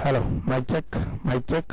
Hello, mic check, mic check.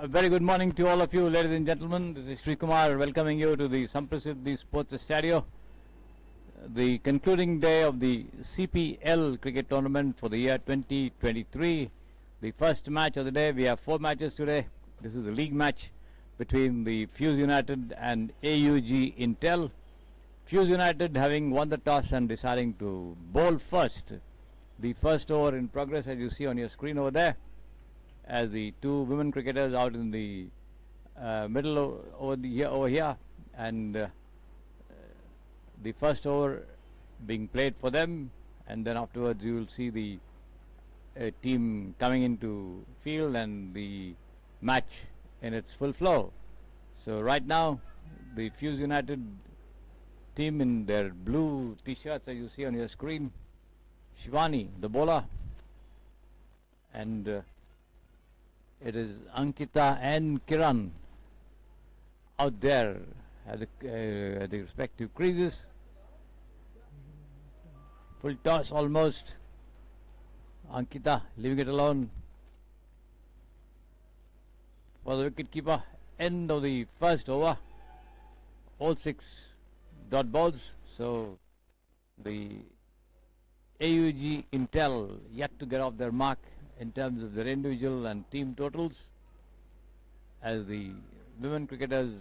A very good morning to all of you, ladies and gentlemen. This is Sri Kumar welcoming you to the Samprasiddhi Sports Stadio, the concluding day of the CPL cricket tournament for the year 2023. The first match of the day. We have 4 matches today. This is a league match between the Fuse United and AUG Intel. Fuse United having won the toss and deciding to bowl first. The first over in progress, as you see on your screen over there, as the 2 women cricketers out in the middle over here, and the first over being played for them, and then afterwards you will see the team coming into field and the match in its full flow. So right now the Fuse United team in their blue t-shirts, as you see on your screen, Shivani the bowler, and it is Ankita and Kiran out there at the respective creases. Full toss almost. Ankita leaving it alone for the wicket keeper. End of the first over. all 6 dot balls. So the AUG Intel yet to get off their mark in terms of their individual and team totals as the women cricketers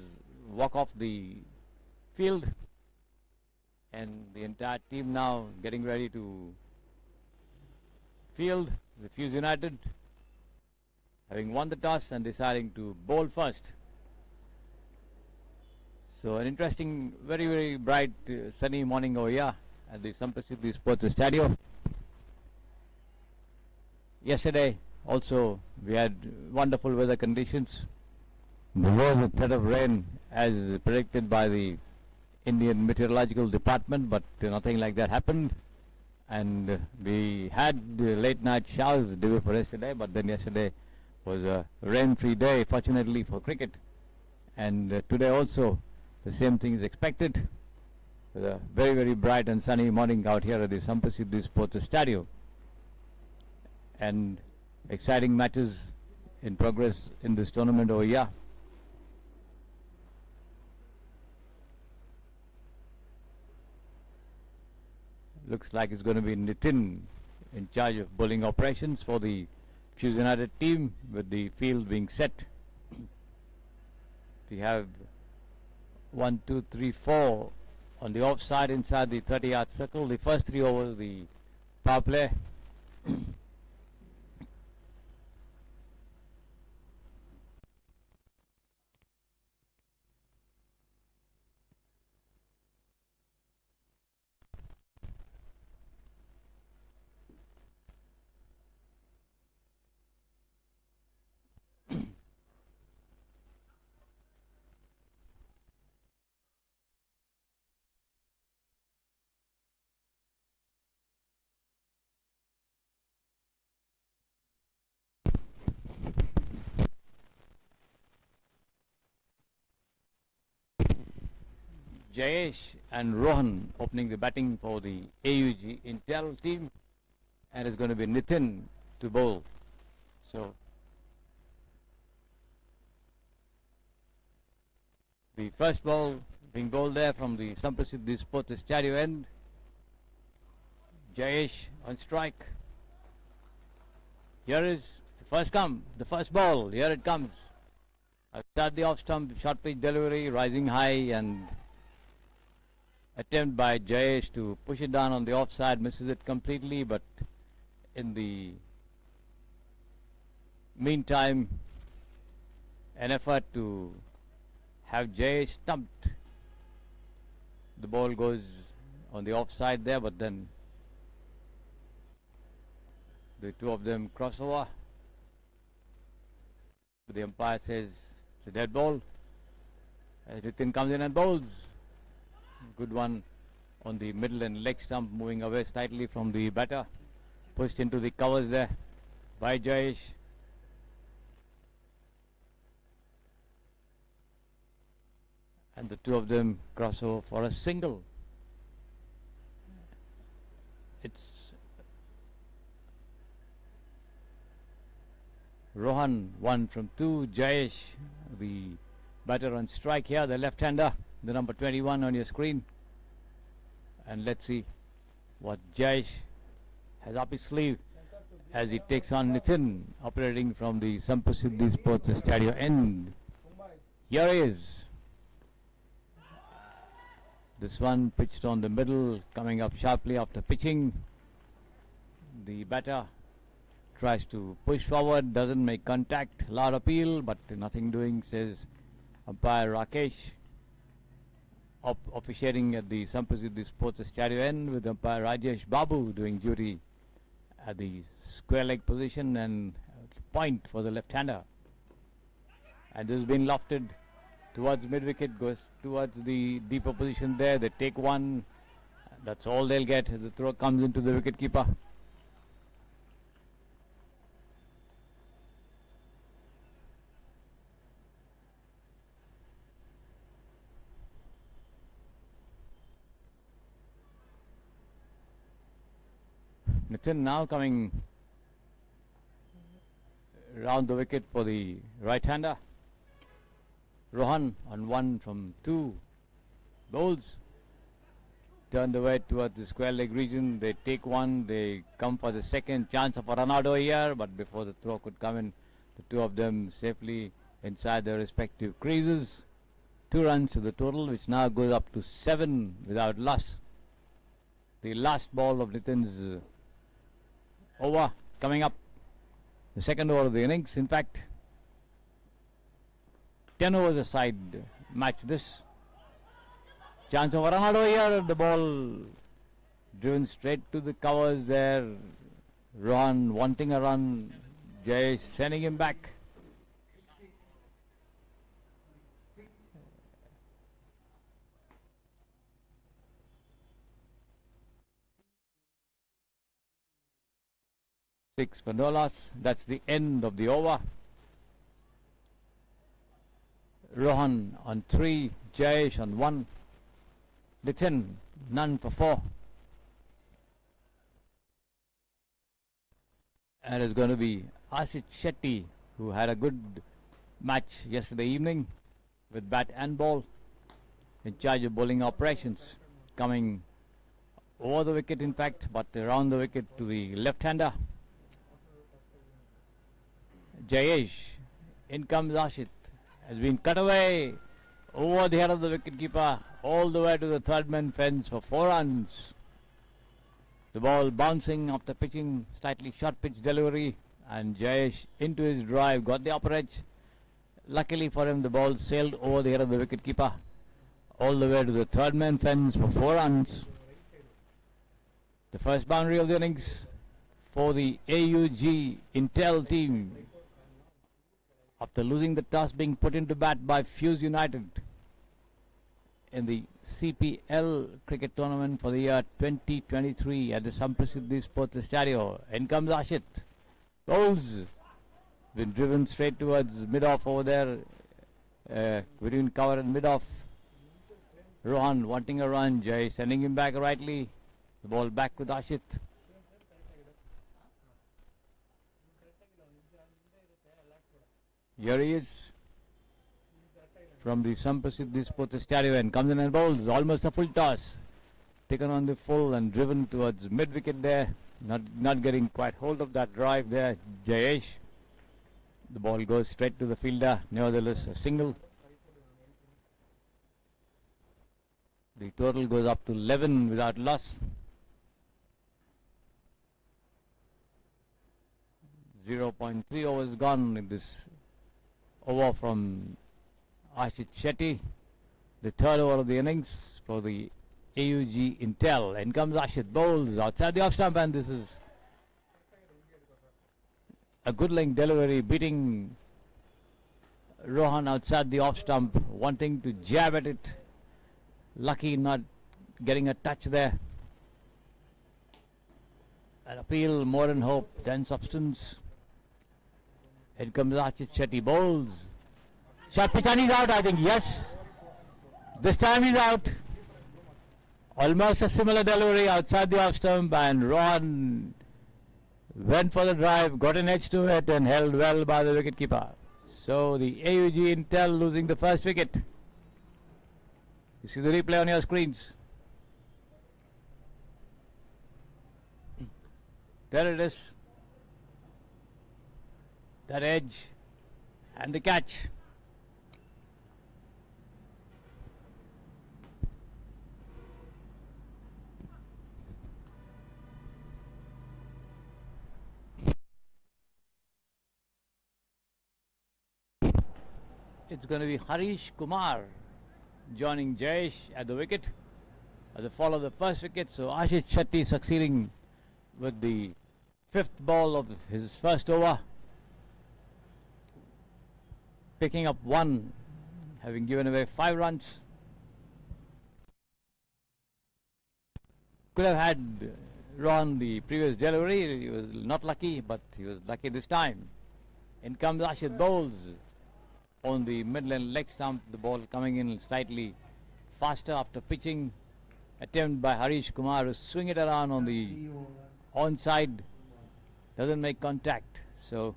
walk off the field, and the entire team now getting ready to field. The Fuse United having won the toss and deciding to bowl first. So an interesting, very, very bright sunny morning over here at the Samprasiddhi Sports Stadium. Yesterday also we had wonderful weather conditions. There was a threat of rain as predicted by the Indian Meteorological Department, but nothing like that happened. And we had late night showers the day before yesterday, but then yesterday was a rain-free day, fortunately for cricket. And today also the same thing is expected, with a very, very bright and sunny morning out here at the Samprasiddhi Sports Stadium. And exciting matches in progress in this tournament over here. Looks like it's going to be Nitin in charge of bowling operations for the Fuse United team, with the field being set. We have 1, 2, 3, 4 on the offside inside the 30-yard circle. The first 3 overs, the power play. Jayesh and Rohan opening the batting for the AUG Intel team, and it's going to be Nitin to bowl. So the first ball being bowled there from the Samprasiddhi Sports Stadium end. Jayesh on strike. Here is the first ball. Here it comes. Outside the off stump, short pitch delivery, rising high, and attempt by Jayesh to push it down on the offside, misses it completely, but in the meantime, an effort to have Jayesh stumped. The ball goes on the offside there, but then the two of them cross over. The umpire says it's a dead ball. As Nitin comes in and bowls. Good one on the middle and leg stump, moving away slightly from the batter. Pushed into the covers there by Jayesh. And the two of them cross over for a single. It's Rohan 1 from 2. Jayesh, the batter on strike here, the left-hander, the number 21 on your screen. And let's see what Jayesh has up his sleeve as he takes on Nitin, operating from the Samprasiddhi Sports Stadium end. Here he is. This one pitched on the middle, coming up sharply after pitching. The batter tries to push forward, doesn't make contact. Loud appeal, but nothing doing, says umpire Rakesh. Officiating at the Samprasiddhi Sports Stadium end, with umpire Rajesh Babu doing duty at the square leg position and point for the left-hander. And this has been lofted towards mid-wicket, goes towards the deeper position there. They take one. That's all they'll get as the throw comes into the wicket-keeper. Nitin now coming round the wicket for the right-hander. Rohan on 1 from 2. Bowls turned away towards the square leg region. They take one, they come for the second. Chance of a run out over here, but before the throw could come in, the two of them safely inside their respective creases. 2 runs to the total, which now goes up to 7 without loss. The last ball of Nitin's over coming up. The second over of the innings. In fact, 10 overs aside match this. Chance of a run out over here. The ball driven straight to the covers there. Rohan wanting a run. Jayesh sending him back. Six for no loss. That's the end of the over. Rohan on 3, Jayesh on 1, Nitin none for 4. And it's going to be Ashish Shetty, who had a good match yesterday evening with bat and ball, in charge of bowling operations, coming over the wicket in fact, but around the wicket to the left-hander. Jayesh, in comes Ashit, has been cut away over the head of the wicketkeeper, all the way to the third man fence for 4 runs. The ball bouncing after pitching slightly short pitch delivery, and Jayesh into his drive, got the upper edge. Luckily for him, the ball sailed over the head of the wicketkeeper, all the way to the third man fence for 4 runs. The first boundary of the innings for the AUG Intel team, after losing the toss, being put into bat by Fuse United in the CPL cricket tournament for the year 2023 at the Samprasiddhi Sports Stadium. In comes Ashit. Bowls. Been driven straight towards mid-off over there, between cover and mid-off. Rohan wanting a run. Jay sending him back rightly. The ball back with Ashit. Here he is from the Samprasiddhi Sports Stadium, and comes in and bowls almost a full toss, taken on the full and driven towards mid wicket there, not getting quite hold of that drive there. Jayesh, the ball goes straight to the fielder, nevertheless a single. The total goes up to 11 without loss. 0.3 overs gone in this over from Ashish Shetty, the third over of the innings for the AUG Intel. In comes Ashit, bowls outside the off stump, and this is a good length delivery, beating Rohan outside the off stump, wanting to jab at it. Lucky not getting a touch there. An appeal more than hope than substance. Here comes Ashish Shetty, bowls. Shot pitch, and he's out, I think. Yes. This time he's out. Almost a similar delivery outside the off stump, and Rohan went for the drive, got an edge to it, and held well by the wicketkeeper. So the AUG Intel losing the first wicket. You see the replay on your screens. There it is. That edge and the catch. It's going to be Harish Kumar joining Jayesh at the wicket at the fall of the first wicket. So Ashish Shetty succeeding with the 5th ball of his first over, picking up 1, having given away 5 runs. Could have had Rohan the previous delivery. He was not lucky, but he was lucky this time. In comes Ashit, bowls on the midland leg stump. The ball coming in slightly faster after pitching. Attempt by Harish Kumar to swing it around on the onside. Doesn't make contact. So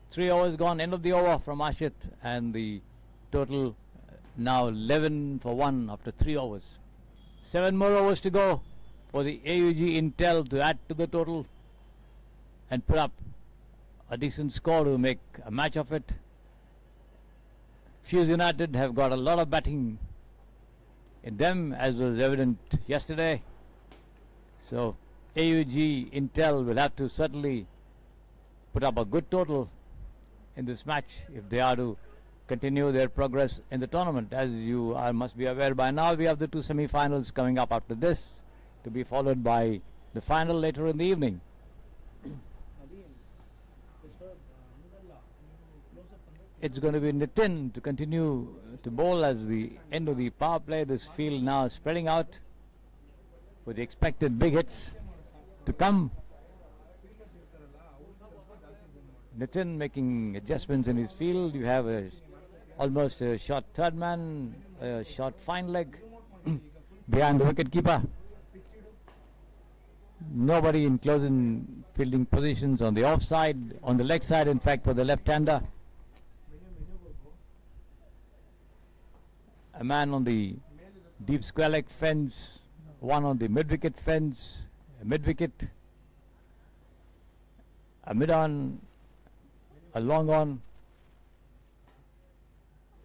3 overs gone, end of the over from Ashit, and the total now 11 for 1 after 3 overs. 7 more overs to go for the AUG Intel to add to the total and put up a decent score to make a match of it. Fuse United have got a lot of batting in them, as was evident yesterday. So AUG Intel will have to certainly put up a good total in this match if they are to continue their progress in the tournament. As you must be aware by now, we have the 2 semi-finals coming up after this, to be followed by the final later in the evening. It's going to be Nitin to continue to bowl as the end of the power play. This field now spreading out with the expected big hits to come. Nitin making adjustments in his field. You have almost a short third man, a short fine leg behind the wicket keeper. Nobody in closing fielding positions on the off side, on the leg side, in fact, for the left-hander. A man on the deep square leg fence, one on the mid-wicket fence, a mid-wicket, a mid-on, a long on,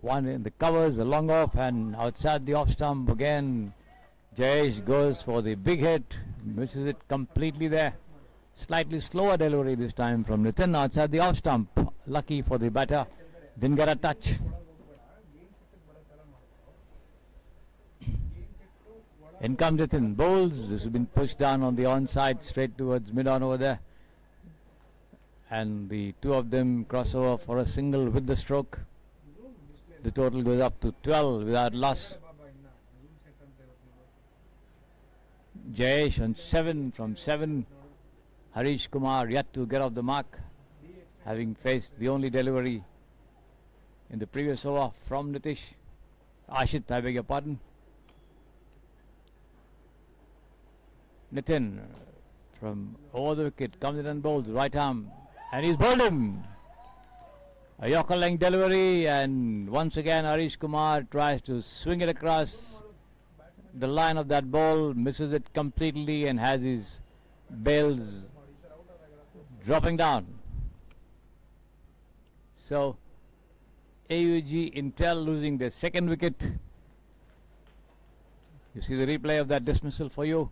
one in the covers, a long off, and outside the off stump again. Jayesh goes for the big hit, misses it completely there. Slightly slower delivery this time from Nitin outside the off stump. Lucky for the batter, didn't get a touch. In comes Nitin, bowls. This has been pushed down on the onside, straight towards mid-on over there. And the two of them cross over for a single with the stroke. The total goes up to 12 without loss. Jayesh on 7 from 7. Harish Kumar yet to get off the mark, having faced the only delivery in the previous over from Ashit, I beg your pardon. Nitin from over the wicket comes in and bowls right arm, and he's bowled him. A Yorker length delivery, and once again Harish Kumar tries to swing it across the line of that ball, misses it completely and has his bails dropping down. So AUG Intel losing their second wicket. You see the replay of that dismissal for you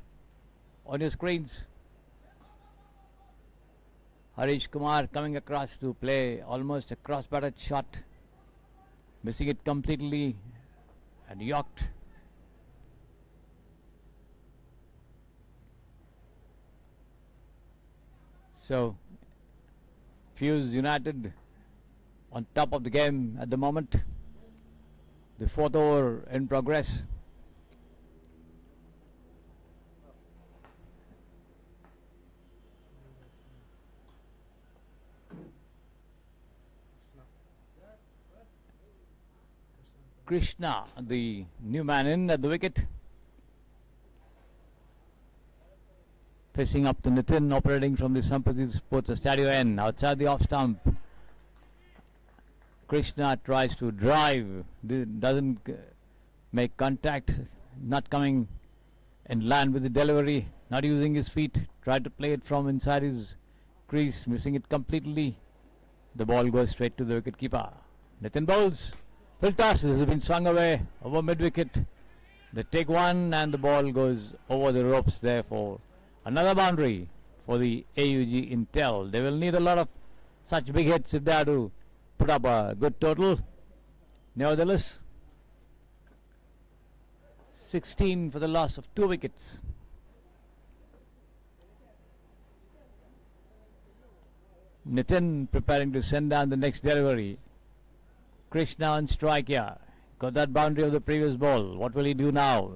on your screens. Harish Kumar coming across to play almost a cross-batted shot, missing it completely and yorked. So Fuse United on top of the game at the moment. The fourth over in progress. Krishna, the new man in at the wicket. Facing up to Nitin, operating from the Sampradip Sports Stadium end, outside the off stump. Krishna tries to drive, doesn't make contact, not coming in line with the delivery, not using his feet, tried to play it from inside his crease, missing it completely. The ball goes straight to the wicket keeper. Nitin bowls. Full toss, this has been swung away over mid-wicket. They take one and the ball goes over the ropes there for another boundary for the AUG Intel. They will need a lot of such big hits if they are to put up a good total. Nevertheless, 16 for the loss of 2 wickets. Nitin preparing to send down the next delivery. Krishna on strike here. Got that boundary of the previous ball. What will he do now?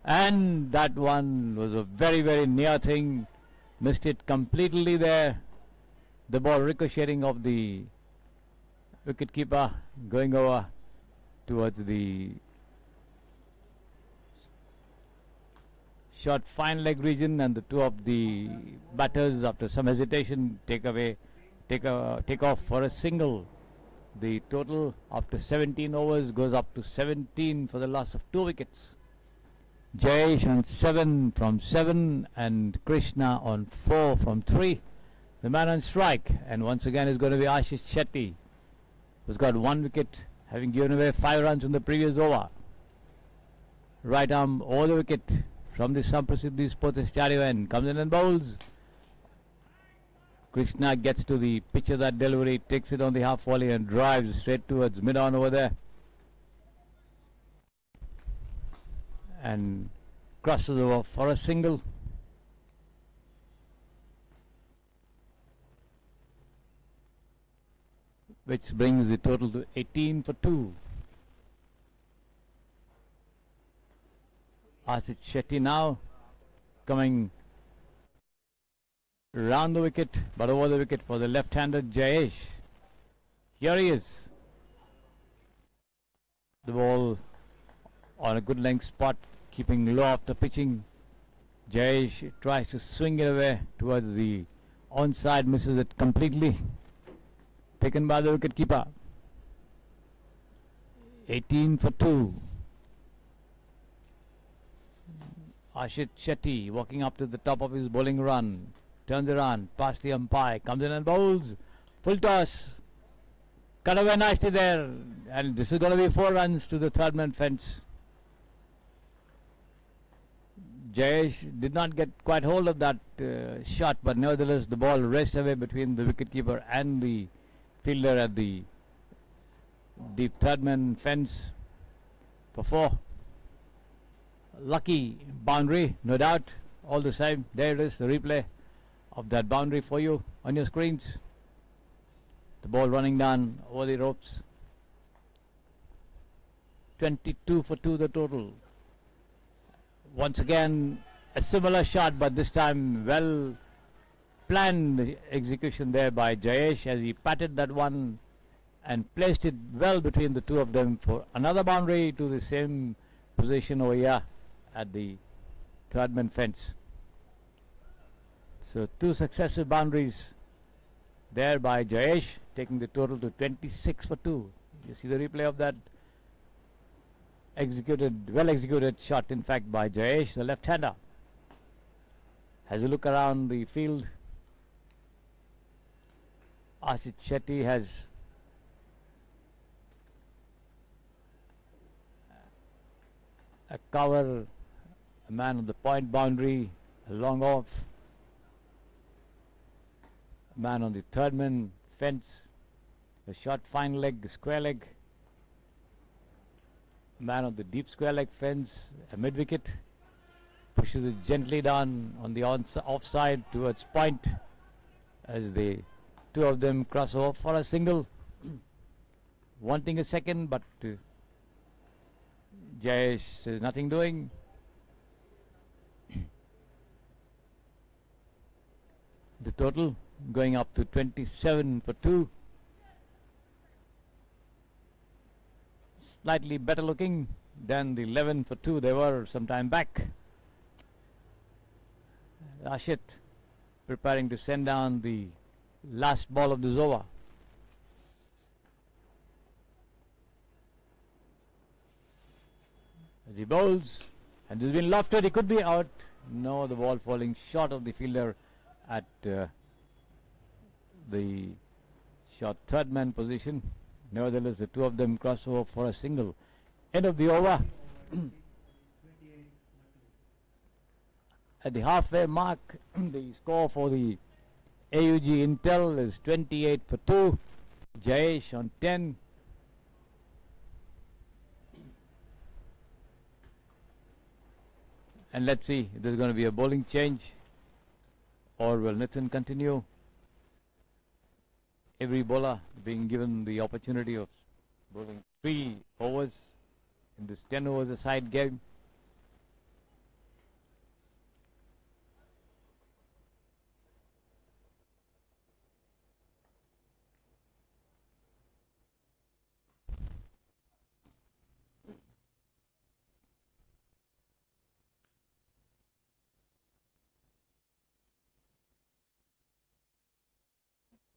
And that one was a very, very near thing. Missed it completely there. The ball ricocheting off the wicket keeper, going over towards the short fine leg region, and the two of the batters, after some hesitation, take off for a single. The total after 17 overs goes up to 17 for the loss of 2 wickets. Jayesh on 7 from 7 and Krishna on 4 from 3. The man on strike, and once again is going to be Ashish Shetty, who's got 1 wicket, having given away 5 runs in the previous over. Right arm over the wicket from the Samprasiddhi Sports Stereo end, comes in and bowls. Krishna gets to the pitch of that delivery, takes it on the half volley and drives straight towards mid-on over there. And crosses over for a single. Which brings the total to 18 for 2. Ashish Shetty now coming round the wicket, but over the wicket for the left-hander Jayesh. Here he is. The ball on a good length spot, keeping low after pitching. Jayesh tries to swing it away towards the onside, misses it completely. Taken by the wicketkeeper. 18 for 2. Ashish Shetty walking up to the top of his bowling run. Turns around, past the umpire, comes in and bowls. Full toss. Cut away nicely there. And this is going to be 4 runs to the third man fence. Jayesh did not get quite hold of that shot, but nevertheless the ball raced away between the wicketkeeper and the fielder at the deep third man fence for 4. Lucky boundary, no doubt. All the same, there it is, the replay of that boundary for you on your screens. The ball running down over the ropes. 22 for 2 the total. Once again a similar shot, but this time well planned execution there by Jayesh as he patted that one and placed it well between the two of them for another boundary to the same position over here at the third man fence. So 2 successive boundaries there by Jayesh, taking the total to 26 for 2. You see the replay of that well executed shot, in fact, by Jayesh, the left-hander. Has a look around the field. Ashish Shetty has a cover, a man on the point boundary, a long off, a man on the third man fence, a short fine leg, square leg, a man on the deep square leg fence, a mid wicket, pushes it gently down on the offside towards point as the two of them cross over for a single. Wanting a second, but Jayesh is nothing doing. The total going up to 27 for 2. Slightly better looking than the 11 for 2 they were some time back. Rashid preparing to send down the last ball of this over. As he bowls, and this has been lofted, he could be out. No, the ball falling short of the fielder at the short third man position. Nevertheless, the two of them cross over for a single. End of the over. At the halfway mark, the score for the AUG Intel is 28 for 2. Jayesh on 10. And let's see if there's going to be a bowling change, or will Nitin continue? Every bowler being given the opportunity of bowling 3 overs in this 10 overs a side game.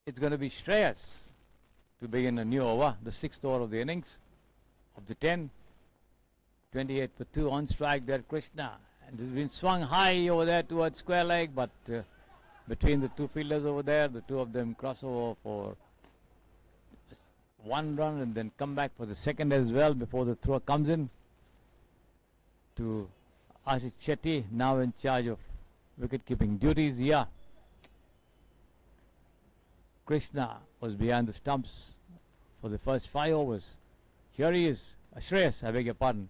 It's going to be Shreyas to begin a new over, the 6th over of the innings of the 10. 28 for 2 on strike there, Krishna. And it's been swung high over there towards square leg, but between the two fielders over there, the two of them cross over for 1 run and then come back for the second as well before the thrower comes in to Ashish Shetty, now in charge of wicket-keeping duties. Yeah, Krishna was behind the stumps for the first 5 overs. Here he is, Shreyas, I beg your pardon.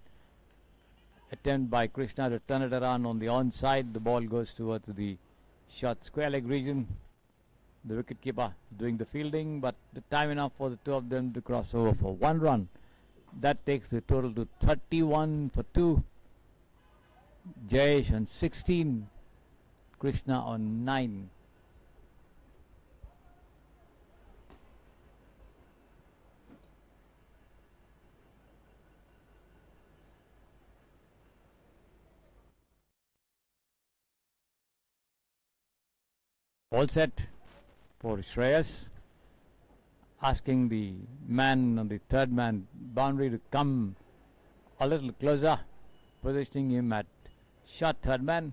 Attempt by Krishna to turn it around on the onside. The ball goes towards the short square leg region. The wicketkeeper doing the fielding, but the time enough for the two of them to cross over for 1 run. That takes the total to 31 for 2. Jayesh on 16, Krishna on 9. All set for Shreyas, asking the man on the third man boundary to come a little closer, positioning him at short third man.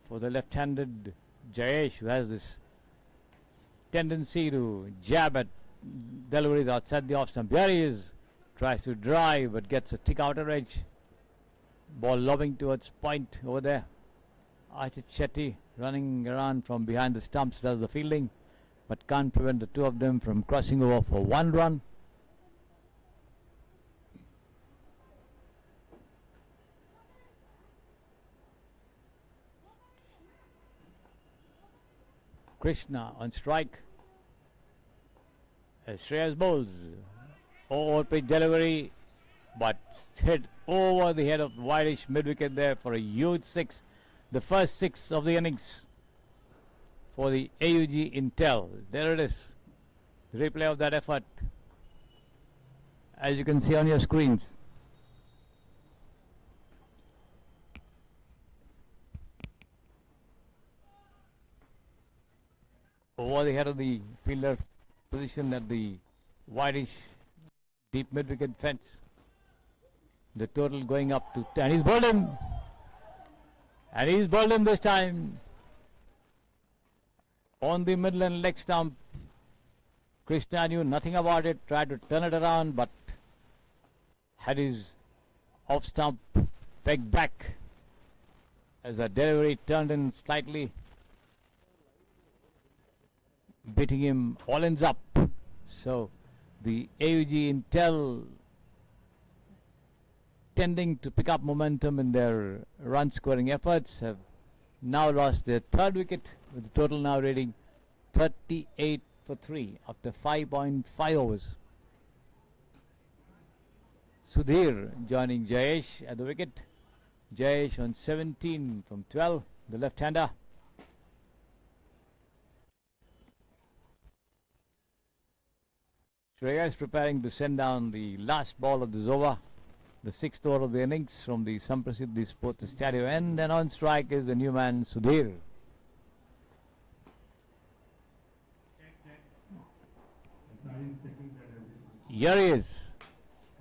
For the left-handed Jayesh, who has this tendency to jab at deliveries outside the off stump. Here he is, tries to drive but gets a thick outer edge. Ball lobbing towards point over there. Ashish Shetty running around from behind the stumps, does the fielding, but can't prevent the two of them from crossing over for 1 run. Krishna on strike as Shreyas bowls. Over-pitch delivery, but hit over the head of wideish mid-wicket there for a huge 6. The first 6 of the innings for the AUG Intel. There it is. The replay of that effort, as you can see on your screens. Over the head of the fielder, positioned at the wideish deep mid-wicket fence. The total going up to 10. He's bowled him. And he's bowled him this time on the Midland leg stump. Krishna knew nothing about it, tried to turn it around, but had his off stump pegged back as the delivery turned in slightly, beating him all ends up. So the AUG Intel tending to pick up momentum in their run scoring efforts have now lost their third wicket, with the total now reading 38 for 3 after 5.5 overs. Sudhir joining Jayesh at the wicket. Jayesh on 17 from 12, the left-hander. Shreyas preparing to send down the last ball of this over, the 6th over of the innings from the Samprasiddhi Sports Stadium end, and on strike is the new man Sudhir. Here he is,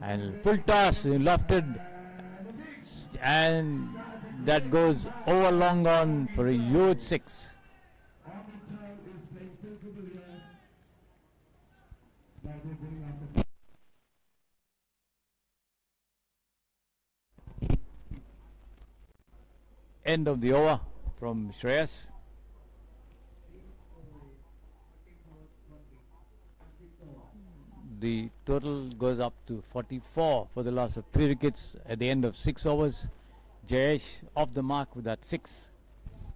and full toss lofted, and that goes over long on for a huge 6. End of the over from Shreyas. The total goes up to 44 for the loss of 3 wickets at the end of 6 overs. Jayesh off the mark with that 6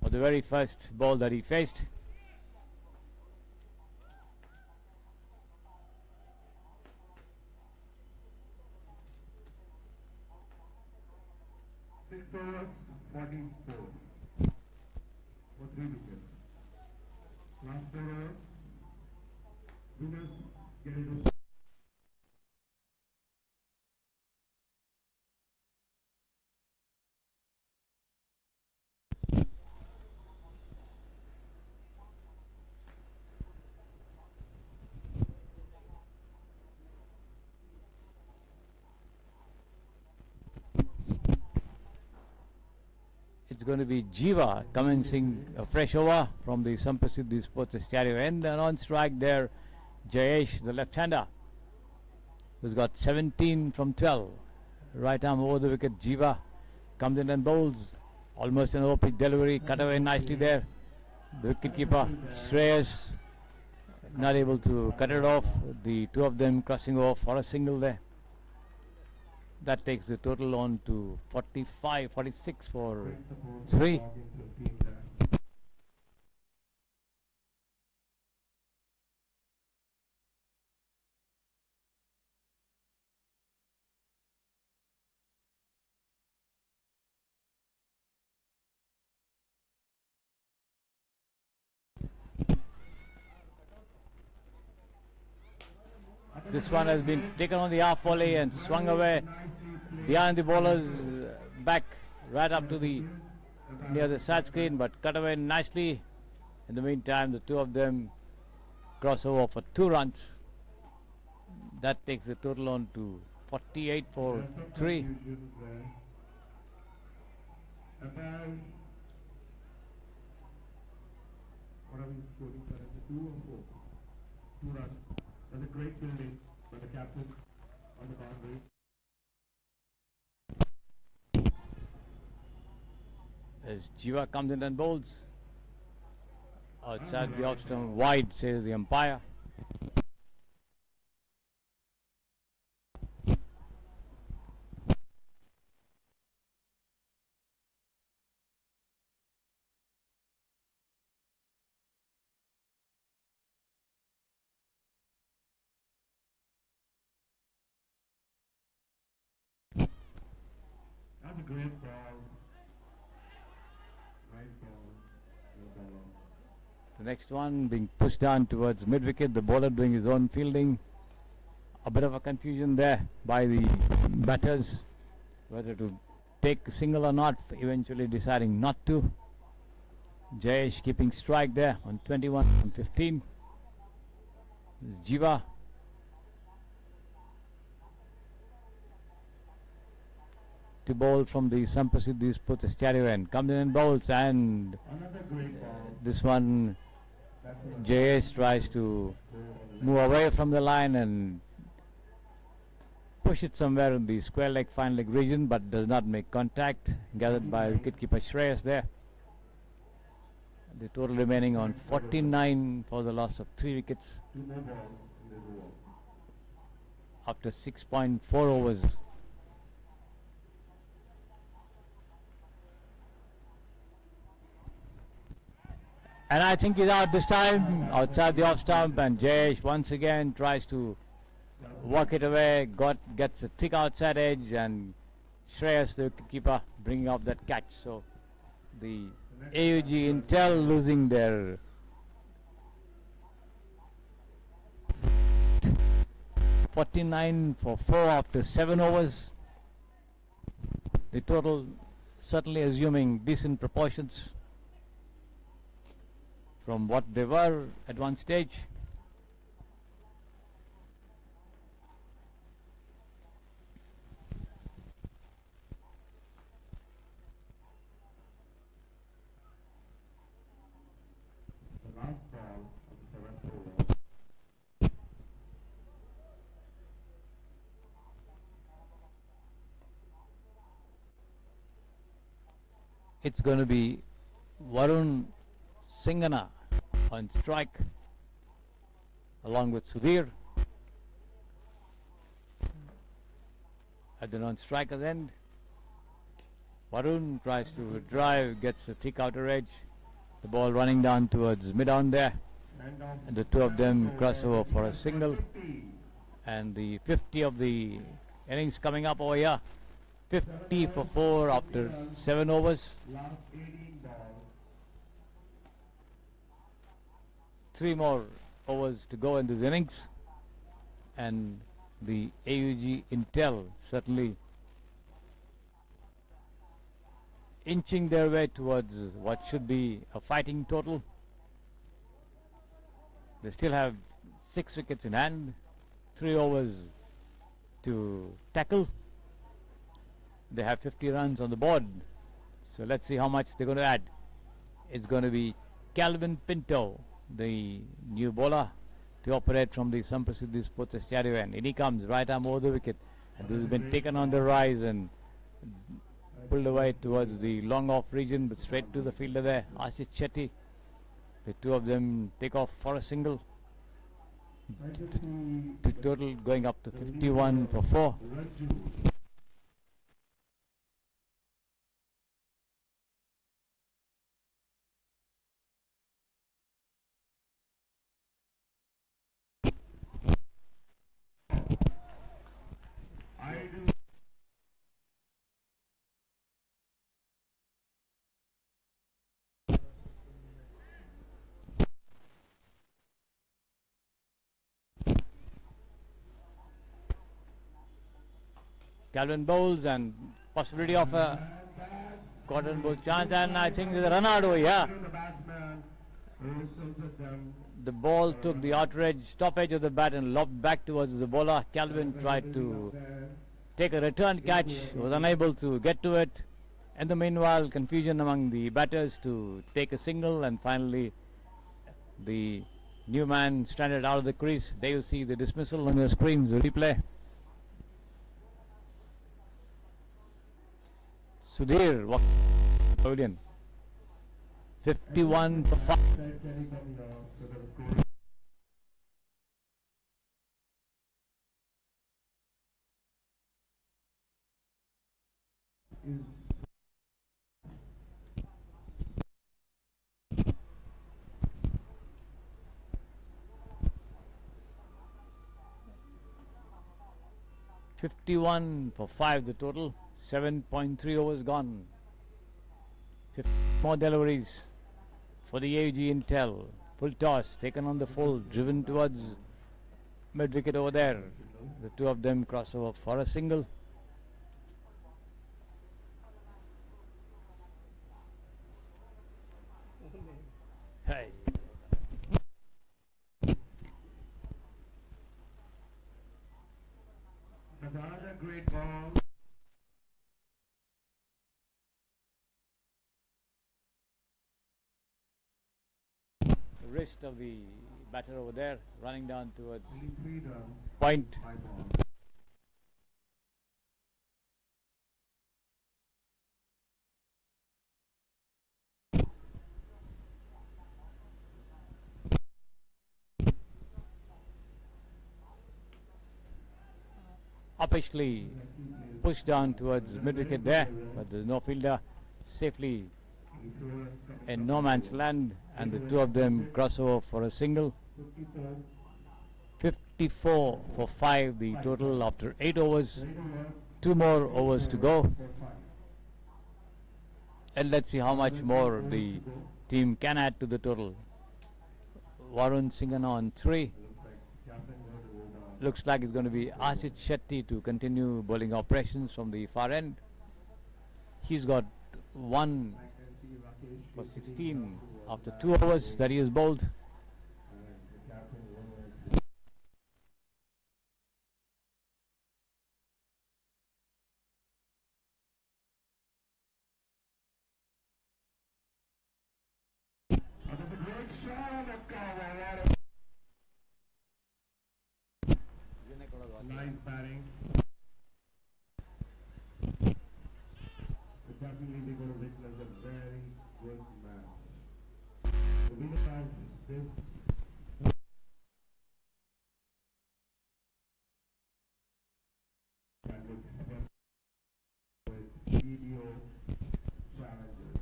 for the very first ball that he faced. Overs, 44 for 3 wickets. Last 4 overs, winners get into It's going to be Jiva commencing a fresh over from the Samprasiddhi Sports Stereo end, and on strike there Jayesh, the left-hander, who's got 17 from 12. Right arm over the wicket. Jiva comes in and bowls. Almost an OP delivery, cut away nicely there. The wicketkeeper Shreyas not able to cut it off. The two of them crossing off for a single there. That takes the total on to 45, 46 for 3. This one has been taken on the half volley and swung away behind the bowler's back, right up to the near the side screen, but cut away nicely. In the meantime, the two of them cross over for 2 runs. That takes the total on to 48 for 3. What are we scoring currently? 2 or 4? 2 runs. That's a great fielding by the captain on the boundary. As Jiva comes in and bowls outside the off stump, wide, says the umpire. That's a great ball. Right ball. No ball. The next one being pushed down towards mid-wicket, the bowler doing his own fielding. A bit of a confusion there by the batters, whether to take a single or not, eventually deciding not to. Jayesh keeping strike there on 21 from 15. This is Jiva. To bowl from the Samprasiddhi Sports Stereo end. Comes in and bowls, and Another great ball. this one Jayesh tries to move away from the line and push it somewhere in the square leg, fine leg region, but does not make contact. Gathered by wicketkeeper Shreyas there. The total remaining on 49 for the loss of 3 wickets 2 more balls in this over. after 6.4 overs. And I think he's out this time, outside the off stump, and Jayesh once again tries to walk it away, gets a thick outside edge, and Shreyas, the keeper, bringing up that catch. So the AUG Intel losing their 49 for 4 after 7 overs. The total certainly assuming decent proportions from what they were at one stage. The last ball of the 7th over. It's going to be Varun Singana on strike along with Sudhir at the non-striker's end. Varun tries to drive, gets a thick outer edge. The ball running down towards mid-on there, and the two of them cross over for a single. And the 50 of the innings coming up over here. 50 for 4 after 7 overs. Last 18 balls. 3 more overs to go in this innings, and the AUG Intel certainly inching their way towards what should be a fighting total. They still have 6 wickets in hand, 3 overs to tackle. They have 50 runs on the board, So let's see how much they're going to add. It's going to be Calvin Pinto, the new bowler, to operate from the Samprasiddhi Sports Stadium, and in he comes, right arm over the wicket, and this has been taken on the rise and pulled away towards the long off region, but straight to the fielder there, Ashish Shetty. The two of them take off for a single. The total going up to 51 for 4. Ranju. I do. Calvin bowls and possibility of a cotton bowl chance, and I think there's a run out over here. The batsman who tilted them. The ball took the outer edge, top edge of the bat and lobbed back towards the bowler. Calvin tried to take a return catch, was unable to get to it. In the meanwhile, confusion among the batters to take a single, and finally the new man stranded out of the crease. There you see the dismissal on your screens, the replay. Sudhir, pavilion. 51 for 5. Is 51 for 5 the total. 7.3 overs gone. 50 more deliveries for the AG Intel. Full toss taken on the full, driven towards mid wicket over there. The two of them cross over for a single. Hey. another great ball. The wrist of the batter over there, running down towards Only 3 runs. point. 5 balls. Uppishly pushed down towards mid wicket there, but there's no fielder, safely in no man's land, and the two of them cross over for a single. 54. 54 for 5 the total after 8 overs. 8 overs. 2 more overs to go, For 5. and let's see how much more the team can add to the total. Varun Singhana on 3. Looks like it's going to be Ashish Shetty to continue bowling operations from the far end. He's got 1 for 16 after 2 overs that he has bowled. Another great shot on the cover. Nice batting. So definitely they're going to witness a very good match. The winner of this with video challenges.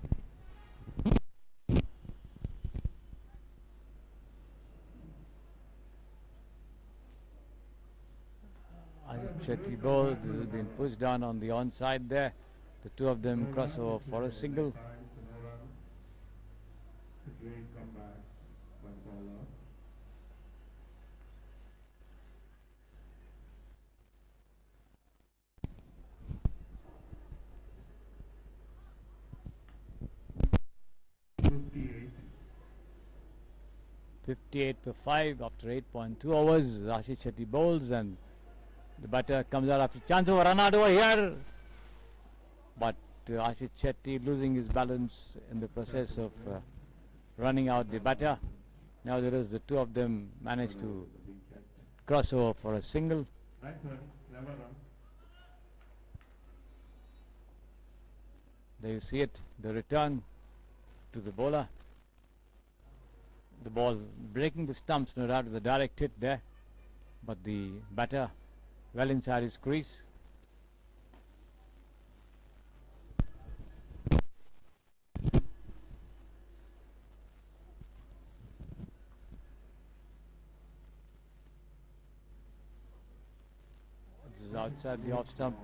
Ashish Shetty bowled. This has been pushed down on the onside there. The two of them cross over for a single. It's a great comeback by the bowler. "58. 58 for 5 after 8.2 overs. Ashish Shetty bowls, and the batter comes out after chance of a run out over here. But Ashit Shetty losing his balance in the process of running out the batter. Now there is the two of them managed to cross over for a single. Nice run, clever run. There you see it, the return to the bowler. The ball breaking the stumps, no doubt, with a direct hit there, but the batter well inside his crease. This is outside the off stump,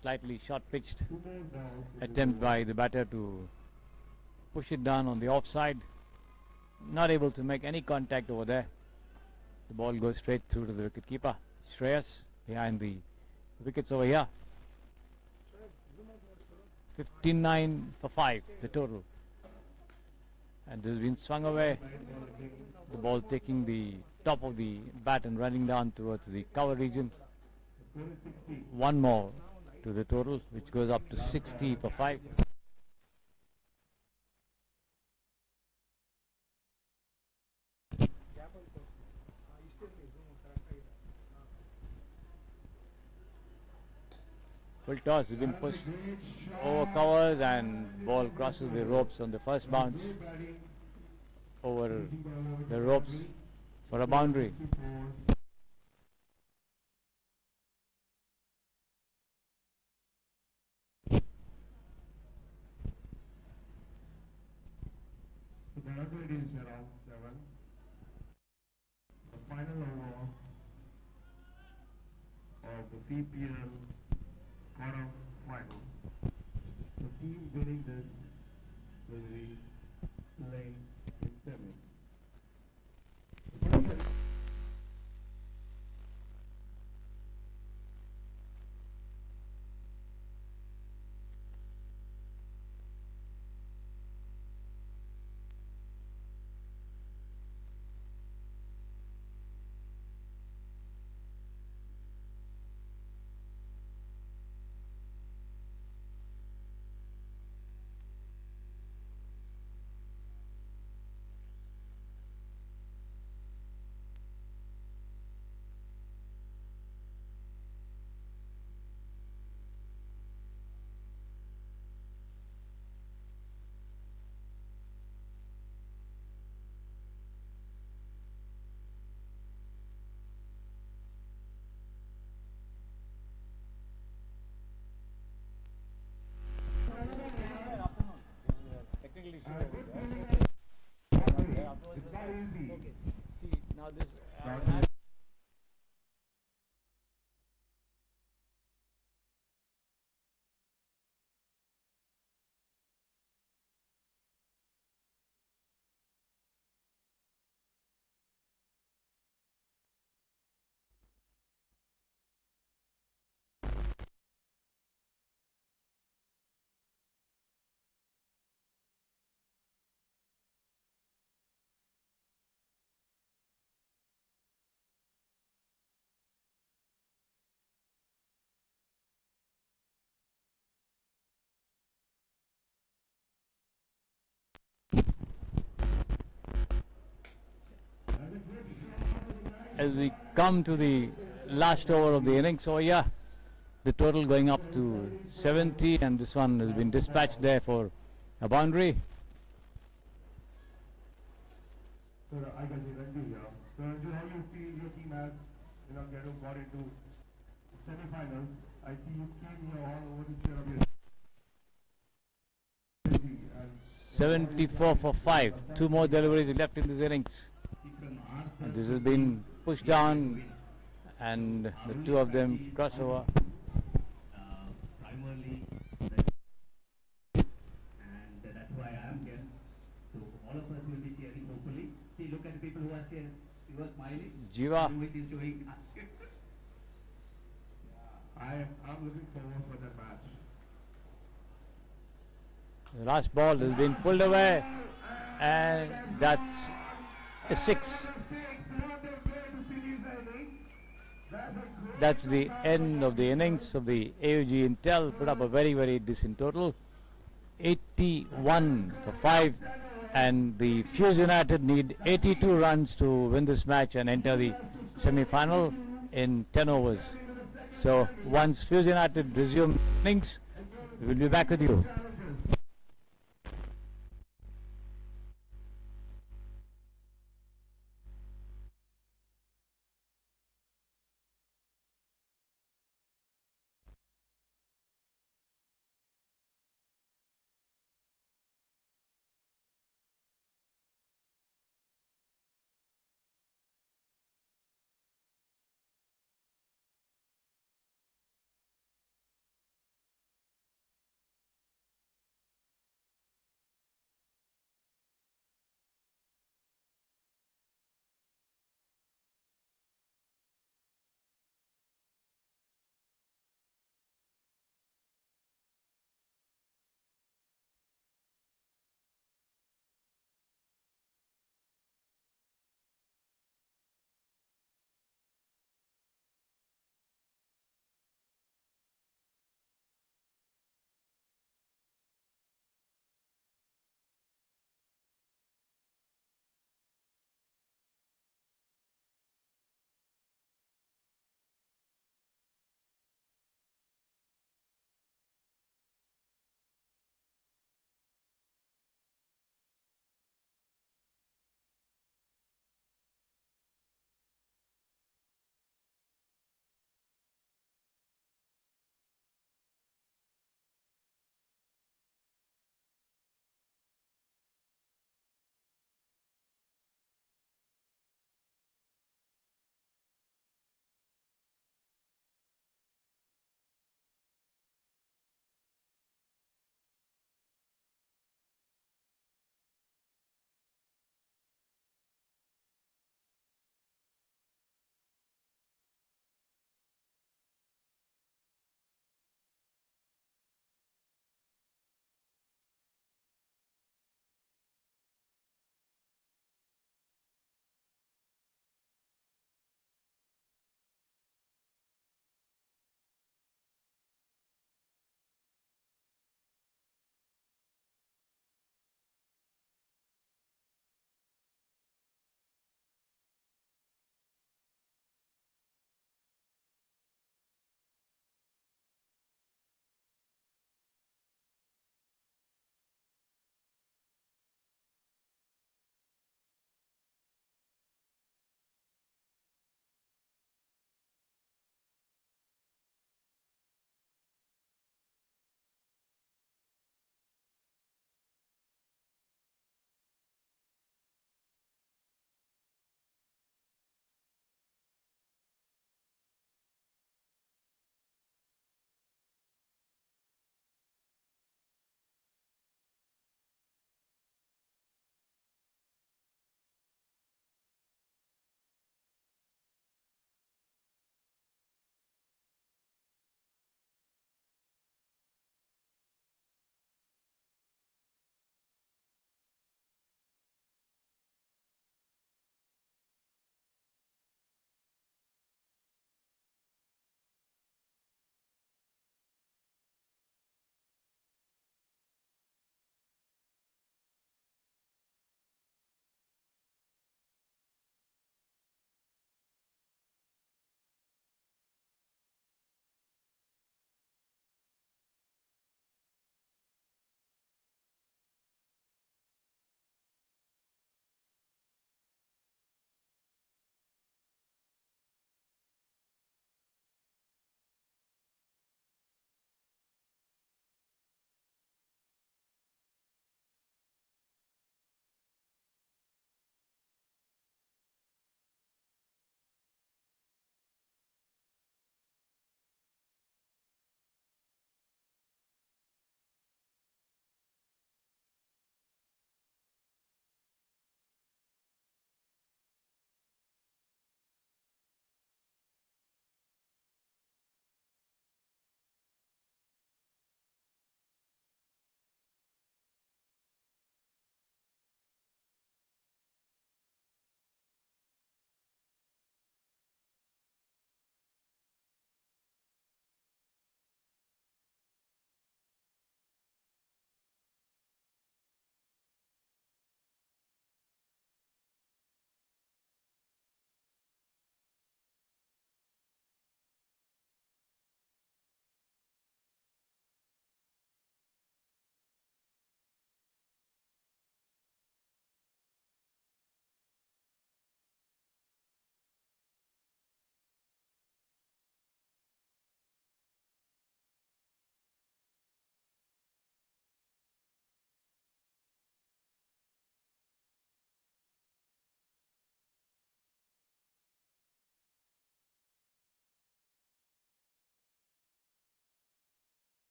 slightly short pitched Two more balls. attempt by the batter to push it down on the offside. Not able to make any contact over there. The ball goes straight through to the wicket keeper Shreyas behind the wickets over here. 59 for 5 the total, and this has been swung away. The ball taking the top of the bat and running down towards the cover region. The score is 60. One more to the total, which goes up to 60 for 5. Full toss has been pushed over covers and ball crosses the ropes on the first bounce over the ropes for a boundary. 64. So the run rate is around 7. The final over of the CPL quarter final. The team winning this will be playing in semis. It's not easy. See, now this. As we come to the last over of the innings, so yeah, the total going up to 70, and this one has been dispatched there for a boundary. So I can see Ranju here. So Ranju, how you feel your team has, got into semi-finals? I see you came here all over to cheer up your 74 for 5. Two more deliveries left in this innings. And this has been pushed down, and the two of them cross over. Primarily, and that's why I am here. So all of us will be cheering, hopefully. See, look at the people who are cheering. You are smiling. Jiva. Rohit is doing. I'm looking forward for that match. The last ball has been pulled away, and that's a 6. That's the end of the innings of the AUG Intel. Put up a very, very decent total. 81 for 5, and the Fuse United need 82 runs to win this match and enter the semi-final in 10 overs. So once Fuse United resume innings, we will be back with you.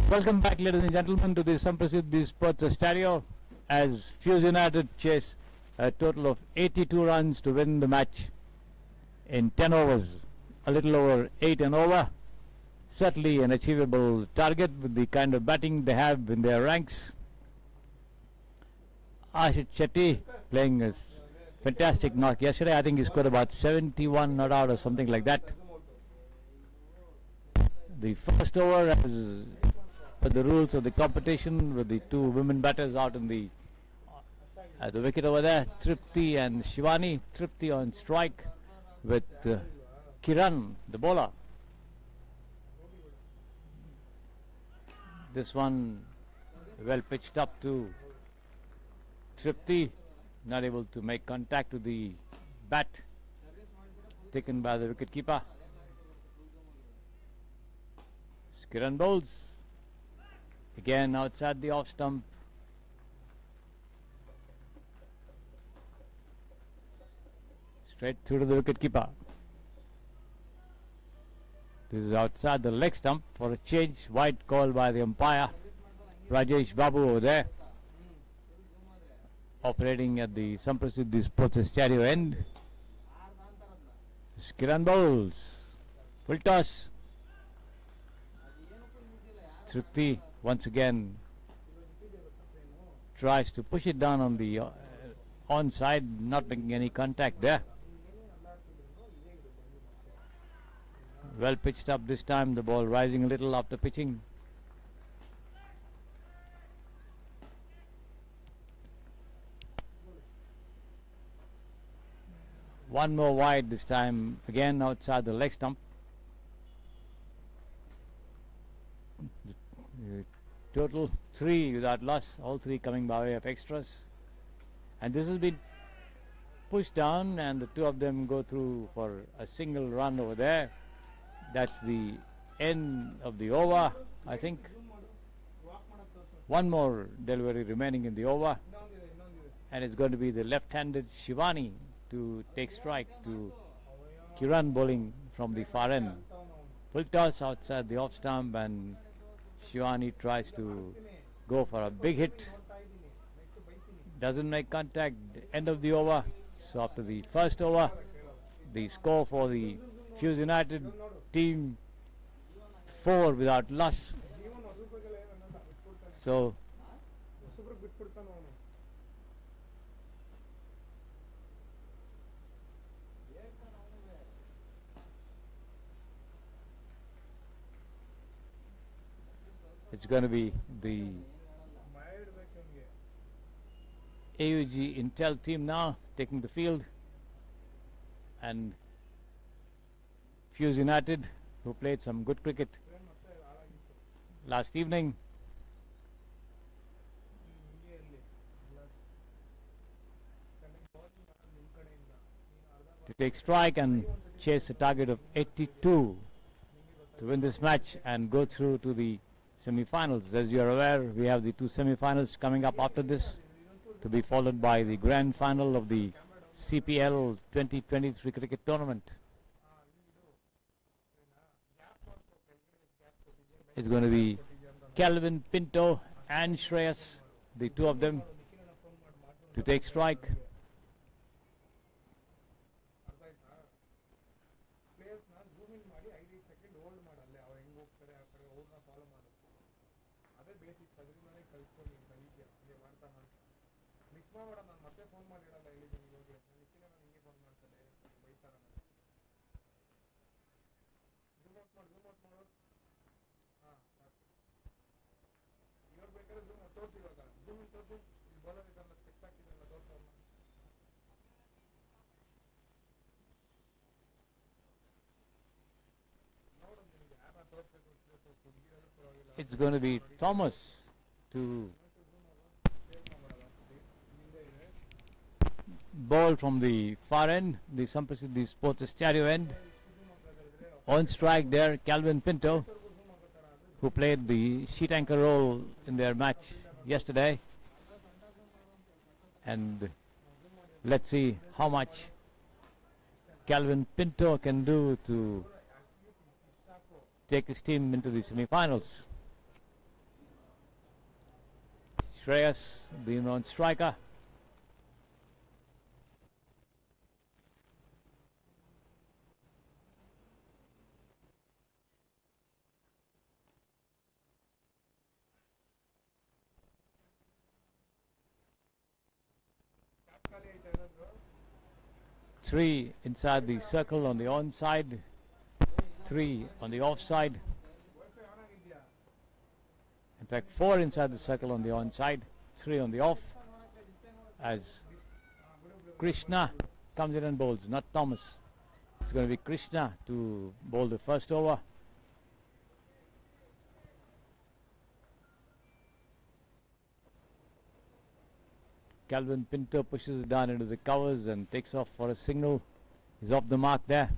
Welcome back, ladies and gentlemen, to the Samprasiddhi Sports Stereo, as Fuse United chase a total of 82 runs to win the match in 10 overs, a little over 8 an over. Certainly an achievable target with the kind of batting they have in their ranks. Ashit Shetty playing a fantastic knock yesterday. I think he scored about 71 not out or something like that. The first over, as per the rules of the competition, with the two women batters out in the at the wicket over there, Tripti and Shivani. Tripti on strike with Kiran, the bowler. This one well pitched up to Tripti, not able to make contact with the bat taken by the wicketkeeper. Kiran bowls again outside the off stump. Straight through to the wicketkeeper. This is outside the leg stump for a change. Wide call by the umpire. Rajesh Babu over there, operating at the Samprasiddhi Sports Stereo end. Kiran bowls. Full toss. Tripti once again tries to push it down on the onside, not making any contact there. Well pitched up this time, the ball rising a little after pitching. One more wide this time, again outside the leg stump. Total 3 without loss, all 3 coming by way of extras. And this has been pushed down, and the two of them go through for a single run over there. That's the end of the over, I think. One more delivery remaining in the over, and it's going to be the left-handed Shivani to take strike to Kiran bowling from the far end. Full toss outside the off stump, and Shivani tries to go for a big hit. Doesn't make contact. End of the over. So after the first over, the score for the Fuse United team 4 without loss. So it's going to be the AUG Intel team now taking the field, and Fuse United, who played some good cricket last evening, to take strike and chase a target of 82 to win this match and go through to the semi-finals. As you are aware, we have the 2 semi-finals coming up after this, to be followed by the grand final of the CPL 2023 cricket tournament. It's going to be Calvin Pinto and Shreyas, the two of them, to take strike. It's going to be Thomas to bowl from the far end, the Samprasiddhi Sports Stereo end. On strike there, Calvin Pinto, who played the sheet anchor role in their match yesterday. And let's see how much Calvin Pinto can do to take his team into the semi-finals. Shreyas, the non-striker. Three inside the circle on the onside, three on the offside. In fact, four inside the circle on the onside, three on the off, as Krishna comes in and bowls, not Thomas. It's going to be Krishna to bowl the first over. Calvin Pinto pushes it down into the covers and takes off for a single. He's off the mark there.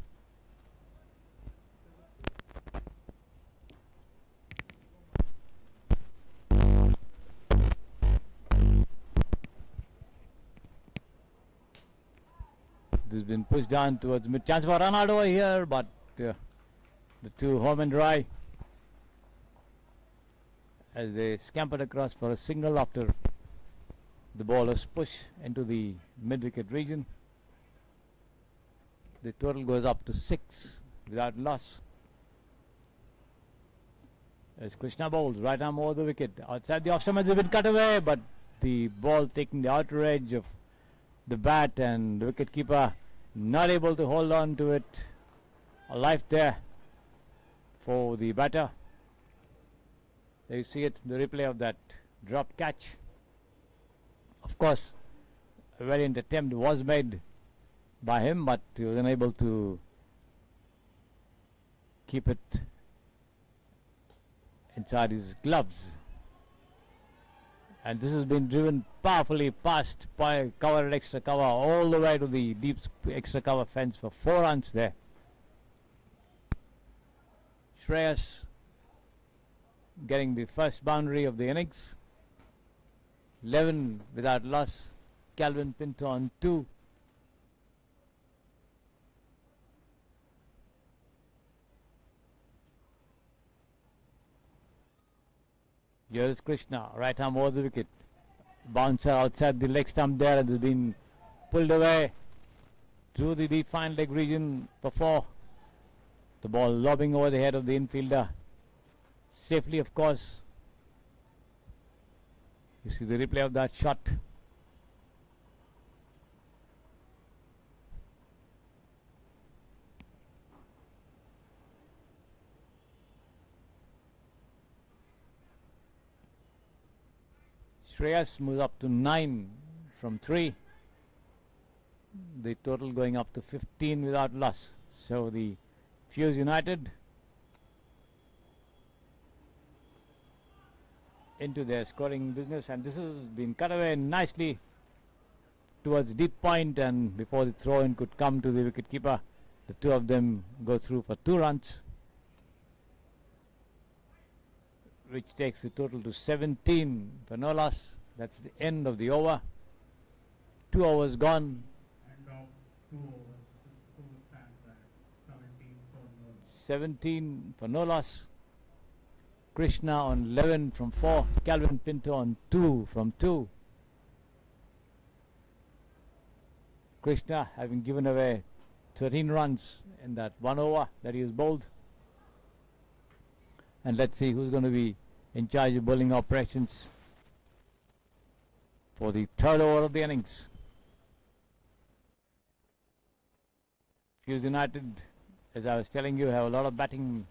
This has been pushed down towards mid. Chance for run out over here, but the two home and dry as they scampered across for a single after the bowlers push into the mid-wicket region. The total goes up to 6 without loss. As Krishna bowls, right arm over the wicket. Outside the off-stump has been cut away, but the ball taking the outer edge of the bat and the wicket-keeper not able to hold on to it. A life there for the batter. There you see it, the replay of that drop catch. Of course, a valiant attempt was made by him, but he was unable to keep it inside his gloves. And this has been driven powerfully past by cover, extra cover, all the way to the deep extra cover fence for 4 runs there. Shreyas getting the first boundary of the innings. 11 without loss. Calvin Pinto on 2. Here is Krishna, right arm over the wicket. Bouncer outside the leg stump there and has been pulled away through the defined leg region for 4. The ball lobbing over the head of the infielder. Safely, of course. You see the replay of that shot. Shreyas moves up to 9 from 3. The total going up to 15 without loss. So the Fuse United into their scoring business, and this has been cut away nicely towards deep point, and before the throw in could come to the wicket-keeper, the two of them go through for 2 runs, which takes the total to 17 for no loss. That's the end of the over. 2 overs gone. End of 2 overs. The score stands at 17 for no loss. 17 for no loss. Krishna on 11 from 4. Calvin Pinto on 2 from 2. Krishna having given away 13 runs in that 1 over that he has bowled. And let's see who's going to be in charge of bowling operations for the 3rd over of the innings. Fuse United, as I was telling you, have a lot of batting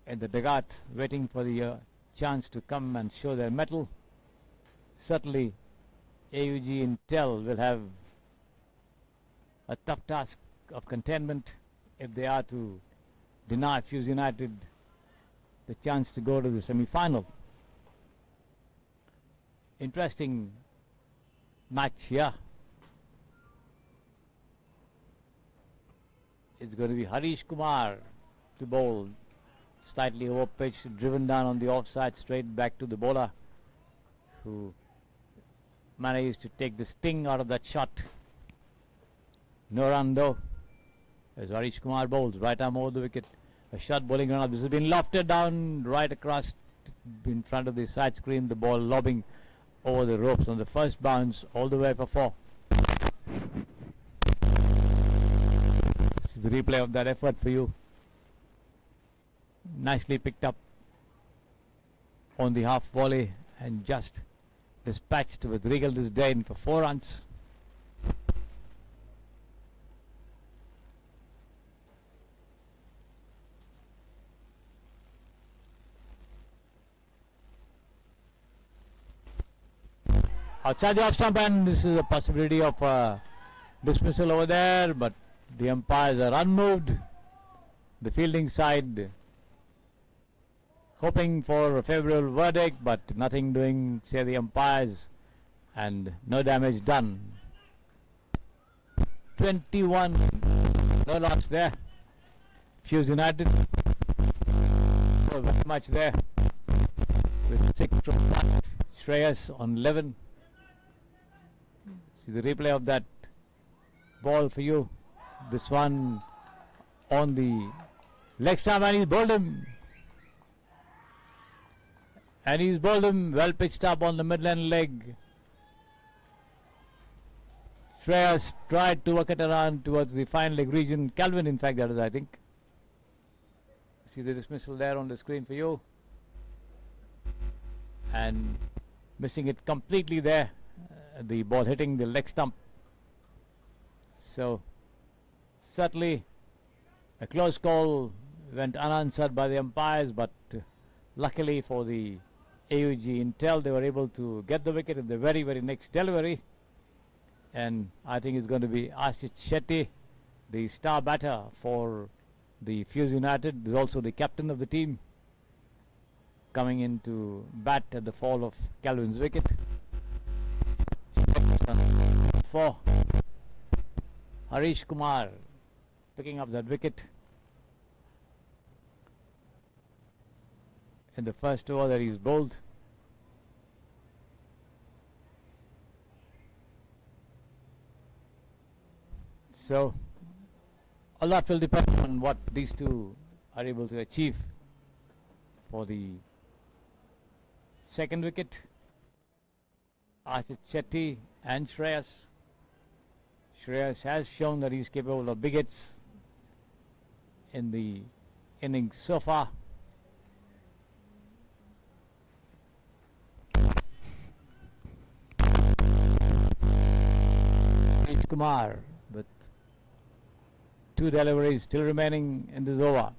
in the dugout, waiting for the chance to come and show their mettle. Certainly AUG Intel will have a tough task of containment if they are to deny Fuse United the chance to go to the semi-final. Interesting match here. It's going to be Harish Kumar to bowl. Slightly over pitch, driven down on the offside, straight back to the bowler, who managed to take the sting out of that shot. No run though, as Harish Kumar bowls, right arm over the wicket. A shot bowling run up. This has been lofted down right across in front of the side screen, the ball lobbing over the ropes on the first bounce all the way for 4. This is the replay of that effort for you. Nicely picked up on the half volley and just dispatched with regal disdain for 4 runs. Outside the off stump, and this is a possibility of dismissal over there, but the umpires are unmoved. The fielding side hoping for a favourable verdict, but nothing doing, say the umpires, and no damage done. 21, no loss there. Fuse United, so very much there with 6 from 5. Shreyas on 11. See the replay of that ball for you. This one on the leg stump, and he's bowled him. And he's bowled him, well pitched up on the midland leg. Shreyas tried to work it around towards the fine leg region. Calvin, in fact, that is, I think. See the dismissal there on the screen for you. And missing it completely there. The ball hitting the leg stump. So, certainly a close call went unanswered by the umpires, but luckily for the AUG Intel, they were able to get the wicket in the very, very next delivery. And I think it's going to be Ashish Shetty, the star batter for the Fuse United, is also the captain of the team, coming in to bat at the fall of Calvin's wicket. 4. Harish Kumar picking up that wicket in the first over that he's bowled. So a lot will depend on what these two are able to achieve for the second wicket. Ashish Shetty and Shreyas. Shreyas has shown that he's capable of big hits in the innings so far. Kumar with 2 deliveries still remaining in this over.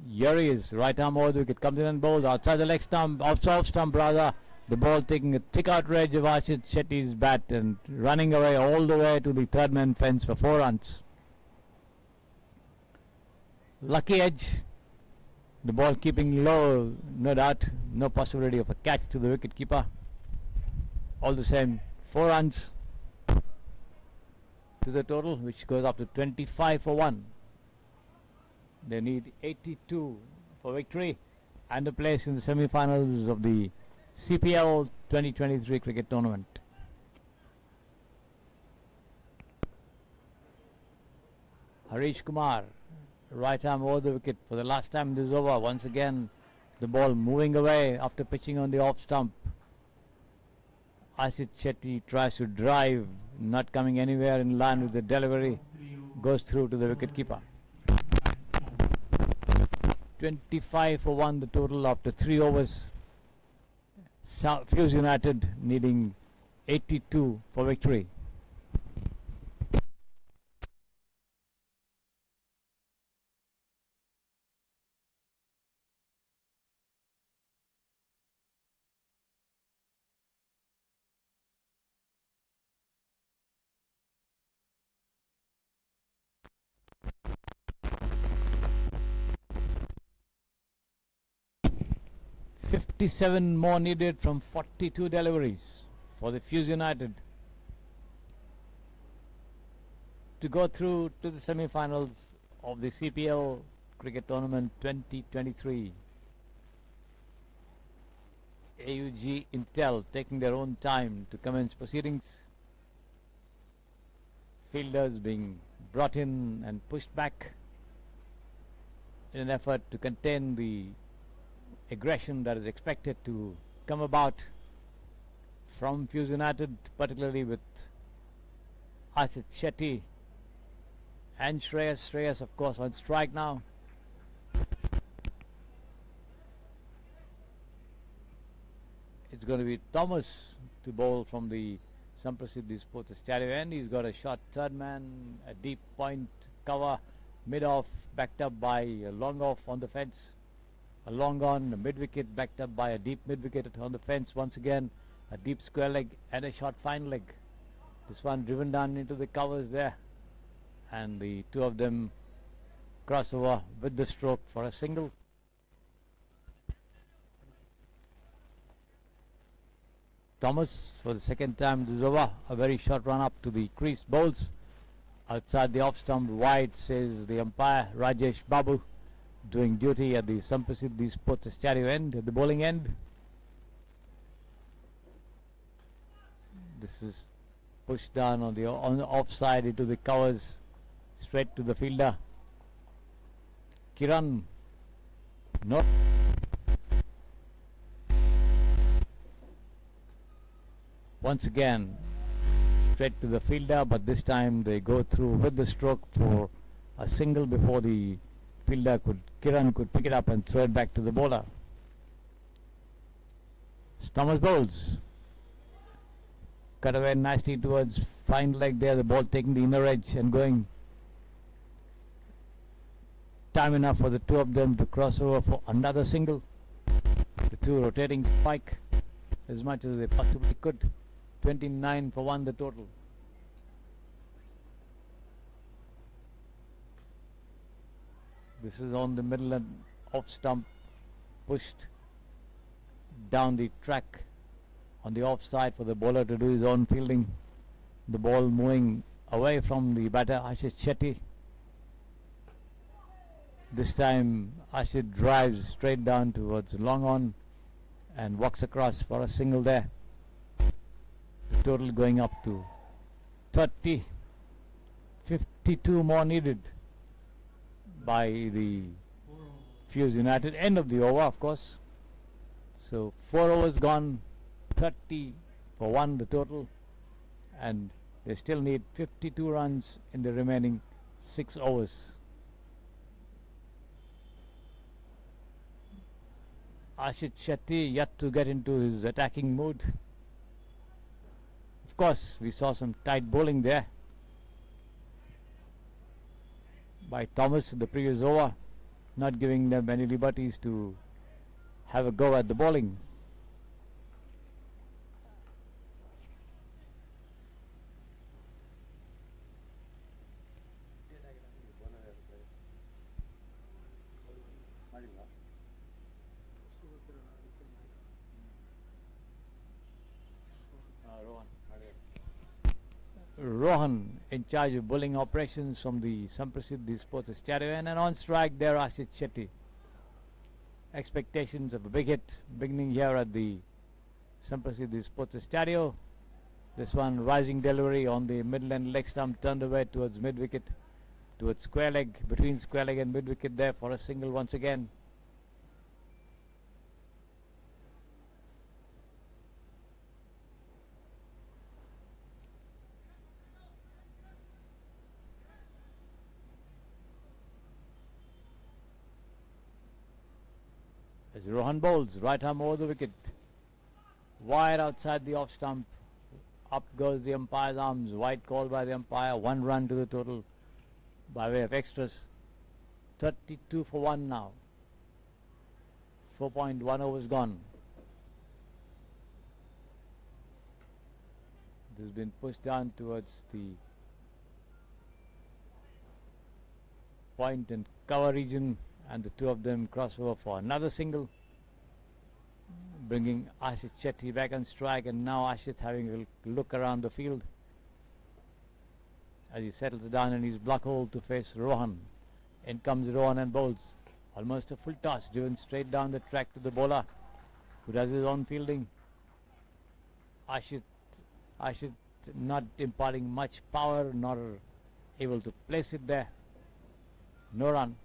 Here he is, right arm over the wicket, comes in and bowls outside the leg stump, off stump rather. The ball taking a thick outrage of Ashish Shetty's bat and running away all the way to the third man fence for 4 runs. Lucky edge, the ball keeping low, no doubt, no possibility of a catch to the wicket keeper. All the same, 4 runs to the total, which goes up to 25 for 1. They need 82 for victory and a place in the semi-finals of the CPL 2023 cricket tournament. Harish Kumar, right arm over the wicket for the last time in this over. Once again, the ball moving away after pitching on the off stump. Ashish Shetty tries to drive, not coming anywhere in line with the delivery, goes through to the wicket keeper. 25 for 1 the total after 3 overs. Fuse United needing 82 for victory. Fifty-seven more needed from 42 deliveries for the Fuse United to go through to the semi-finals of the CPL cricket tournament 2023. AUG Intel taking their own time to commence proceedings. Fielders being brought in and pushed back. in an effort to contain the aggression that is expected to come about from Fuse United, particularly with Ashit Shetty and Shreyas. Shreyas, of course, on strike now. It's going to be Thomas to bowl from the Samprasidhi Sports Stadium end. He's got a short third man, a deep point cover, mid off, backed up by a long off on the fence, a long on, a mid wicket, backed up by a deep mid wicket on the fence once again, a deep square leg and a short fine leg. This one driven down into the covers there, and the two of them cross over with the stroke for a single. Thomas for the second time this over, a very short run up to the crease, bowls outside the off stump wide, says the umpire Rajesh Babu, doing duty at the Samprasidhi Sports Stadium end, at the bowling end. This is pushed down on the offside into the covers, straight to the fielder. Kiran, no. Once again, straight to the fielder, but this time they go through with the stroke for a single before the fielder Kiran could pick it up and throw it back to the bowler. Thomas bowls. Cut away nicely towards fine leg there, the ball taking the inner edge and going. Time enough for the two of them to cross over for another single. The two rotating spike as much as they possibly could. 29 for 1 the total. This is on the middle and off stump, pushed down the track on the offside for the bowler to do his own fielding. The ball moving away from the batter Ashit Shetty. This time Ashit drives straight down towards long on and walks across for a single there. The total going up to 30. 52 more needed by the Fuse United. End of the over, of course. So 4 overs gone, 30 for 1 the total, and they still need 52 runs in the remaining 6 overs. Ashit Shetty yet to get into his attacking mood. Of course, we saw some tight bowling there by Thomas in the previous over, not giving them any liberties to have a go at the bowling. Rohan in charge of bowling operations from the Samprasidhi Sports Stadium, and on strike there Ashit Shetty. Expectations of a big hit beginning here at the Samprasidhi Sports Stadium. This one rising delivery on the middle and leg stump, turned away towards mid wicket, towards square leg, between square leg and mid wicket there for a single once again. As Rohan bowls, right arm over the wicket, wide outside the off stump, up goes the umpire's arms, wide call by the umpire, 1 run to the total by way of extras. 32 for 1 now, 4.1 overs gone. This has been pushed down towards the point and cover region, and the two of them cross over for another single, bringing Ashit Shetty back on strike, and now Ashit having a look around the field as he settles down in his block hole to face Rohan. In comes Rohan and bowls. Almost a full toss driven straight down the track to the bowler, who does his own fielding. Ashit not imparting much power, nor able to place it there. No run.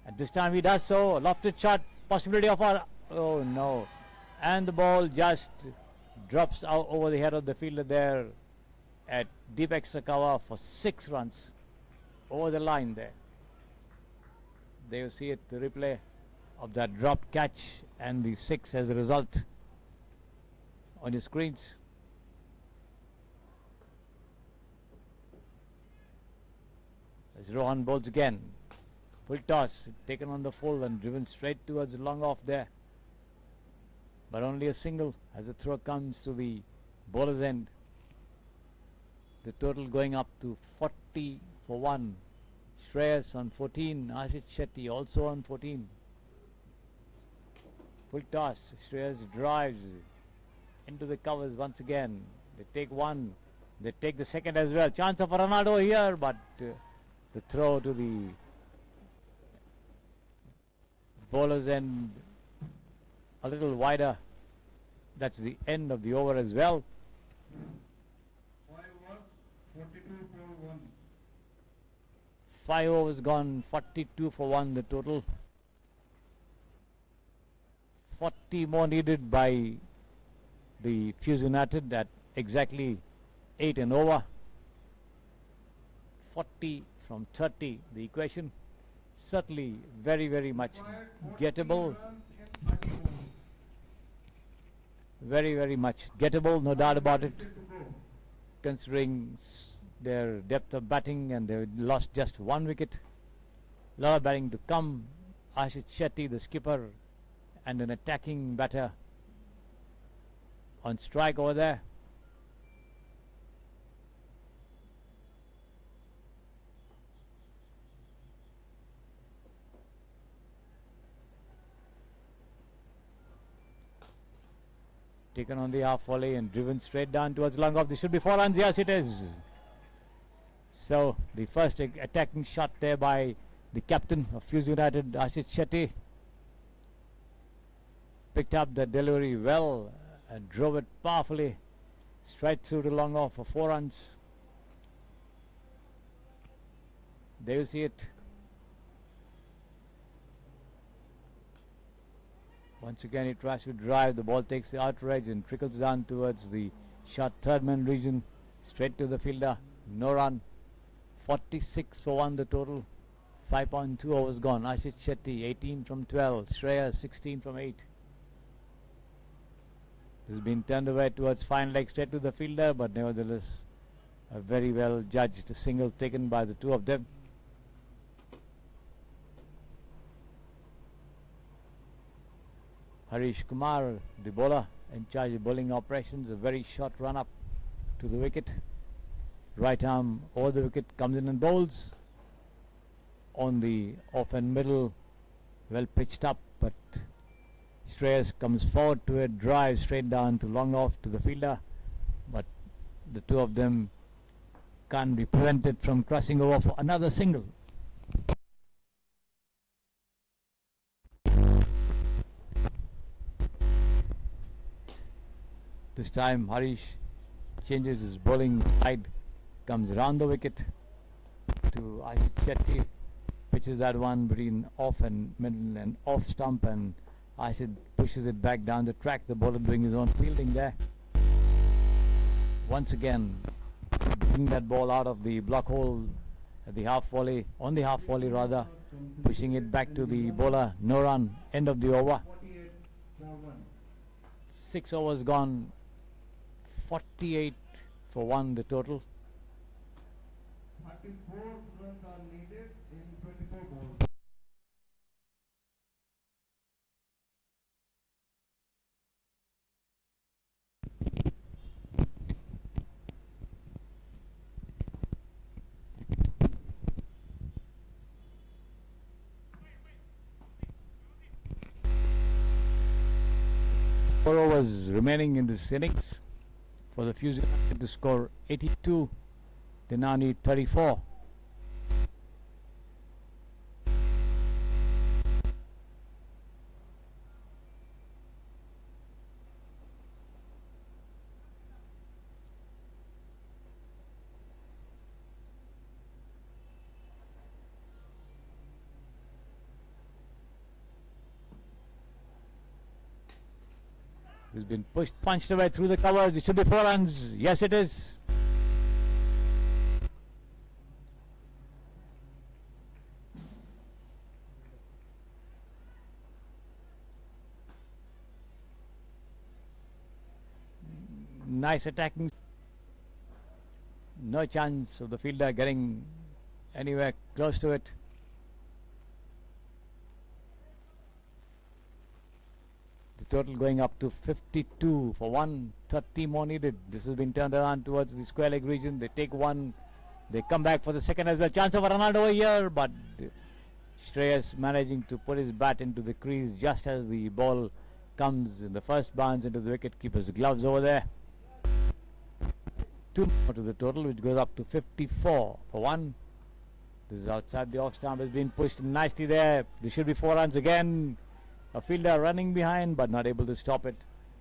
And this time he does so. Lofted shot, possibility of a... Oh no. And the ball just drops out over the head of the fielder there at deep extra cover for 6 runs. Over the line there. There you see it, the replay of that dropped catch and the 6 as a result on your screens. As Rohan bowls again. Full toss, taken on the full and driven straight towards the long off there. But only a single as the throw comes to the bowler's end. The total going up to 40 for 1. Shreyas on 14, Ashish Shetty also on 14. Full toss, Shreyas drives into the covers once again. They take one, they take the second as well. Chance of a Ronaldo here, but the throw to the bowler's end a little wider. That's the end of the over as well. 5 overs, 42 for 1. 5 overs gone, 42 for 1 the total. 40 more needed by the Fuse United at exactly 8 and over. 40 from 30, the equation. Certainly very, very much gettable. Very, very much gettable, no doubt about it. Considering their depth of batting, and they lost just 1 wicket. A lot of batting to come. Ashish Shetty, the skipper, and an attacking batter on strike over there. Taken on the half volley and driven straight down towards long off. This should be 4 runs. Yes, it is. So the first attacking shot there by the captain of Fuse United, Ashish Shetty. Picked up the delivery well and drove it powerfully straight through to long off for 4 runs. There you see it. Once again he tries to drive, the ball takes the outer edge and trickles down towards the short third man region, straight to the fielder, no run. 46 for 1 the total, 5.2 overs gone. Ashish Shetty 18 from 12, Shreyas 16 from 8. This has been turned away towards fine leg straight to the fielder, but nevertheless a very well judged single taken by the two of them. Harish Kumar, the bowler in charge of bowling operations, a very short run up to the wicket. Right arm over the wicket, comes in and bowls on the off and middle, well pitched up, but Shreyas comes forward to it, drives straight down to long off to the fielder, but the two of them can't be prevented from crossing over for another single. This time Harish changes his bowling side, comes round the wicket to Ashish Shetty, pitches that one between off and middle and off stump, and Ashish pushes it back down the track. The bowler doing his own fielding there. Once again bringing that ball out of the block hole at the half volley, on the half volley rather, pushing it back to the bowler. No run, end of the over. 48 for 1. 6 overs gone, 48 for 1 the total. 34 runs are needed in 24 balls. Four overs remaining in this innings for the Fuse United to score 82. They now need 34. It's been punched away through the covers. It should be 4 runs. Yes, it is. Nice attacking. No chance of the fielder getting anywhere close to it. The total going up to 52 for 130 more needed. This has been turned around towards the square leg region. They take one. They come back for the second as well. Chance of a run out over here, but Shreyas managing to put his bat into the crease just as the ball comes in the first bounce into the wicket-keeper's gloves over there. 2 more to the total, which goes up to 54 for 1. This is outside the off stump. Has been pushed nicely there. There should be 4 runs again. A fielder running behind but not able to stop it.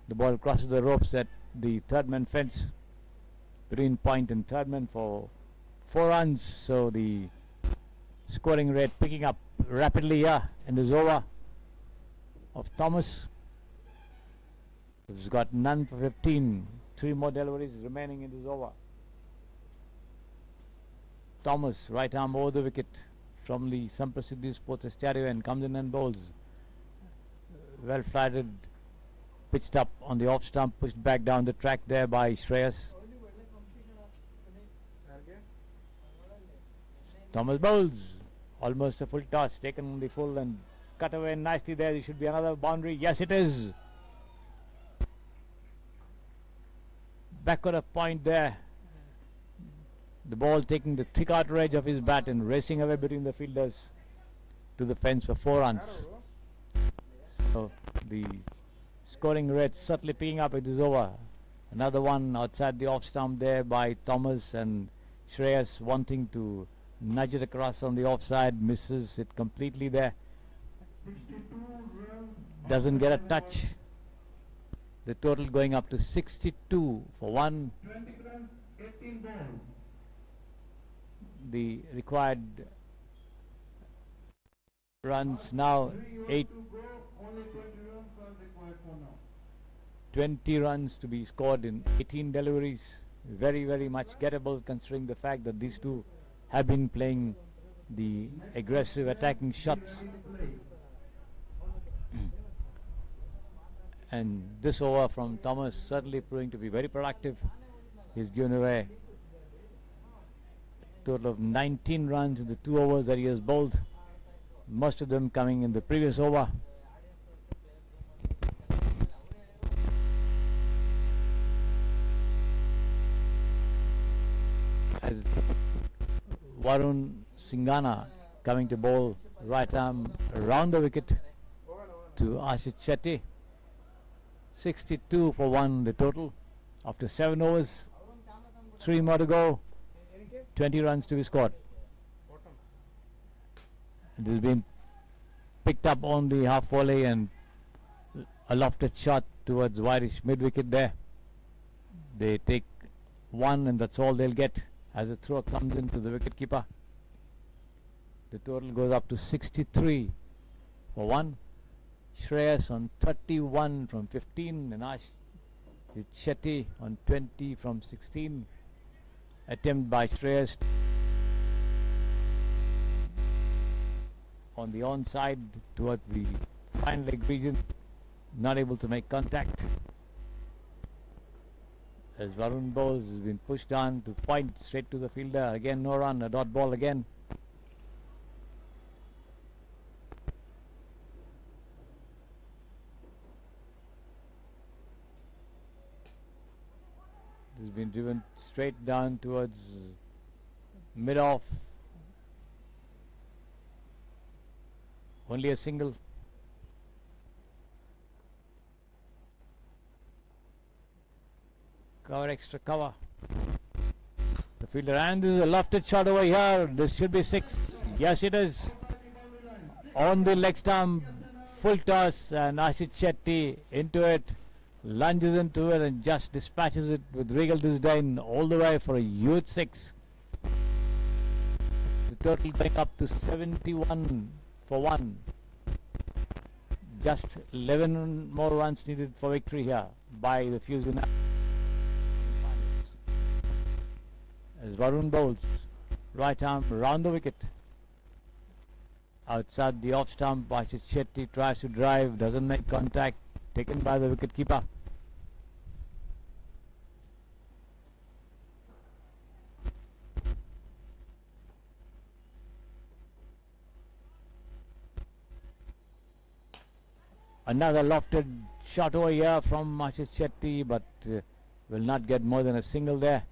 The ball crosses the ropes at the third man fence between point and third man for 4 runs. So the scoring rate picking up rapidly here in this over of Thomas. He's got none for 15. 3 more deliveries remaining in this over. Thomas, right arm over the wicket from the Samprasiddhi Sports Stadium and comes in and bowls. Well flighted, pitched up on the off stump, pushed back down the track there by Shreyas. Thomas bowls, almost a full toss, taken on the full and cut away nicely there. There should be another boundary. Yes, it is. Backward a point there. The ball taking the thick outer edge of his bat and racing away between the fielders to the fence for 4 runs. So the scoring rate certainly picking up. It is over. Another one outside the off stump there by Thomas, and Shreyas wanting to nudge it across on the offside, misses it completely there. Doesn't get a touch. The total going up to 62 for 1. 20 runs, 18 balls. The required runs now 8. To go, only 20 runs are required for now. 20 runs to be scored in 18 deliveries. Very, very much gettable considering the fact that these two have been playing the aggressive attacking shots. And this over from Thomas certainly proving to be very productive. He's given away a total of 19 runs in the 2 overs that he has bowled, most of them coming in the previous over. As Varun Singhana coming to bowl right arm around the wicket to Ashish Shetty. 62 for 1 the total after 7 overs. 3 more to go. 20 runs to be scored. This has been picked up on the half volley and a lofted shot towards Whitish mid wicket there. They take 1 and that's all they'll get as a throw comes into the wicket keeper. The total goes up to 63 for 1. Shreyas on 31 from 15 and Ashish Shetty on 20 from 16. Attempt by Shreyas on the onside towards the fine leg region, not able to make contact. As Varun bowls has been pushed on to point straight to the fielder. Again no run, a dot ball again. This has been driven straight down towards mid-off. Only a single. Cover, extra cover. The fielder, and this is a lofted shot over here. This should be 6. Yes, it is. On the leg stump, full toss, and Ashish Shetty into it. Lunges into it and just dispatches it with regal disdain all the way for a huge 6. The total going up to 71 for 1. Just 11 more runs needed for victory here. by the Fusion as Varun bowls. Right arm round the wicket. Outside the off stump, Ashit Shetty tries to drive, doesn't make contact, taken by the wicket keeper. Another lofted shot over here from Ashit Shetty, but will not get more than a single there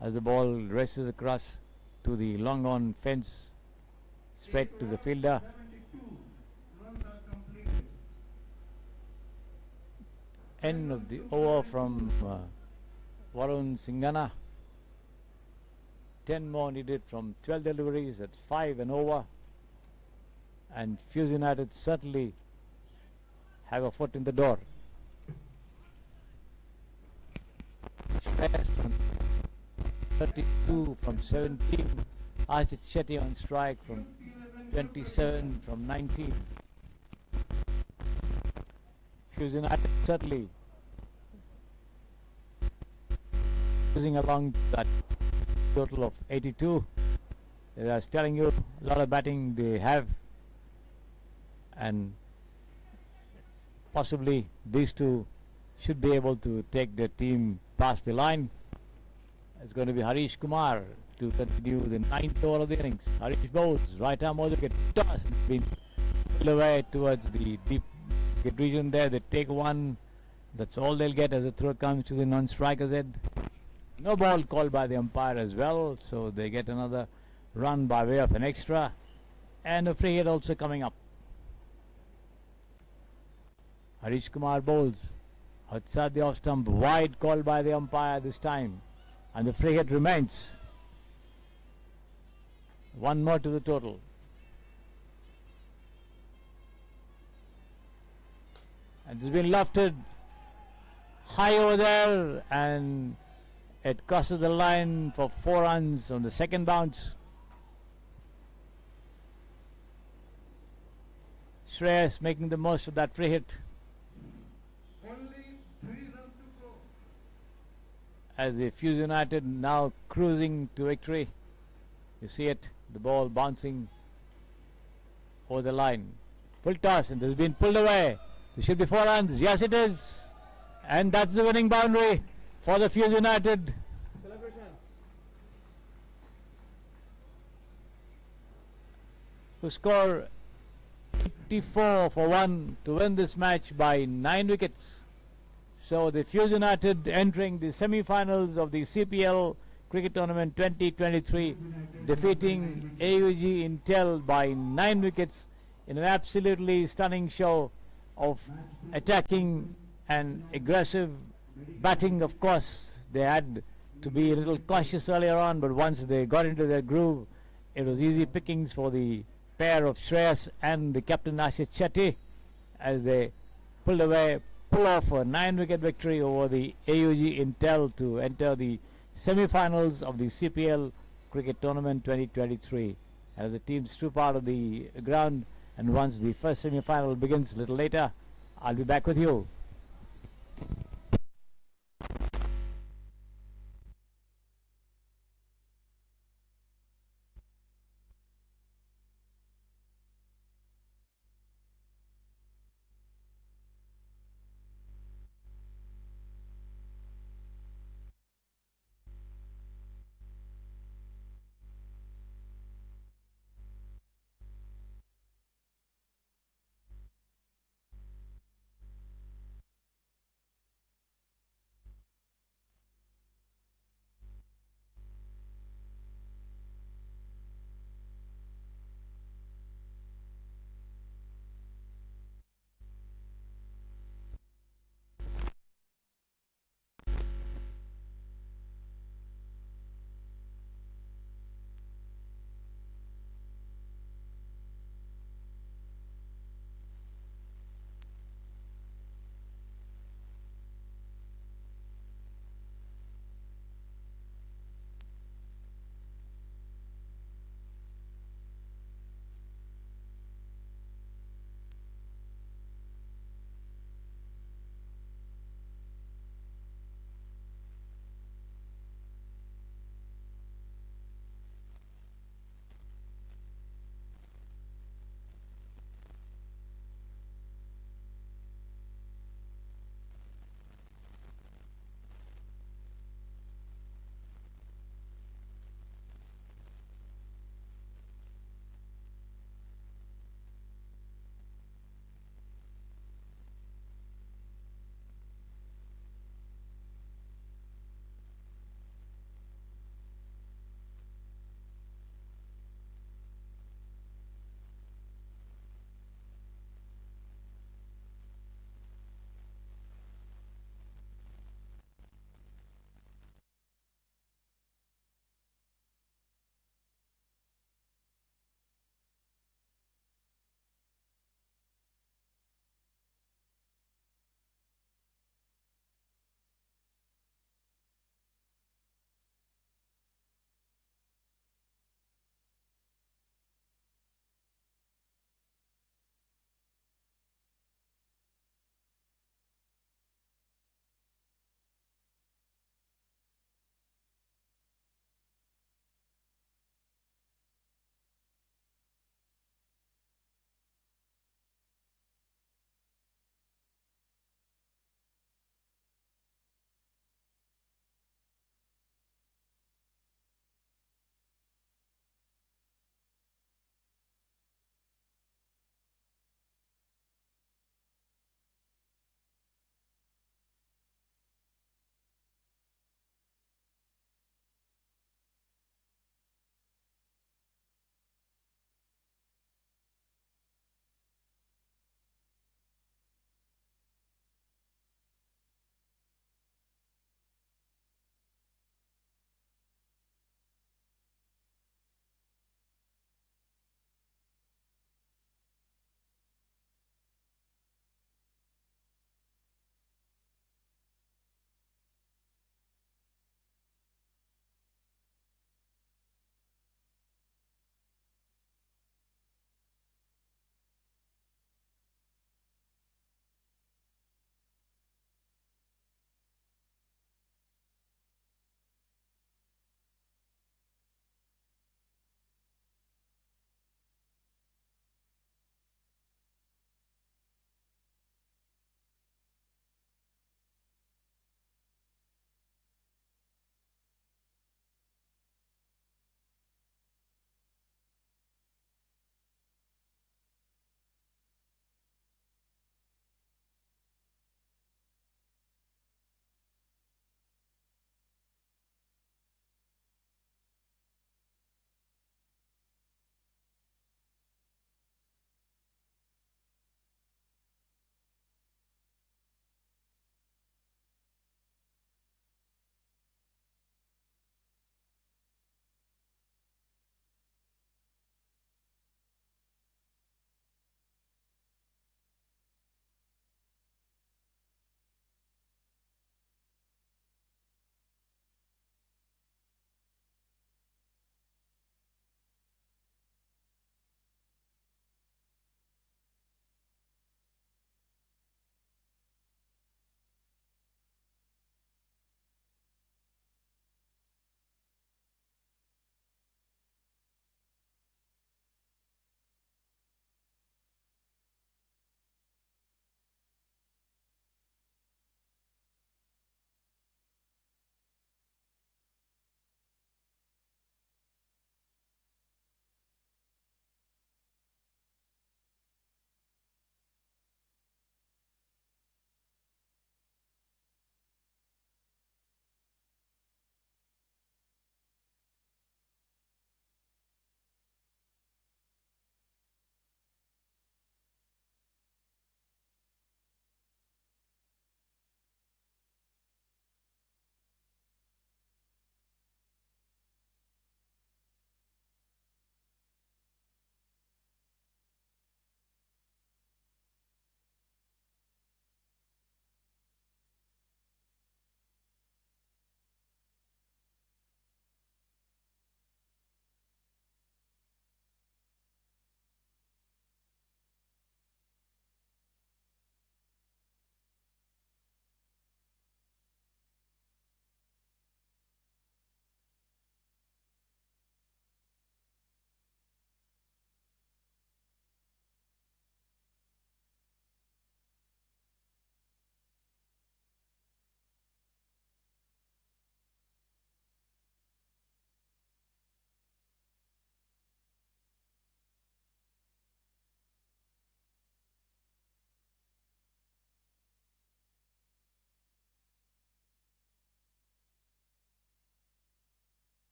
as the ball races across to the long on fence, straight to the fielder. 72 runs are completed. End of the over from Varun Singhana. 10 more needed from 12 deliveries. That's 5 and over. And Fuse United certainly have a foot in the door. Best on 32 from 17. Ashit Shetty on strike from 27 from 19. Fuse United certainly cruising along that total of 82. As I was telling you, a lot of batting they have, and possibly these two should be able to take their team past the line. It's going to be Harish Kumar to continue the 9th over of the innings. Harish bowls, right arm over the wicket, toss, been pulled away towards the deep wicket region there. They take one, that's all they'll get as the throw comes to the non-striker's head. No ball called by the umpire as well, so they get another run by way of an extra, and a free hit also coming up. Harish Kumar bowls outside the off stump, wide call by the umpire this time, and the free hit remains. One more to the total. And it's been lofted high over there, and it crosses the line for 4 runs on the second bounce. Shreyas making the most of that free hit. Only 3 runs to go. As the Fuse United now cruising to victory. You see it, the ball bouncing over the line. Full toss, and this has been pulled away. There should be 4 runs. Yes, it is. And that's the winning boundary for the Fuse United. Who score 84 for 1 to win this match by 9 wickets. So the Fuse United entering the semi-finals of the CPL Cricket Tournament 2023, defeating AUG Intel by 9 wickets in an absolutely stunning show of attacking and aggressive batting. Of course, they had to be a little cautious earlier on, but once they got into their groove, it was easy pickings for the pair of Shreyas and the captain Ashit Shetty as they pull off a 9-wicket victory over the AUG Intel to enter the semi-finals of the CPL Cricket Tournament 2023. As the teams troop out of the ground, and once the first semi-final begins a little later, I'll be back with you.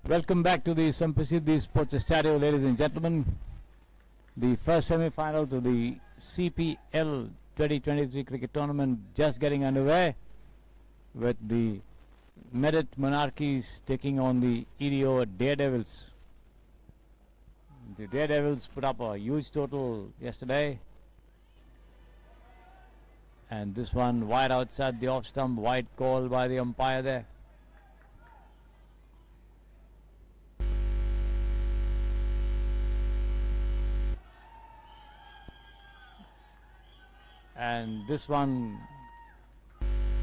Welcome back to the Samprasiddhi Sports Stereo, ladies and gentlemen. The first semi-finals of the CPL 2023 cricket tournament just getting underway, with the Monarchies taking on the EDO Daredevils. The Daredevils put up a huge total yesterday, and this one wide outside the off stump, wide call by the umpire there. And this one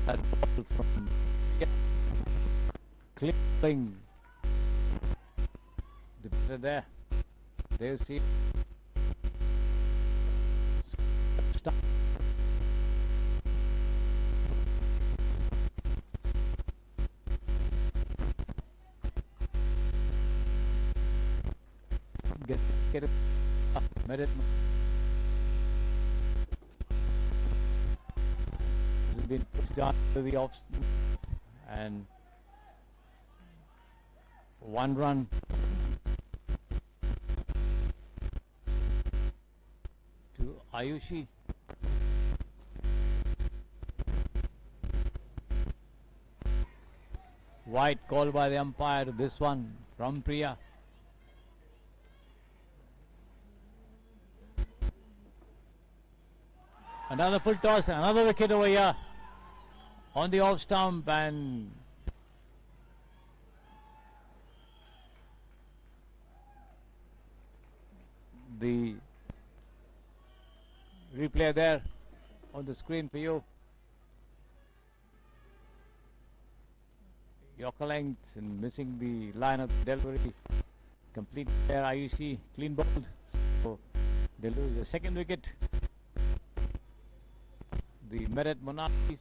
that ball from clipping the batter there. There you see stop. Get it up, made it. This has been pushed down to the off, and 1 run. To Ayushi. Wide call by the umpire to this one from Priya. Another full toss, another wicket over here on the off stump, and the replay there on the screen for you. Yorker length and missing the line of delivery. Complete there, Ayushi, clean bowled. So they lose the second wicket. The Monarchies.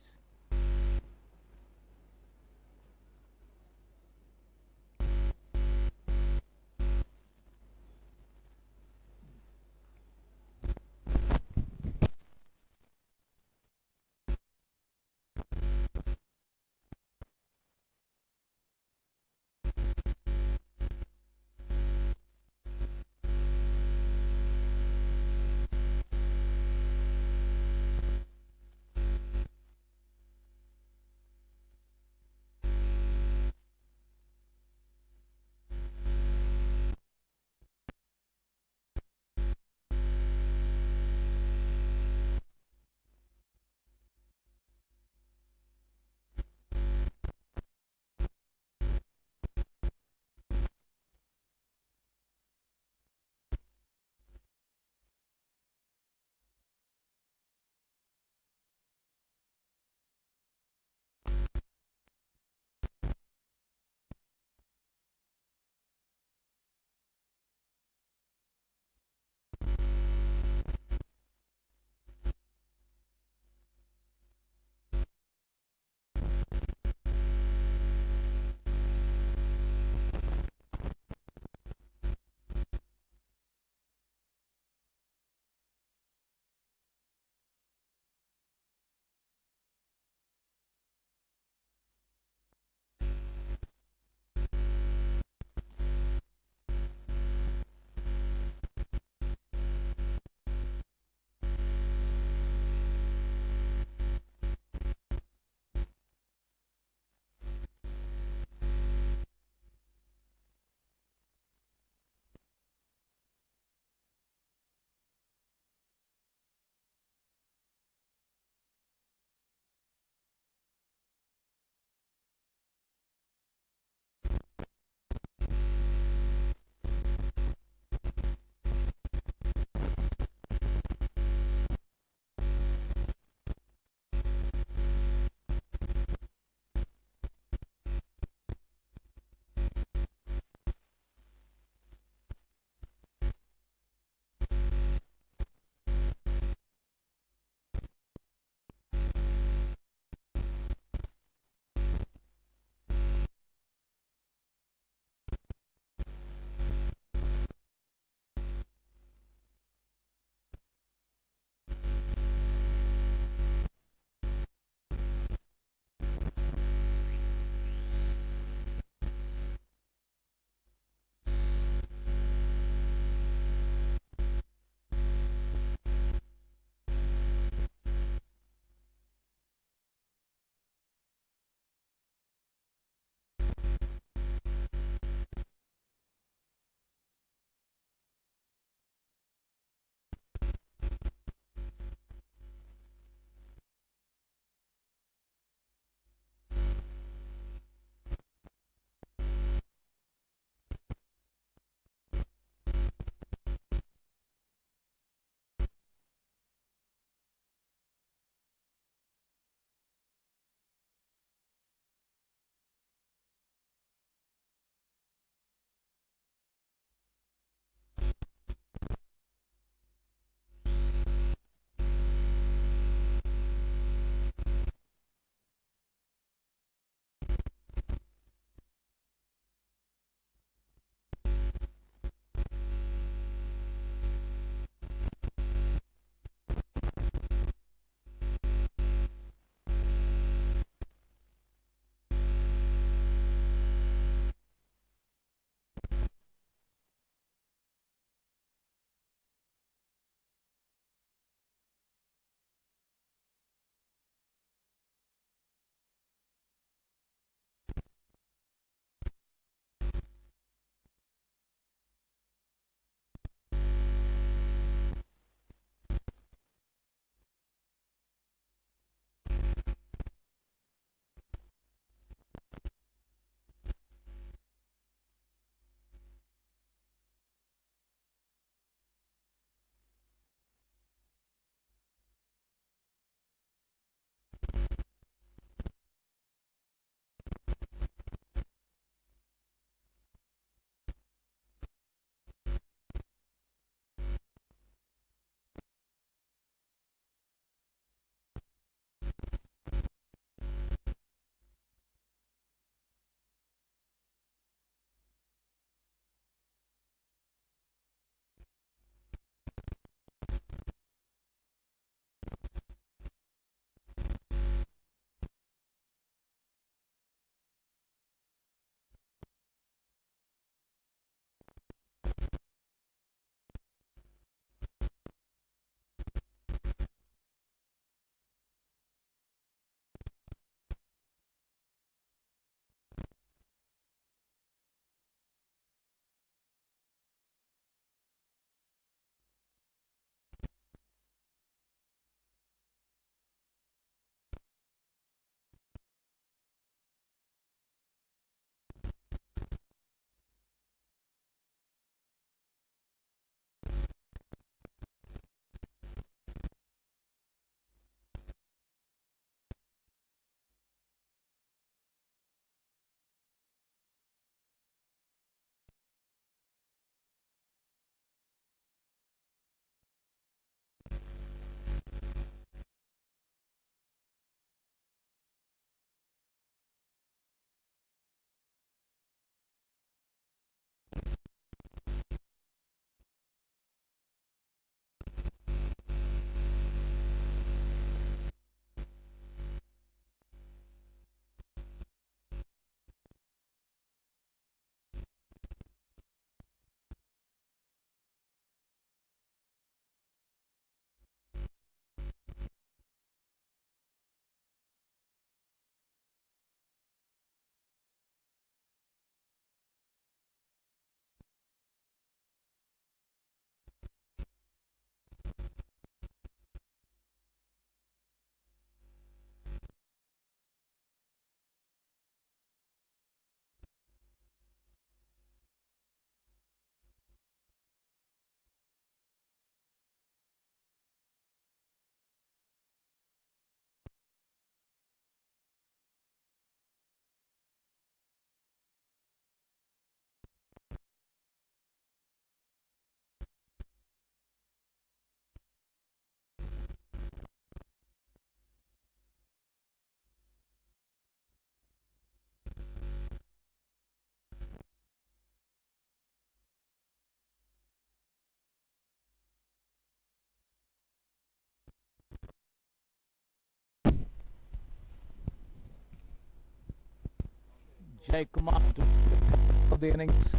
Jai Kumar to the top of the innings.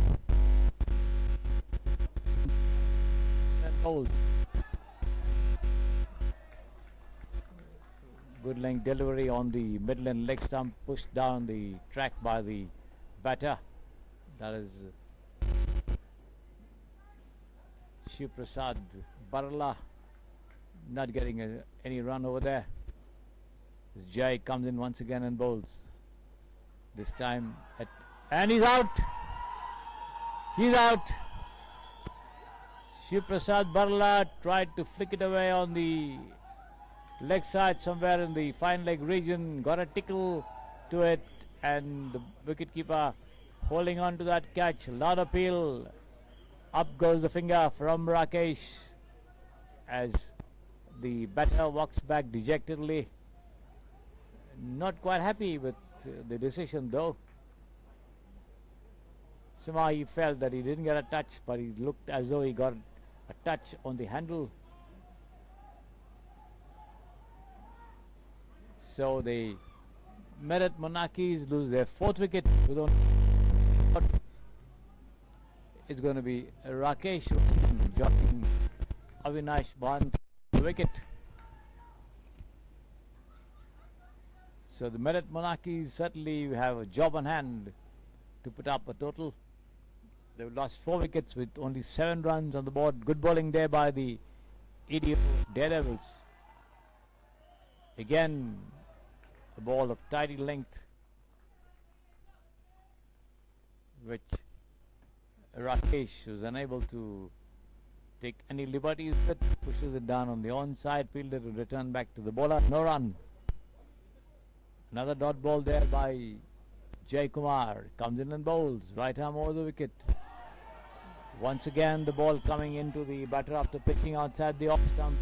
And bowls. Good length delivery on the middle and leg stump, pushed down the track by the batter. That is Shiv Prasad Barla, not getting any run over there. As Jai comes in once again and bowls. This time and he's out. He's out. Shiv Prasad Barla tried to flick it away on the leg side somewhere in the fine leg region, got a tickle to it, and the wicketkeeper holding on to that catch. Loud appeal. Up goes the finger from Rakesh as the batter walks back dejectedly. Not quite happy with the decision though. Somehow he felt that he didn't get a touch, but he looked as though he got a touch on the handle. So the Monarchies lose their fourth wicket with only. It's going to be Rakesh joining Avinash Bhan to the wicket. So the Monarchies certainly have a job on hand to put up a total. They've lost 4 wickets with only 7 runs on the board. Good bowling there by the EDO Daredevils. Again, a ball of tidy length, which Rakesh was unable to take any liberties with. Pushes it down on the onside fielder to return back to the bowler. No run. Another dot ball there by Jai Kumar. Comes in and bowls. Right arm over the wicket. Once again the ball coming into the batter after pitching outside the off stump.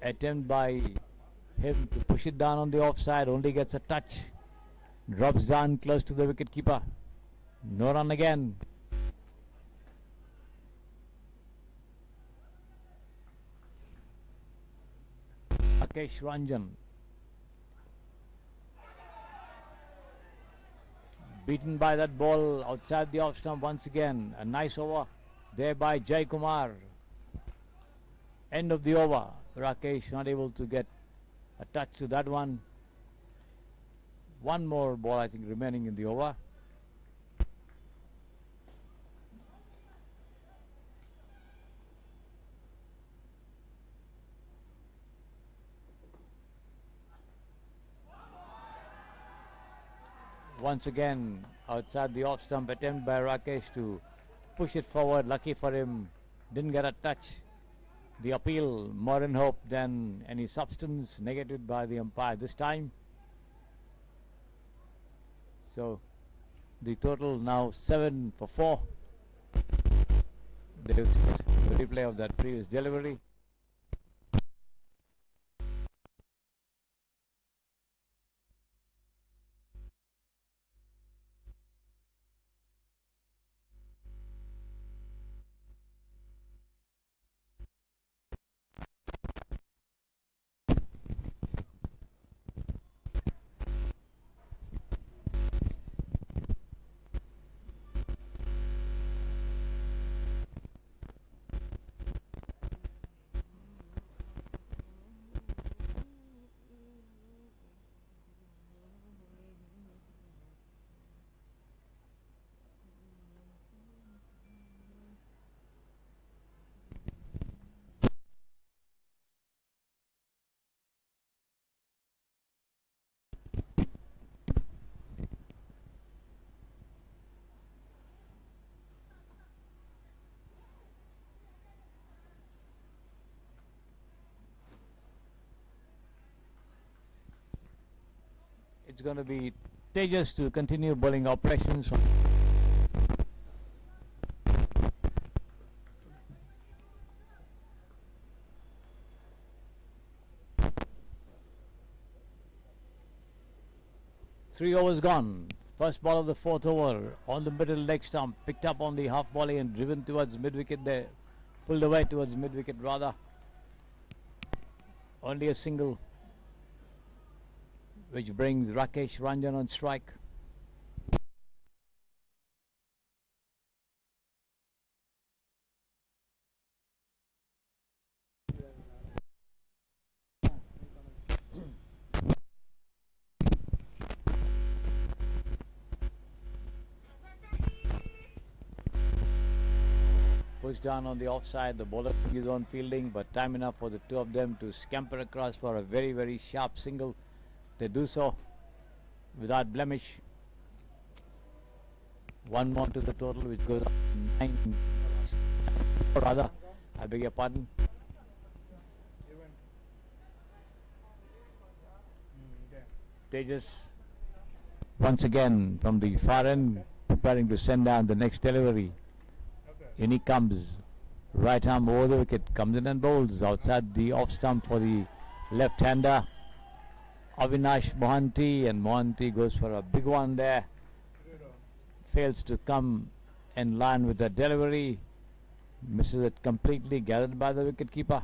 Attempt by him to push it down on the offside. Only gets a touch. Drops down close to the wicket keeper. No run again. Rakesh Ranjan beaten by that ball outside the off stump once again. A nice over there by Jai Kumar. End of the over. Rakesh not able to get a touch to that one. One more ball I think remaining in the over. Once again outside the off stump attempt by Rakesh to push it forward. Lucky for him, didn't get a touch. The appeal more in hope than any substance, negated by the umpire this time. So the total now 7 for 4. The replay of that previous delivery. It's going to be Tejas to continue bowling operations. Three overs gone. First ball of the 4th over on the middle leg stump, picked up on the half volley and driven towards mid wicket there. Pulled away towards mid wicket rather. Only a single, which brings Rakesh Ranjan on strike. Pushed down on the offside. The bowler is on fielding, but time enough for the two of them to scamper across for a very, very sharp single. They do so without blemish. One more to the total, which goes up to 9. Or rather, I beg your pardon. Tejas once again from the far end, preparing to send down the next delivery. In he comes, right arm over the wicket, comes in and bowls outside the off stump for the left-hander Avinash Mohanty, and Mohanty goes for a big one there. Fails to come in line with the delivery, misses it completely, gathered by the wicket keeper.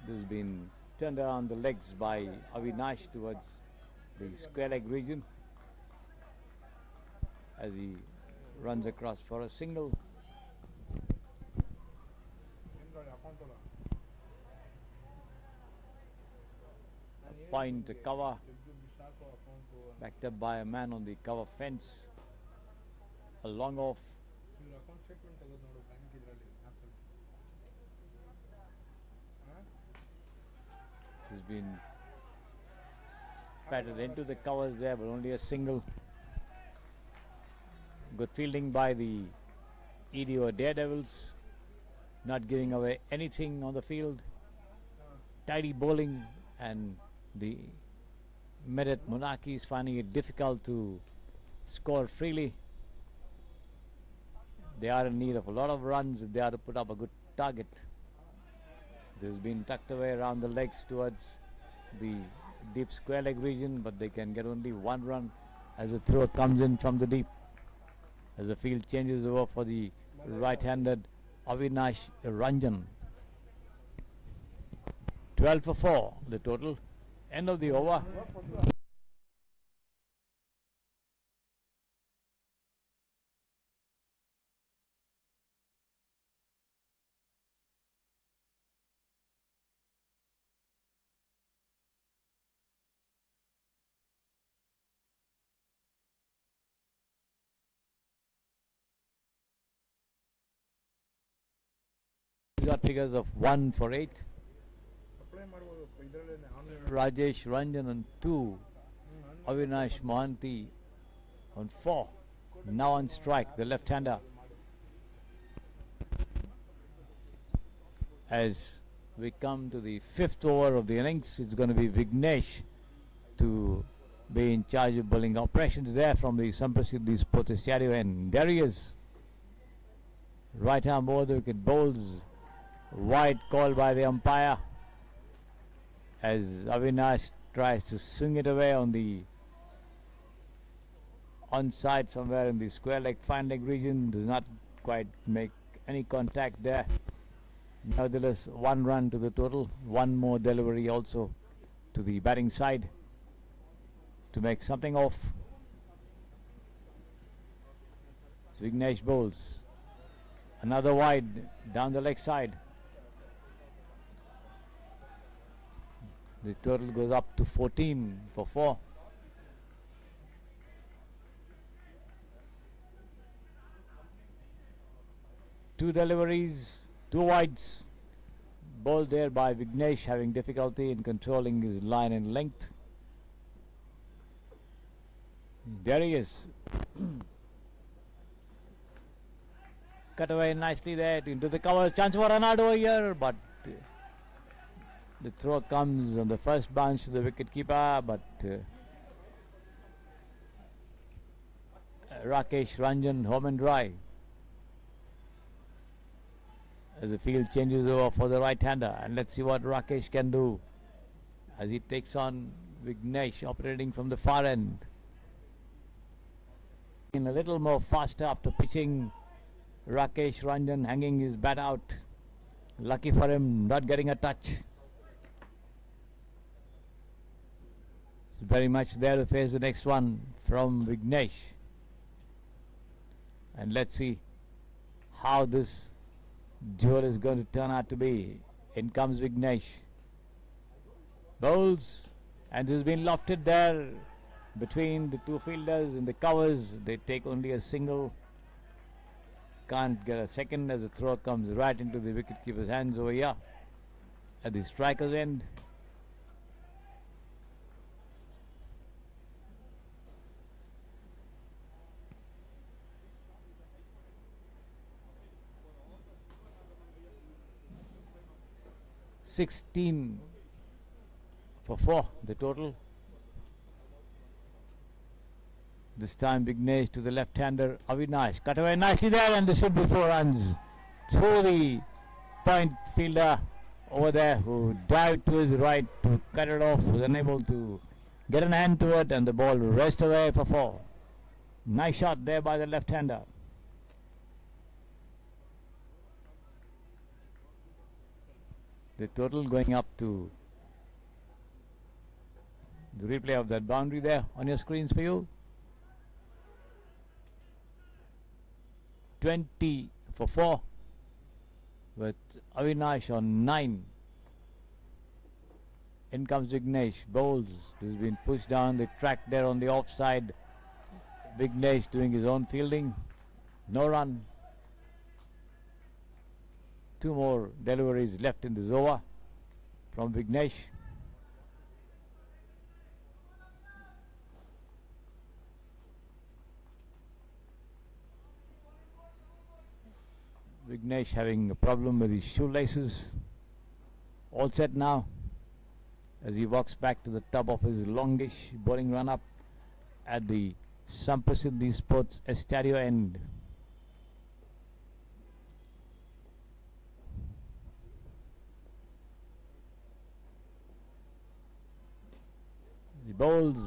This has been turned around the legs by Avinash towards the square leg region as he runs across for a single. A point to cover, backed up by a man on the cover fence. A long off. Has been patted into the covers there, but only a single. Good fielding by the EDO Daredevils, not giving away anything on the field. Tidy bowling, and the Merit Monarchies finding it difficult to score freely. They are in need of a lot of runs if they are to put up a good target. This has been tucked away around the legs towards the deep square leg region, but they can get only one run as the throw comes in from the deep. As the field changes over for the right-handed Avinash Ranjan. 12 for 4, the total. End of the over. Got figures of 1 for 8. Rajesh Ranjan on 2. Avinash Mohanty on 4. Now on strike, the left-hander. As we come to the 5th over of the innings, it's going to be Vignesh to be in charge of bowling operations there from the Samprasidhi Sports Stadium, and there he is. Right arm over the wicket, bowls. Wide call by the umpire as Avinash tries to swing it away on the onside somewhere in the square leg fine leg region. Does not quite make any contact there. Nevertheless, 1 run to the total. One more delivery also to the batting side to make something off. Vignesh bowls. Another wide down the leg side. The total goes up to 14 for 4. Two deliveries, 2 wides. Bowled there by Vignesh, having difficulty in controlling his line and length. There he is. Cut away nicely there into the cover. Chance for Ronaldo here, but the throw comes on the first bounce to the wicket keeper, but Rakesh Ranjan home and dry. As the field changes over for the right-hander, and let's see what Rakesh can do as he takes on Vignesh operating from the far end. In a little more faster after pitching, Rakesh Ranjan hanging his bat out. Lucky for him, not getting a touch. Very much there to face the next one from Vignesh. And let's see how this duel is going to turn out to be. In comes Vignesh. Bowls, and this has been lofted there between the two fielders in the covers. They take only a single. Can't get a second as the throw comes right into the wicketkeeper's hands over here at the striker's end. $16 for 4 the total. This time Vignesh to the left-hander Avinash. Cut away nicely there, and this should be 4 runs. Through the point fielder over there who dived to his right to cut it off, was unable to get an hand to it, and the ball raced away for 4. Nice shot there by the left-hander. The total going up to the replay of that boundary there on your screens for you. 20 for 4 with Avinash on 9. In comes Vignesh. Bowls. This has been pushed down the track there on the offside. Vignesh doing his own fielding. No run. 2 more deliveries left in this over from Vignesh. Vignesh having a problem with his shoelaces. All set now as he walks back to the top of his longish bowling run up at the Samprasidhi Sports Estadio end. The bowls.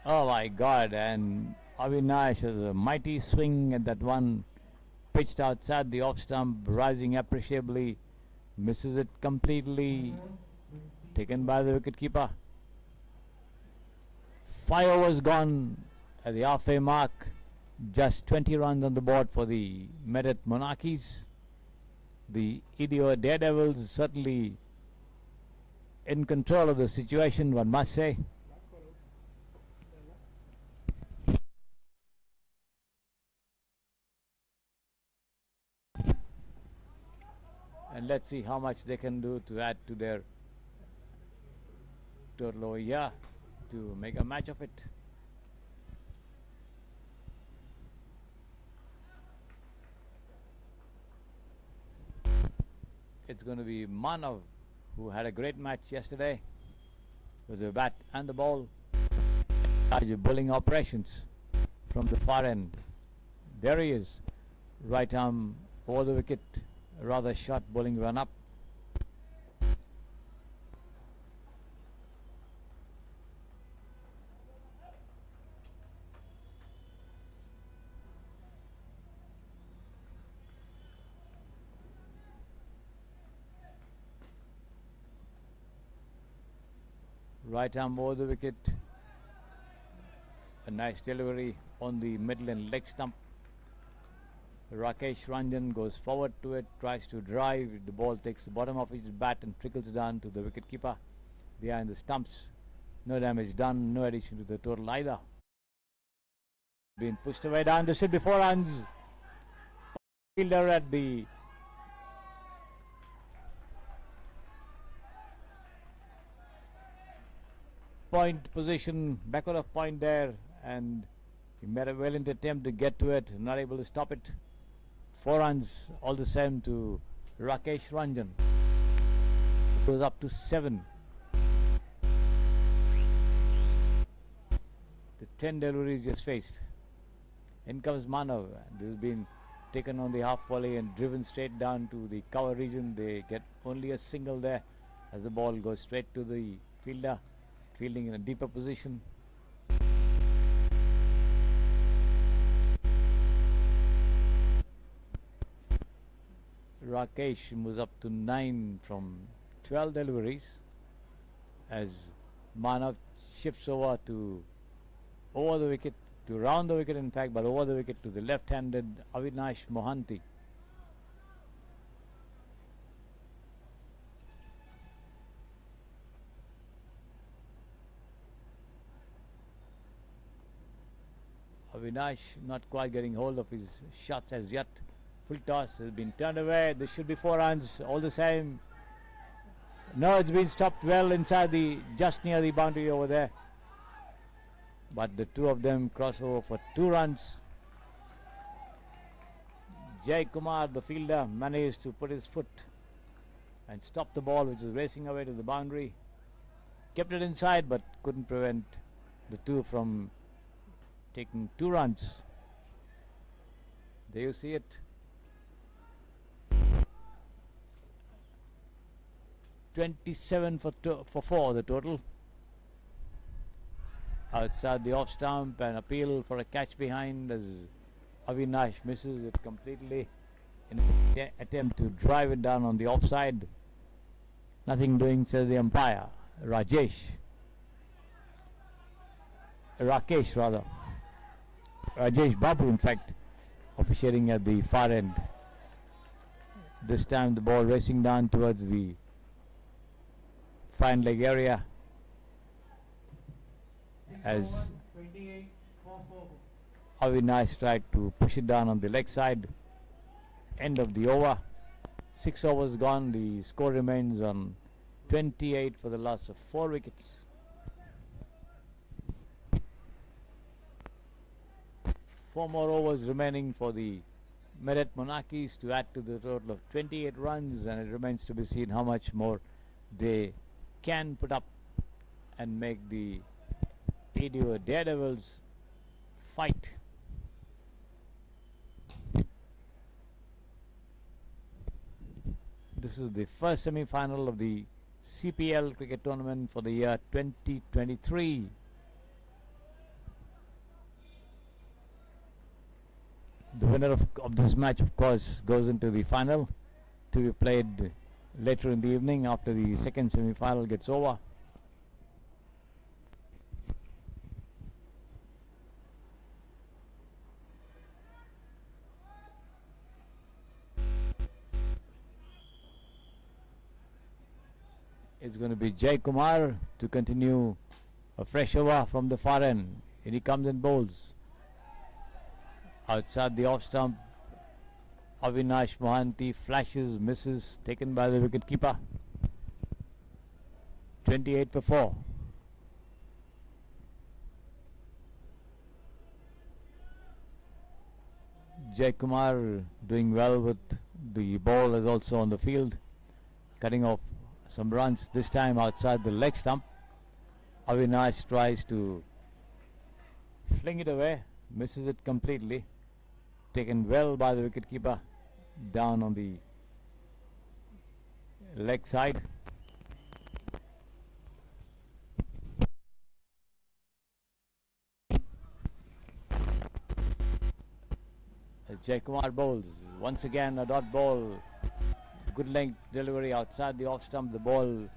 Oh my God, and Avinash has a mighty swing at that one. Pitched outside the off stump, rising appreciably, misses it completely, taken by the wicketkeeper. 5 overs gone at the halfway mark, just 20 runs on the board for the Merit Monarchies. The Idio Daredevils certainly in control of the situation, one must say. And let's see how much they can do to add to their total over here to make a match of it. It's going to be Manav, who had a great match yesterday with the bat and the ball. Large bowling operations from the far end. There he is, right arm over the wicket. Rather short bowling run up. Right arm over the wicket. A nice delivery on the middle and leg stump. Rakesh Ranjan goes forward to it, tries to drive. The ball takes the bottom of his bat and trickles down to the wicketkeeper behind the stumps. No damage done, no addition to the total either. Been pushed away down. This should be 4 runs. Fielder at the point position, backward of point there, and he made a valiant attempt to get to it, not able to stop it. 4 runs all the same to Rakesh Ranjan. Goes up to 7. The 10 deliveries just faced. In comes Manav. This has been taken on the half volley and driven straight down to the cover region. They get only a single there as the ball goes straight to the fielder, fielding in a deeper position. Rakesh moves up to 9 from 12 deliveries as Manav shifts over to over the wicket, to round the wicket in fact, but over the wicket to the left-handed Avinash Mohanty. Avinash not quite getting hold of his shots as yet. Full toss has been turned away. This should be 4 runs all the same. No, it's been stopped well inside just near the boundary over there. But the two of them cross over for 2 runs. Jai Kumar, the fielder, managed to put his foot and stop the ball, which was racing away to the boundary. Kept it inside, but couldn't prevent the two from taking 2 runs. There you see it. 27 for 4 the total. Outside the off stump, an appeal for a catch behind as Avinash misses it completely in an attempt to drive it down on the offside. Nothing doing, says the umpire. Rakesh rather. Rajesh Babu, in fact, officiating at the far end. This time the ball racing down towards the fine leg area as Avinash tried to push it down on the leg side. End of the over. 6 overs gone. The score remains on 28 for the loss of 4 wickets. 4 more overs remaining for the Monarchies to add to the total of 28 runs, and it remains to be seen how much more they can put up and make the Daredevils fight. This is the first semi-final of the CPL cricket tournament for the year 2023. The winner of this match, of course, goes into the final to be played later in the evening after the second semi-final gets over. It's going to be Jai Kumar to continue a fresh over from the far end. And he comes and bowls. Outside the off stump, Avinash Mohanty flashes, misses, taken by the wicket keeper. 28 for 4. Jai Kumar doing well with the ball is also on the field, cutting off some runs, this time outside the leg stump. Avinash tries to fling it away, misses it completely, taken well by the wicketkeeper down on the leg side. As Jai Kumar bowls, once again a dot ball. Good length delivery outside the off stump. The ball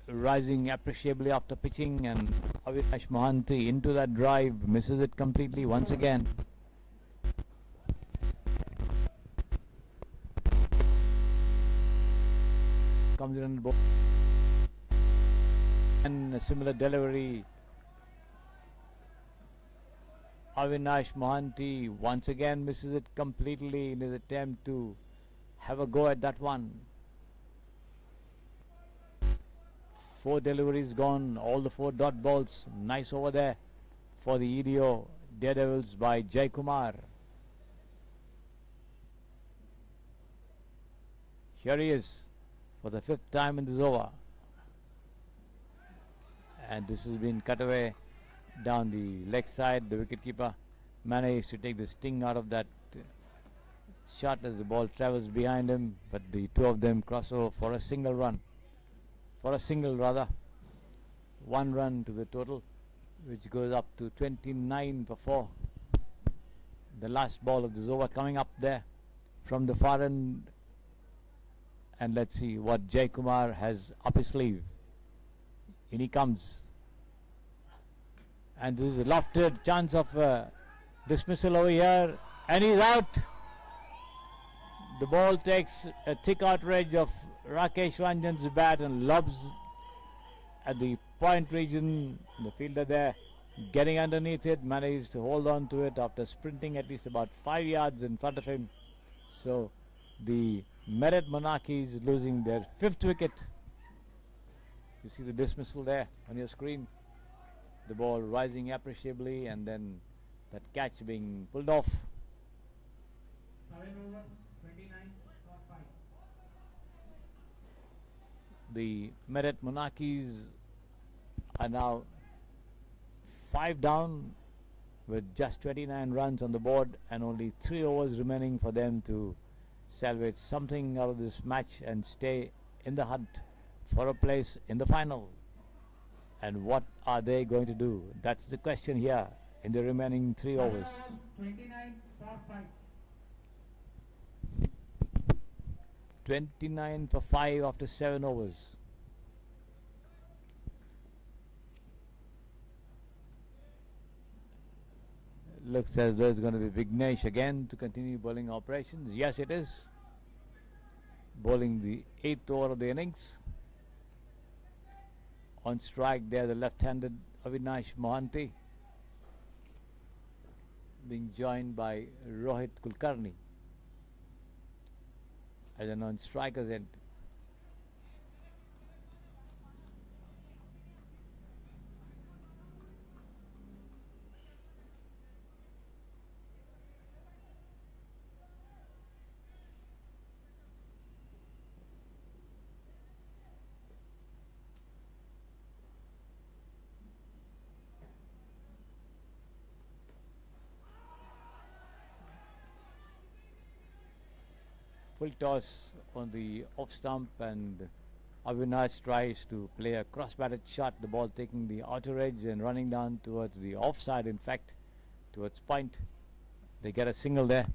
rising appreciably after pitching, and Avinash Mohanty into that drive, misses it completely once again. Comes in on the ball. And a similar delivery. Avinash Mohanty once again misses it completely in his attempt to have a go at that one. 4 deliveries gone, all the 4 dot balls. Nice over there for the EDO Daredevils by Jai Kumar. Here he is for the 5th time in this over. And this has been cut away down the leg side. The wicketkeeper managed to take the sting out of that shot as the ball travels behind him, but the two of them cross over for a single run. For a single rather. 1 run to the total, which goes up to 29 for 4. The last ball of this over coming up there from the far end. And let's see what Jai Kumar has up his sleeve. In he comes. And this is a lofted chance of dismissal over here. And he's out. The ball takes a thick outrage of Rakesh Ranjan's bat and lobs at the point region. The fielder there getting underneath it, managed to hold on to it after sprinting at least about 5 yards in front of him. So the Merit Monarchies losing their 5th wicket. You see the dismissal there on your screen. The ball rising appreciably and then that catch being pulled off. 7 overs, 29 for 5. The Merit Monarchies are now 5 down with just 29 runs on the board and only 3 overs remaining for them to salvage something out of this match and stay in the hunt for a place in the final. And what are they going to do? That's the question here in the remaining 3 overs. 29 for 5. 29 for 5 after 7 overs. Looks as though it's going to be Vignesh again to continue bowling operations. Yes, it is. Bowling the 8th over of the innings. On strike there, the left-handed Avinash Mohanty, being joined by Rohit Kulkarni as an on-striker's end. Full toss on the off stump and Avinash tries to play a cross-batted shot, the ball taking the outer edge and running down towards the offside, in fact, towards point. They get a single there.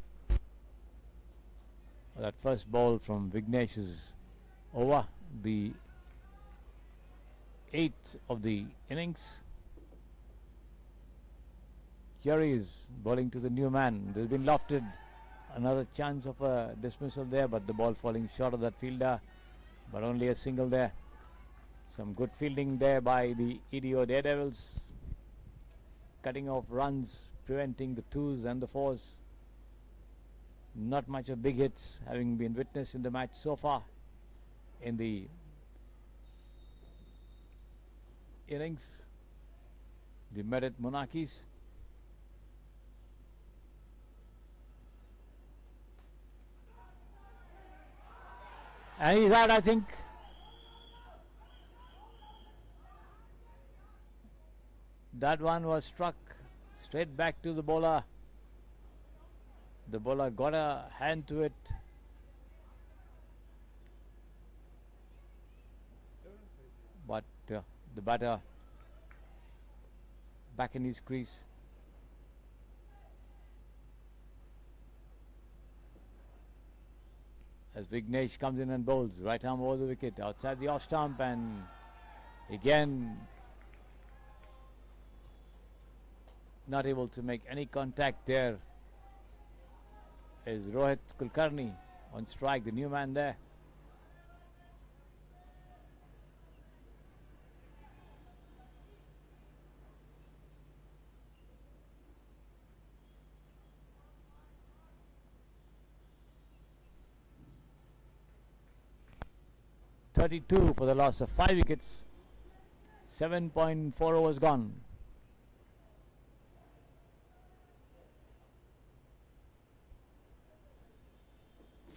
That first ball from Vignesh is over. The 8th of the innings. Here he is bowling to the new man. There's been lofted. Another chance of a dismissal there, but the ball falling short of that fielder, but only a single there. Some good fielding there by the EDO Daredevils, cutting off runs, preventing the 2s and the 4s. Not much of big hits having been witnessed in the match so far in the innings. The Merit Monarchies. And he's out, I think. That one was struck straight back to the bowler. The bowler got a hand to it. But the batter back in his crease. As Vignesh comes in and bowls, right arm over the wicket, outside the off stump, and again not able to make any contact there is Rohit Kulkarni on strike, the new man there. .32 for the loss of 5 wickets. 7.4 overs gone.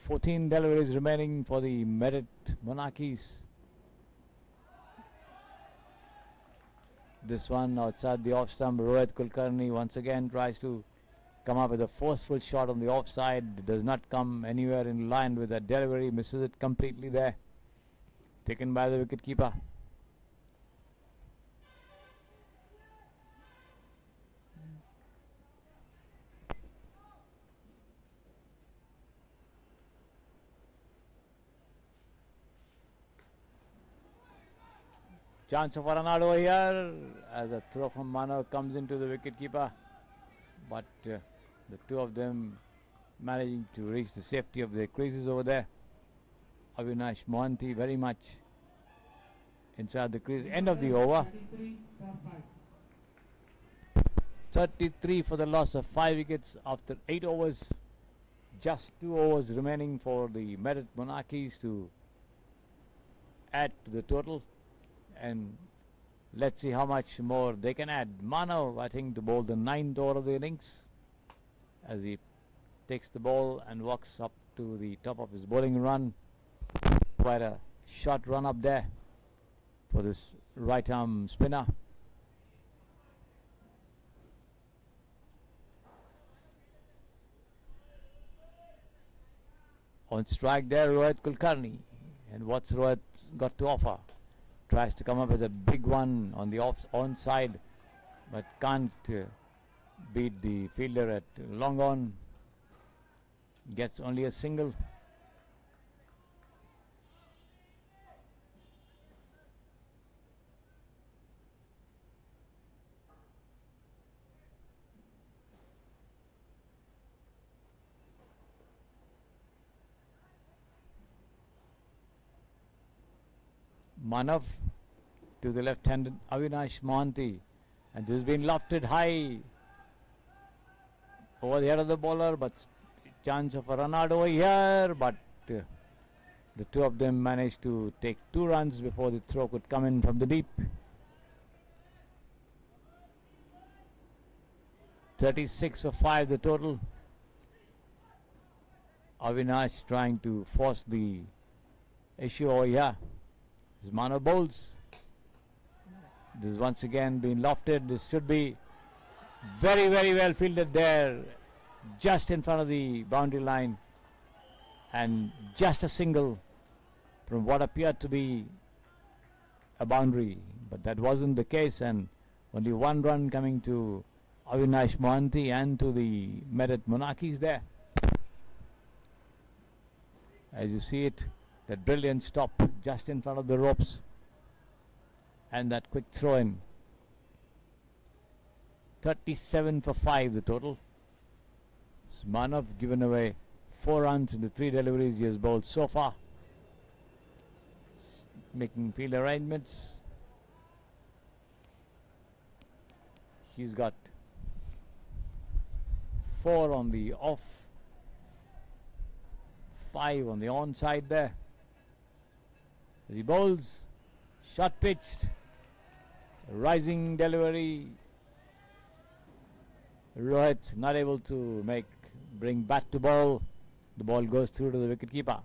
Fourteen deliveries remaining for the Merit Monarchies. This one outside the off stump. Rohit Kulkarni once again tries to come up with a forceful shot on the offside. Does not come anywhere in line with that delivery. Misses it completely there. Taken by the wicketkeeper. Chance of a run out over here as a throw from Mano comes into the wicketkeeper, but the two of them managing to reach the safety of their creases over there. Avinash Mohanty very much inside the crease. End of the over. 33 for 5. 33 for the loss of 5 wickets after 8 overs. Just 2 overs remaining for the Merit Monarchies to add to the total, and let's see how much more they can add. Manav, I think, to bowl the 9th over of the innings as he takes the ball and walks up to the top of his bowling run. Quite a short run up there for this right arm spinner. On strike there, Rohit Kulkarni. And what's Rohit got to offer? Tries to come up with a big one on the onside, but can't beat the fielder at long on. Gets only a single. Manav to the left-handed Avinash Mohanty, and this has been lofted high over the head of the bowler, but chance of a run out over here, but the two of them managed to take 2 runs before the throw could come in from the deep. 36 for 5 the total. Avinash trying to force the issue over here. As Manav bowls, this is once again been lofted. This should be very, very well fielded there, just in front of the boundary line, and just a single from what appeared to be a boundary, but that wasn't the case, and only 1 run coming to Avinash Mohanty and to the Merit Monarchies there. As you see it, that brilliant stop just in front of the ropes, and that quick throw in. 37 for 5 the total. Manav given away 4 runs in the 3 deliveries he has bowled so far. Making field arrangements. He's got 4 on the off, 5 on the onside there. As he bowls, short pitched, rising delivery. Rohit not able to bring bat to ball. The ball goes through to the wicketkeeper.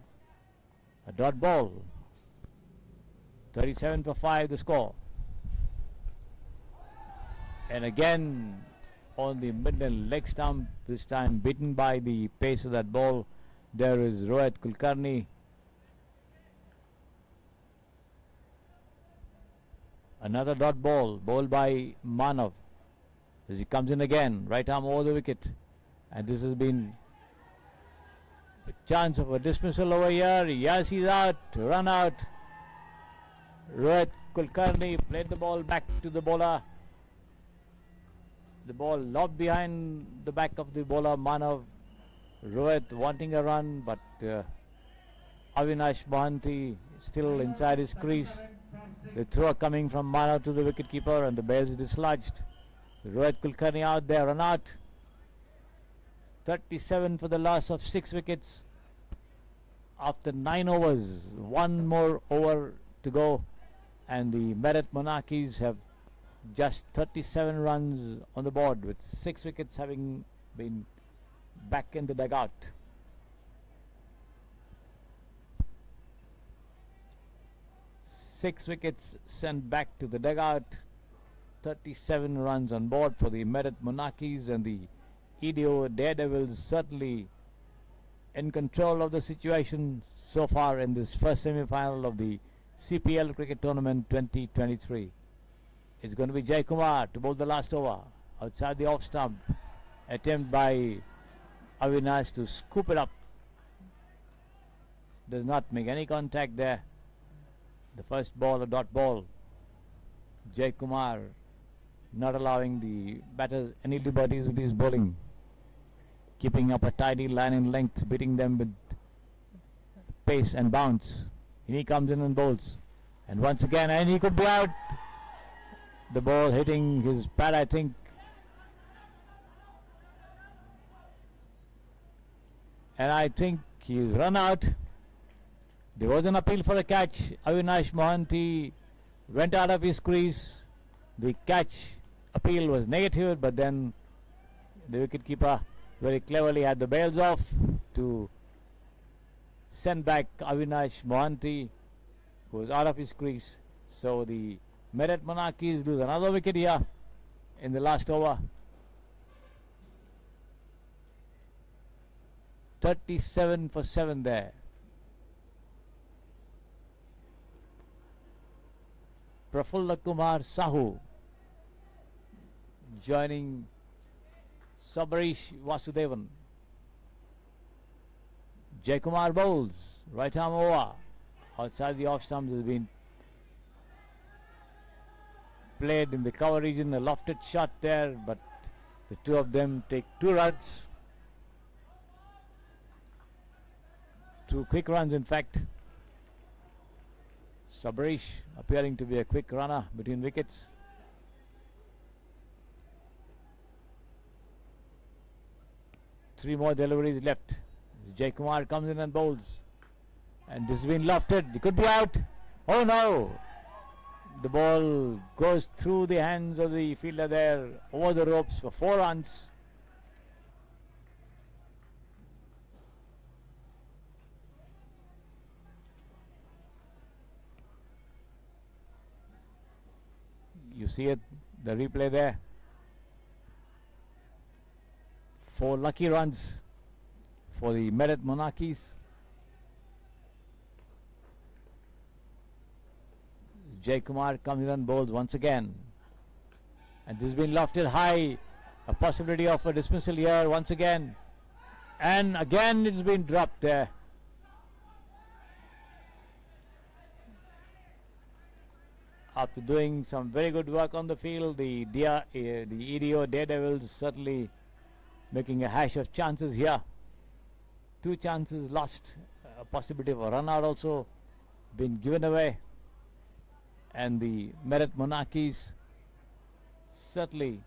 A dot ball. 37 for 5 the score. And again on the middle leg stump, this time beaten by the pace of that ball. There is Rohit Kulkarni. Another dot ball, bowled by Manav. As he comes in again, right arm over the wicket. And this has been a chance of a dismissal over here. Yes, he's out, run out. Rohit Kulkarni played the ball back to the bowler. The ball lobbed behind the back of the bowler, Manav. Rohit wanting a run, but Avinash Mohanty still inside his crease. The throw coming from Manav to the wicketkeeper, and the ball is dislodged. Rohit Kulkarni out there, run out. 37 for the loss of 6 wickets after 9 overs. 1 more over to go, and the Merit Monarchies have just 37 runs on the board, with 6 wickets having been back in the dugout. Six wickets sent back to the dugout. 37 runs on board for the Merit Monarchies, and the EDO Daredevils certainly in control of the situation so far in this first semi-final of the CPL Cricket Tournament 2023. It's going to be Jai Kumar to bowl the last over outside the off stump. Attempt by Avinash to scoop it up. Does not make any contact there. The first ball, a dot ball. Jai Kumar not allowing the batters any liberties with his bowling. Keeping up a tidy line and length, beating them with pace and bounce. And he comes in and bowls. And once again, and he could be out. The ball hitting his pad, I think. And I think he's run out. There was an appeal for a catch. Avinash Mohanty went out of his crease. The catch appeal was negative, but then the wicketkeeper very cleverly had the bails off to send back Avinash Mohanty, who was out of his crease. So the Merit Monarchies lose another wicket here in the last over. 37 for 7 there. Prafulla Kumar Sahu joining Sabarish Vasudevan. Jaykumar bowls, right arm over. Outside the off stumps has been played in the cover region, a lofted shot there, but the two of them take 2 runs. 2 quick runs, in fact. Sabarish appearing to be a quick runner between wickets. Three more deliveries left. Jaykumar comes in and bowls. And this has been lofted. He could be out. Oh no! The ball goes through the hands of the fielder there, over the ropes for 4 runs. You see it, the replay there. 4 lucky runs for the Merit Monarchies. Jaykumar comes in and bowls once again. And this has been lofted high. A possibility of a dismissal here once again. And again it's been dropped there. After doing some very good work on the field, the EDO Daredevils certainly making a hash of chances here. 2 chances lost. A possibility of a run out also been given away. And the Merit Monarchies certainly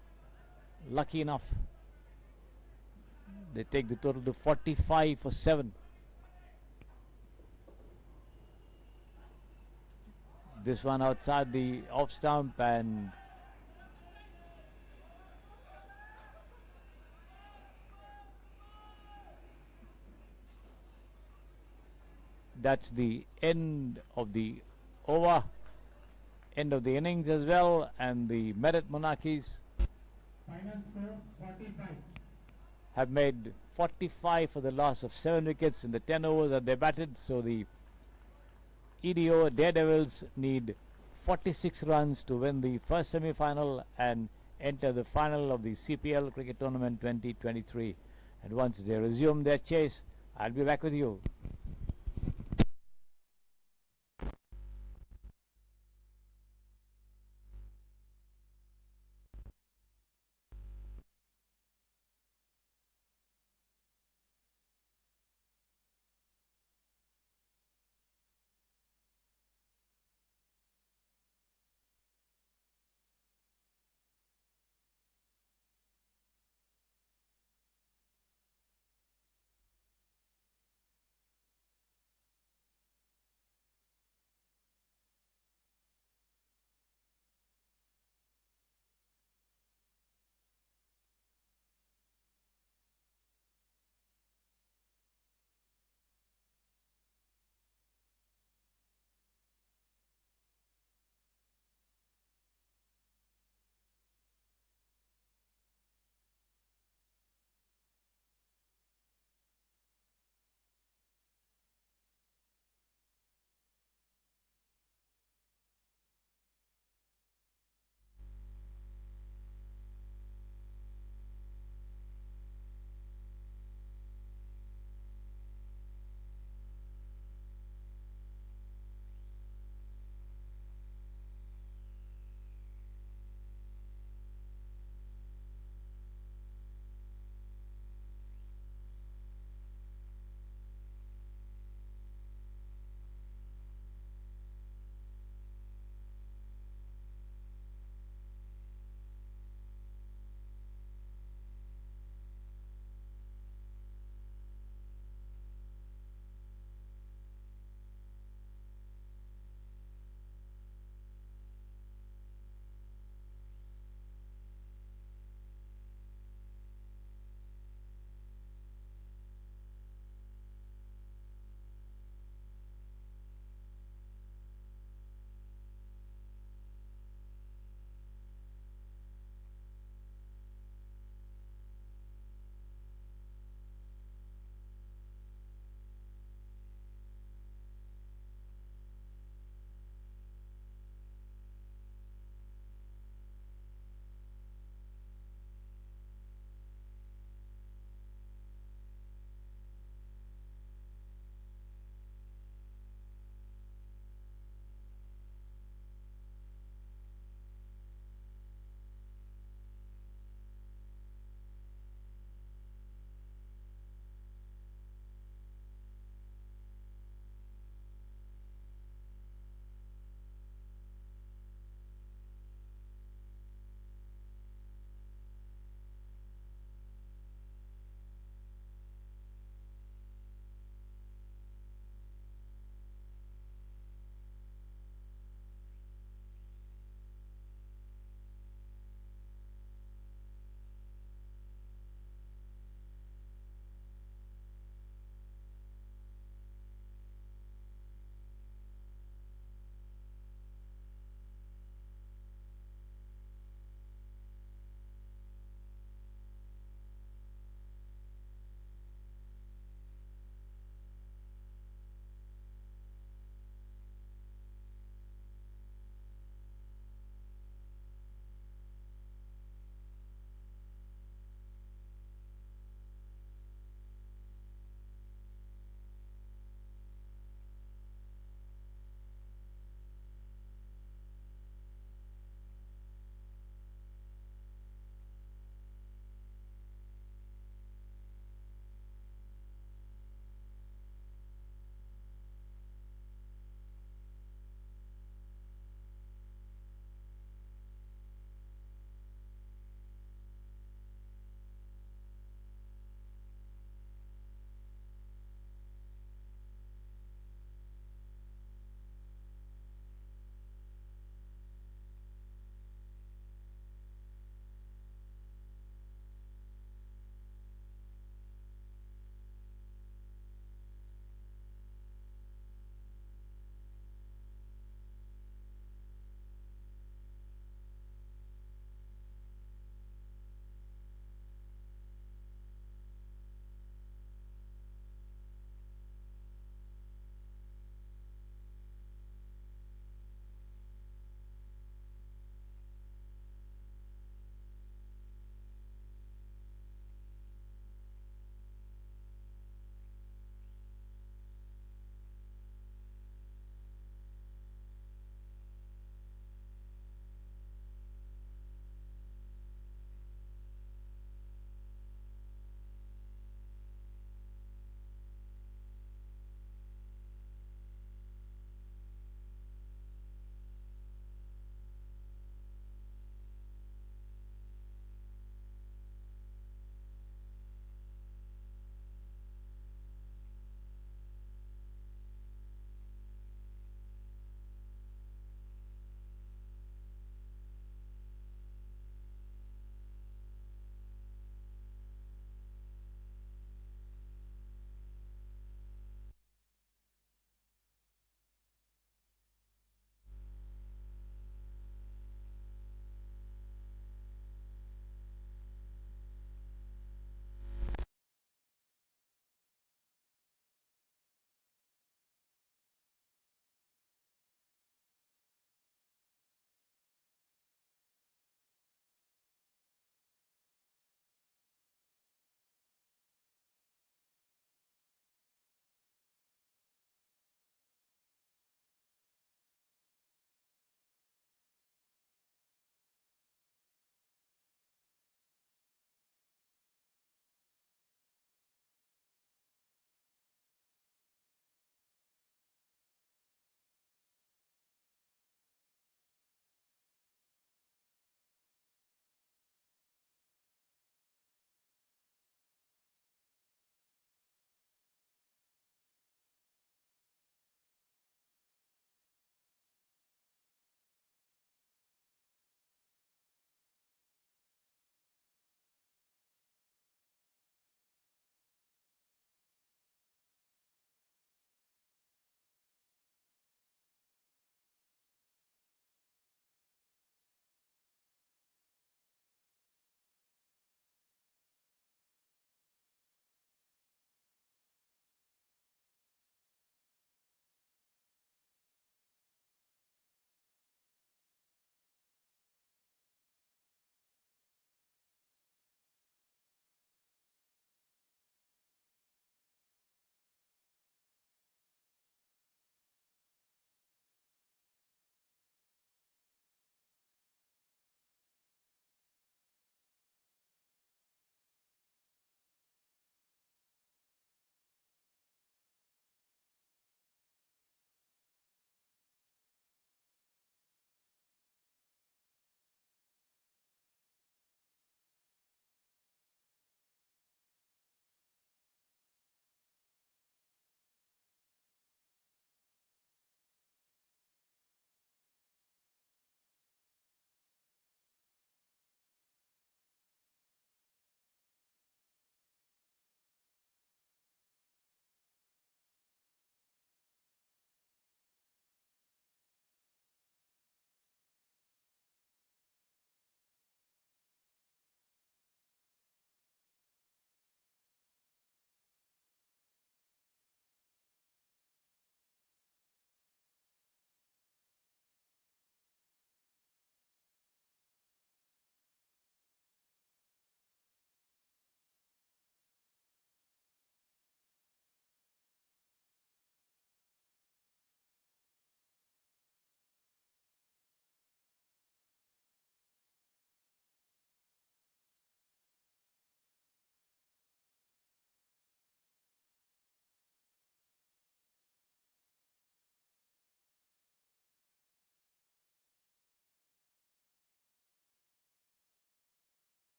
lucky enough. They take the total to 45 for 7. This one outside the off stump, and that's the end of the over, end of the innings as well. And the Merit Monarchies Final score 45. have made 45 for the loss of 7 wickets in the 10 overs that they batted. So the EDO Daredevils need 46 runs to win the first semi-final and enter the final of the CPL Cricket Tournament 2023. And once they resume their chase, I'll be back with you.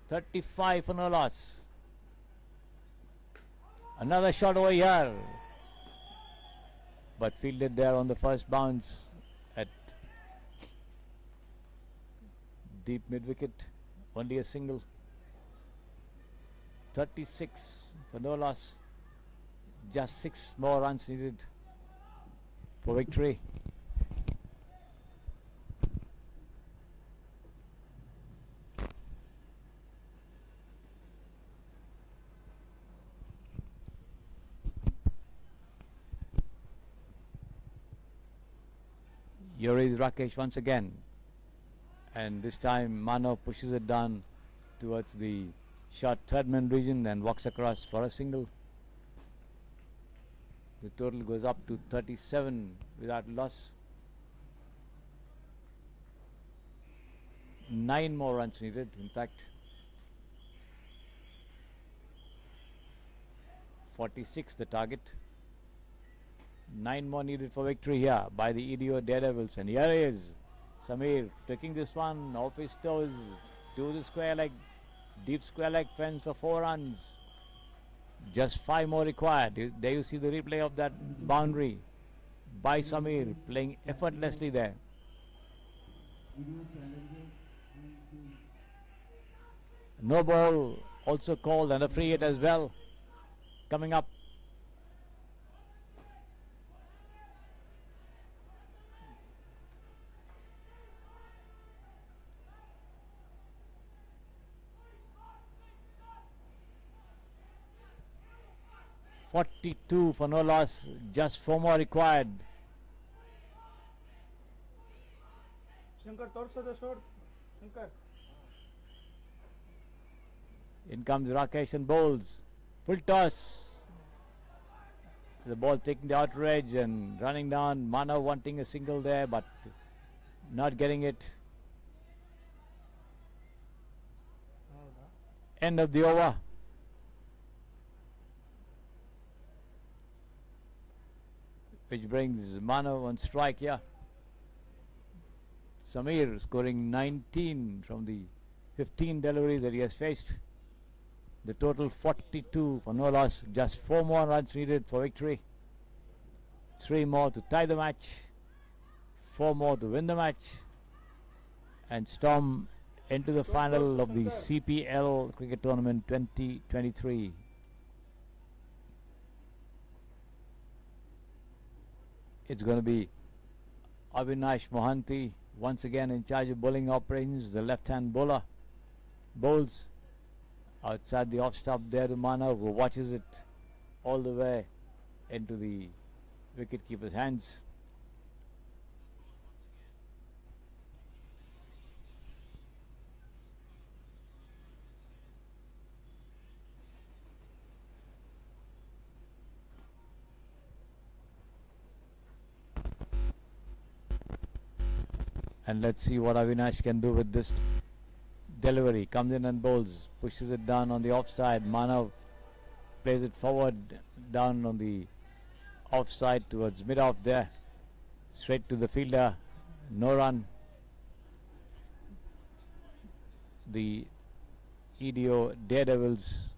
35 for no loss. Another shot over here, but fielded there on the first bounce at deep mid wicket. Only a single. 36 for no loss. Just 6 more runs needed for victory. Here is Rakesh once again, and this time Mano pushes it down towards the short third man region and walks across for a single. The total goes up to 37 without loss. 9 more runs needed, in fact. 46 the target. 9 more needed for victory here by the EDO Daredevils. And here is Samir taking this one off his toes to the square leg, deep square leg fence for 4 runs. Just 5 more required. There you see the replay of that boundary by Samir, playing effortlessly there. No ball also called, and a free hit as well coming up. .42 for no loss, just 4 more required. Shankar, torso the short. Shankar. In comes Rakesh and bowls. Full toss. The ball taking the outer edge and running down. Mana wanting a single there, but not getting it. End of the over. Which brings Mano on strike here. Samir scoring 19 from the 15 deliveries that he has faced. The total 42 for no loss. Just 4 more runs needed for victory. 3 more to tie the match. 4 more to win the match. And storm into the final of the CPL Cricket Tournament 2023. It's going to be Avinash Mohanty once again in charge of bowling operations. The left-hand bowler bowls outside the off-stump there to Mana, who watches it all the way into the wicket-keeper's hands. And let's see what Avinash can do with this delivery. Comes in and bowls, pushes it down on the offside. Manav plays it forward down on the offside towards mid-off there. Straight to the fielder. No run. The EDO Daredevils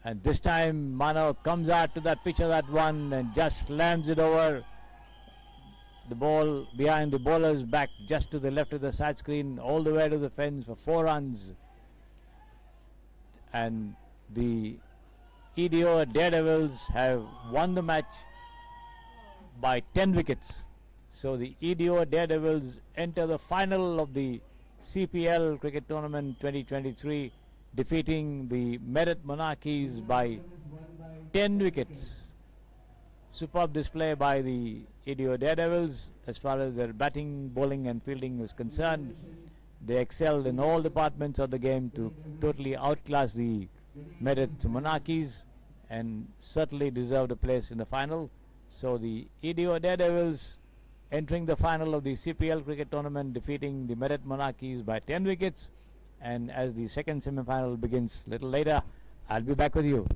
and this time Mano comes out to that pitch of that one and just slams it over the ball behind the bowler's back, just to the left of the side screen, all the way to the fence for 4 runs. And the EDO Daredevils have won the match by 10 wickets. So the EDO Daredevils enter the final of the CPL Cricket Tournament 2023, defeating the Merit Monarchies by 10 wickets. Superb display by the EDO Daredevils as far as their batting, bowling and fielding was concerned. They excelled in all departments of the game to totally outclass the Merit Monarchies and certainly deserved a place in the final. So the EDO Daredevils entering the final of the CPL Cricket Tournament, defeating the Merit Monarchies by 10 wickets. And as the second semi-final begins a little later, I'll be back with you.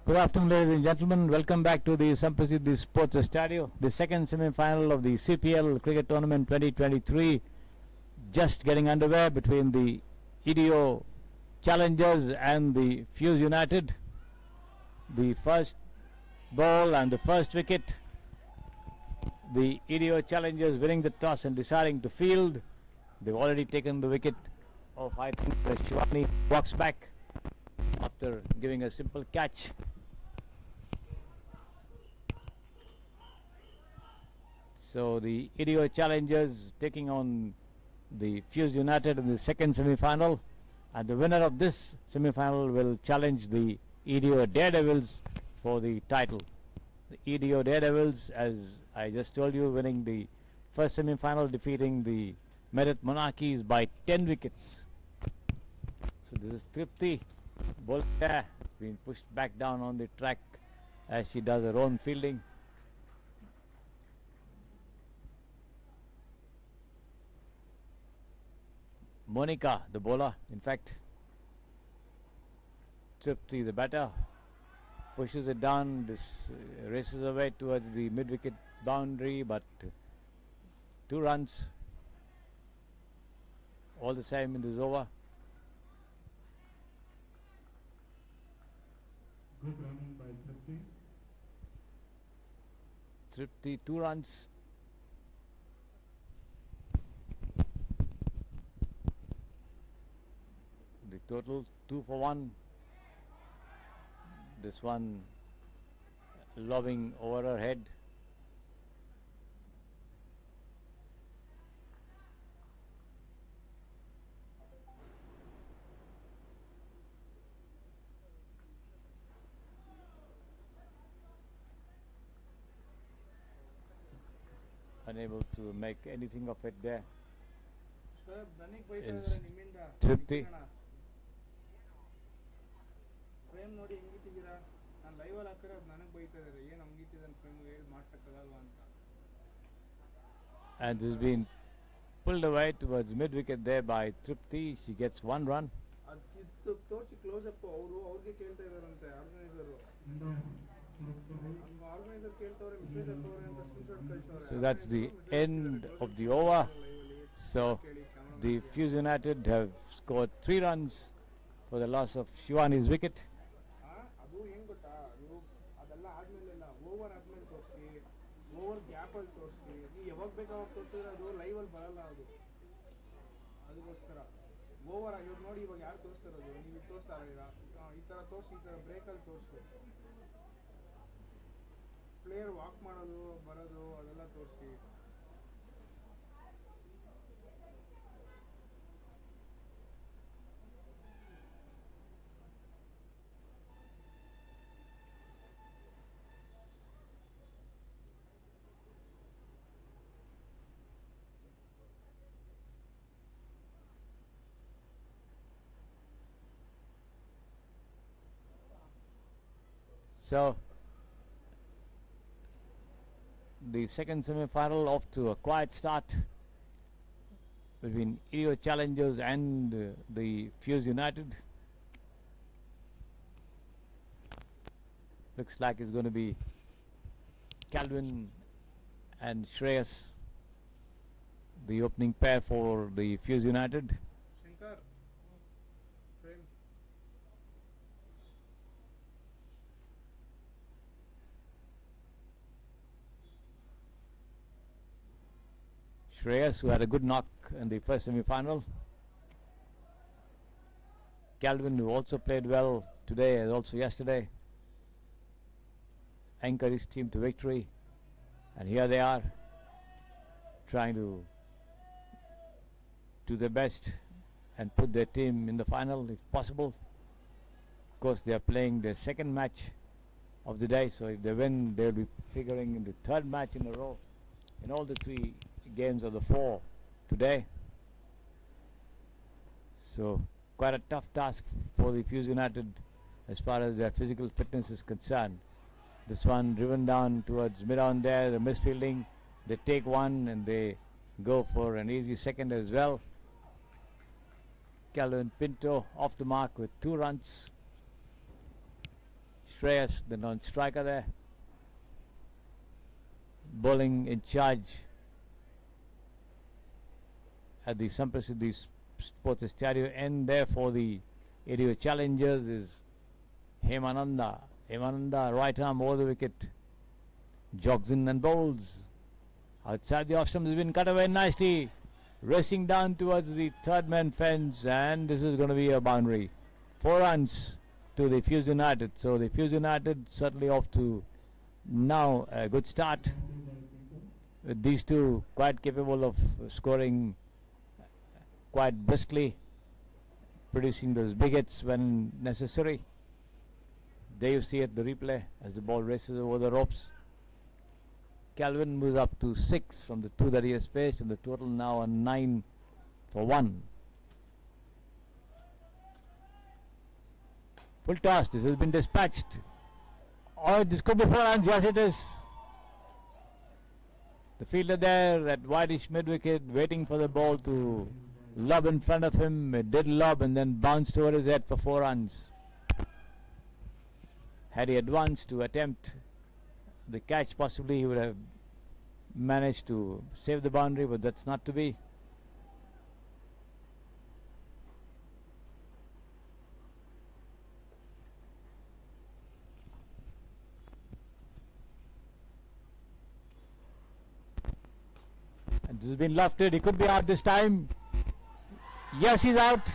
Good afternoon, ladies and gentlemen. Welcome back to the Samprasiddhi Sports Stadio, the second semi-final of the CPL Cricket Tournament 2023. Just getting underway between the EDO Challengers and the Fuse United. The first ball and the first wicket. The EDO Challengers winning the toss and deciding to field. They've already taken the wicket of, I think, Shivani walks back after giving a simple catch. So the EDO Challengers taking on the Fuse United in the second semi-final, and the winner of this semi-final will challenge the EDO Daredevils for the title. The EDO Daredevils, as I just told you, winning the first semi-final, defeating the Monarchies by 10 wickets. So this is Tripti. Bowler has been pushed back down on the track as she does her own fielding. Monica, the bowler, in fact. Tripti, the batter, pushes it down. This races away towards the mid-wicket boundary, but 2 runs. All the same in this over. Good running by Tripti. Tripti, 2 runs. The total 2 for 1. This one lobbing over her head. Unable to make anything of it there. Sir ನನಗೆ ಬೈತಾ Is ಇದ್ದಾರೆ ನಿಮ್ಮಿಂದ. Tripti. Frame ನೋಡಿ ಹೆಂಗಿಟ್ಟಿದ್ದೀರಾ? ನಾನು ಲೈವಲ್ಲಿ ಹಾಕಿದ್ರೆ ಅದು ನನಗೆ ಬೈತಾ ಇದ್ದಾರೆ. ಏನು ಹಂಗಿಟ್ಟಿದ್ದಾನೆ ಫ್ರೇಮ್ ಹೇಳಿ ಮಾಡ್ಸಕ್ಕದಲ್ವಾ ಅಂತ. And this has been pulled away towards mid-wicket there by Tripti. She gets 1 run. ಅದು ತೋರಿಸಿ ಕ್ಲೋಸ್ ಅಪ್ ಅವ್ರಿಗೆ ಕೇಳ್ತಾ ಇದ್ದಾರಂತೆ ಆರ್ಗನೈಸರು. ಆರ್ಗನೈಸರ್ ಕೇಳ್ತವ್ರೆ ಮೆಸೇಜ್ ಹಾಕೋರೆ ಅಂತ screenshot ಕಳಿಸೋರೆ. So that's the end of the over. So the Fuse United have scored 3 runs for the loss of Shivani's wicket. ಅದು ಹೆಂಗ್ ಗೊತ್ತಾ, ಅದೆಲ್ಲ ಆದ್ಮೇಲೆಲ್ಲ ಓವರ್ ಆದ್ಮೇಲೆ ತೋರಿಸಿ, ಓವರ್ ಗ್ಯಾಪಲ್ಲಿ ತೋರಿಸಿ, ನೀವು ಯಾವಾಗ ಬೇಕಾವಾಗ ತೋರಿಸಿದ್ರೆ ಅದು ಲೈವಲ್ಲಿ ಬರಲ್ಲ. ಅದಕ್ಕೋಸ್ಕರ ಓವರ್ ಇವಾಗ ನೋಡಿ, ಇವಾಗ ಯಾರು ತೋರಿಸ್ತಿರೋದು, ನೀವು ತೋರಿಸ್ತಾ ಇದ್ದೀರಾ, ಈ ಥರ ತೋರಿಸಿ, ಈ ಥರ ಬ್ರೇಕಲ್ಲಿ ತೋರಿಸಿ, ಪ್ಲೇಯರ್ ವಾಕ್ ಮಾಡೋದು ಬರೋದು ಅದೆಲ್ಲ ತೋರಿಸಿ. So the second semi-final off to a quiet start between EDO Challengers and the Fuse United. Looks like it's going to be Calvin and Shreyas, the opening pair for the Fuse United. Shankar frame Shreyas, who had a good knock in the first semi-final. Calvin, who also played well today as also yesterday, anchored his team to victory, and here they are trying to do their best and put their team in the final if possible. Of course, they are playing their second match of the day, so if they win, they will be figuring in the 3rd match in a row in all the 3 games of the 4 today. So quite a tough task for the Fuse United as far as their physical fitness is concerned. This one driven down towards mid-on there, the misfielding, they take one and they go for an easy second as well. Calvin Pinto off the mark with 2 runs. Shreyas, the non-striker there. Bowling in charge at the Samprasiddhi Sports Stadium, and there for the area challengers is Hemananda. Hemananda, right arm over the wicket, jogs in and bowls. Outside the off stump has been cut away nicely, racing down towards the third man fence, and this is going to be a boundary. 4 runs to the Fuse United. So the Fuse United certainly off to now a good start, with these two quite capable of scoring quite briskly, producing those big hits when necessary. There you see it, the replay, as the ball races over the ropes. Calvin moves up to 6 from the 2 that he has faced, and the total now a 9 for 1. Full toss, this has been dispatched. Oh, this could be 4 runs, yes it is. The fielder there at wideish mid-wicket, waiting for the ball to lob in front of him. It did lob and then bounced over his head for 4 runs. Had he advanced to attempt the catch, possibly he would have managed to save the boundary, but that's not to be. And this has been lofted. He could be out this time. Yes, he's out.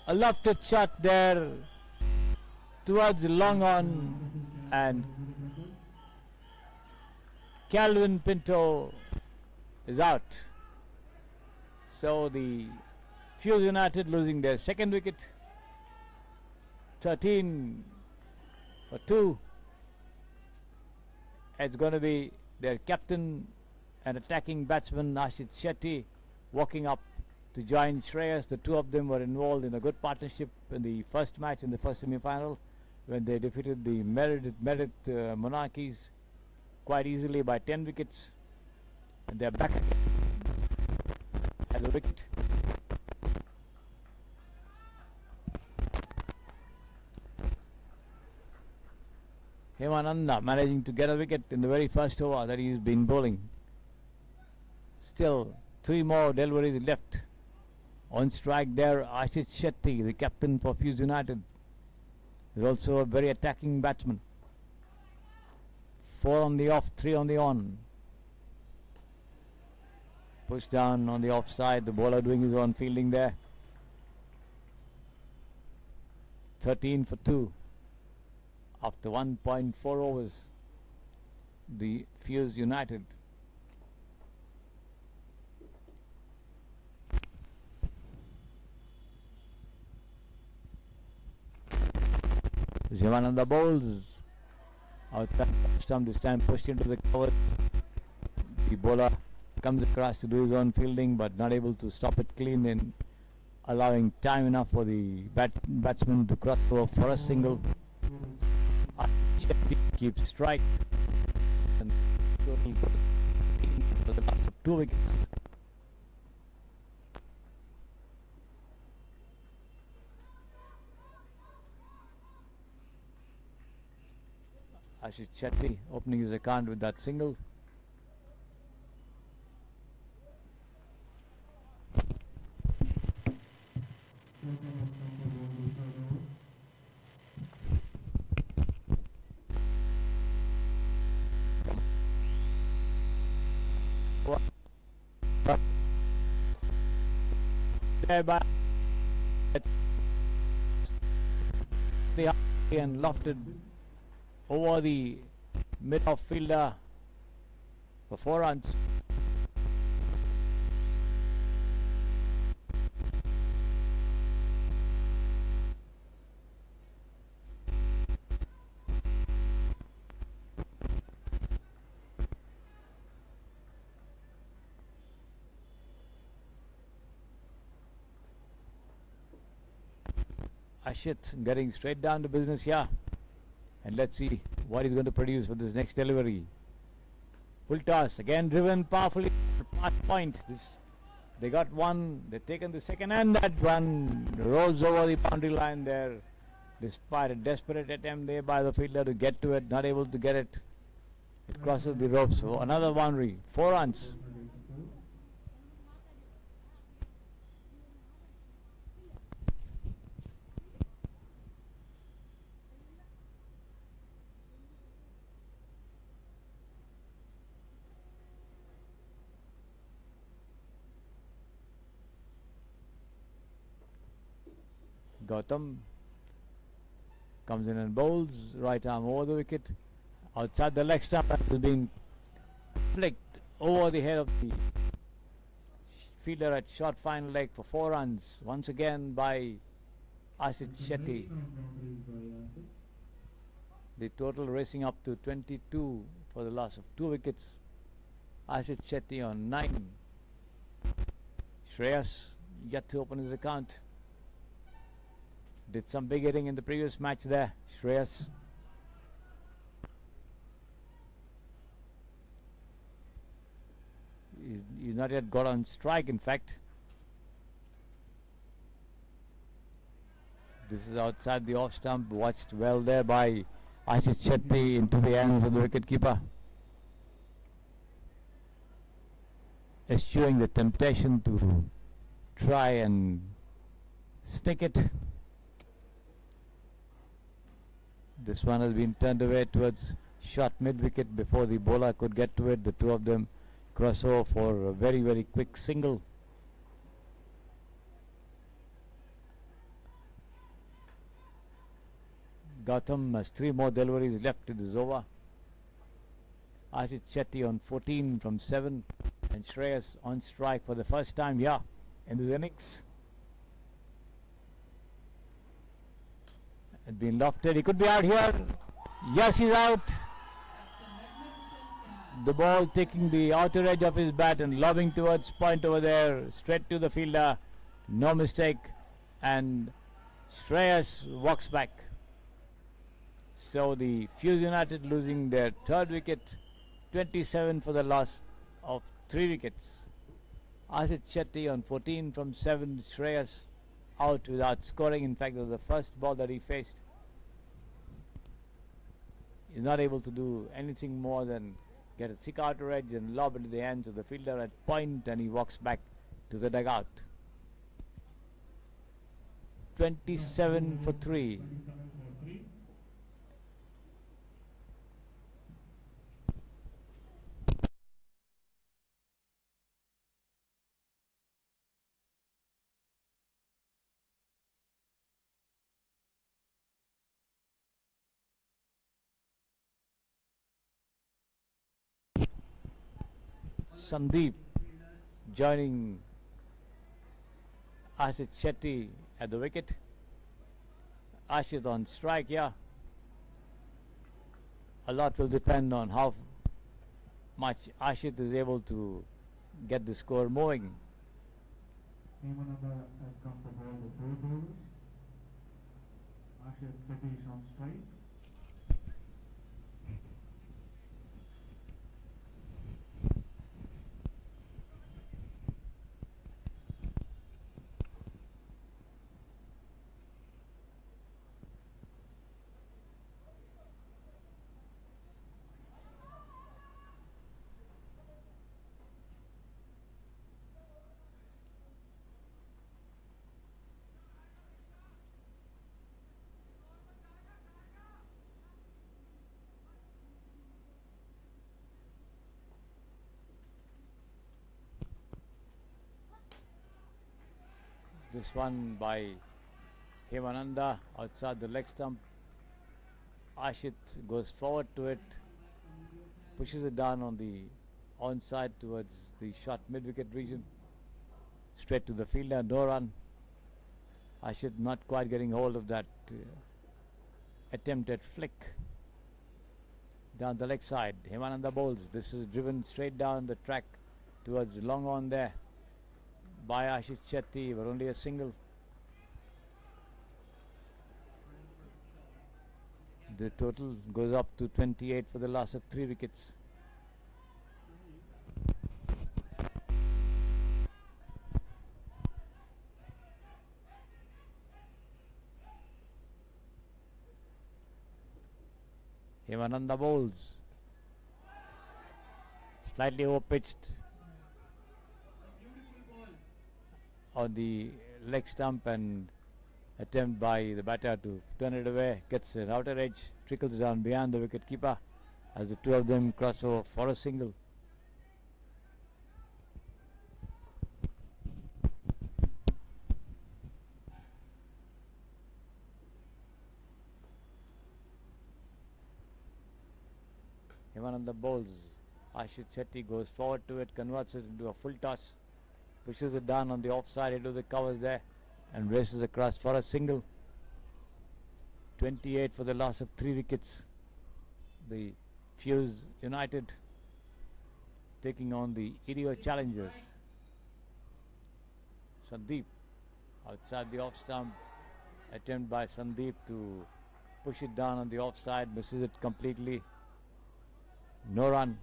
A lofted shot there towards the long on, and Calvin Pinto is out. So the Fuse United losing their second wicket. 13 for 2. It's going to be their captain and attacking batsman Ashit Shetty walking up to join Shreyas. The two of them were involved in a good partnership in the first match, in the first semi-final, when they defeated the Merit Monarchies quite easily by 10 wickets. And they're back at the wicket. Hemananda managing to get a wicket in the very first over that he's been bowling. Still 3 more deliveries left. On strike there, Ashit Shetty, the captain for Fuse United, is also a very attacking batsman. 4 on the off, 3 on the on. Push down on the offside, the bowler doing his own fielding there. 13 for 2. After 1.4 overs, the Fuse United. Shivananda bowls. Outside stump, this time pushed into the cover. The bowler comes across to do his own fielding, but not able to stop it clean, and allowing time enough for the batsman to cross over for a single. Shetty keeps strike, and total for the last of 2 wickets. Ashit Shetty opening his account with that single. Thereby the and lofted over the mid-off fielder for 4 runs. Ashit getting straight down to business here, and let's see what he's going to produce for this next delivery. Full toss, again driven powerfully past point. They got one, they've taken the second, and that one rolls over the boundary line there. Despite a desperate attempt there by the fielder to get to it, not able to get it. It crosses the ropes for another boundary. 4 runs. Gautam comes in and bowls, right arm over the wicket, outside the leg stump, and has been flicked over the head of the fielder at short final leg for 4 runs, once again by Ashit Shetty. The total racing up to 22 for the loss of 2 wickets. Ashit Shetty on 9. Shreyas yet to open his account. Did some big hitting in the previous match there, Shreyas. He's not yet got on strike, in fact. This is outside the off stump, watched well there by Ashit Shetty into the hands of the wicketkeeper. Eschewing the temptation to try and stick it. This one has been turned away towards short mid-wicket before the bowler could get to it. The two of them cross over for a very, very quick single. Gautam has 3 more deliveries left. It is over. Ashit Shetty on 14 from 7, and Shreyas on strike for the first time here in this innings. It's been lofted. He could be out here. Yes, he's out. The ball taking the outer edge of his bat and lobbing towards point over there, straight to the fielder. No mistake. And Shreyas walks back. So the Fuse United losing their 3rd wicket, 27 for the loss of 3 wickets. Ashit Shetty on 14 from 7. Shreyas out without scoring. In fact, it was the first ball that he faced. He's not able to do anything more than get a thick outer edge and lob into the hands of the fielder at point, and he walks back to the dugout. 27 for 3. Sandeep joining Ashit Shetty at the wicket. Ashit on strike, yeah. A lot will depend on how much Ashit is able to get the score moving. Hemananda has come to bowl the 4 bowlers. Ashit Shetty is on strike. This one by Hemananda outside the leg stump. Ashit goes forward to it, pushes it down on the onside towards the short mid-wicket region. Straight to the fielder, no run. Ashit not quite getting hold of that attempted flick down the leg side. Hemananda bowls. This is driven straight down the track towards long on there by Ashit Shetty, but only a single. The total goes up to 28 for the loss of 3 wickets. Himananda bowls. Slightly over-pitched on the leg stump, and attempt by the batter to turn it away. Gets an outer edge, trickles down behind the wicket keeper as the two of them cross over for a single. Himananda bowls. Ashit Shetty goes forward to it, converts it into a full toss, pushes it down on the offside into the covers there, and races across for a single. 28 for the loss of 3 wickets. The Fuse United taking on the Idio challengers. Sandeep outside the off stump. Attempt by Sandeep to push it down on the offside, misses it completely. No run.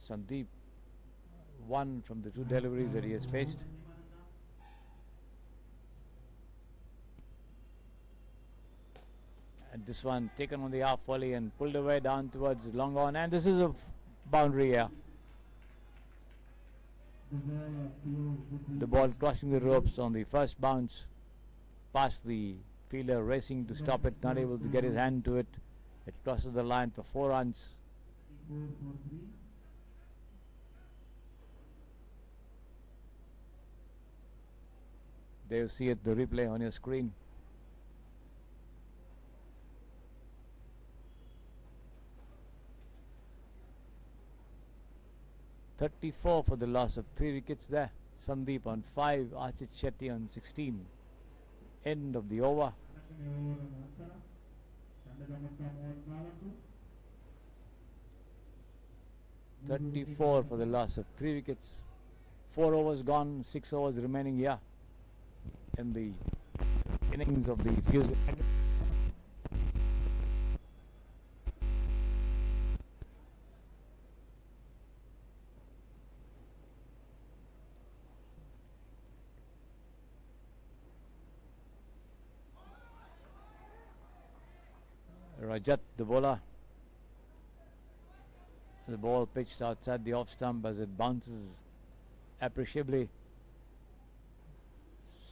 Sandeep, one from the 2 deliveries that he has faced. And this one taken on the half volley and pulled away down towards long on, and this is a boundary here. The ball crossing the ropes on the first bounce, past the fielder racing to stop it, not able to get his hand to it. It crosses the line for 4 runs. There you see it, the replay on your screen. .34 for the loss of 3 wickets there. Sandeep on 5, Ashit Shetty on 16. End of the over. .34 for the loss of 3 wickets. 4 overs gone, 6 overs remaining here in the innings of the Fuse. Rajat, the bowler. The ball pitched outside the off stump as it bounces appreciably.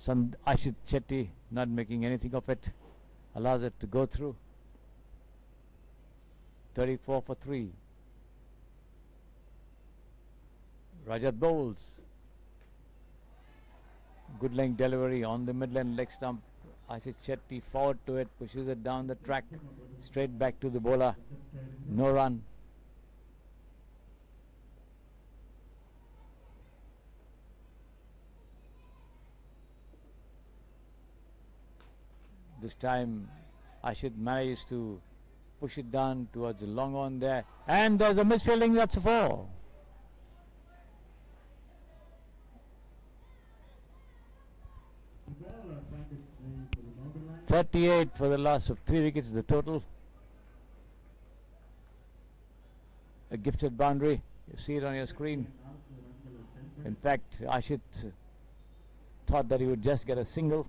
Ashit Shetty not making anything of it, allows it to go through. 34 for 3. Rajat bowls. Good length delivery on the midland leg stump. Ashit Shetty forward to it, pushes it down the track, straight back to the bowler. No run. This time Ashit managed to push it down towards the long on there, and there's a misfielding. That's a 4. .38 for the loss of 3 wickets, the total. A gifted boundary, you see it on your screen. In fact, Ashit thought that he would just get a single.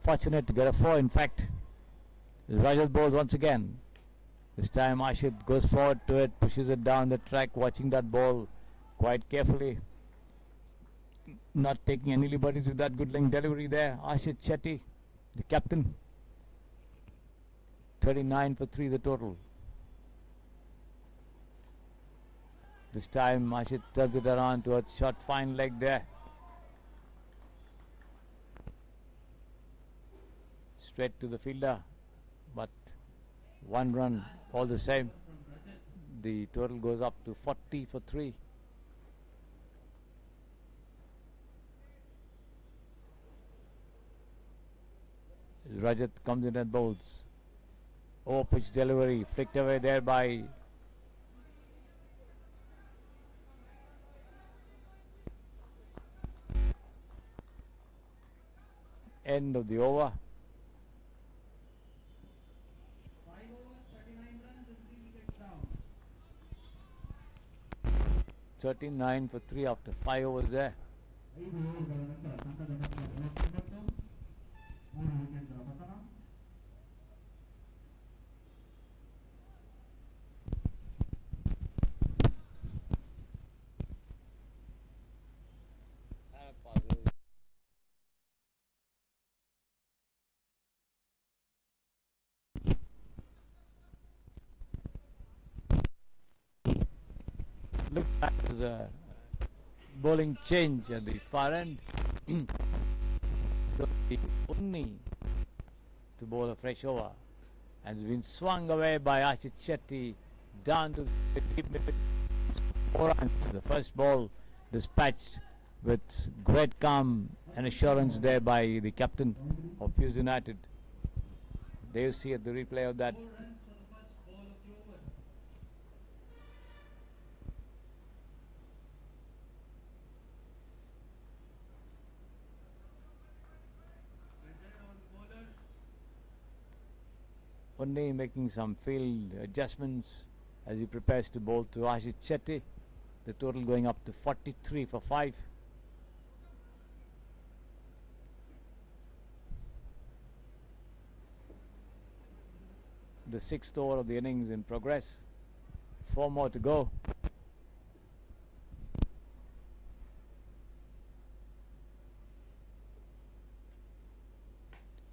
Fortunate to get a 4, in fact. Rajat bowls once again. This time Ashit goes forward to it, pushes it down the track, watching that ball quite carefully. Not taking any liberties with that good length delivery there. Ashit Shetty, the captain. 39 for 3 the total. This time Ashit turns it around towards short fine leg there. Straight to the fielder, but 1 run all the same. The total goes up to 40 for 3. Rajat comes in and bowls. Oh, pitch delivery flicked away there by end of the over. 39 for 3 after 5 overs there. 5 ಓವರ್ಗಳ ನಂತರ ತಂಡದ ಮೊತ್ತ 49, 3 ವಿಕೆಟ್ಗಳ ಪತನ. Look back as a bowling change at the far end. Unni to bowl a fresh over, and it's been swung away by Ashit Shetty down to the deep mid. 4 runs. The first ball dispatched with great calm and assurance there by the captain of Fuse United. There you see at the replay of that. 4 runs for the first ball of the over. Pressure on bowler. Unni making some field adjustments as he prepares to bowl to Ashit Shetty. The total going up to 43 for 5. The 6th over of the innings in progress. 4 more to go.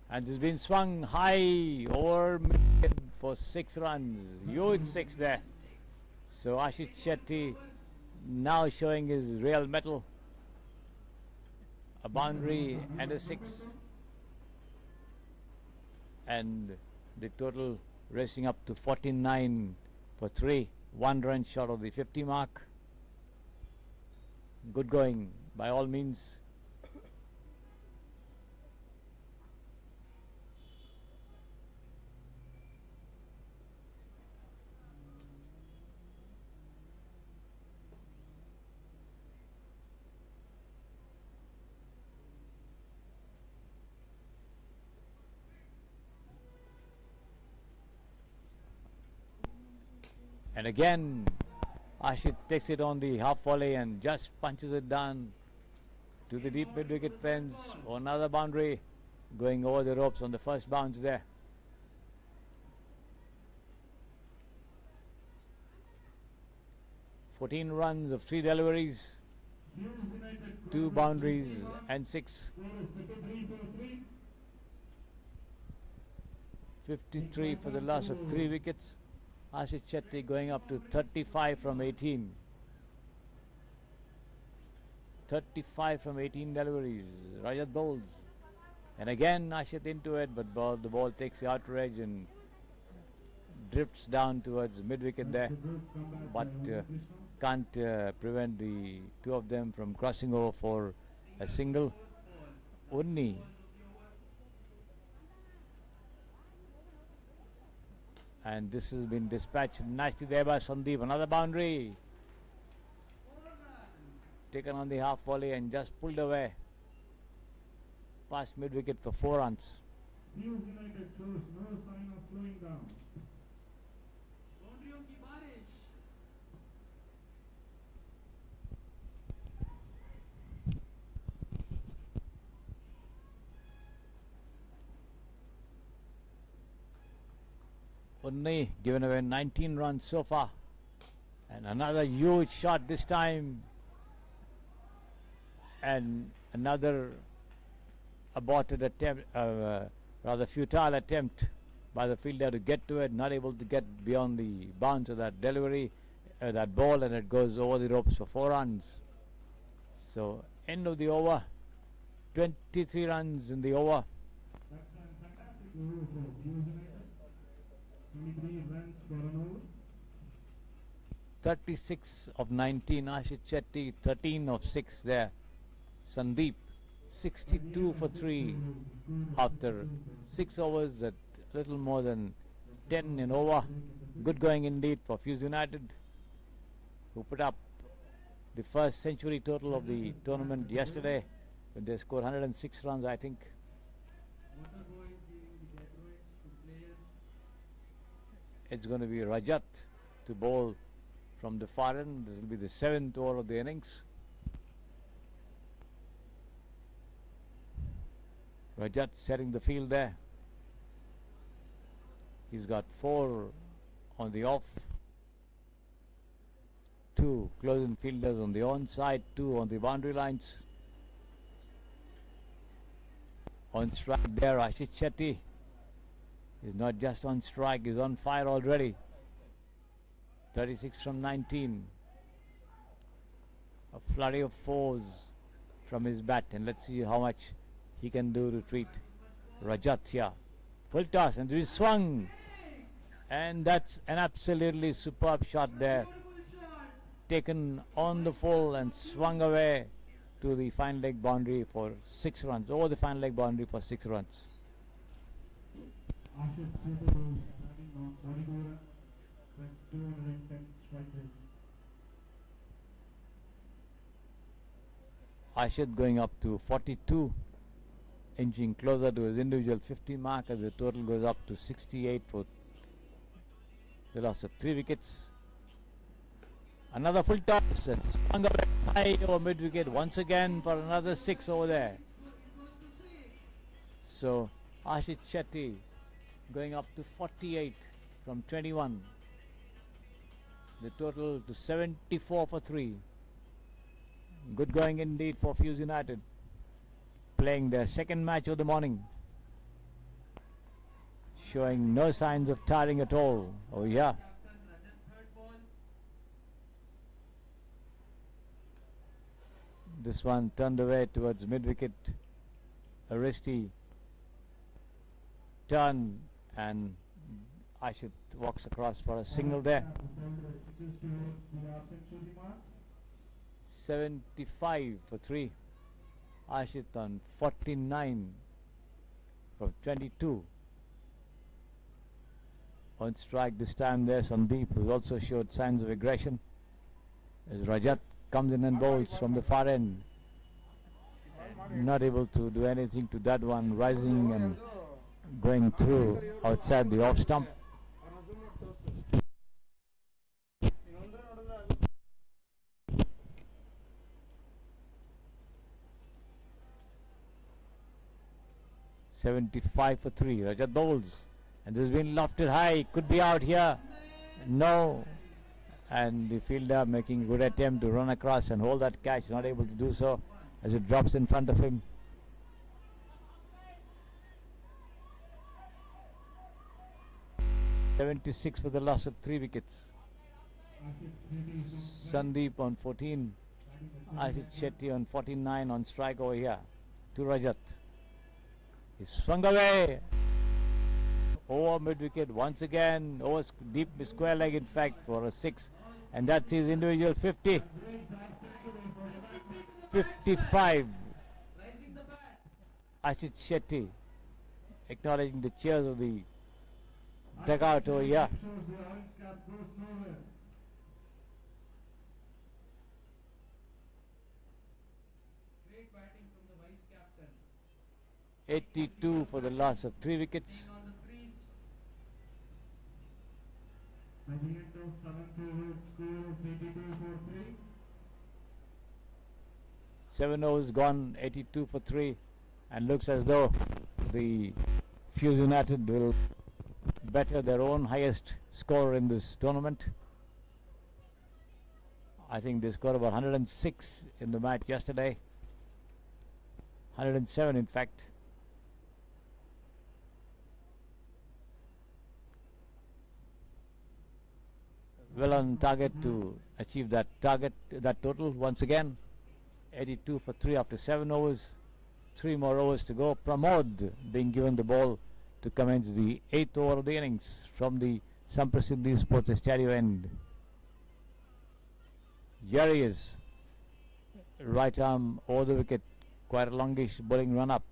And it's been swung high over mid for 6 runs. Huge 6 there. So Ashit Shetty now showing his real mettle. A boundary and a 6. And the total racing up to 49 for 3. 1 run short of the 50 mark. Good going by all means. And again, Ashit takes it on the half volley and just punches it down to the deep mid-wicket fence. Another boundary going over the ropes on the first bounce there. "14 runs of 3 deliveries, 2 boundaries and 6. 53 for the loss of 3 wickets. Ashit Shetty going up to 35 from 18. 35 from 18 deliveries. Rajat bowls. And again Ashit into it, but the ball takes the outer edge and drifts down towards mid-wicket there. But can't prevent the 2 of them from crossing over for a single. Unni. And this has been dispatched nicely there by Sandeep. Another boundary. Taken on the half volley and just pulled away. Past mid-wicket for 4 runs. Fuse United shows no sign of slowing down. Boundary की बारिश. Unni given away 19 runs so far. And another huge shot this time. And another aborted attempt, rather futile attempt by the fielder to get to it, not able to get beyond the bounce of that delivery, that ball, and it goes over the ropes for 4 runs. So end of the over, 23 runs in the over. That's a fantastic over for Fuse United. 23 runs for an over. 36 of 19, Ashit Shetty, 13 of 6 there. Sandeep, 62 for 3 after 6 overs at little more than 10 in over. Good going indeed for Fuse United, who put up the first century total of the tournament yesterday when they scored 106 runs, I think. Water boys giving the get rights to players. It's going to be Rajat to bowl from the far end. This will be the 7th over of the innings. Rajat setting the field there. He's got 4 on the off, 2 close-in fielders on the onside, 2 on the boundary lines. On strike there, Ashish Shetty is not just on strike, he's on fire already. 36 from 19. A flurry of 4s from his bat, and let's see how much he can do to treat Rajat here. Full toss, and he swung, and that's an absolutely superb shot there, taken on the full and swung away to the fine leg boundary for 6 runs, over the fine leg boundary for 6 runs. Ashish Shetty is batting on 42 runs with 210 strike rate. Ashit going up to 42, inching closer to his individual 50 mark as the total goes up to 68 for the loss of 3 wickets. Another full toss and swung away high over mid wicket once again for another 6 over there. So Ashish Shetty going up to 48 from 21. The total to 74 for 3. Good going indeed for Fuse United, playing their second match of the morning, showing no signs of tiring at all. Oh yeah. This one turned away towards mid-wicket. A risky turn, and Ashit walks across for a single there. 75 for 3. Ashit on 49 from 22. On strike this time there, Sandeep, who also showed signs of aggression, as Rajat comes in and bowls from the far end. Not able to do anything to that one, rising and going through outside the off stump. $75 for 3. Rajat bowls, and this has been lofted high. Could be out here. No. And the fielder making a good attempt to run across and hold that catch, not able to do so as it drops in front of him. $76 for the loss of 3 wickets. Sandeep on 14. Ashish Shetty on 49 on strike over here to Rajat. He swung away over mid-wicket once again, over deep square leg in fact for a 6, and that's his individual 50. 55. Ashish Shetty acknowledging the cheers of the dugout over here. Great batting from the vice captain. 82 for the loss of 3 wickets. On the screens. By the end of 7th over, score is 82 for 3. 7 overs gone, 82 for 3, and looks as though the Fuse United will better their own highest score in this tournament. I think they scored about 106 in the match yesterday, 107 in fact. Well on target to achieve that target, that total once again. 82 for 3 after 7 overs. 3 more overs to go. Pramod being given the ball to commence the 8th over of the innings from the Samprasiddhi Sports Stadium end. Here he is. Right arm over the wicket. Quite a longish bowling run up.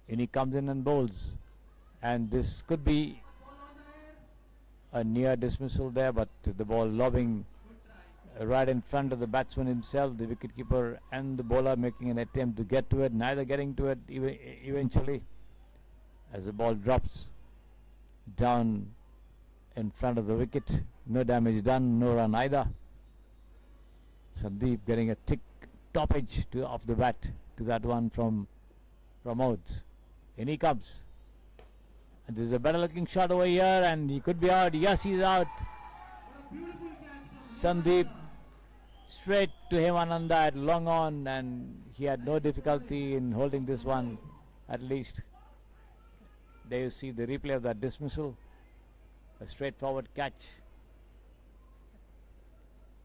And he comes in and bowls. And this could be a near dismissal there, but the ball lobbing right in front of the batsman himself, the wicketkeeper and the bowler making an attempt to get to it, neither getting to it eventually, as the ball drops down in front of the wicket. No damage done, no run either. Sandeep getting a thick top edge off the bat to that one from Pramod. In he comes. And this is a better looking shot over here, and he could be out. Yes, he's out. Sandeep straight to Hemananda at long on, and he had no difficulty in holding this one, at least. There you see the replay of that dismissal. A straightforward catch.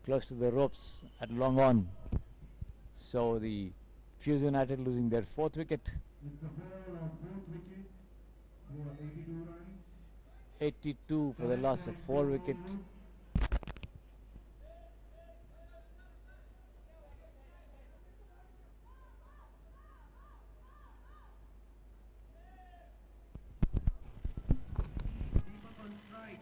Close to the ropes at long on. So the Fuse United losing their 4th wicket. It's a ball of 4th wicket for 82 runs. 82 for the loss of 4 wicket. Deepak on strike.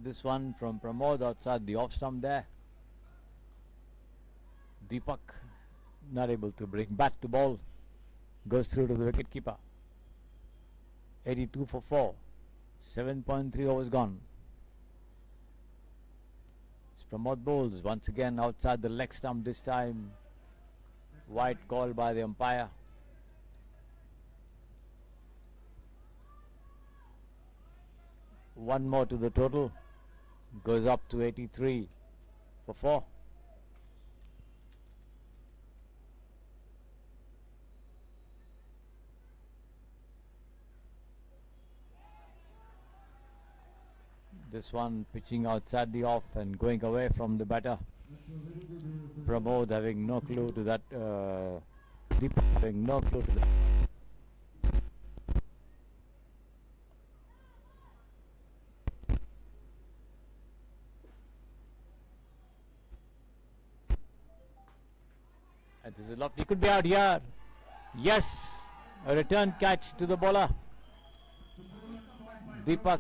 This one from Pramod outside the off stump there. Deepak not able to bring bat to ball. Goes through to the wicket keeper. 82 for 4. 7.3 overs gone. It's Pramod bowls once again outside the leg stump this time. Wide call by the umpire. One more to the total. Goes up to 83 for 4. This one pitching outside the off and going away from the batter. Pramod having no clue to that. Deepak having no clue to that. This is lofty. Could be out here. Yes, a return catch to the bowler. Deepak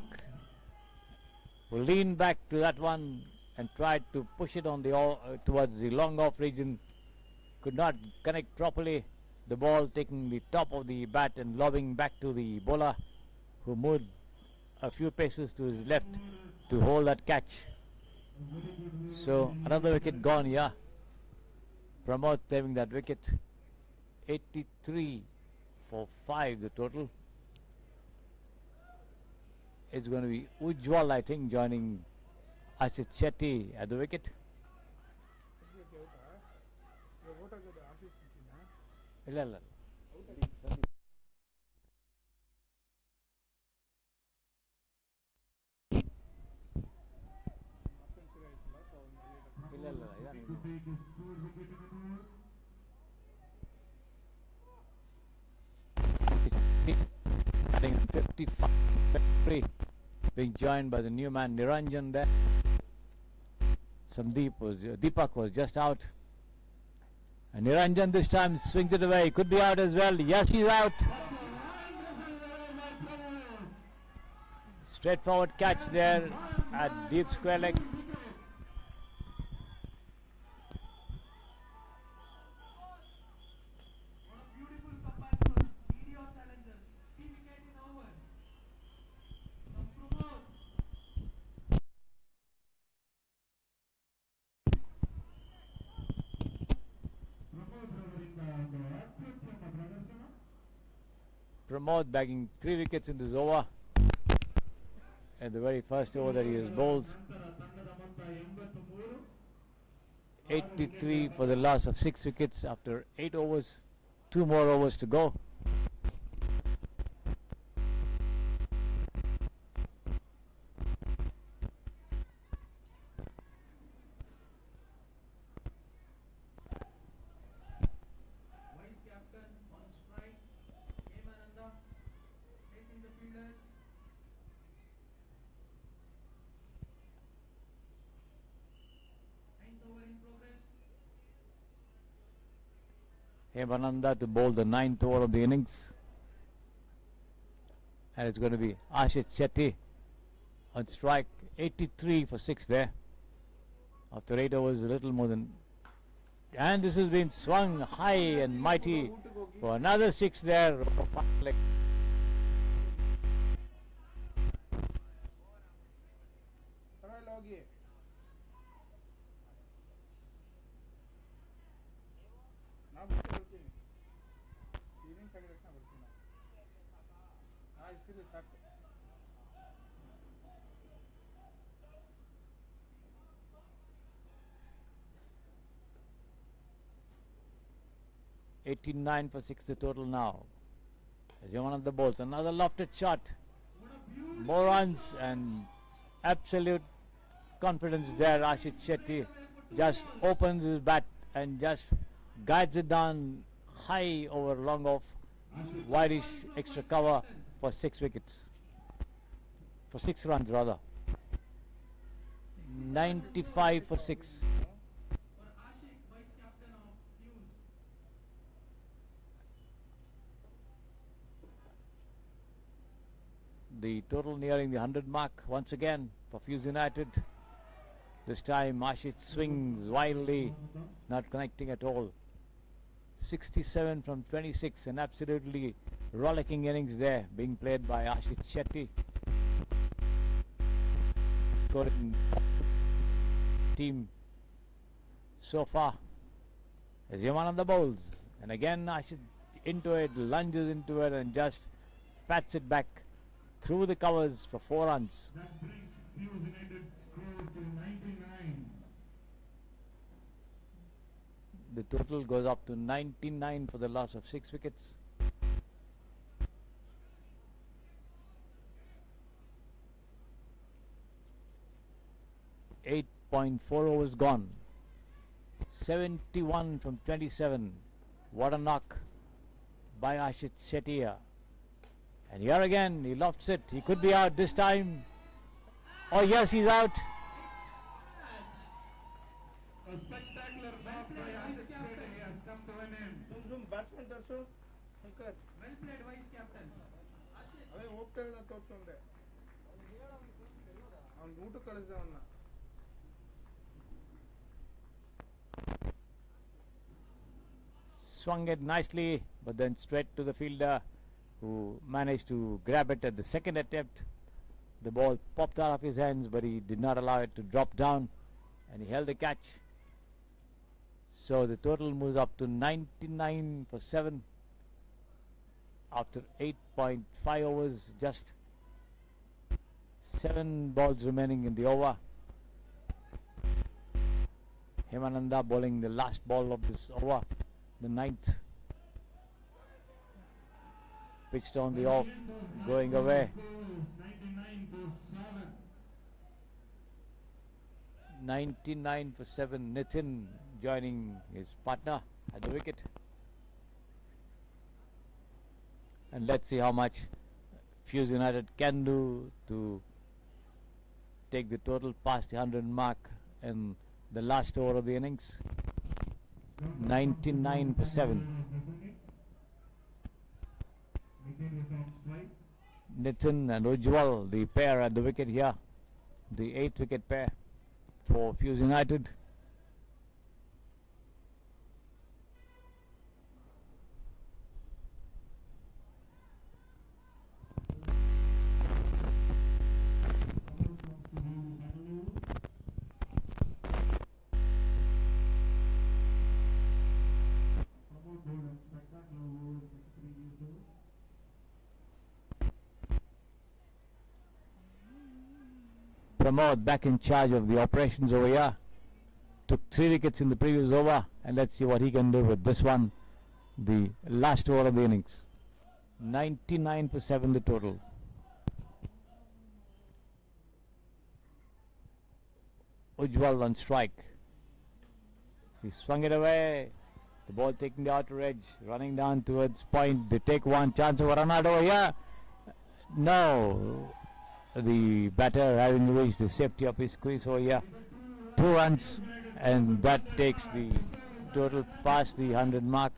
will lean back to that one and tried to push it on the towards the long off region. Could not connect properly. The ball taking the top of the bat and lobbing back to the bowler, who moved a few paces to his left to hold that catch. So another wicket gone here. Pramod saving that wicket. 83 for 5 the total. It's going to be Ujjwal, I think, joining Ashit Shetty at the wicket. ಇಲ್ಲ ಇಲ್ಲ ಇಲ್ಲ ಇಲ್ಲ batting 55, being joined by the new man Niranjan there. Deepak was just out. And Niranjan this time swings it away. Could be out as well. Yes, he's out. Straightforward catch there at deep square leg. Pramod bagging 3 wickets in this over. At the very first over that he has bowled. 83 for the loss of 6 wickets after 8 overs. 2 more overs to go. Hemananda to bowl the 9th over of the innings. And it's going to be Ashit Shetty on strike. 83 for 6 there. After 8 overs, a little more than. And this has been swung high and mighty for another 6 there. ಪರವಾಗಿಲ್ಲ ಹೋಗಿ. ನಾವು ಬರ್ತೀನಿ. Innings ಆಗಿದ ತಕ್ಷಣ ಬರ್ತೀನಿ. ಇಷ್ಟಿದೆ ಸಾಕು. 89 for 6 the total now. As one of the balls, another lofted shot. More runs and absolute confidence there. Ashit Shetty just opens his bat and just guides it down high over long off, wideish extra cover for 6 wickets. For 6 runs rather. 95 for 6. The total nearing the 100 mark once again for Fuse United. This time Ashit swings wildly, not connecting at all. 67 from 26, an absolutely rollicking innings there being played by Ashit Shetty. Team so far as Yaman on the bowls, and again Ashit into it, lunges into it and just pats it back through the covers for 4 runs. That brings Fuse United score to 99. The total goes up to 99 for the loss of 6 wickets. 8.4 overs gone. 71 from 27. What a knock by Ashit Shetty. And here again, he lofts it. He could be out this time. Oh yes, he's out. A spectacular knock by Ashit Shetty has come to an end. ಸುಮ್ batsman ತೋರಿಸು Shankar. Well played, vice captain. ಅದೇ ಹೋಗ್ತಾ ಇರೋದ ತೋರಿಸು ಅಂದೆ. ಅವ್ನು ಊಟ ಕಳಿಸ್ದೆ ಅವನ್ನ. Swung it nicely, but then straight to the fielder, who managed to grab it at the second attempt. The ball popped out of his hands, but he did not allow it to drop down, and he held the catch. So the total moves up to 99 for 7 after 8.5 overs, just 7 balls remaining in the over. Hemananda bowling the last ball of this over, the 9th. Pitched on the off, going away. 99 for 7. 99 for 7. Nitin joining his partner at the wicket. And let's see how much Fuse United can do to take the total past the 100 mark in the last over of the innings. 99 for 7. Nitin and Ujjwal, the pair at the wicket here. The 8th wicket pair for Fuse United. Pramod back in charge of the operations over here. Took 3 wickets in the previous over, and let's see what he can do with this one, the last over of the innings. 99 for 7 the total. Ujjwal on strike. He swung it away. The ball taking the outer edge, running down towards point. They take one chance of a run out over here. No. The batter having reached the safety of his crease over here. 2 runs, and that takes the total past the 100 mark.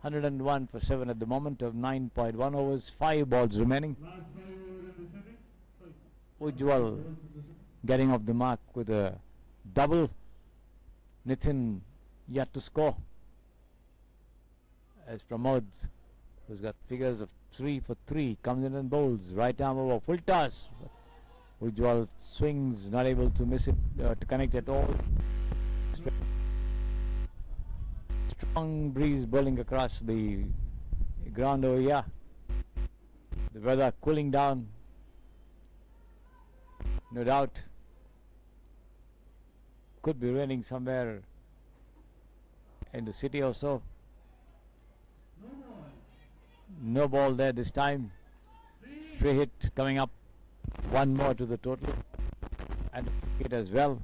101 for 7 at the moment of 9.1 overs, 5 balls remaining. Last 5 over in the seventh. Ujjwal getting off the mark with a double. Nitin yet to score, as Pramod, who's got figures of 3 for 3, comes in and bowls right arm over, full toss. Ujjwal swings, not able to miss it, to connect at all. Strong breeze blowing across the ground over here. The weather cooling down, no doubt. Could be raining somewhere in the city or so. No ball there this time. Free hit coming up. One more to the total. And a free hit as well.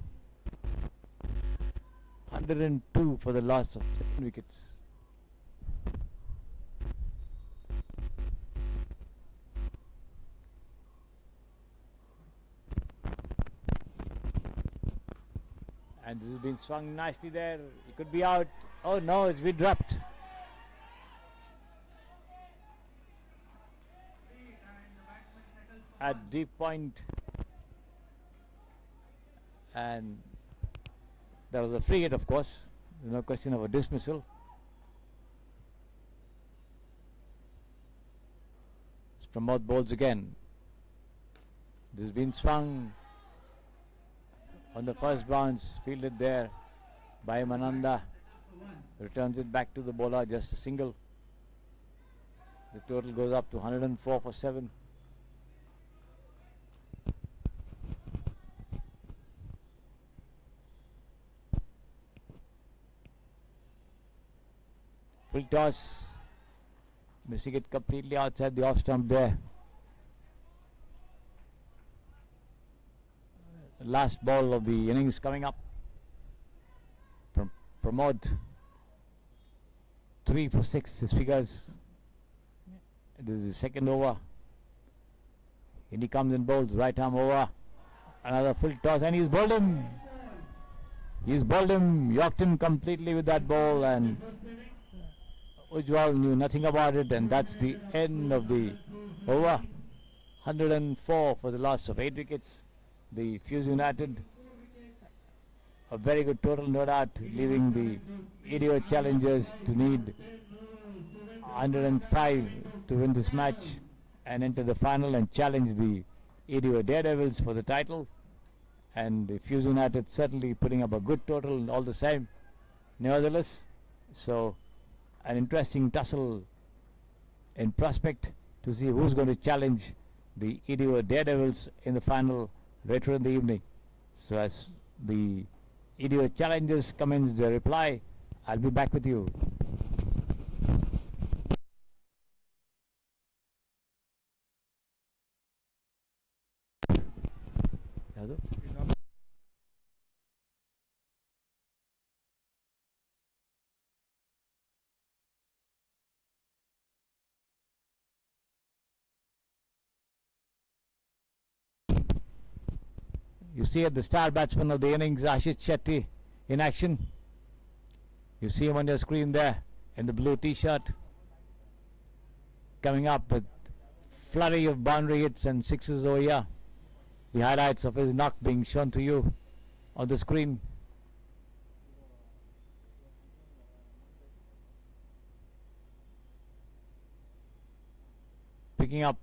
102 for the loss of 7 wickets. And this has been swung nicely there. It could be out. Oh no, it's been dropped. At deep point. And there was a free hit, of course. There's no question of a dismissal. It's Pramod bowls again. This has been swung on the first bounce, fielded there by Mananda. Returns it back to the bowler, just a single. The total goes up to 104 for 7. Full toss, missing it completely outside the off stump there. Last ball of the innings coming up from Pramod. 3 for 6 his figures. This is the second over. And he comes and bowls right arm over. Another full toss, and he's bowled him. He's bowled him, yorked him completely with that ball, and Ujjwal knew nothing about it, and that's the end of the over. 104 for the loss of 8 wickets. The Fuse United, a very good total, no doubt, leaving the idiot challengers to need 105 to win this match and enter the final and challenge the idiot Daredevils for the title. And the Fuse United certainly putting up a good total all the same, nevertheless. So an interesting tussle in prospect to see who's going to challenge the idiot Daredevils in the final later in the evening. So as the idiot challengers commence their reply, I'll be back with you. You see at the star batsman of the innings, Ashish Shetty, in action. You see him on your screen there in the blue t-shirt, coming up with flurry of boundary hits and sixes over here. The highlights of his knock being shown to you on the screen. Picking up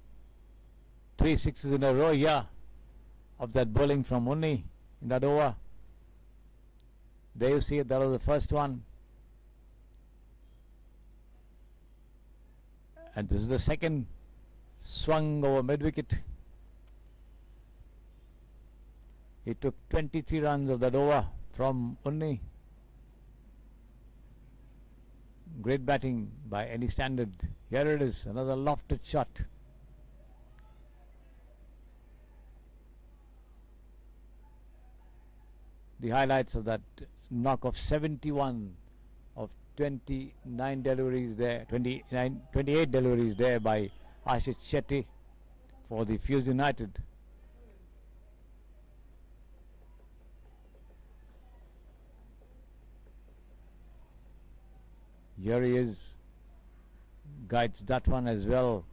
3 sixes in a row here of that bowling from Unni in that over. There you see it, that was the first one. And this is the second, swung over mid-wicket. He took 23 runs of that over from Unni. Great batting by any standard. Here it is, another lofted shot. The highlights of that knock of 71 of 29 deliveries there, 28 deliveries there by Ashish Shetty for the Fuse United. Here he is, guides that one as well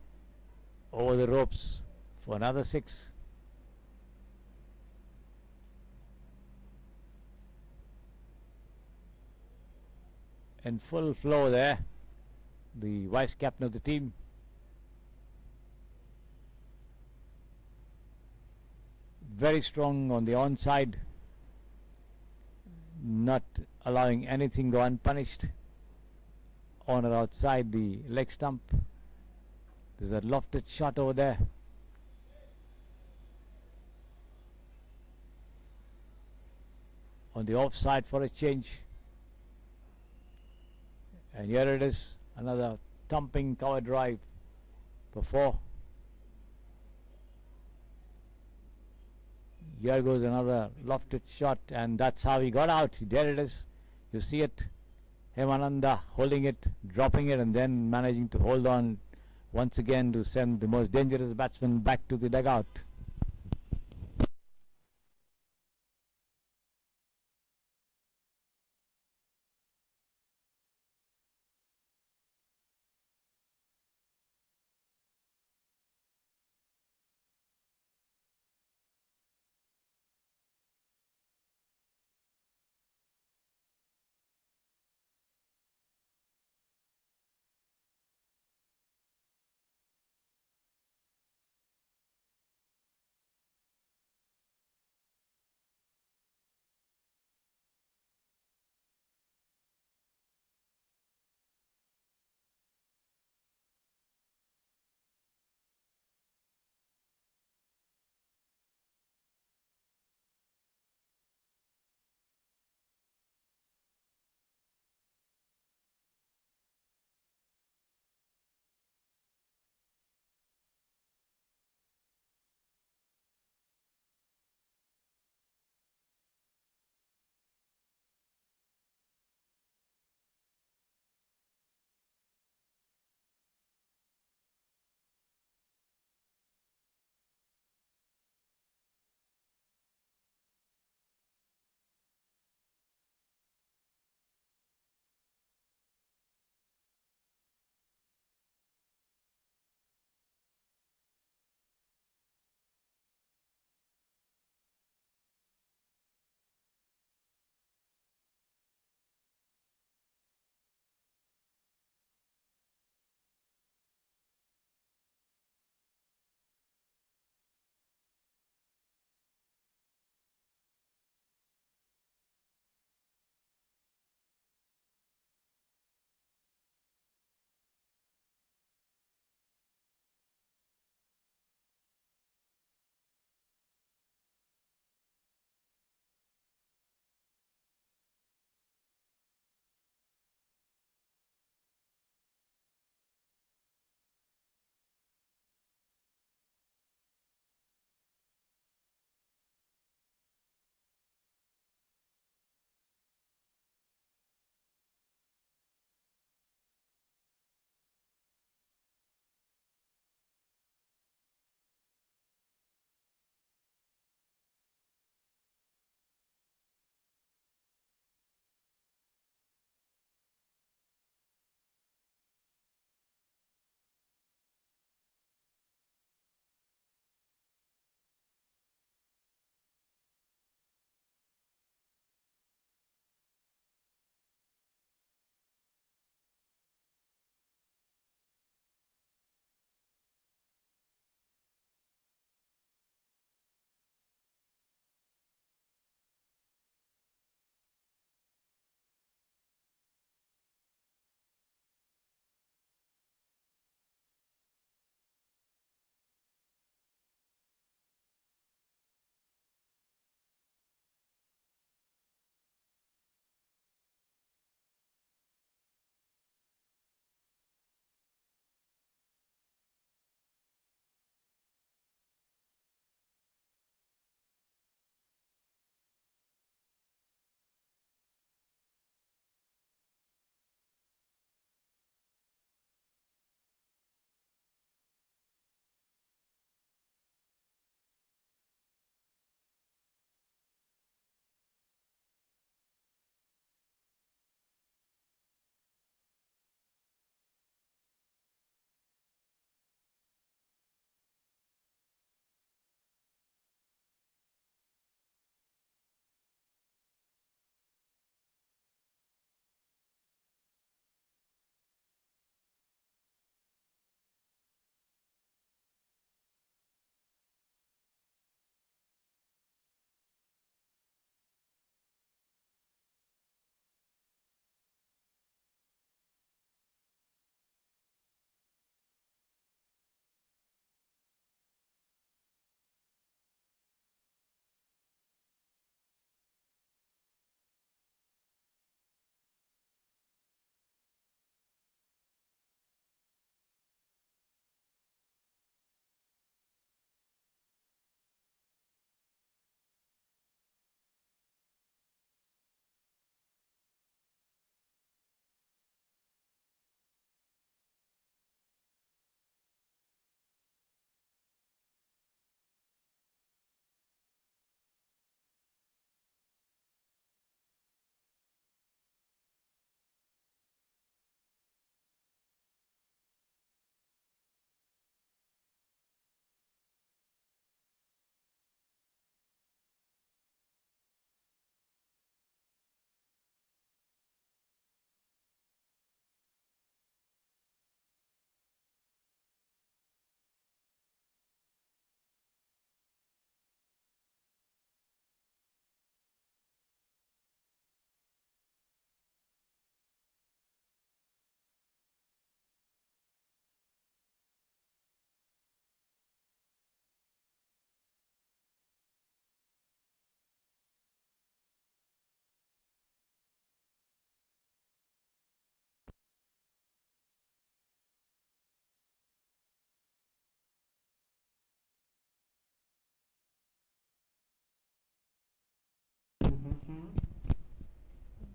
over the ropes for another 6. in full flow there, the vice captain of the team. Very strong on the onside, not allowing anything go unpunished on or outside the leg stump. There's a lofted shot over there. On the offside for a change. And here it is, another thumping cover drive for 4. Here goes another lofted shot, and that's how he got out. There it is. You see it. Hemananda holding it, dropping it, and then managing to hold on once again to send the most dangerous batsman back to the dugout.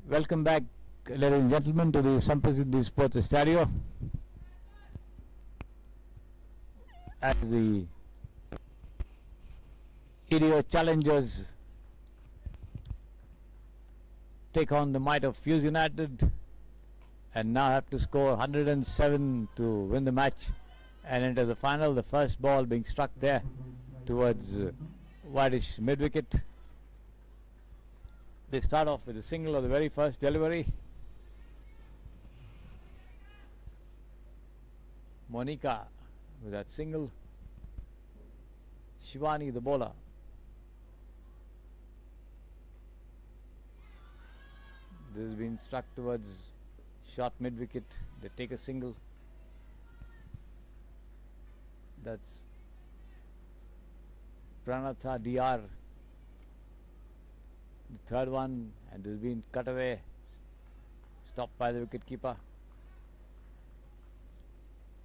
Welcome back, ladies and gentlemen, to the Samprasiddhi Sports Stereo. As the Idio challengers take on the might of Fuse United and now have to score 107 to win the match and enter the final. The first ball being struck there towards Whitish mid-wicket. They start off with a single of the very first delivery. Monica with that single. Shivani the bowler. This has been struck towards short mid-wicket. They take a single. That's Pranatha DR. The third one, and this has been cut away, stopped by the wicket-keeper.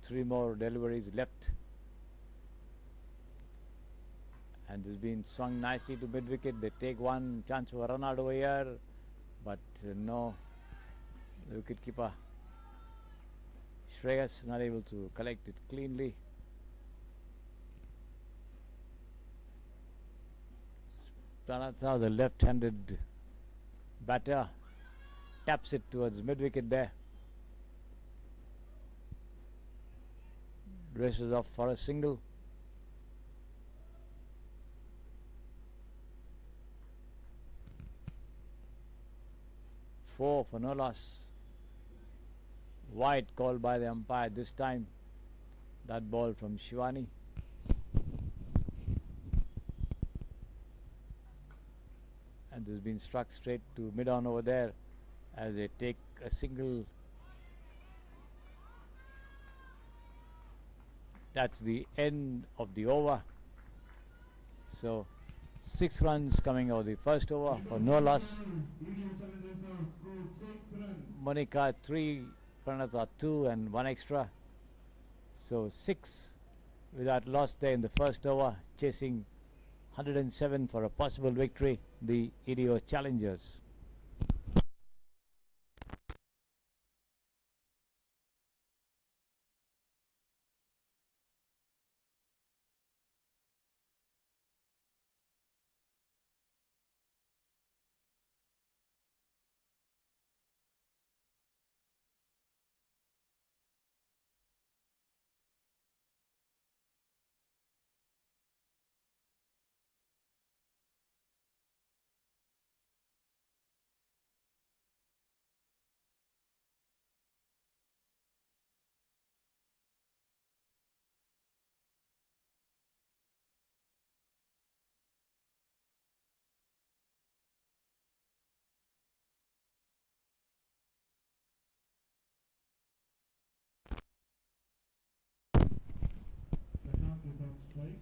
3 more deliveries left, and this has been swung nicely to mid-wicket. They take one chance for a run out over here, but no, the wicket-keeper Shreyas not able to collect it cleanly. Pranatha, the left-handed batter, taps it towards mid-wicket there. Races off for a single. Four for no loss. Wide called by the umpire this time. That ball from Shivani. And this has been struck straight to mid-on over there as they take a single. That's the end of the over. So 6 runs coming out of the first over for no loss. Monica 3, Pranatha 2 and 1 extra. So 6 without loss there in the first over, chasing 107 for a possible victory, the Idio challengers.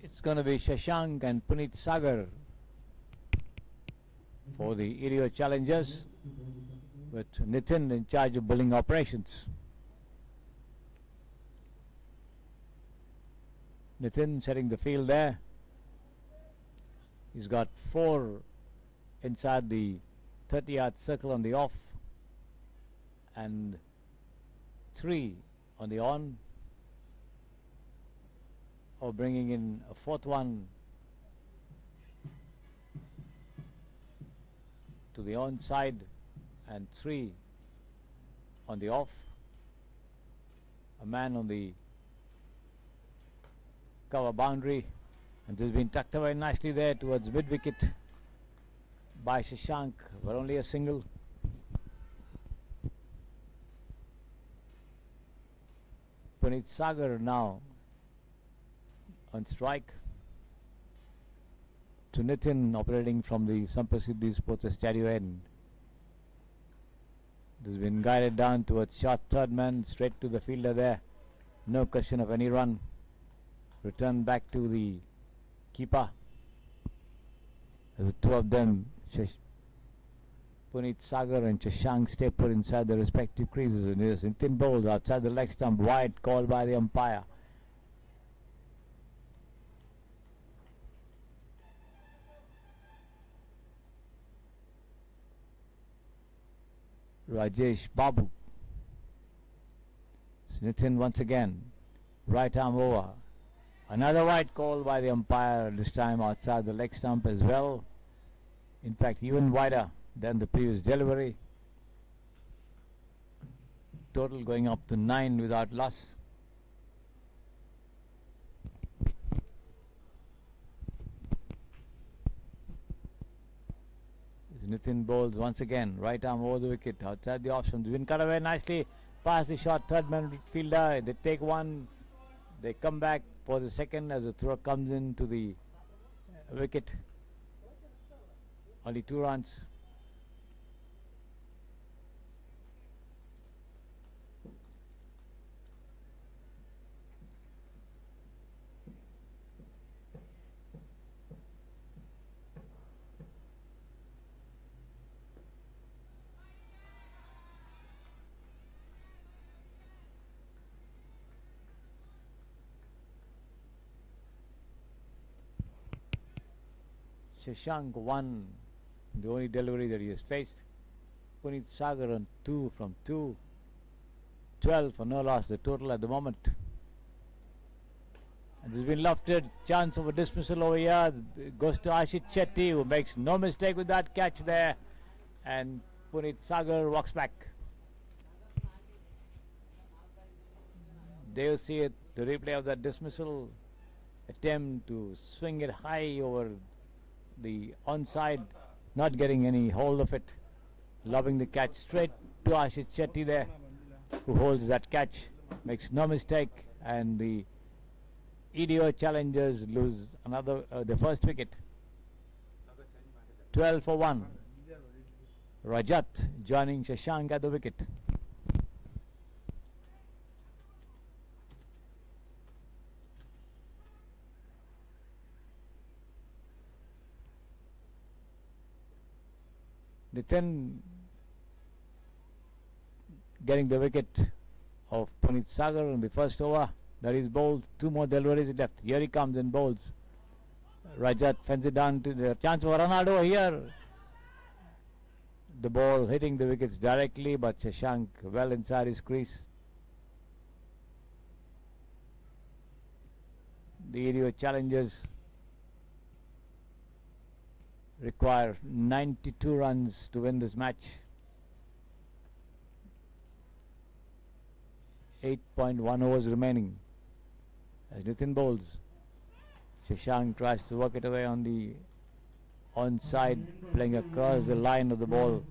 It's going to be Shashank and Puneet Sagar for the Idio challengers, with Nitin in charge of bowling operations. Nitin setting the field there. He's got 4 inside the 30-yard circle on the off and 3 on the on, or bringing in a 4th one to the on side and 3 on the off. A man on the cover boundary, and this has been tucked away nicely there towards mid-wicket by Shashank, but only a single. Puneet Sagar now on strike. To Nitin operating from the Samprasiddhi Sports Stereo end. This has been guided down towards short third man, straight to the fielder there. No question of any run. Return back to the keeper. As the 2 of them, Puneet Sagar and Shashank, stay put inside their respective creases. And here's Nitin bowled outside the leg stump, wide called by the umpire. Rajesh Babu. Nitin once again. Right arm over. Another wide call by the umpire, this time outside the leg stump as well. In fact, even wider than the previous delivery. Total going up to 9 without loss. Nitin bowls once again. Right arm over the wicket. Outside the off stump. The wind cut away nicely. Past the short third man fielder. They take one. They come back for the second as the throw comes into the wicket. Only 2 runs. Shashank won the only delivery that he has faced. Puneet Sagar on 2 from 2. 12 for no loss, the total at the moment. And there's been lofted chance of a dismissal over here. It goes to Ashit Shetty, who makes no mistake with that catch there. And Puneet Sagar walks back. There you see it, the replay of that dismissal attempt to swing it high over the onside, not getting any hold of it, lobbing the catch straight to Ashit Shetty there, who holds that catch, makes no mistake, and the EDO challengers lose another the first wicket. 12 for 1. Rajat joining Shashank at the wicket. Nitin getting the wicket of Puneet Sagar in the first over. That is bowled. 2 more deliveries left. Here he comes and bowls. Rajat fends it down to the chance for Ronaldo here. The ball hitting the wickets directly, but Shashank well inside his crease. The EDO challengers require 92 runs to win this match. 8.1 overs remaining as Nitin bowls. Shashank tries to work it away on the onside, playing across the line of the ball.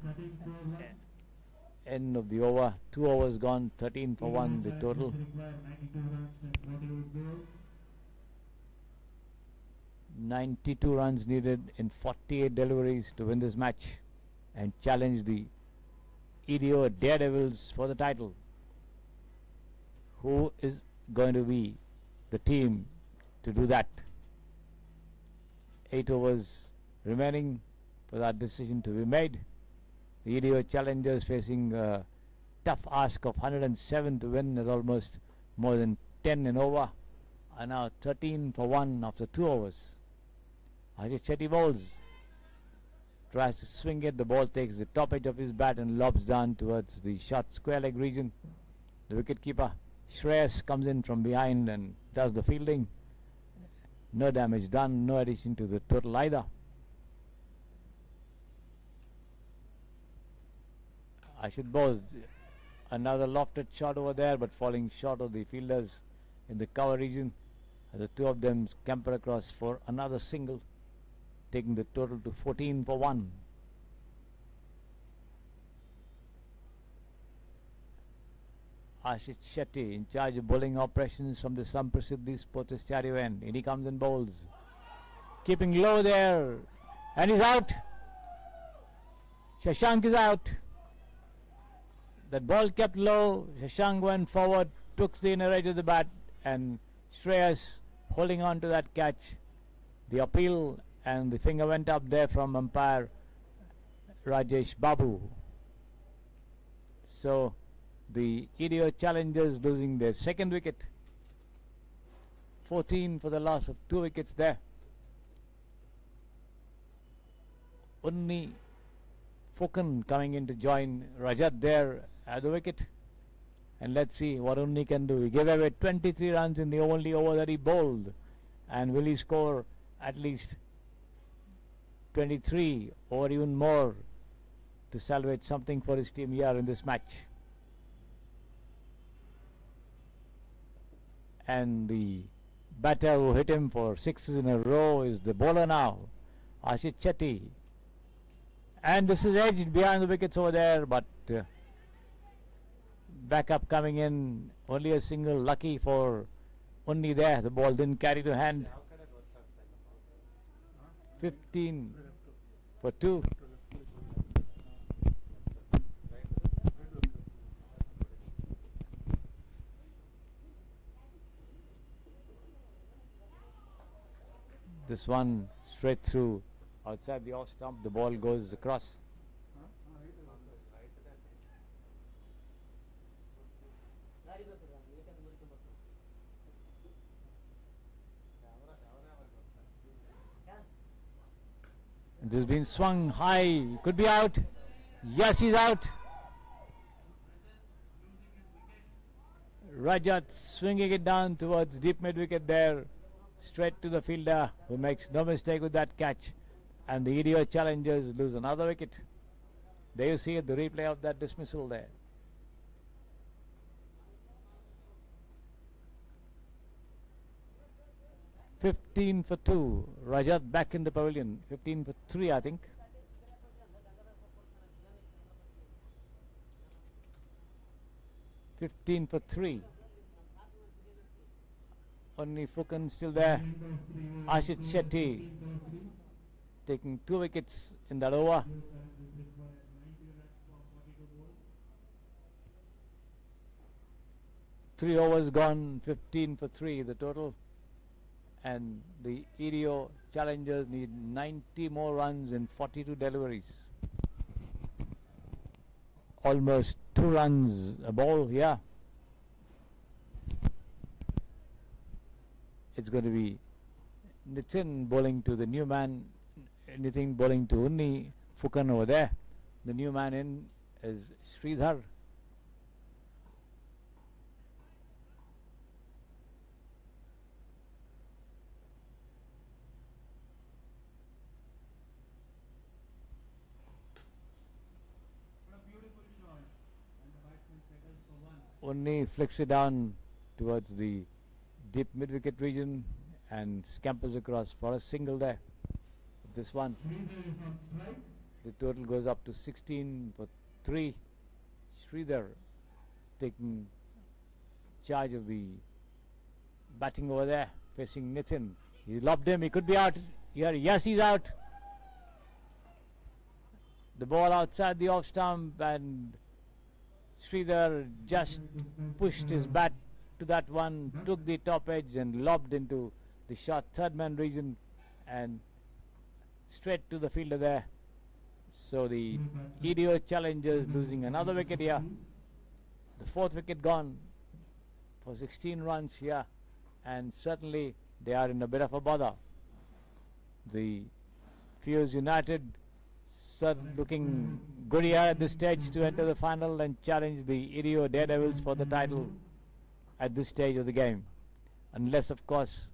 End of the over. 2 overs gone, 13 for 1 the total. 92 runs needed in 48 deliveries to win this match and challenge the EDO Daredevils for the title. Who is going to be the team to do that? 8 overs remaining for that decision to be made. The EDO challengers facing a tough ask of 107 to win at almost more than 10 and over, are now 13 for 1 after 2 overs. Ashit Shetty bowls, tries to swing it, the ball takes the top edge of his bat and lobs down towards the short square leg region. The wicketkeeper Shreyas comes in from behind and does the fielding. No damage done, no addition to the total either. Ashit bowls, another lofted shot over there, but falling short of the fielders in the cover region. The 2 of them scamper across for another single, taking the total to 14 for 1. Ashit Shetty in charge of bowling operations from the Samprasiddhi Sports Stadium end. In he comes and bowls, keeping low there, and he's out. Shashank is out. That ball kept low. Shashank went forward, took the inner edge of the bat, and Shreyas holding on to that catch. The appeal and the finger went up there from umpire Rajesh Babu. So the EDO challengers losing their second wicket. 14 for the loss of 2 wickets there. Only Fukan coming in to join Rajat there at the wicket. And let's see what Unni can do. He gave away 23 runs in the only over that he bowled. And will he score at least 23 or even more to salvage something for his team here in this match? And the batter who hit him for 6 in a row is the bowler now, Ashit Chetty. And this is edged behind the wickets over there, but backup coming in, only a single, lucky for Unni there. The ball didn't carry to hand. 15 for 2. This one straight through outside the off stump. The ball goes across. It has been swung high. Could be out. Yes, he's out. Rajat swinging it down towards deep mid wicket there. Straight to the fielder who makes no mistake with that catch. And the idiot challengers lose another wicket. There you see it, the replay of that dismissal there. "15 for 2. Rajat back in the pavilion. 15 for 3, I think. "15 for 3. Only Fukan still there. Ashit Shetty taking 2 wickets in that over. Three overs gone, 15 for 3 the total. And the EDO challengers need 90 more runs in 42 deliveries. Almost 2 runs a ball, yeah. It's going to be Nitin bowling to the new man, Nitin bowling to Unni, Fukan over there. The new man in is Sridhar. Unni flicks it down towards the deep mid-wicket region and scampers across for a single there. This one, the total goes up to 16 for 3. Sridhar taking charge of the batting over there, facing Nitin. He lobbed him, he could be out here. Yes, he's out. The ball outside the off stump, and Sridhar just pushed his bat to that one, took the top edge and lobbed into the short third man region and straight to the fielder there. So the EDO challengers losing another wicket here. The 4th wicket gone for 16 runs here, and certainly they are in a bit of a bother. The Fuse United looking good here at this stage to enter the final and challenge the EDO Daredevils for the title at this stage of the game. Unless, of course,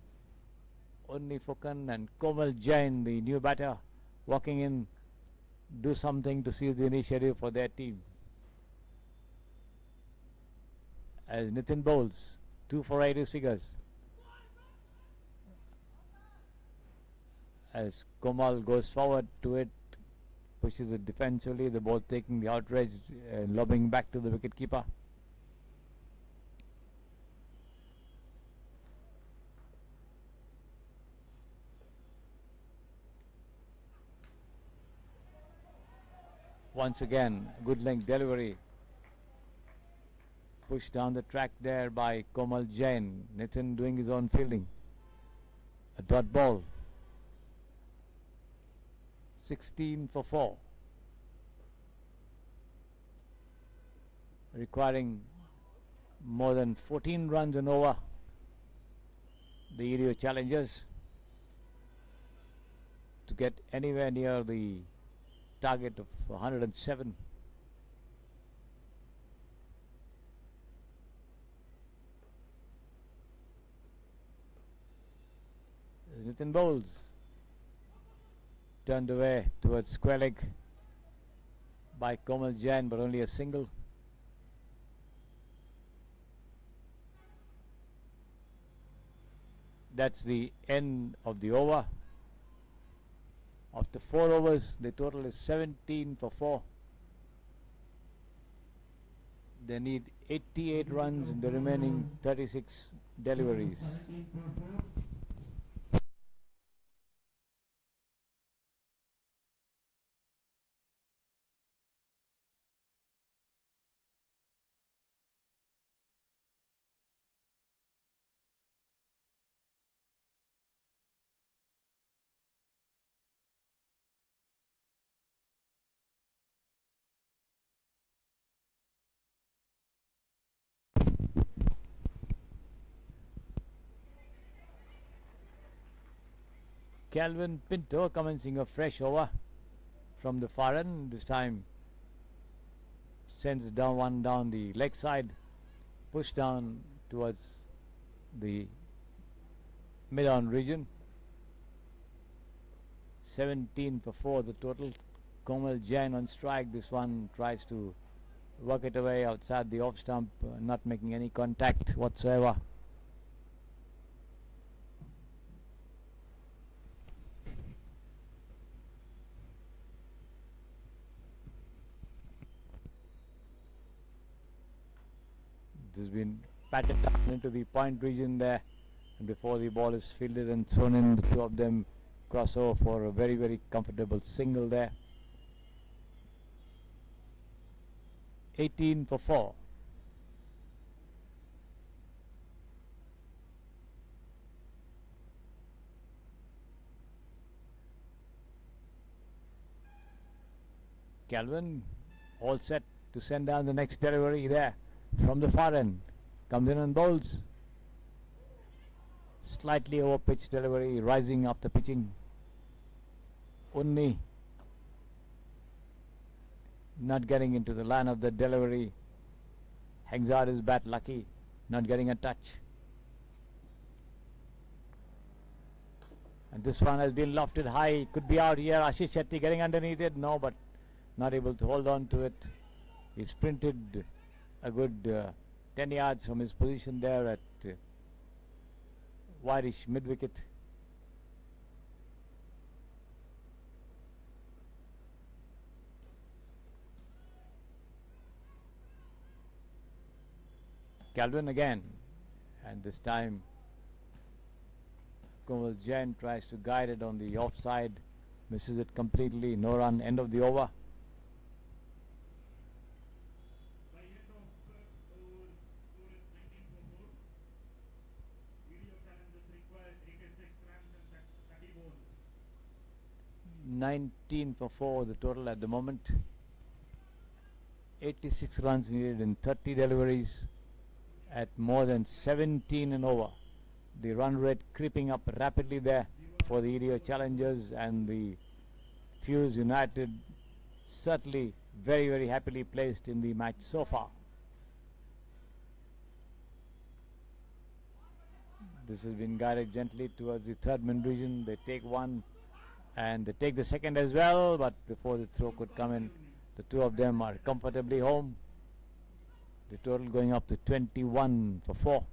Unni Fukan and Komal Jain, the new batter, walking in, do something to seize the initiative for their team. As Nitin bowls, 2 for 8 his figures. As Komal goes forward to it, pushes it defensively, the ball taking the outrage and lobbing back to the wicketkeeper. Once again, good length delivery. Pushed down the track there by Komal Jain. Nitin doing his own fielding. A dot ball. 16 for 4. Requiring more than 14 runs and over. The EDO challengers to get anywhere near the target of 107. Nitin bowls, turned away towards square leg by Komal Jain, but only a single. That's the end of the over. After 4 overs, the total is 17 for 4. They need 88 runs in the remaining 36 deliveries. Calvin Pinto commencing a fresh over from the far end. This time sends down one down the leg side, push down towards the mid-on region. 17 for 4 the total. Komal Jain on strike. This one tries to work it away outside the off stump, not making any contact whatsoever. This has been patted down into the point region there, and before the ball is fielded and thrown in, the two of them cross over for a very, very comfortable single there. 18 for 4. Calvin all set to send down the next delivery there from the far end. Comes in and bowls. Slightly over pitch delivery, rising after pitching. Unni not getting into the line of the delivery. Hangs out his bat, lucky, not getting a touch. And this one has been lofted high. Could be out here. Ashish Shetty getting underneath it. No, but not able to hold on to it. He sprinted a good 10 yards from his position there at wideish mid-wicket. Calvin again, and this time Komal Jain tries to guide it on the offside, misses it completely. No run, end of the over. By end of over, score is 19 for 4. Video challenges required 86 runs and 30 balls. 19 for 4 the total at the moment. 86 runs needed in 30 deliveries at more than 17 and over. The run rate creeping up rapidly there for the EDO challengers, and the Fuse United certainly very, very happily placed in the match so far. This has been guided gently towards the third mid region. They take one and they take the second as well, but before the throw could come in, the two of them are comfortably home. The total going up to 21 for 4.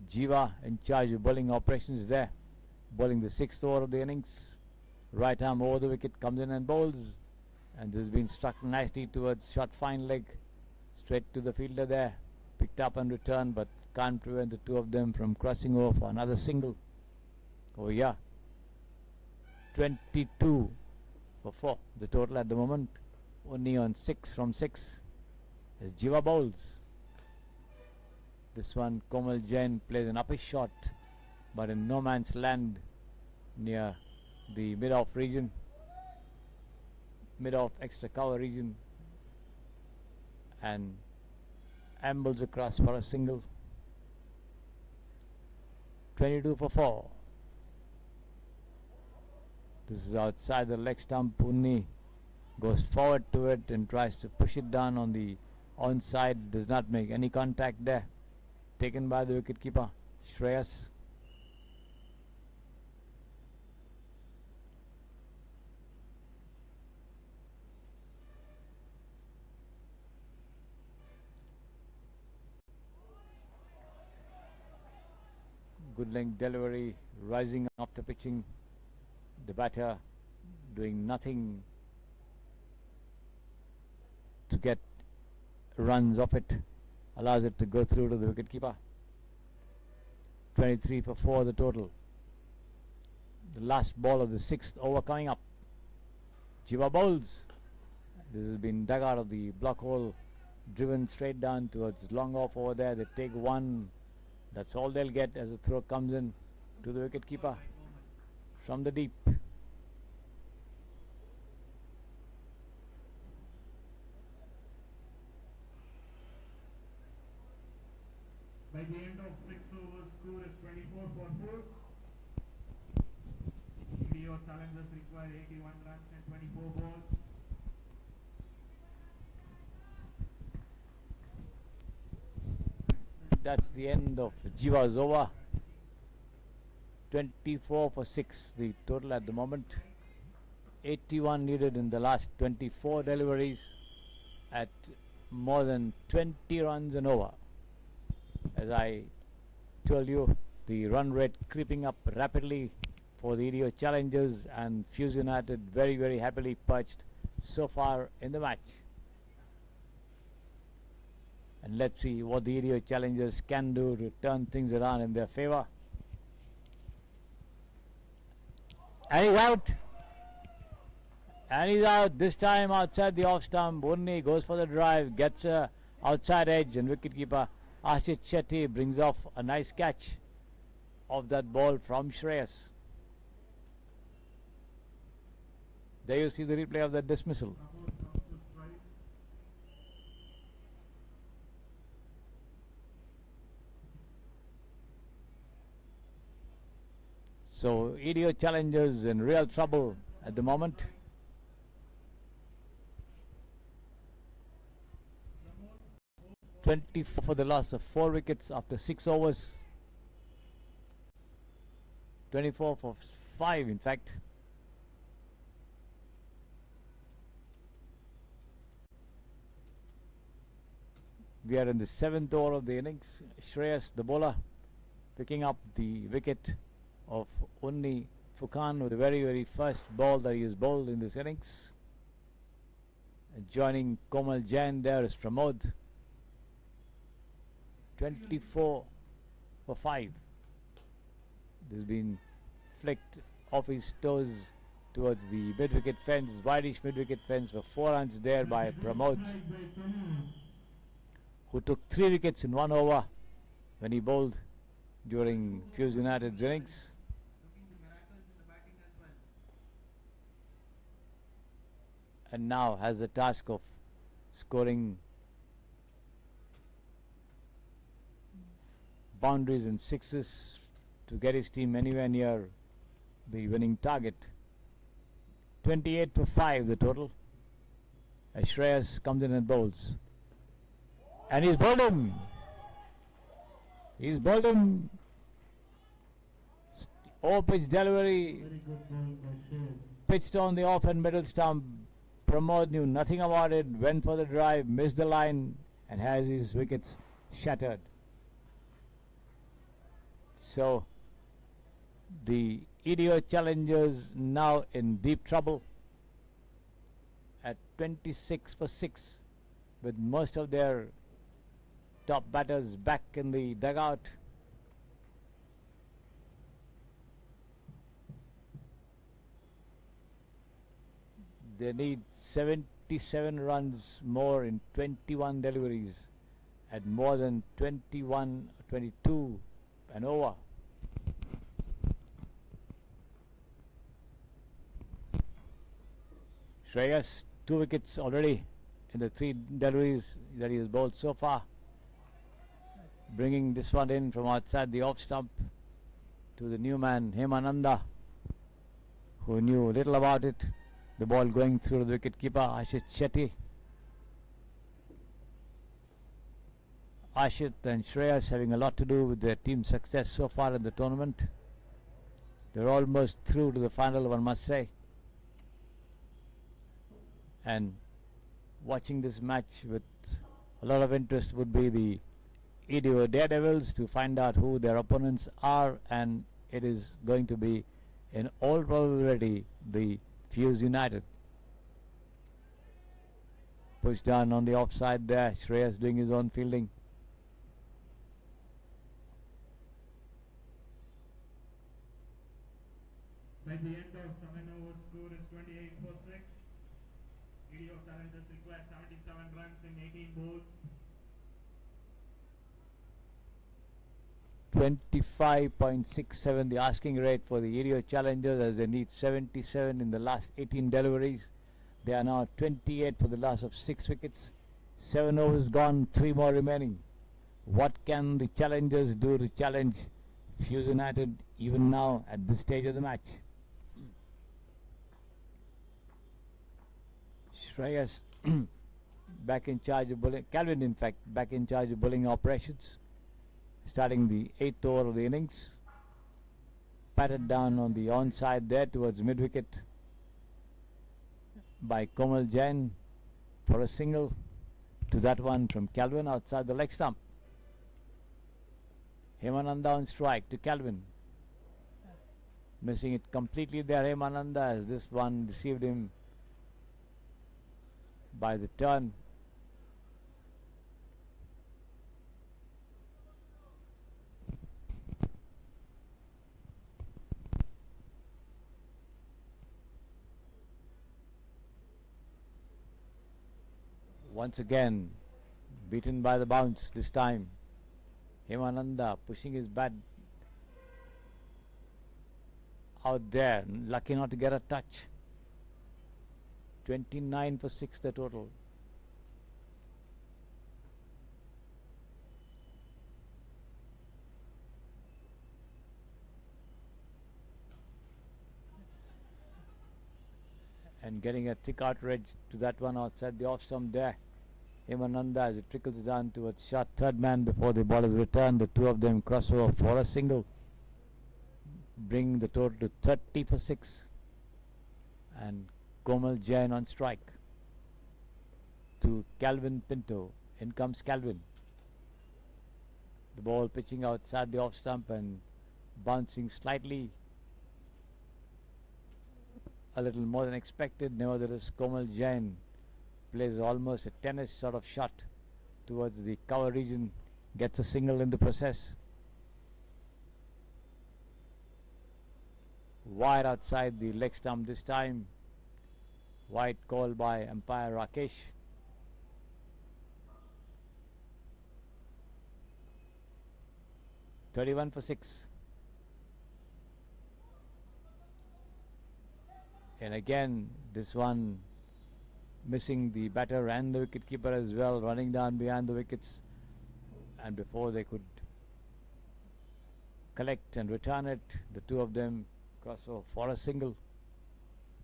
Jiva in charge of bowling operations there, bowling the 6th over of the innings. Right arm over the wicket, comes in and bowls, and this has been struck nicely towards short fine leg, straight to the fielder there, picked up and returned, but can't prevent the two of them from crossing over for another single. Oh yeah, 22 for 4 the total at the moment. Only on 6 from 6 as Jiva bowls. This one Komal Jain plays an uppish shot, but in no man's land near the mid-off region, mid-off extra cover region, and ambles across for a single. 22 for 4. This is outside the leg stump. Unni goes forward to it and tries to push it down on the onside. Does not make any contact there. Taken by the wicketkeeper, Shreyas. Good length delivery, rising after pitching. The batter doing nothing to get runs off it, allows it to go through to the wicketkeeper. 23 for 4 the total. The last ball of the 6th over coming up. Jiva bowls. This has been dug out of the block hole, driven straight down towards long off over there. They take one. That's all they'll get as the throw comes in to the wicketkeeper from the deep. By the end of 6 overs, score is 24 for 4. Video challengers require 81 runs and 24 balls. That's the end of Jiva's over. 24 for 6 the total at the moment. 81 needed in the last 24 deliveries at more than 20 runs and over. As I told you, the run rate creeping up rapidly for the Idio challengers, and Fuse United very, very happily perched so far in the match. And let's see what the Idio challengers can do to turn things around in their favor. And he's out. And he's out this time outside the off stump. Unni goes for the drive, gets a outside edge, and wicketkeeper Ashit Shetty brings off a nice catch of that ball from Shreyas. There you see the replay of that dismissal. So Idio challengers in real trouble at the moment. (24) for the loss of 4 wickets after 6 overs. 24 for 5 in fact. We are in the 7th over of the innings. Shreyas, the bowler, picking up the wicket of Unni Fukan with the very, very first ball that he has bowled in this innings. And joining Komal Jain there is Pramod. 24 for 5. This has been flicked off his toes towards the mid-wicket fence, wideish mid-wicket fence for 4 runs there by Pramod, who took 3 wickets in 1 over when he bowled during Fuse United's innings. And now has the task of scoring boundaries and sixes to get his team anywhere near the winning target. 28 for 5 the total, as Shreyas comes in and bowls. And he's bowled him. He's bowled him. Over-pitch delivery. Pitched on the off and middle stump. Pramod knew nothing about it, went for the drive, missed the line, and has his wickets shattered. So the Idio challengers now in deep trouble at 26 for 6, with most of their top batters back in the dugout. They need 77 runs more in 21 deliveries at more than 21, 22 and over. Shreyas, 2 wickets already in the 3 deliveries that he has bowled so far. Bringing this one in from outside the off stump to the new man Hemananda, who knew little about it. The ball going through the wicket-keeper Ashit Shetty. Ashit and Shreyas having a lot to do with their team's success so far in the tournament. They're almost through to the final, one must say. And watching this match with a lot of interest would be the EDO Daredevils to find out who their opponents are, and it is going to be in all probability the Fuse United. Pushed down on the offside there, Shreyas doing his own fielding. By the end of 7 overs, score is 28 for 6. EDO challengers require 77 runs in 18 balls. 25.67 the asking rate for the EDO challengers, as they need 77 in the last 18 deliveries. They are now 28 for the loss of 6 wickets. 7 overs gone, 3 more remaining. What can the challengers do to challenge Fuse United even now at this stage of the match? Shreyas back in charge of bowling. Calvin, in fact, back in charge of bowling operations. Starting the 8th over of the innings. Patted down on the onside there towards mid-wicket by Komal Jain for a single. To that one from Calvin outside the leg stump. Hemananda on strike to Calvin. Missing it completely there, Hemananda, as this one deceived him by the turn. Once again beaten by the bounce this time. Hemananda pushing his bat out there, lucky not to get a touch. 29 for 6 the total. And getting a thick outrage to that one outside the off stump there. Hemananda, as it trickles down towards shot third man before the ball is returned. The two of them cross over for a single, bring the total to 30 for 6. And Komal Jain on strike to Calvin Pinto. In comes Calvin. The ball pitching outside the off stump and bouncing slightly, a little more than expected. Nevertheless, Komal Jain plays almost a tennis sort of shot towards the cover region, gets a single in the process. Wide outside the leg stump this time. Wide call by umpire Rakesh. (31 for 6). And again, this one missing the batter and the wicket keeper as well, running down behind the wickets, and before they could collect and return it, the two of them cross over for a single.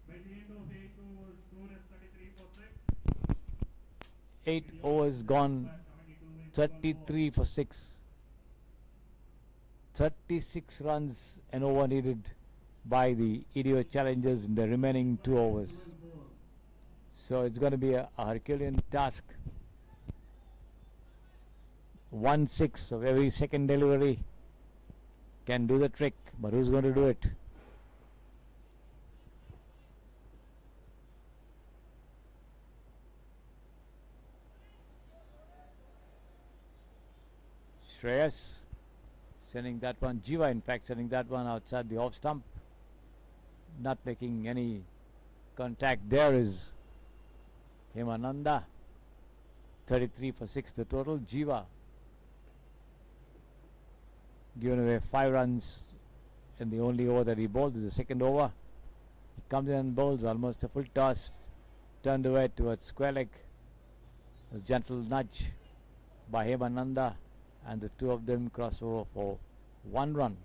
By the end of 8 overs, score is 33 for 6. 8 overs gone, 33 for 6. 36 runs an over needed by the EDO challengers in the remaining 2 overs. So it's going to be a Herculean task. 1/6 of every second delivery can do the trick, but who's going to do it? Shreyas sending that one, Jiva in fact sending that one outside the off stump, not making any contact. There is Hemananda. 33 for 6 the total. Jiva given away 5 runs in the only over that he bowled. This is the second over. He comes in and bowls almost a full toss, turned away towards square leg. A gentle nudge by Hemananda, and the two of them cross over for 1 run.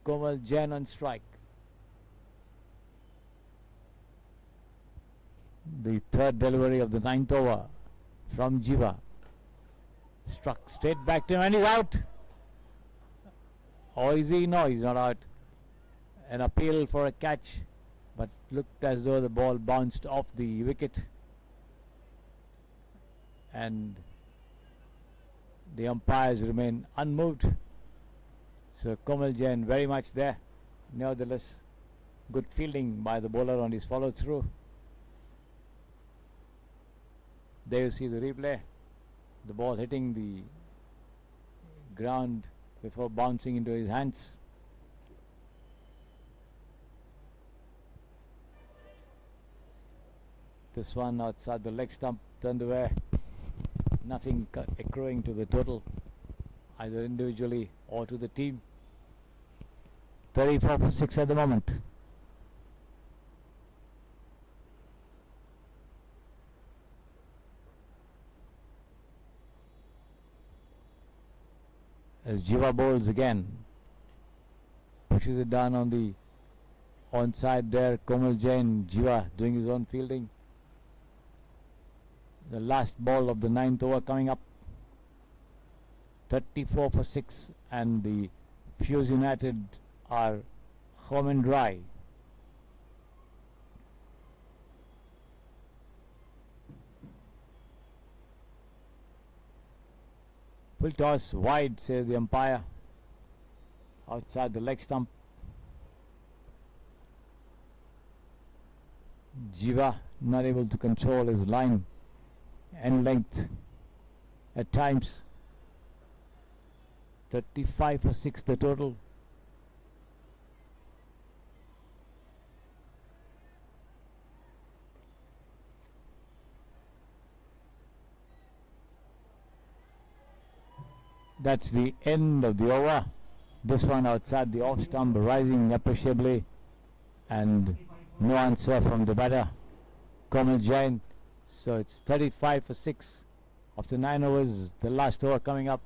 Komal Jain on strike. The third delivery of the ninth over from Jiva. Struck straight back to him and he's out. Or is he? No, he's not out. An appeal for a catch, but looked as though the ball bounced off the wicket. And the umpires remain unmoved. So Komal Jain very much there. Nevertheless, good fielding by the bowler on his follow through. There you see the replay. The ball hitting the ground before bouncing into his hands. This one outside the leg stump, turned away. Nothing accruing to the total, either individually or to the team. 34 for 6 at the moment. As Jiva bowls again, pushes it down on the onside there. Komal Jain, Jiva doing his own fielding. The last ball of the ninth over coming up. 34 for 6, and the Fuse United are home and dry. Full toss wide, says the umpire. Outside the leg stump. Jiva not able to control his line and length at times. 35 for 6 the total. That's the end of the over. This one outside the off stump, rising appreciably, and no answer from the batter, Komal Jain. So it's 35 for 6 after 9 overs, the last over coming up,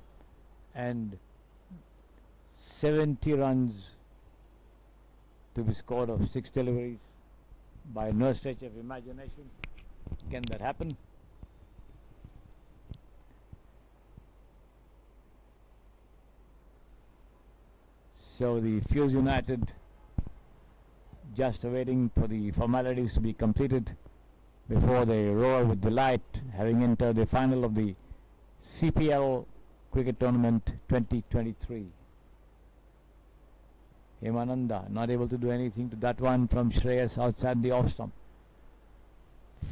and 70 runs to be scored of 6 deliveries. By no stretch of imagination can that happen. So the Fuse United just awaiting for the formalities to be completed before they roar with delight, having entered the final of the CPL Cricket Tournament 2023. Hemananda not able to do anything to that one from Shreyas outside the off stump.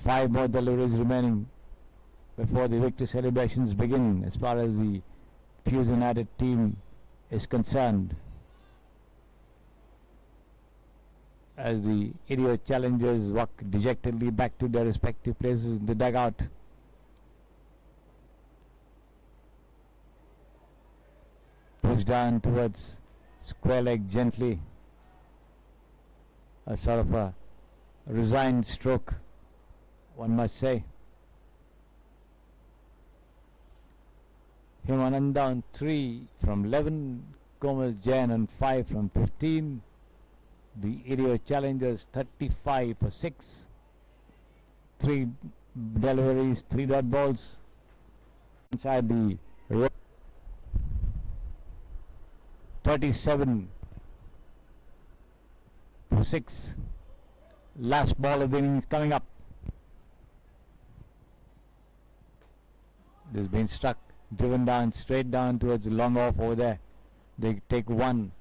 5 more deliveries remaining before the victory celebrations begin as far as the Fuse United team is concerned. As the idiot challengers walk dejectedly back to their respective places in the dugout. Push down towards square leg gently. A sort of a resigned stroke, one must say. Himananda on 3 from 11, Komal Jain on 5 from 15. The idiot challengers 35 for 6. 3 deliveries, 3 dot balls inside the 37 for 6. Last ball of the innings coming up. This has been struck, driven down, straight down towards the long off over there. They take 1.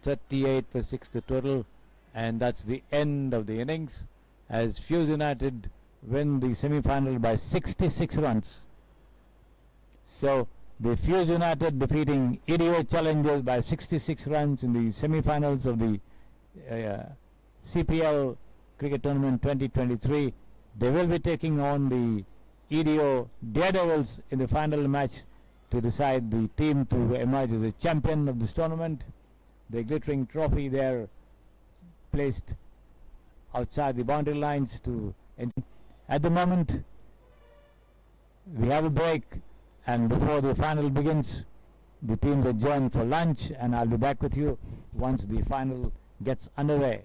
38 for 6 the total, and that's the end of the innings as Fuse United win the semi-final by 66 runs. So the Fuse United defeating Idiot Challengers by 66 runs in the semi-finals of the CPL Cricket Tournament 2023. They will be taking on the EDO Daredevils in the final match to decide the team to emerge as a champion of this tournament. The glittering trophy there placed outside the boundary lines to at the moment. We have a break, and before the final begins, The teams adjourn for lunch, and I'll be back with you once the final gets underway.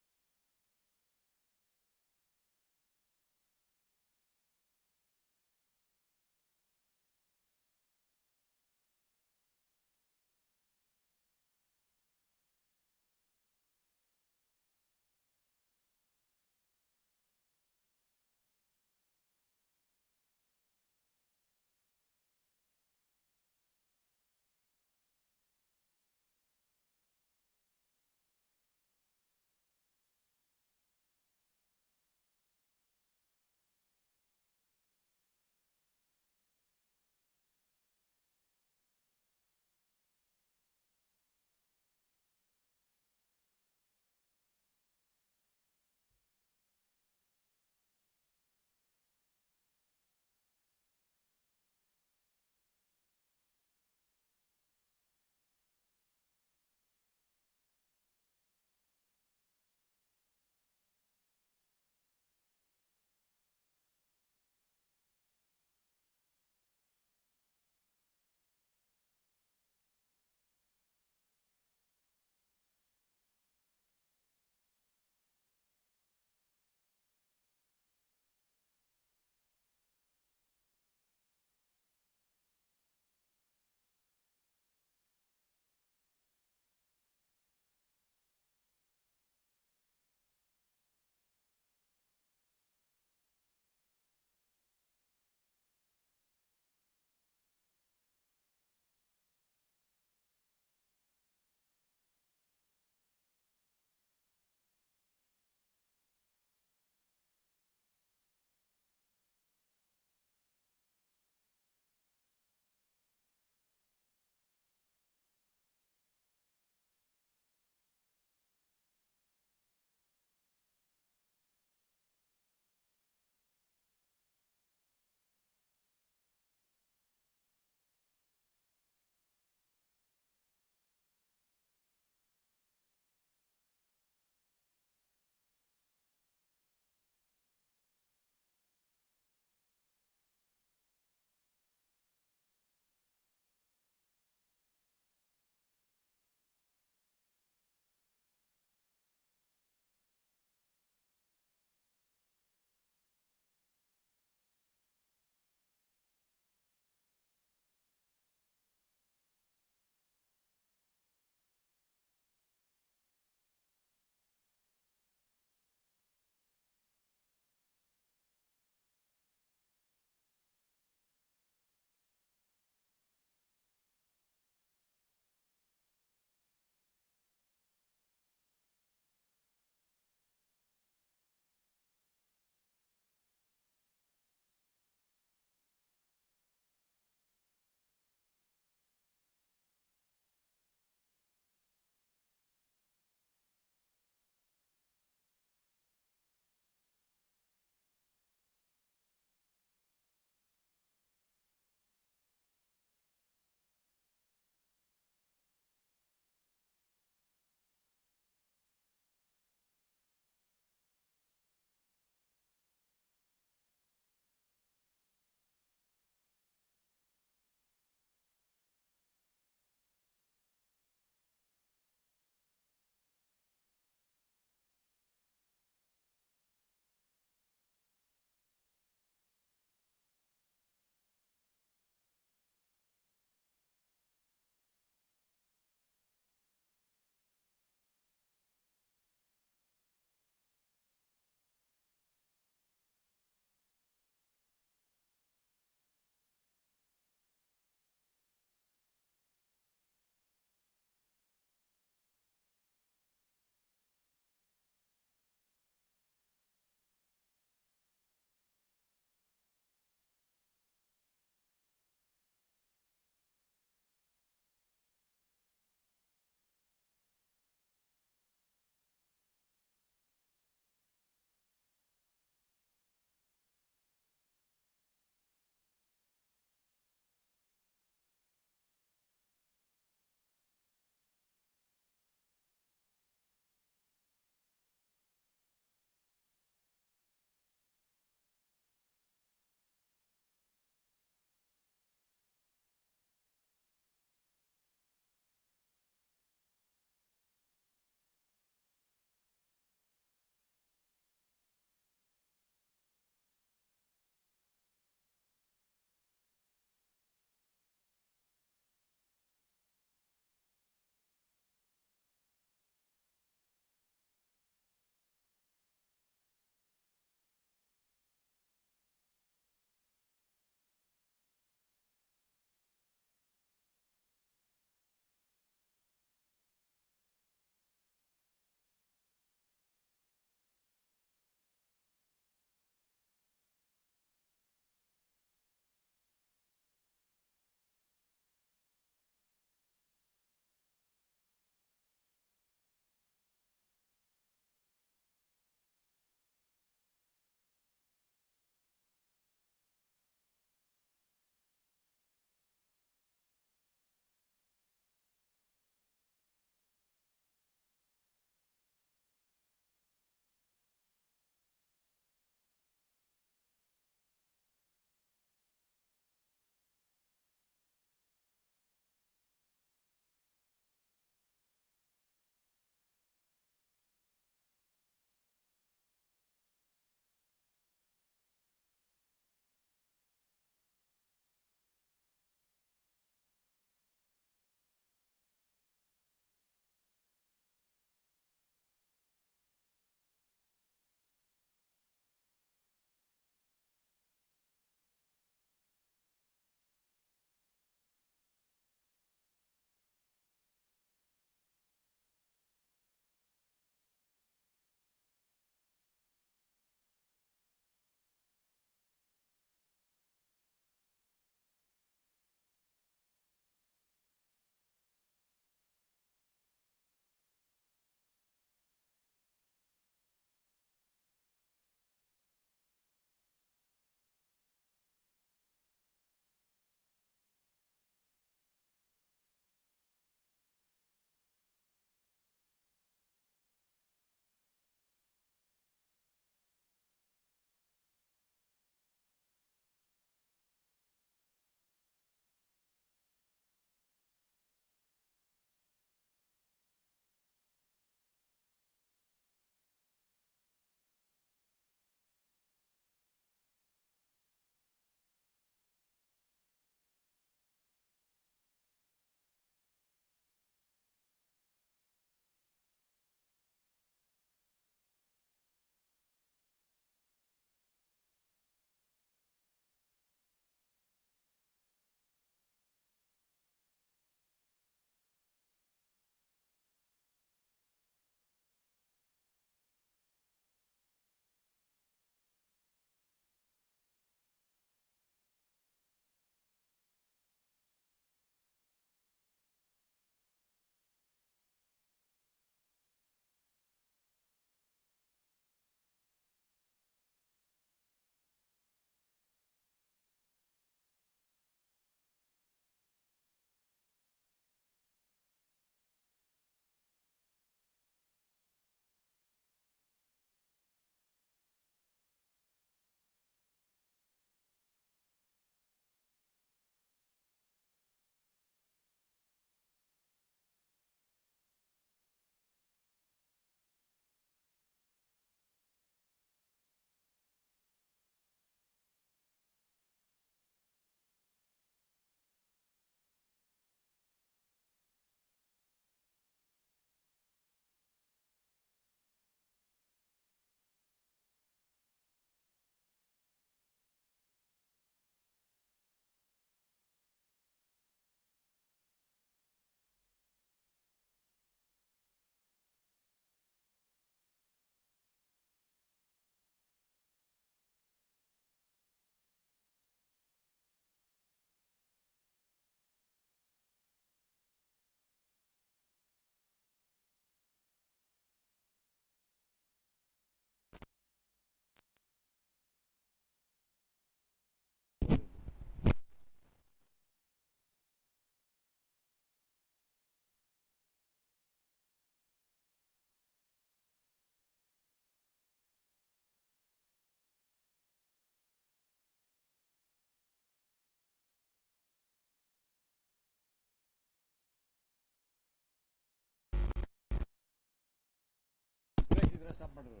Stop ಮಾಡಿದ್ರು.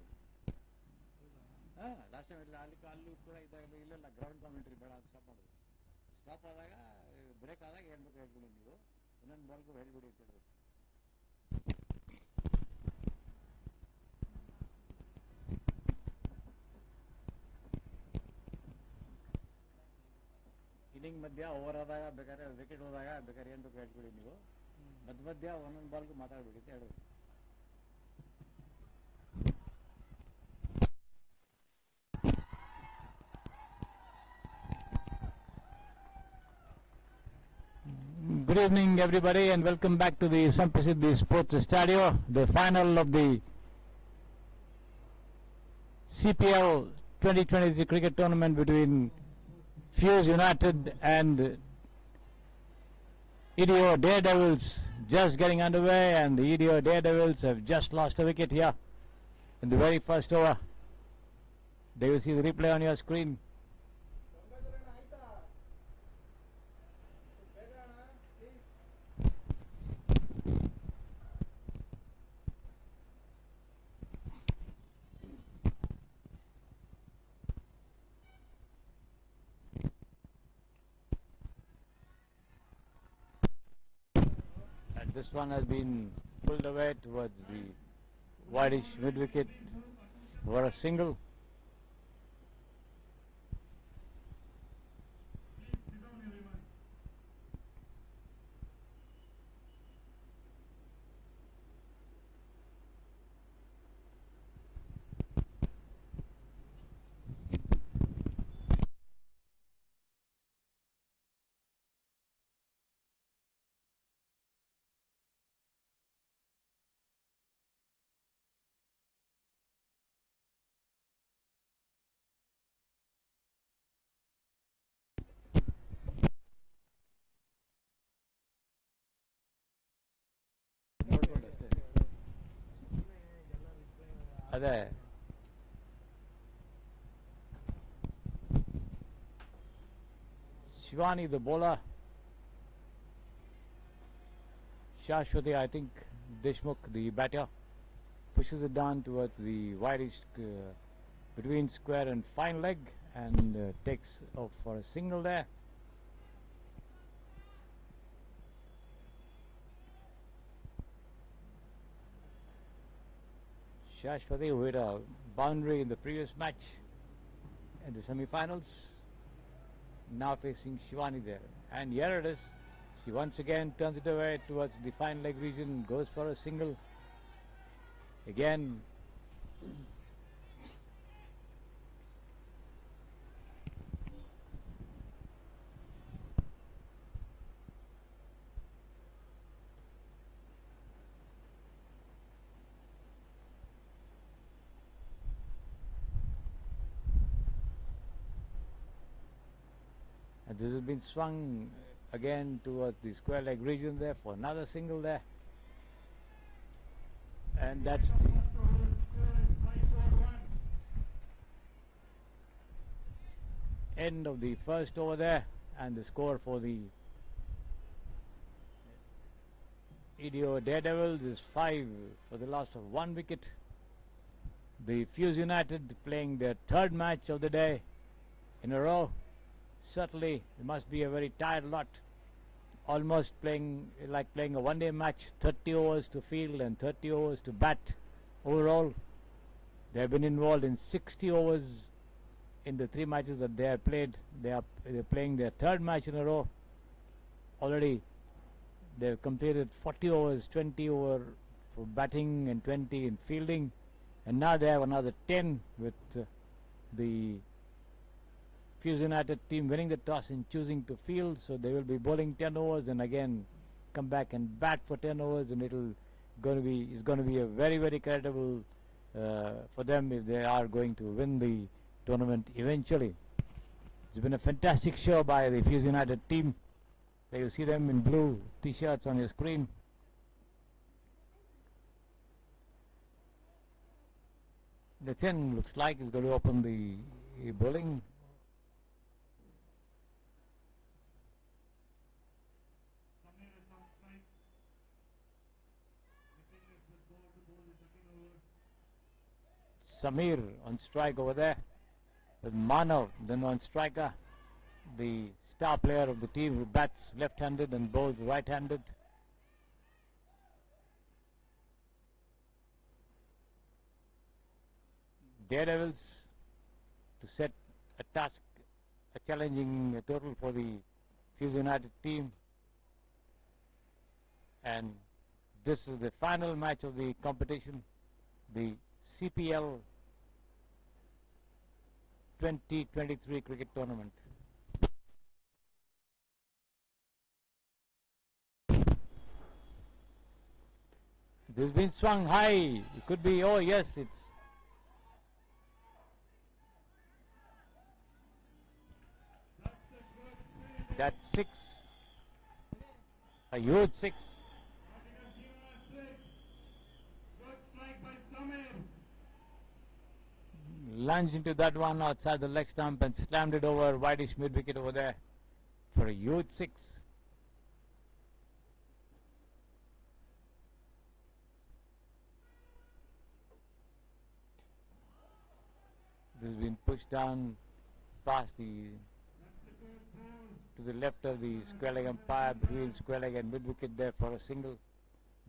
Last time ಇಲ್ಲ ಅಲ್ಲಿ ಕೂಡ ಇಲ್ಲೆಲ್ಲ ground commentary ಬೇಡ ಅಂತ stop ಮಾಡಿದ್ರು. Stop ಆದಾಗ break ಆದಾಗ ಹೇಳ್ಬೇಕು ಹೇಳ್ಬಿಡಿ ನೀವು, ಇನ್ನೊಂದು ಬಾಲ್ಗೂ ಹೇಳ್ಬಿಡಿ ಅಂತ ಹೇಳಿದ್ರು. ಇನ್ನಿಂಗ್ ಮಧ್ಯ ಓವರ್ ಆದಾಗ ಬೇಕಾದ್ರೆ ವಿಕೆಟ್ ಹೋದಾಗ ಬೇಕಾದ್ರೆ ಏನು ಬೇಕು ಹೇಳ್ಬಿಡಿ ನೀವು, ಮಧ್ಯ ಒಂದೊಂದು ಬಾಲ್ಗೂ ಮಾತಾಡ್ಬಿಡಿ ಅಂತ ಹೇಳಿದ್ರು. Good evening, everybody, and welcome back to the Samprasiddhi Sports Stadio, the final of the CPL 2023 cricket tournament between Fuse United and EDO Daredevils just getting underway, and the EDO Daredevils have just lost a wicket here in the very first over. There you see the replay on your screen. This one has been pulled away towards the wideish mid wicket for a single. ಅದೇ Shivani the bowler, Shashwati, I think Deshmukh the batter, pushes it down towards the wideish between square and fine leg and takes off for a single there. Shashwati, who hit a boundary in the previous match in the semi-finals, now facing Shivani there, and here it is. She once again turns it away towards the fine leg region, goes for a single again. And this has been swung again towards the square leg region there for another single there. And that's the end of the first over there, and the score for the EDO Daredevils is 5 for the loss of 1 wicket. The Fuse United playing their third match of the day in a row. Certainly it must be a very tired lot, almost playing like playing a one-day match, 30 overs to field and 30 overs to bat overall. They have been involved in 60 overs in the 3 matches that they have played. They're playing their third match in a row. Already they have completed 40 overs, 20 over for batting and 20 in fielding, and now they have another 10 with the Fuse United team winning the toss and choosing to field. So they will be bowling 10 overs and again come back and bat for 10 overs, and it's going to be a very, very creditable for them if they are going to win the tournament eventually. It's been a fantastic show by the Fuse United team. There you see them in blue t-shirts on your screen. Nitin looks like he's going to open the bowling. Samir on strike over there, with Manav then on striker, the star player of the team who bats left-handed and bowls right-handed. Daredevils to set a task, a challenging total for the Fuse United team, and this is the final match of the competition, the CPL 2023 cricket tournament. This has been swung high. It could be, oh yes, it's that's 6, a huge 6. Lunged into that one outside the leg stump and slammed it over wideish mid wicket over there for a huge 6. This has been pushed down past the to the left of the square leg umpire, between square leg and mid wicket there for a single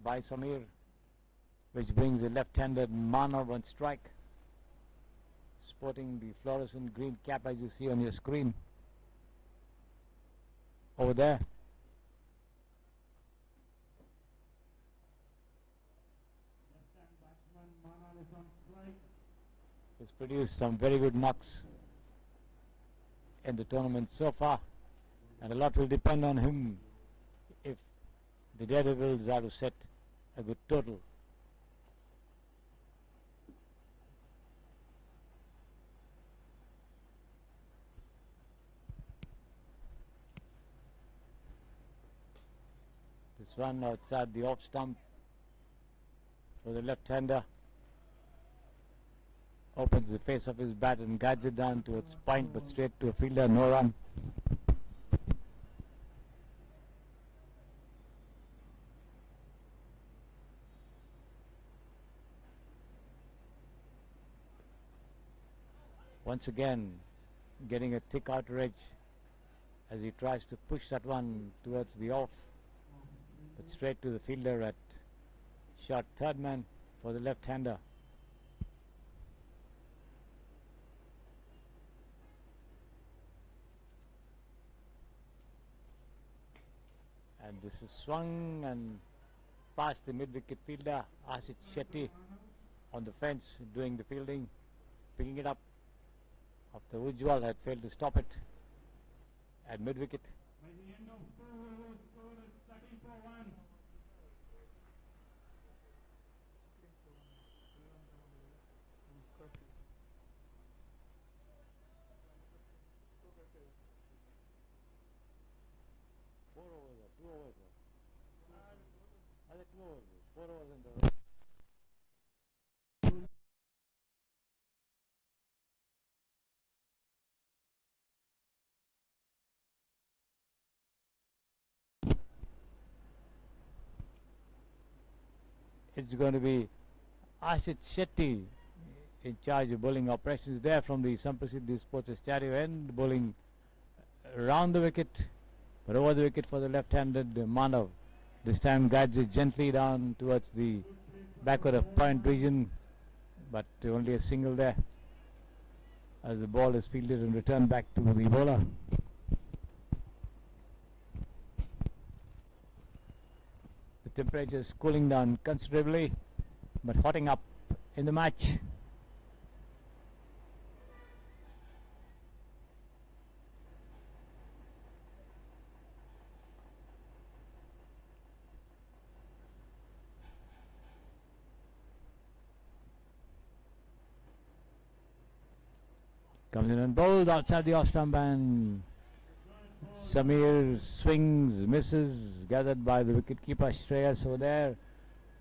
by Samir, which brings the left-handed Manav on strike, sporting the fluorescent green cap as you see on your screen over there. He's produced some very good knocks in the tournament so far, and a lot will depend on him if the Daredevils are to set a good total. This one outside the off stump for the left-hander, opens the face of his bat and guides it down towards point, but straight to a fielder, no run. Once again getting a thick outer edge as he tries to push that one towards the off, but straight to the fielder at short third man for the left-hander. And this is swung and past the mid-wicket fielder, Asit Shetty on the fence doing the fielding, picking it up after Ujjwal had failed to stop it at mid-wicket. By the end of 4 overs, score is 13 for 1. It's going to be Asit Shetty in charge of bowling operations there from the Samprasiddhi Sports Stereo end, bowling around the wicket, but over the wicket for the left-handed Manav. This time guides it gently down towards the backward of point region, but only a single there as the ball is fielded and returned back to the bowler. The temperature is cooling down considerably, but hotting up in the match. Comes in and bowled outside the off stump, and Samir swings, misses, gathered by the wicketkeeper Shreyas over there.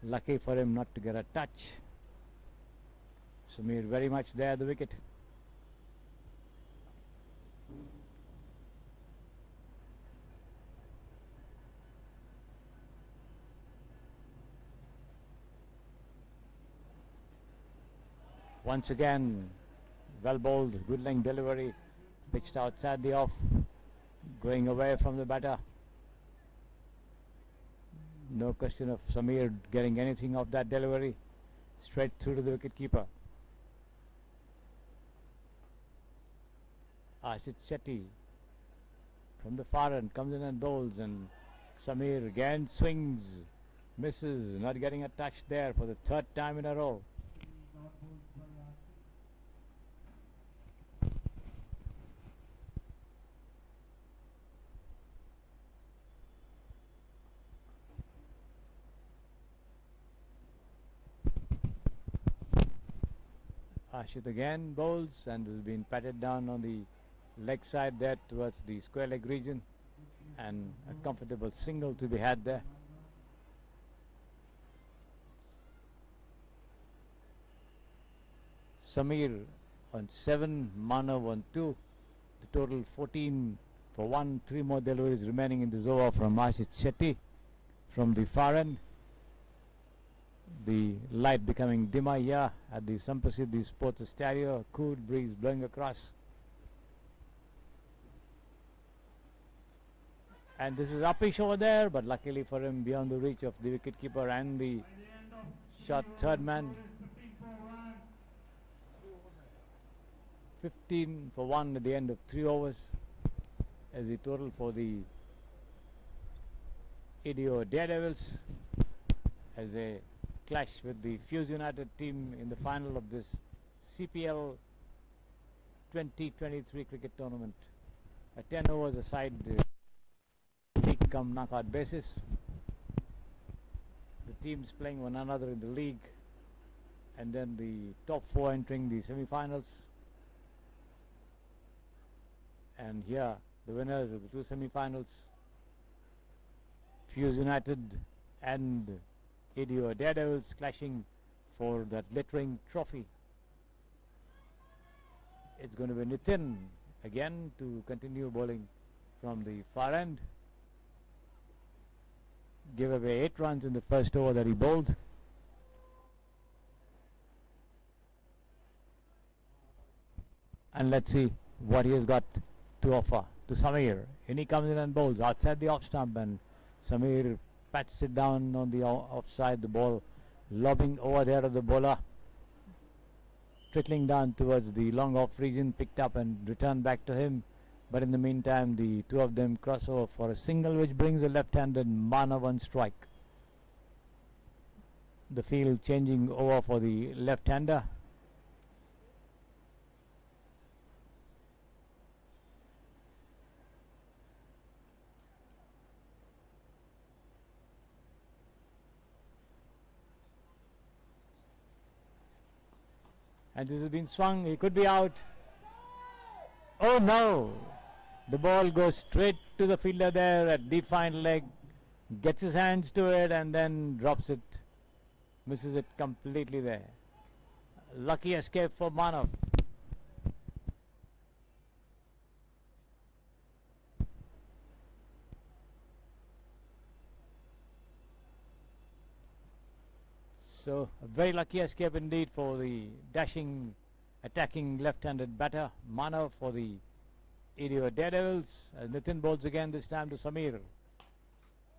Lucky for him not to get a touch. Samir very much there at the wicket. Once again, well bowled, good length delivery, pitched outside the off, going away from the batter. No question of Samir getting anything of that delivery, straight through to the wicket keeper. Ashit Shetty from the far end comes in and bowls, and Samir again swings, misses, not getting a touch there for the third time in a row. Ashit again bowls, and has been patted down on the leg side there towards the square leg region, and a comfortable single to be had there. Samir on 7, Manav on 2. The total 14 for 1. 3 more deliveries remaining in this over from Ashit Shetty from the far end. The light becoming dimmer here at the Sampasidhi Sports Stereo. Cool breeze blowing across. And this is uppish over there, but luckily for him, beyond the reach of the wicketkeeper and the shot third man. 15 for 1 at the end of 3 overs as the total for the ADO Daredevils as they clash with the Fuse United team in the final of this CPL 2023 cricket tournament. A 10 overs aside league come knockout basis. The teams playing one another in the league, and then the top 4 entering the semi-finals. And here the winners of the 2 semi-finals, Fuse United and ADO Daredevils, clashing for that glittering trophy. It's going to be Nitin again to continue bowling from the far end. Gave away 8 runs in the first over that he bowled. And let's see what he has got to offer to Samir. And he comes in and bowls outside the off stump, and Samir pats it down on the offside. The ball lobbing over there to the bowler, trickling down towards the long off region, picked up and returned back to him. But in the meantime, the 2 of them cross over for a single, which brings a left-handed Manav on strike. The field changing over for the left-hander. And this has been swung. He could be out. Oh no! The ball goes straight to the fielder there at defined leg. Gets his hands to it and then drops it. Misses it completely there. Lucky escape for Manav. So a very lucky escape indeed for the dashing, attacking left-handed batter Manav for the ADO Daredevils. As Nitin bowls again, this time to Samir,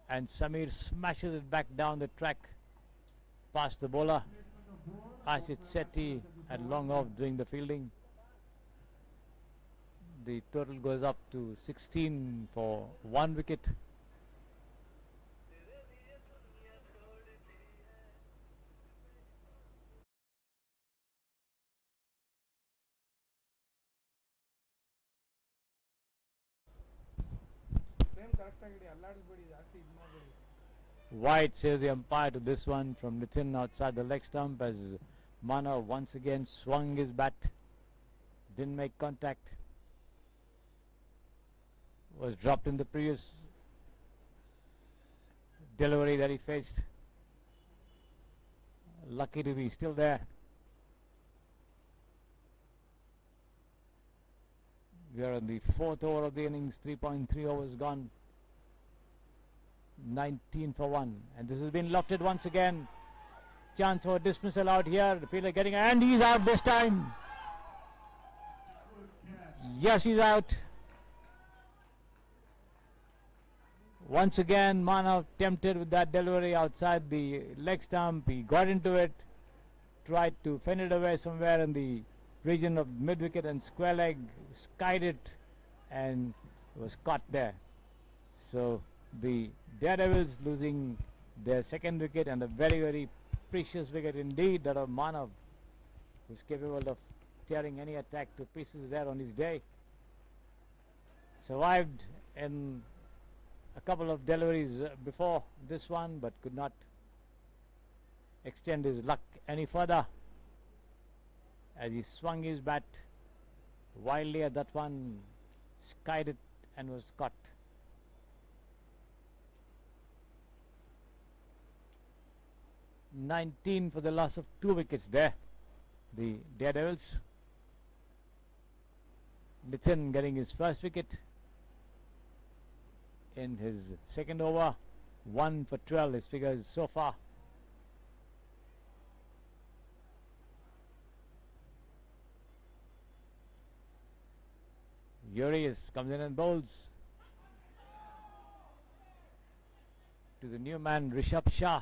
and Samir smashes it back down the track past the bowler. Ashit Shetty at long off doing the fielding. The total goes up to 16 for 1 wicket. Wide, says the umpire to this one from Nitin outside the leg stump, as Manav once again swung his bat, didn't make contact, was dropped in the previous delivery that he faced. Lucky to be still there. We are in the 4th over of the innings, 3.3 overs gone. 19 for 1, and this has been lofted once again. chance for dismissal out here. The fielder getting, and he's out this time. Yes, he's out. Once again, Manav tempted with that delivery outside the leg stump. He got into it, tried to fend it away somewhere in the region of mid-wicket and square leg, skied it and was caught there. So the Daredevils losing their second wicket, and a very, very precious wicket indeed, that of Manav, who's capable of tearing any attack to pieces there on his day. Survived in a couple of deliveries before this one, but could not extend his luck any further as he swung his bat wildly at that one, skied it and was caught. "19 for the loss of 2 wickets there, the Daredevils. Nitin getting his first wicket in his second over. 1 for 12 his figures so far. Urias comes in and bowls to the new man Rishabh Shah.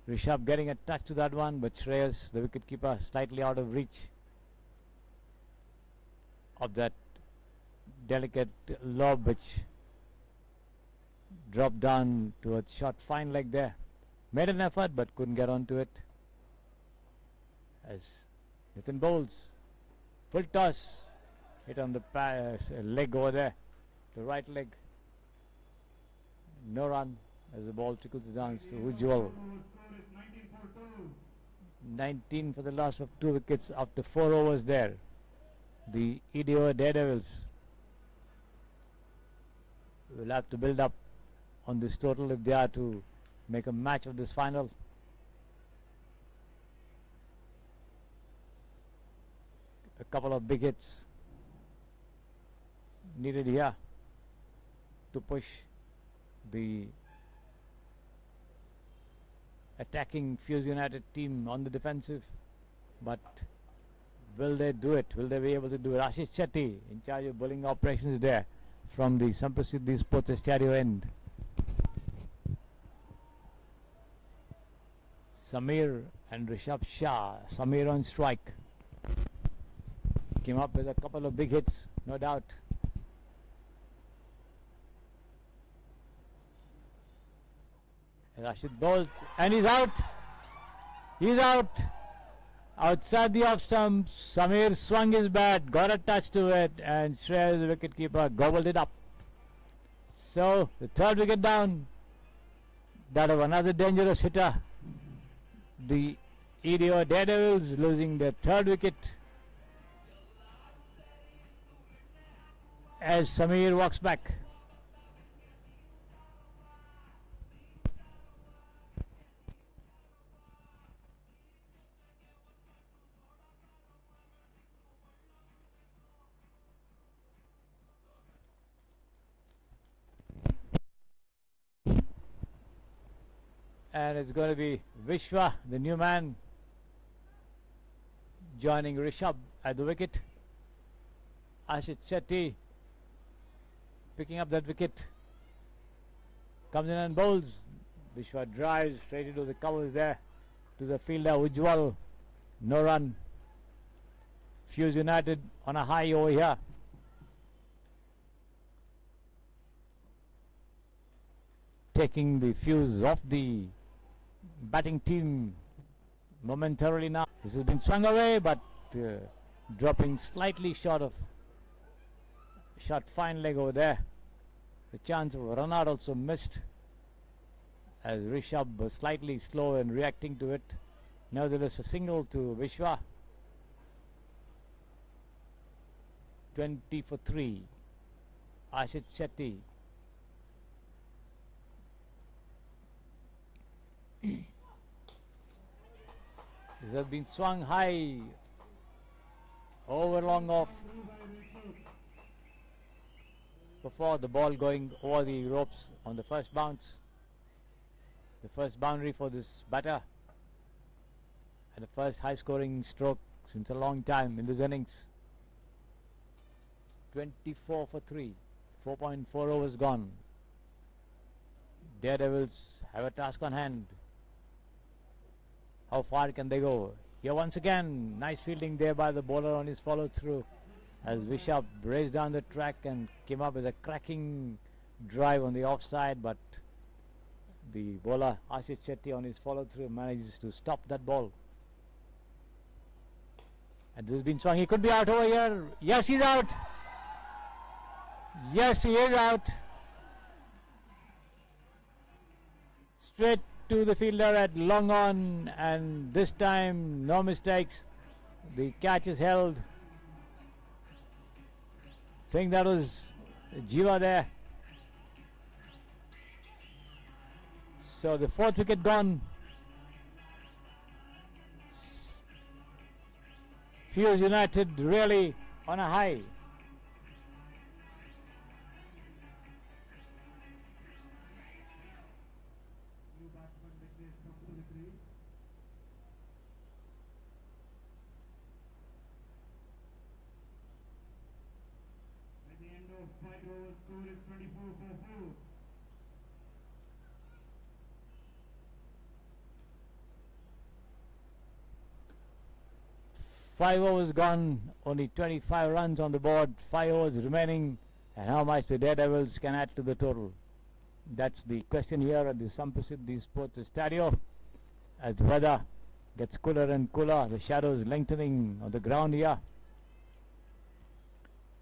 Rishabh getting a touch to that one, but Shreyas, the wicketkeeper, slightly out of reach of that delicate lob which dropped down towards short fine leg there. Made an effort but couldn't get onto it. As Nitin bowls, full toss, hit on the leg over there, the right leg. No run as the ball trickles down to Ujjwal. 19 for the loss of 2 wickets after 4 overs there. The EDO Daredevils will have to build up on this total if they are to make a match of this final. A couple of big hits needed here to push the attacking Fuse United team on the defensive, but will they do it? Will they be able to do it? Ashish Chetty in charge of bowling operations there from the Samprasiddhi Sports Stereo end. Samir and Rishabh Shah. Samir on strike. Came up with a couple of big hits, no doubt. Rashid bowls and he's out. He's out. Outside the off stump, Samir swung his bat, got a touch to it, and Shreyas, the wicketkeeper, gobbled it up. So the third wicket down. That of another dangerous hitter. The EDO Daredevils losing their third wicket as Samir walks back. And it's going to be Vishwa, the new man, joining Rishabh at the wicket. Ashish Chetty picking up that wicket. Comes in and bowls. Vishwa drives straight into the covers there to the fielder Ujjwal. No run. Fuse United on a high over here. Taking the Fuse off the batting team momentarily now. This has been swung away, but dropping slightly short of short fine leg over there. The chance of a run out also missed as Rishabh was slightly slow in reacting to it. Nevertheless, a single to Vishwa. 20 for 3. Ashish Chetty. This has been swung high, over long off, before the ball going over the ropes on the first bounce. The first boundary for this batter. and the first high scoring stroke since a long time in this innings. 24 for 3, 4.4 overs gone. Daredevils have a task on hand. How far can they go? Here once again, nice fielding there by the bowler on his follow through as Bishop raced down the track and came up with a cracking drive on the offside, but the bowler Ashish Shetty on his follow through manages to stop that ball. And this has been swung. He could be out over here. Yes, he's out. Yes, he is out. Straight to the fielder at long on, and this time no mistakes. The catch is held. Think that was Jiva there. So the fourth wicket gone. Fuse United really on a high. New batsman Vignesh comes to the crease. At the end of 5 overs, score is 24 for 4. Five overs gone, only 25 runs on the board, 5 overs remaining, and how much the Daredevils can add to the total. That's the question here at the Samprasiddhi Sports Stadio. As the weather gets cooler and cooler, the shadows lengthening on the ground here.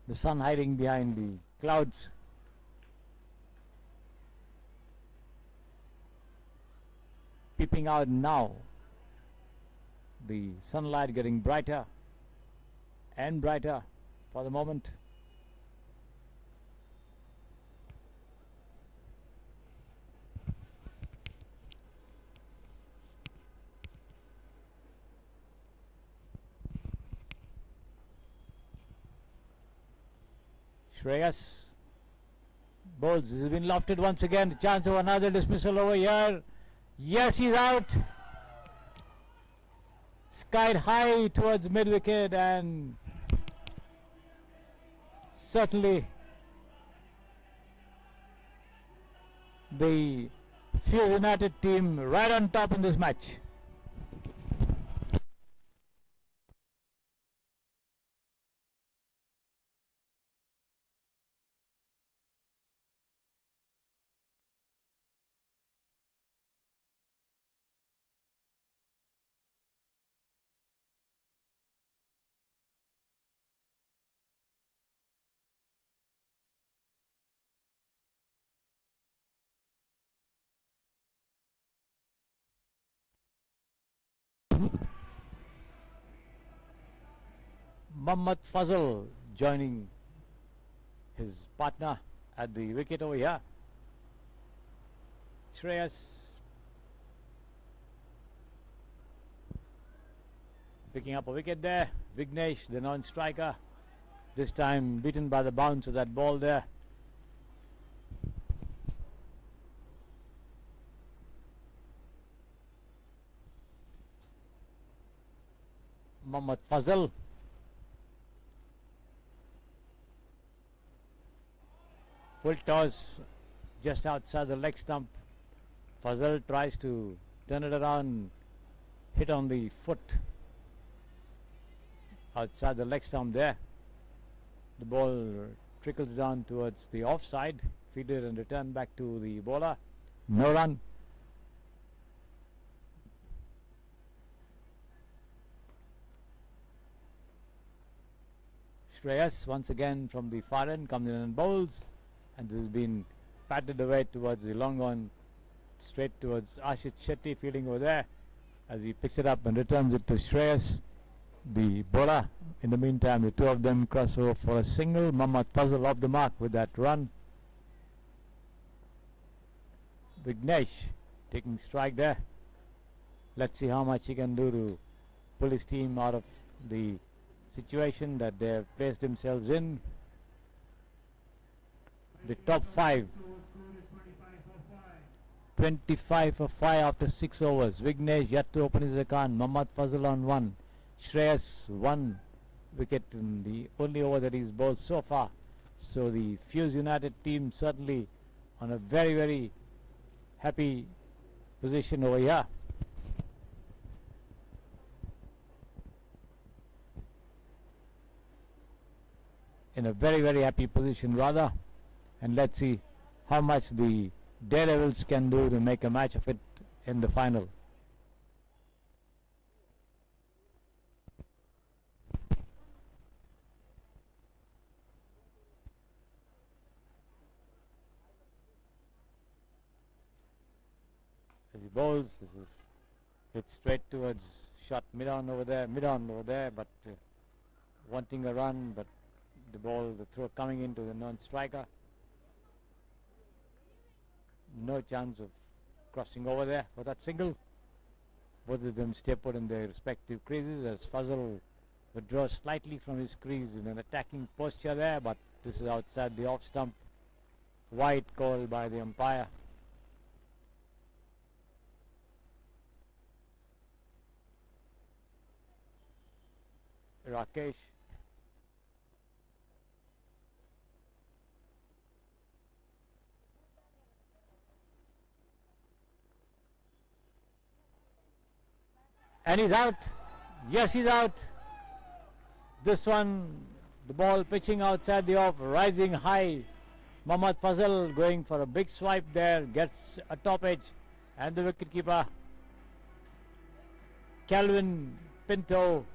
The sun hiding behind the clouds. Peeping out now. The sunlight getting brighter and brighter for the moment. Shreyas bowls. This has been lofted once again. The chance of another dismissal over here. Yes, he's out. Skied high towards mid-wicket, and certainly the Fuse United team right on top in this match. Mohammad Fazal joining his partner at the wicket over here. Shreyas picking up a wicket there. Vignesh, the non-striker, this time beaten by the bounce of that ball there. Mohammad Fazal. Full toss just outside the leg stump. Fazal tries to turn it around, hit on the foot outside the leg stump there. The ball trickles down towards the offside, fielded and returned back to the bowler. No run. Shreyas once again from the far end comes in and bowls, and this has been patted away towards the long on, straight towards Ashish Shetty fielding over there as he picks it up and returns it to Shreyas, the bowler. In the meantime, the two of them cross over for a single. Mohammad Fazal off the mark with that run. Vignesh taking strike there. Let's see how much he can do to pull his team out of the situation that they have placed themselves in. The top 5. 25 for 5 after 6 overs. Vignesh yet to open his account. Mohammad Fazal on 1. Shreyas 1 wicket in the only over that he's bowled so far. So the Fuse United team certainly on a very, very happy position over here. In a very, very happy position rather. And let's see how much the Daredevils can do to make a match of it in the final. As he bowls, this is hit straight towards shot mid-on over there, but wanting a run, but the throw coming into the non-striker. No chance of crossing over there for that single. Both of them stay put in their respective creases as Fazal withdraws slightly from his crease in an attacking posture there, but this is outside the off stump. Wide call by the umpire. Rakesh. And he's out. Yes, he's out. This one, the ball pitching outside the off, rising high. Mohammad Fazal going for a big swipe there, gets a top edge, and the wicketkeeper Calvin Pinto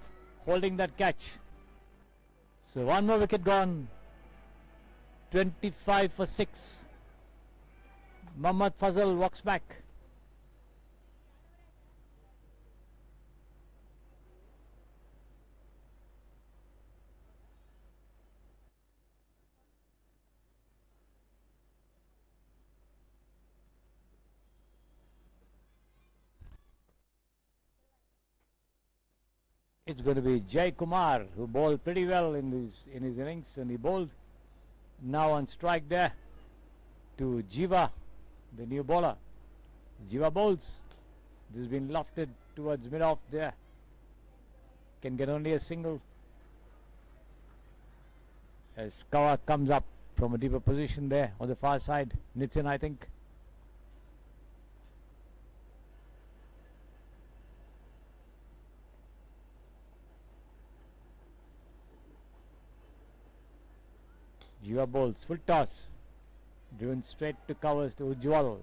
holding that catch. So one more wicket gone. 25 for 6. Mohammad Fazal walks back. It's going to be Jay Kumar who bowled pretty well in his innings, and he bowled now on strike there to Jiva, the new bowler. Jiva bowls. This has been lofted towards mid-off there. Can get only a single as Kawa comes up from a deeper position there on the far side. Nitin, I think. Jiva bowls, full toss, driven straight to covers to Ujwal,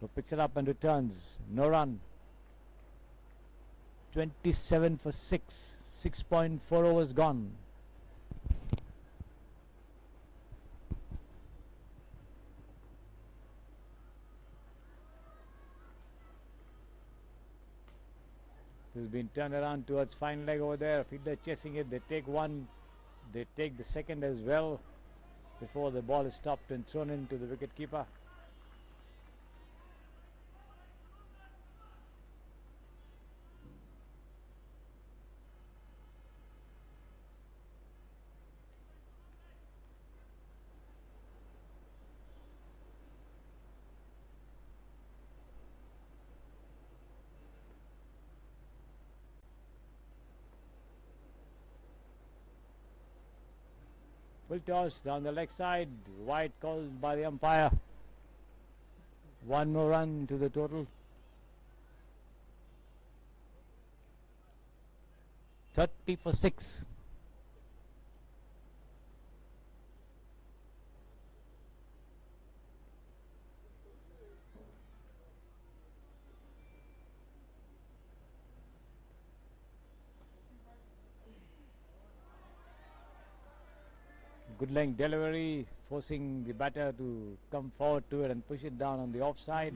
who picks it up and returns. No run. 27 for 6, 6.4 overs gone. This has been turned around towards fine leg over there. Fielder chasing it, they take one. They take the second as well before the ball is stopped and thrown into the wicketkeeper. Full toss down the leg side, wide called by the umpire. One more run to the total. 30 for 6. Good length delivery, forcing the batter to come forward to it and push it down on the offside.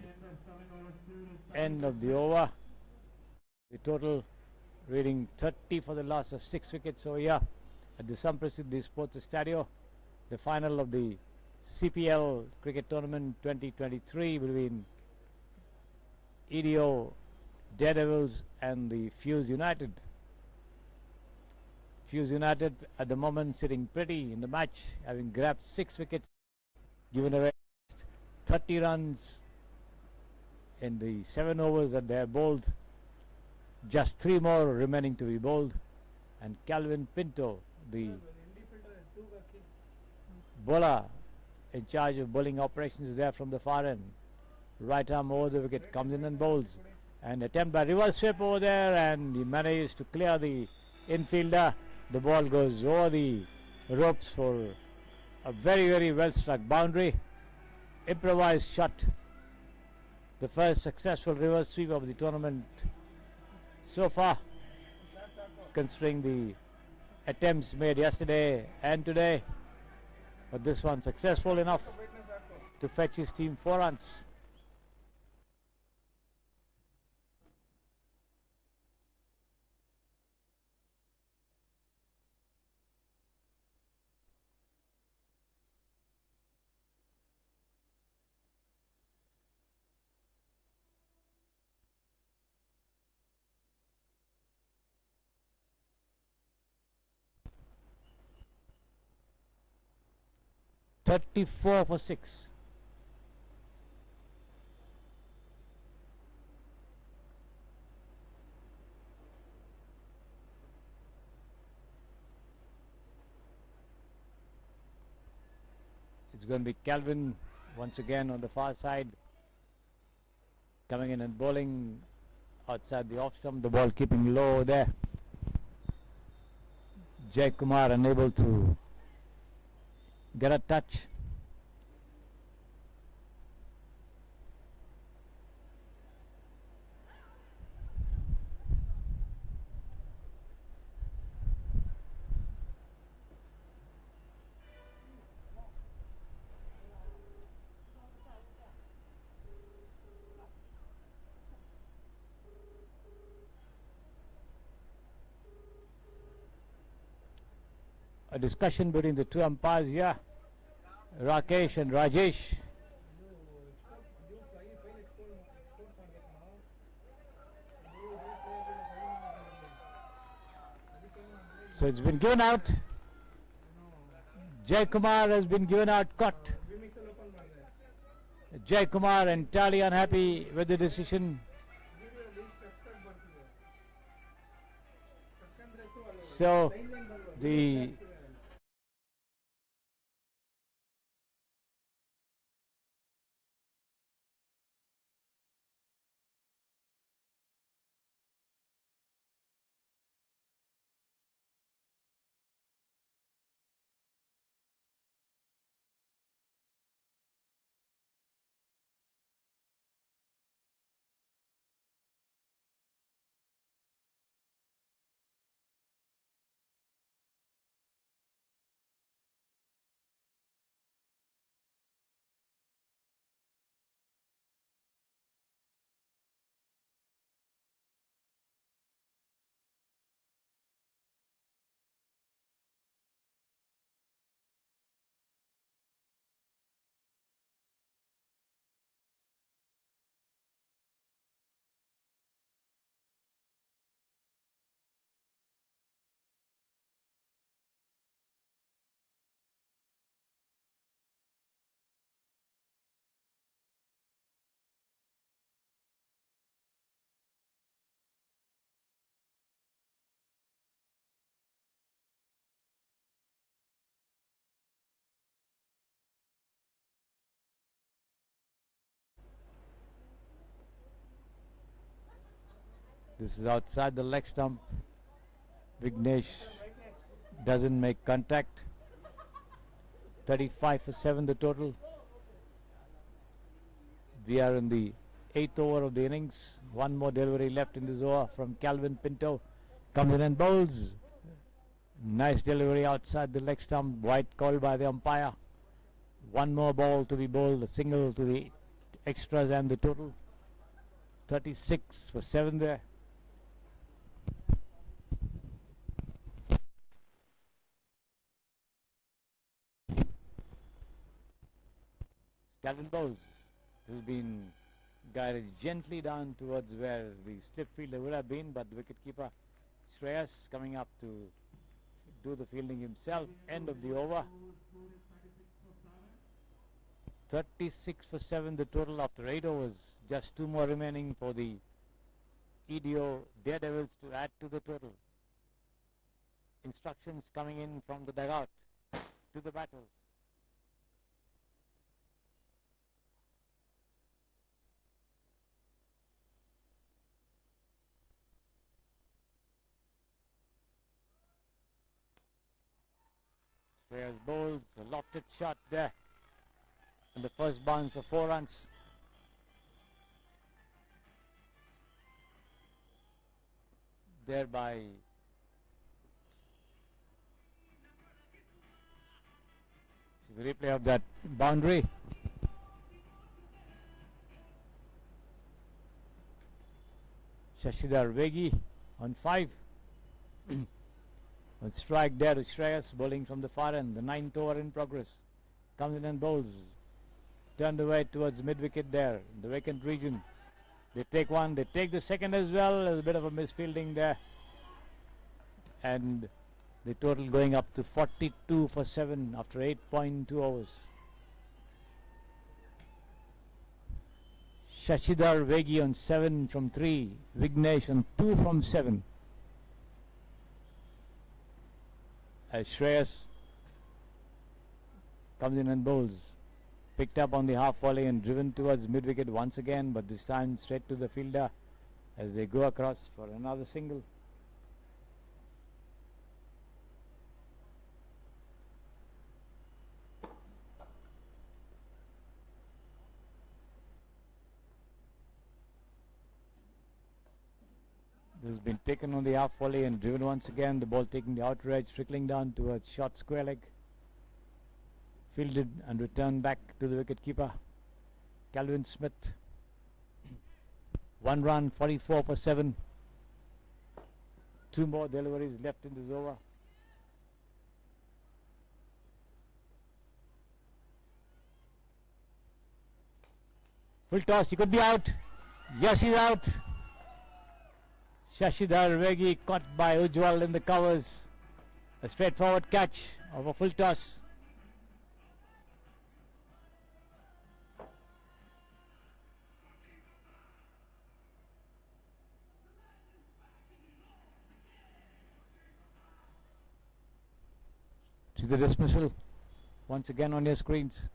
End of the over. The total reading 30 for the loss of 6 wickets over here at the Samprasiddhi Sports Stadio. The final of the CPL cricket tournament 2023 between EDO, Daredevils and the Fuse United. Fuse United at the moment sitting pretty in the match, having grabbed 6 wickets, given away 30 runs in the 7 overs that they have bowled. Just 3 more remaining to be bowled, and Calvin Pinto, the bowler in charge of bowling operations, there from the far end. Right arm over the wicket, comes in and bowls. An attempt by reverse sweep over there, and he manages to clear the infielder. The ball goes over the ropes for a very, very well struck boundary. Improvised shot. The first successful reverse sweep of the tournament so far, considering the attempts made yesterday and today. But this one successful enough to fetch his team 4 runs. "34 for 6. It's going to be Calvin once again on the far side, coming in and bowling outside the off stump, the ball keeping low there. Jai Kumar unable to get a touch. A discussion between the 2 umpires here, Rakesh and Rajesh. So it's been given out. Jai Kumar has been given out caught. Jai Kumar entirely unhappy with the decision. So the this is outside the leg stump. Vignesh doesn't make contact. 35 for 7 the total. We are in the 8th over of the innings. 1 more delivery left in this over from Calvin Pinto. Comes in and bowls. Nice delivery outside the leg stump. White called by the umpire. 1 more ball to be bowled. A single to the extras and the total. 36 for 7 there. Calvin bowls. This has been guided gently down towards where the slip fielder would have been, but the wicketkeeper Shreyas coming up to do the fielding himself. End of the over. 36 for 7 the total after 8 overs. Just 2 more remaining for the EDO Daredevils to add to the total. Instructions coming in from the dugout to the batters. Shreyas bowls a lofted shot there, and the first bounce for 4 runs. Thereby this is the replay of that boundary. Shashidhar Vegi on 5. A strike there to Shreyas, bowling from the far end. The 9th over in progress. Comes in and bowls. Turned away towards mid-wicket there, the vacant region. They take one, they take the second as well. There's a bit of a misfielding there. And the total going up to 42 for 7 after 8.2 overs. Shashidhar Vegi on 7 from 3. Vignesh on 2 from 7. As Shreyas comes in and bowls. Picked up on the half volley and driven towards mid-wicket once again, but this time straight to the fielder as they go across for another single. This has been taken on the half volley and driven once again. The ball taking the outer edge, trickling down towards short square leg. Fielded and returned back to the wicket-keeper, Calvin Smith. 1 run, 44 for 7. 2 more deliveries left in this over. Full toss, he could be out. Yes, he's out. Shashidhar Vegi caught by Ujjwal in the covers. A straightforward catch of a full toss. To the dismissal once again on your screens.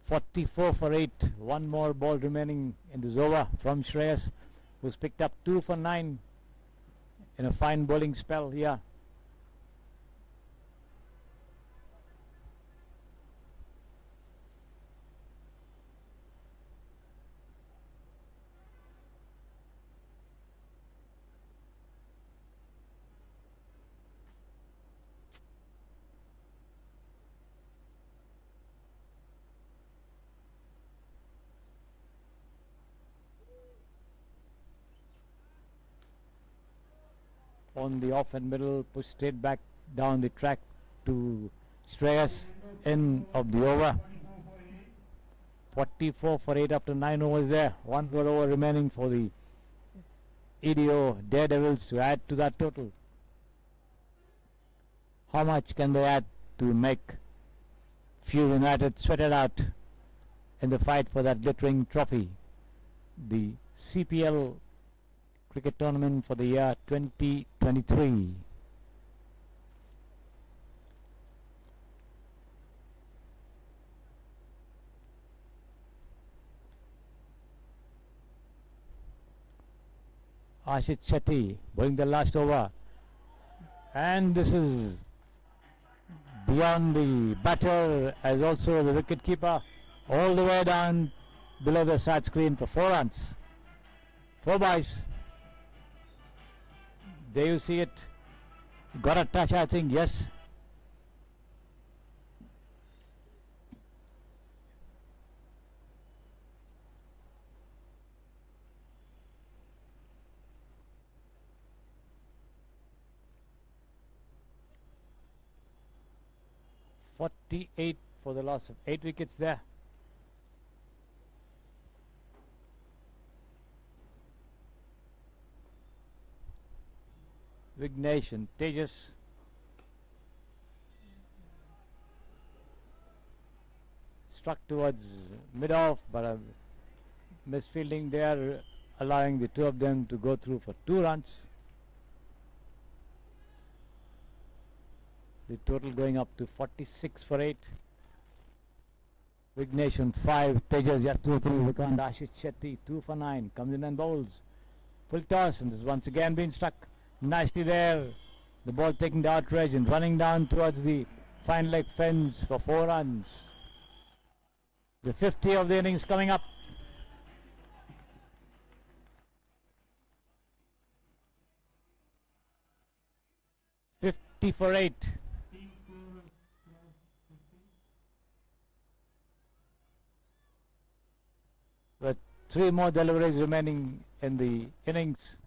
44 for 8. 1 more ball remaining in this over from Shreyas, who's picked up 2 for 9 in a fine bowling spell here. On the off and middle, push straight back down the track to Shreyas, end of the over. 44 for 8 after 9 overs there. 1 more over remaining for the EDO Daredevils to add to that total. How much can they add to make few United sweat it out in the fight for that glittering trophy? The CPL cricket tournament for the year 2023. Ashit Shetty bowling the last over, and this is beyond the batter as also the wicket keeper, all the way down below the start screen for 4 runs. 4 byes. There you see it. Got a touch, I think, yes. .48 for the loss of 8 wickets there. Vignesh and Tejas struck towards mid-off, but a misfielding there, allowing the two of them to go through for 2 runs. The total going up to 46 for 8. Vignesh on 5, Tejas Yattu, Vikant, Ashish Shetty 2 for 9, comes in and bowls. Full toss, and this once again being struck nicely there. The ball taking the outrage and running down towards the fine leg fence for 4 runs. The 50 of the innings coming up. For 8. Team score 50. With 3 more deliveries remaining in the innings.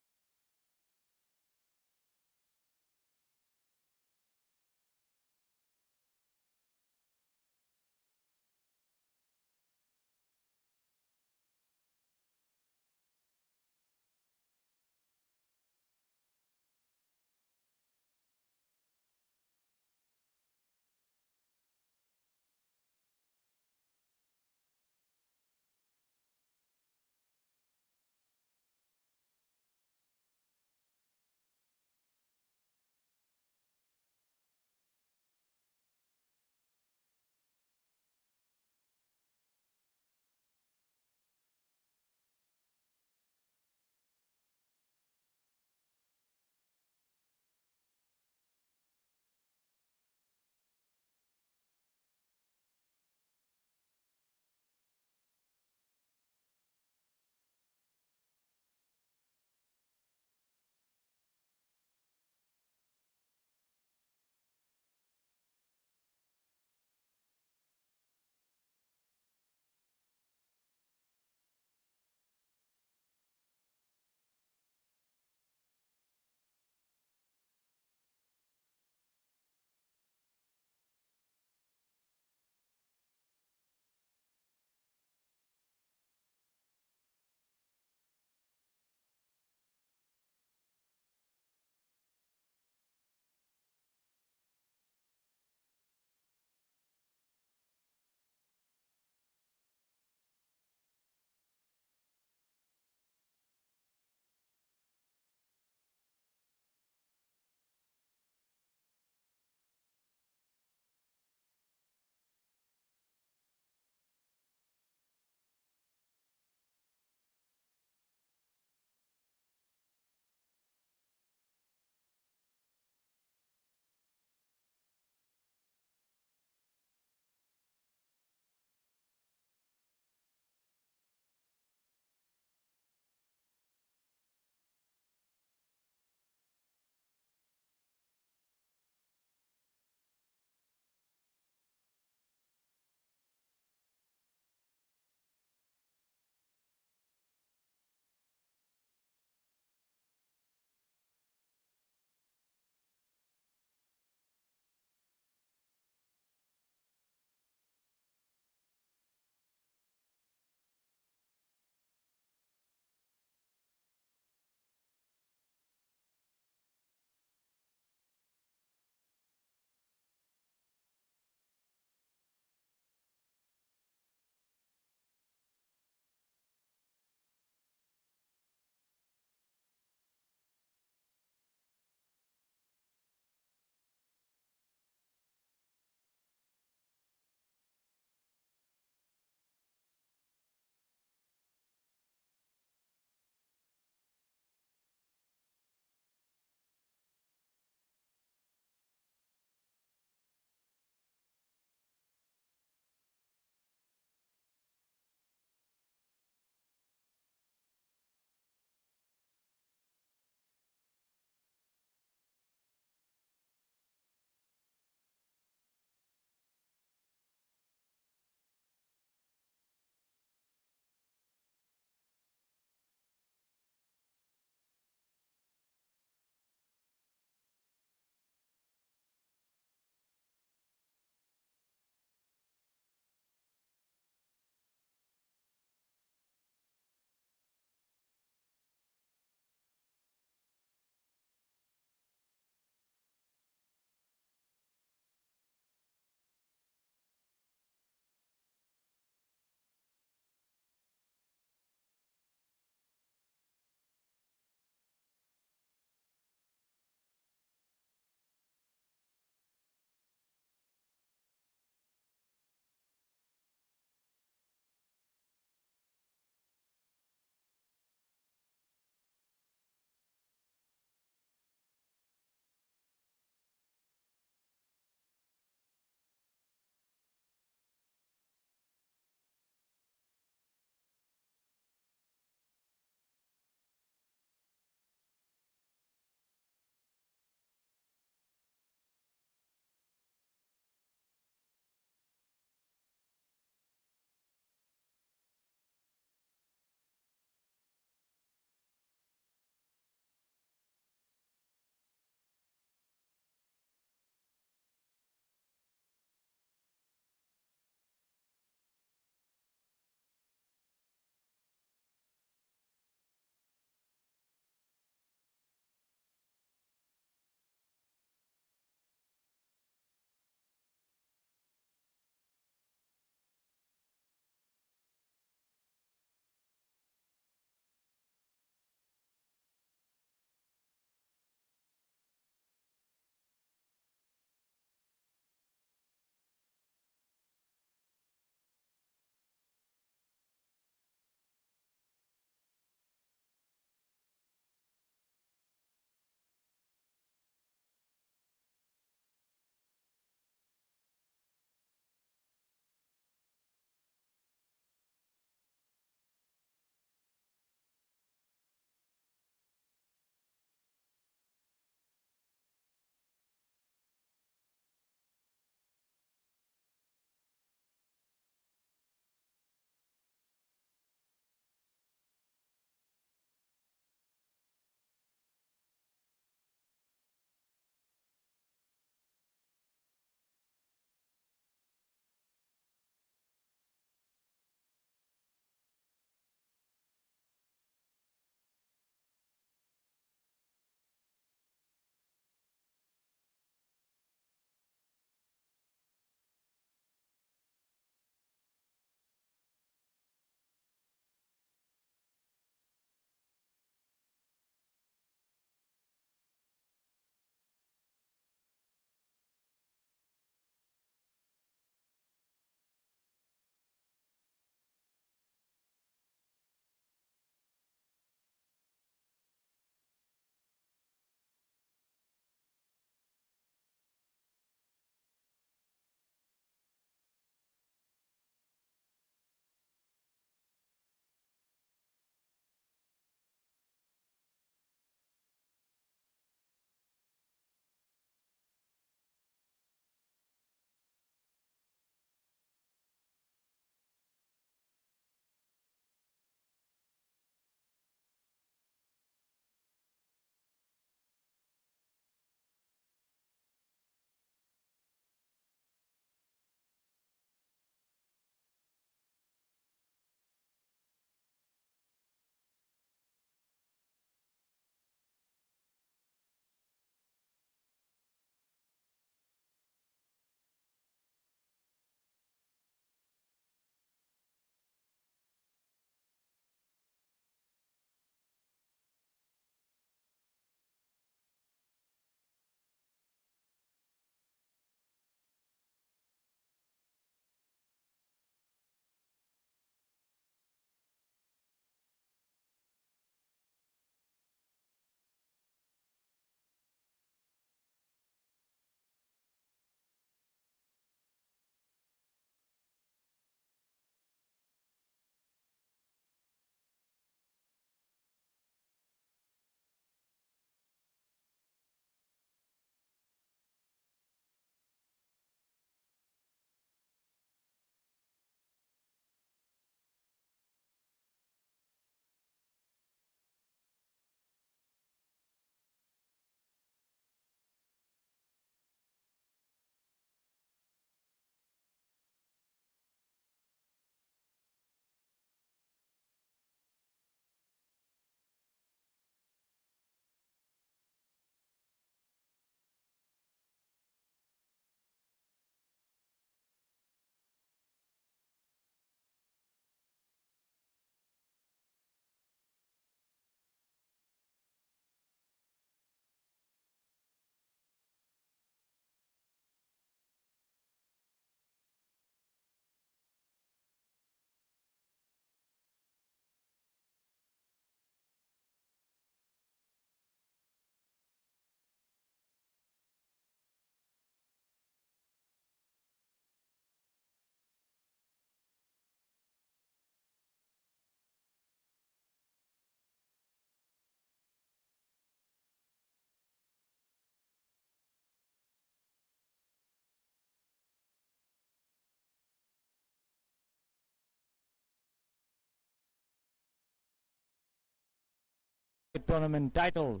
cricket tournament title.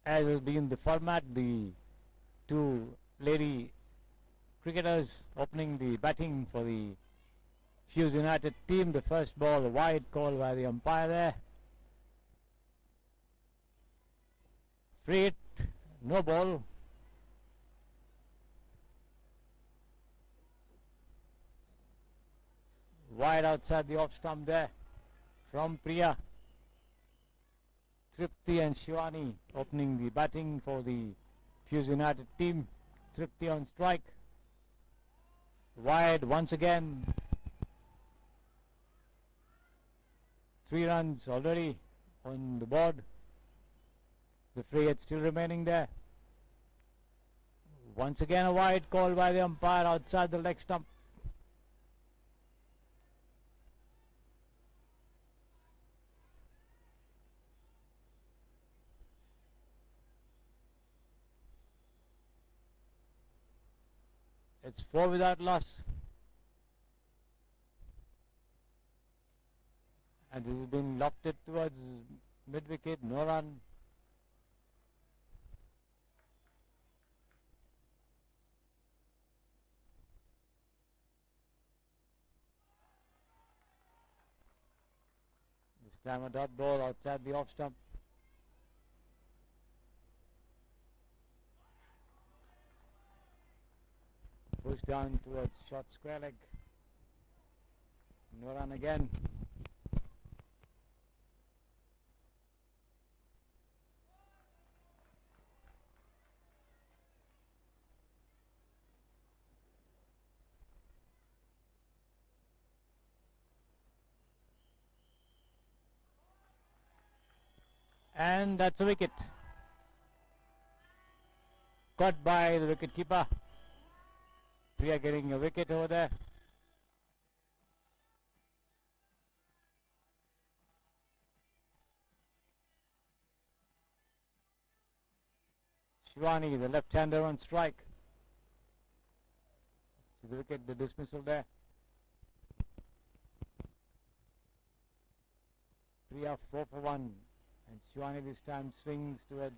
As has been the format, the two lady cricketers opening the batting for the Fuse United team. The first ball, a wide call by the umpire there. Free hit, no ball. Wide outside the off stump there from Priya. Tripti and Shivani opening the batting for the Fuse United team. Tripti on strike. Wide once again. 3 runs already on the board. The free hit still remaining there. Once again a wide call by the umpire outside the leg stump. It's 4 without loss. And this has been lofted towards mid-wicket, no run. This time a dot ball outside the off stump. Push down towards short square leg. No run again. And that's a wicket. Caught by the wicket keeper. We are getting a wicket over there. Shivani, the left-hander on strike. So the wicket, the dismissal there. Priya 4 for 1. And Shivani this time swings towards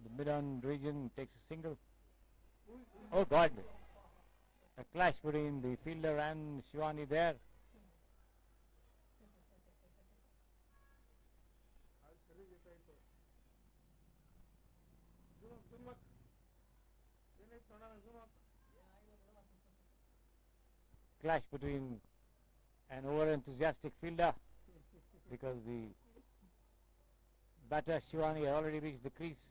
the mid-on region, takes a single. Oh God! A clash between the fielder and Shivani there. Clash between an over-enthusiastic fielder because the batter Shivani had already reached the crease.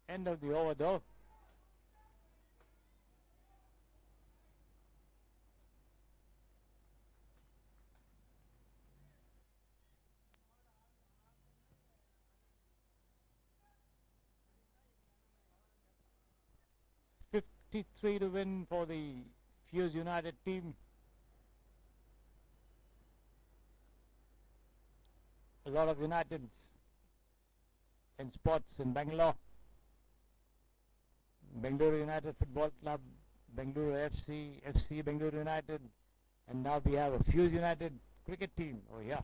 End of the over though. .53 to win for the Fuse United team. A lot of Uniteds in sports in Bangalore. Bengaluru United Football Club, Bengaluru FC Bengaluru United, and now we have a Fuse United cricket team over here.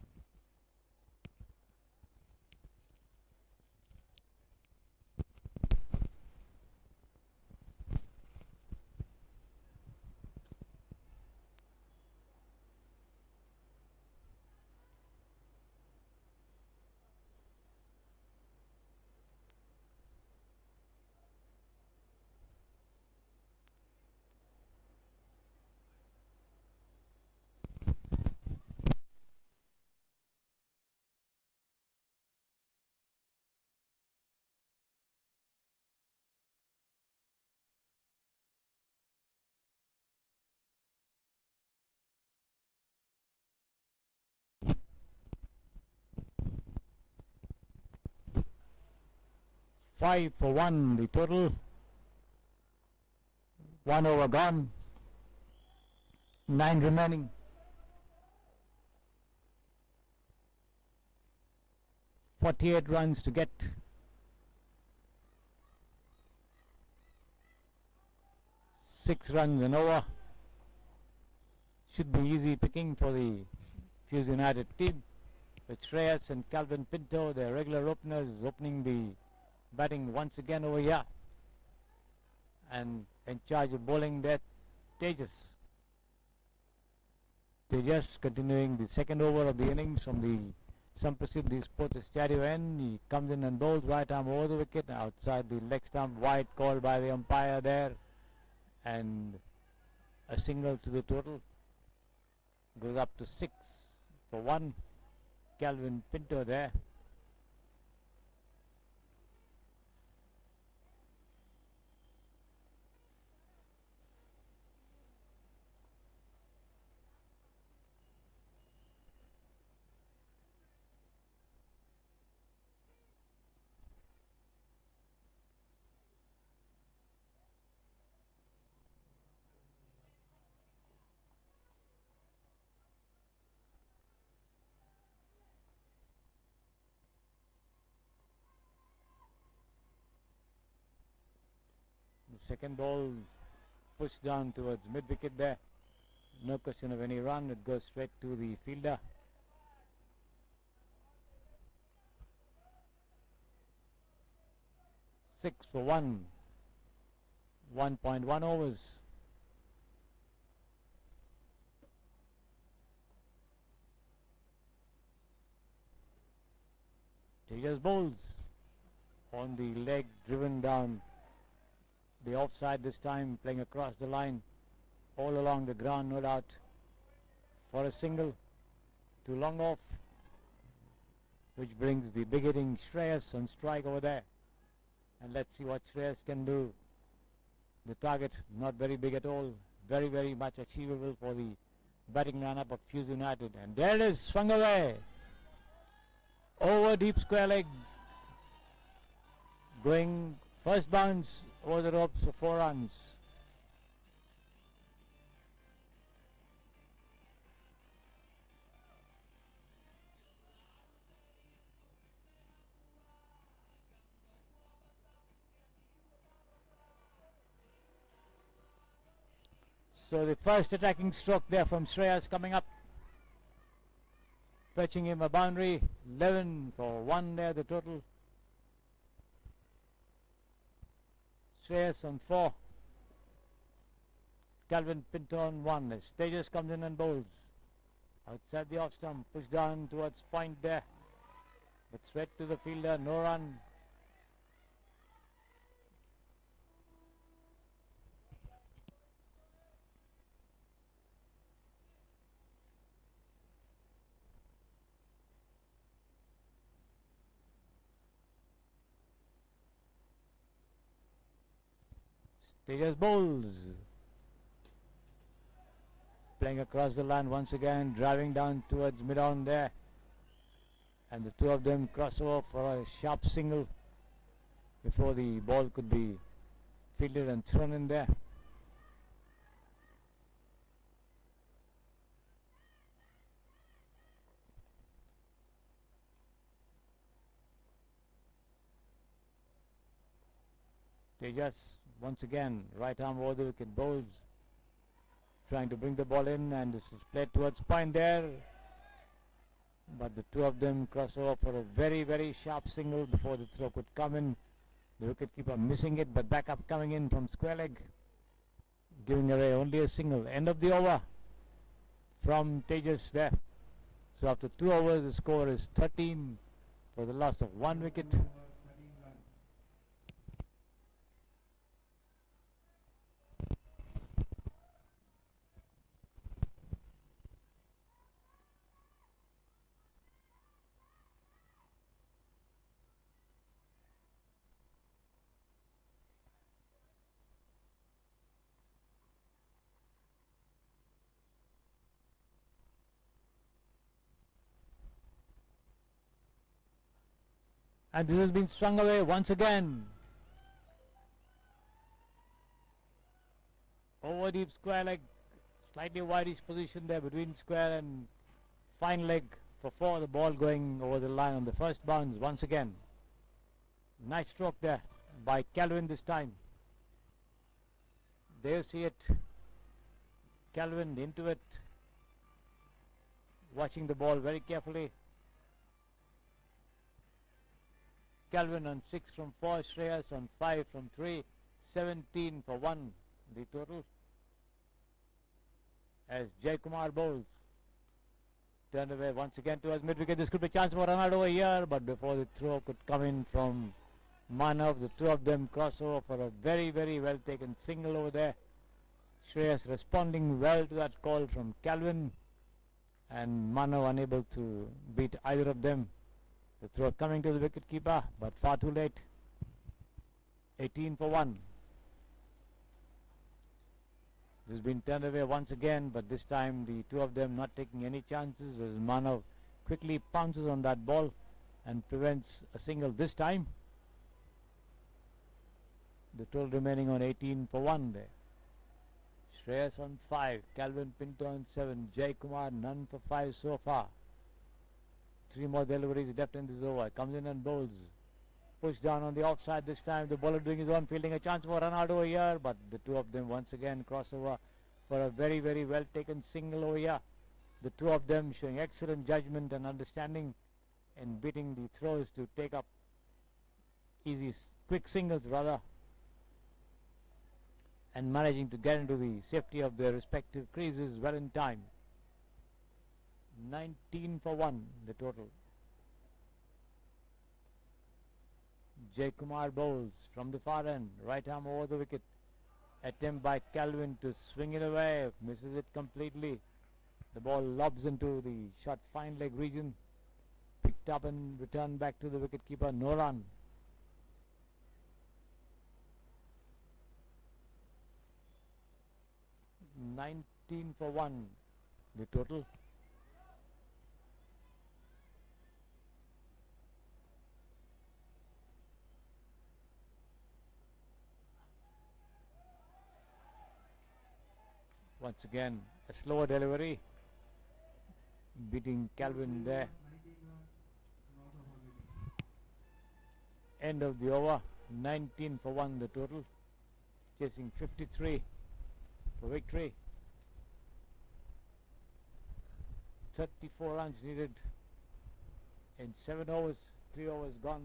Five for 1 the total. 1 over gone. 9 remaining. 48 runs to get. Six runs an over. Should be easy picking for the Fuse United team, with Shreyas and Calvin Pinto, their regular openers, opening the batting once again over here, and in charge of bowling there, Tejas. Tejas continuing the second over of the innings from the Samprasidhi Sports Stereo end. He comes in and bowls right arm over the wicket, outside the leg stump, wide called by the umpire there, and a single to the total. Goes up to 6 for 1. Calvin Pinto there. The second ball pushed down towards mid-wicket there. No question of any run. It goes straight to the fielder. Six for 1. 1.1 overs. Tejas bowls on the leg, driven down the offside this time, playing across the line, all along the ground, no doubt, for a single to long off, which brings the big hitting Shreyas on strike over there. And let's see what Shreyas can do. The target not very big at all, very, very much achievable for the batting lineup of Fuse United. And there it is, swung away over deep square leg, going first bounce over the ropes for 4 runs. So the first attacking stroke there from Shreyas coming up, fetching him a boundary. 11 for 1 there, the total. Shreyas on 4. Calvin Pinto on 1 as Tejas comes in and bowls. Outside the off stump, pushed down towards point there, but straight to the fielder, no run. Tejas bowls, playing across the line once again, driving down towards mid-on there, and the two of them cross over for a sharp single before the ball could be fielded and thrown in there. Tejas once again, right arm over the wicket, bowls, trying to bring the ball in, and this is played towards point there, but the two of them cross over for a very, very sharp single before the throw could come in. The wicketkeeper missing it, but back up coming in from square leg, giving away only a single. End of the over from Tejas there. So after 2 overs, the score is 13 for the loss of 1 wicket. And this has been swung away once again. Over deep square leg, slightly wideish position there between square and fine leg. for 4. The ball going over the line on the first bounce once again. Nice stroke there by Calvin this time. There you see it. Calvin into it. Watching the ball very carefully. Calvin on 6 from 4. Shreyas on 5 from 3. 17 for 1 the total. As Jaykumar bowls. Turned away once again towards mid-wicket. This could be a chance for Ronaldo over here, but before the throw could come in from Manav, the two of them cross over for a very, very well taken single over there. Shreyas responding well to that call from Calvin, and Manav unable to beat either of them. The throw coming to the wicket-keeper, but far too late. 18 for 1. This has been turned away once again, but this time the two of them not taking any chances as Manav quickly pounces on that ball and prevents a single this time. The total remaining on 18 for 1 there. Shreyas on 5, Calvin Pinto on 7, Jaykumar none for 5 so far. 3 more deliveries left in this over. Comes in and bowls. Push down on the offside this time. The bowler doing his own fielding. A chance for Ronaldo here, but the two of them once again cross over for a very, very well taken single over here. The two of them showing excellent judgment and understanding in beating the throws to take up easy, quick singles rather, and managing to get into the safety of their respective creases well in time. 19 for 1 the total. Jaykumar bowls from the far end, right arm over the wicket. Attempt by Calvin to swing it away, misses it completely. The ball lobs into the short fine leg region, picked up and returned back to the wicket-keeper. No run. $19 for 1 the total. Once again, a slower delivery, beating Calvin there. End of the over, 19 for 1 the total, chasing 53 for victory. 34 runs needed in 7 overs, 3 overs gone.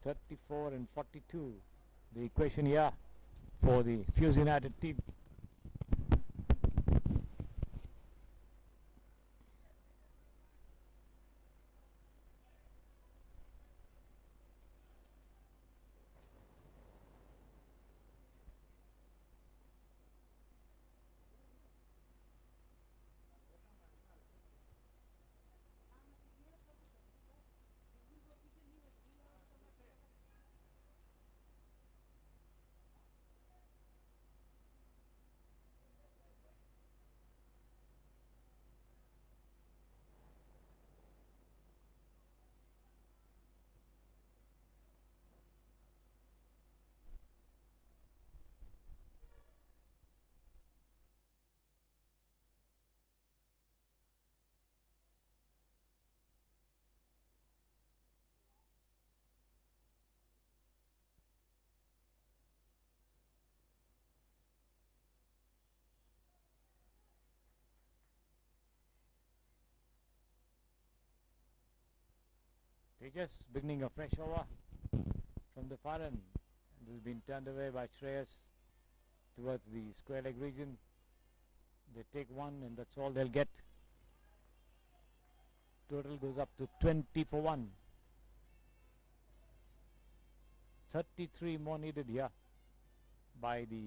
34 and 42, the equation here for the Fuse United team. Tejas beginning a fresh over from the far end. This has been turned away by Shreyas towards the square leg region. They take one and that's all they'll get. Total goes up to 20 for 1. 33 more needed here by the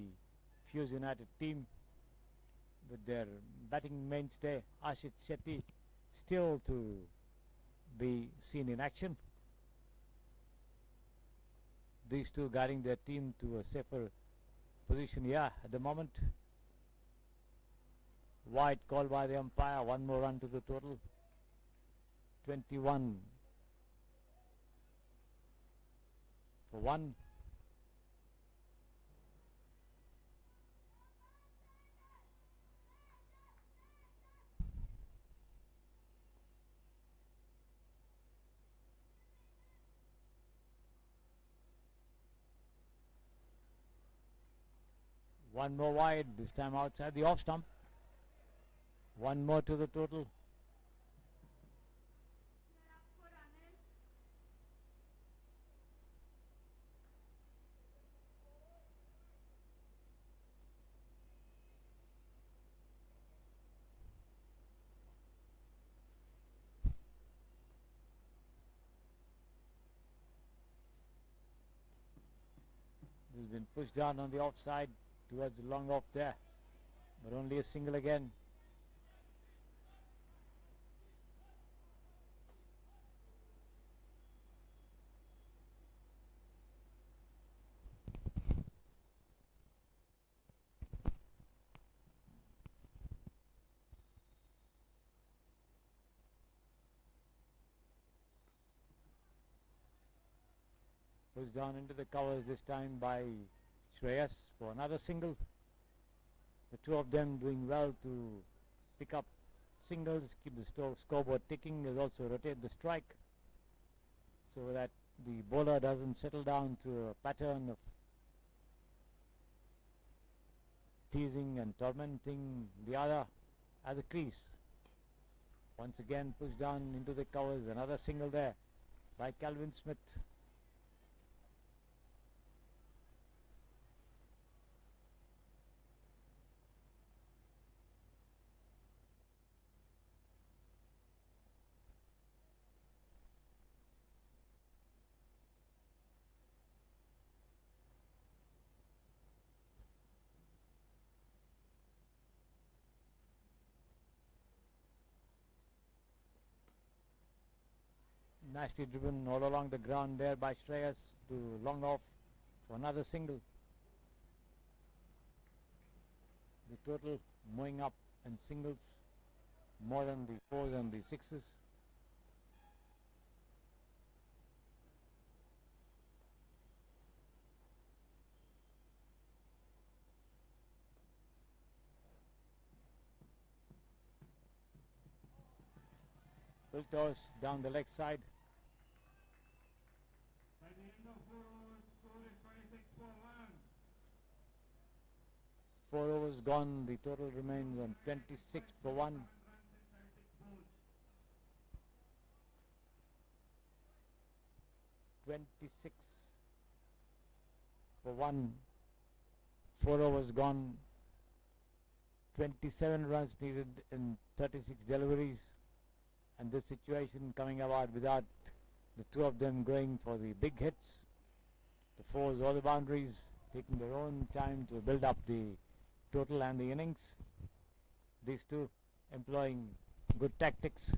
Fuse United team, with their batting mainstay Ashit Shetty still to be seen in action. These two guiding their team to a safer position here at the moment. Wide call by the umpire, 1 more run to the total. 21 for 1. One more wide, this time outside the off stump. One more to the total. This has been pushed down on the offside towards the long off there, but only a single again. Pushed down into the covers this time by Shreyas for another single. The two of them doing well to pick up singles, keep the scoreboard ticking, as also rotate the strike so that the bowler doesn't settle down to a pattern of teasing and tormenting the other as a crease. Once again pushed down into the covers, another single there by Calvin Smith. Nicely driven all along the ground there by Shreyas to long off for another single. The total moving up in singles more than the fours and the sixes. Full toss down the leg side. By the end of 4 overs, score is 26 for 1. 4 overs gone, the total remains on 26 for 1. 26 for 1. 4 overs gone. 27 runs needed in 36 deliveries. And this situation coming about without the two of them going for the big hits. The fours or the boundaries, taking their own time to build up the total and the innings. These two employing good tactics,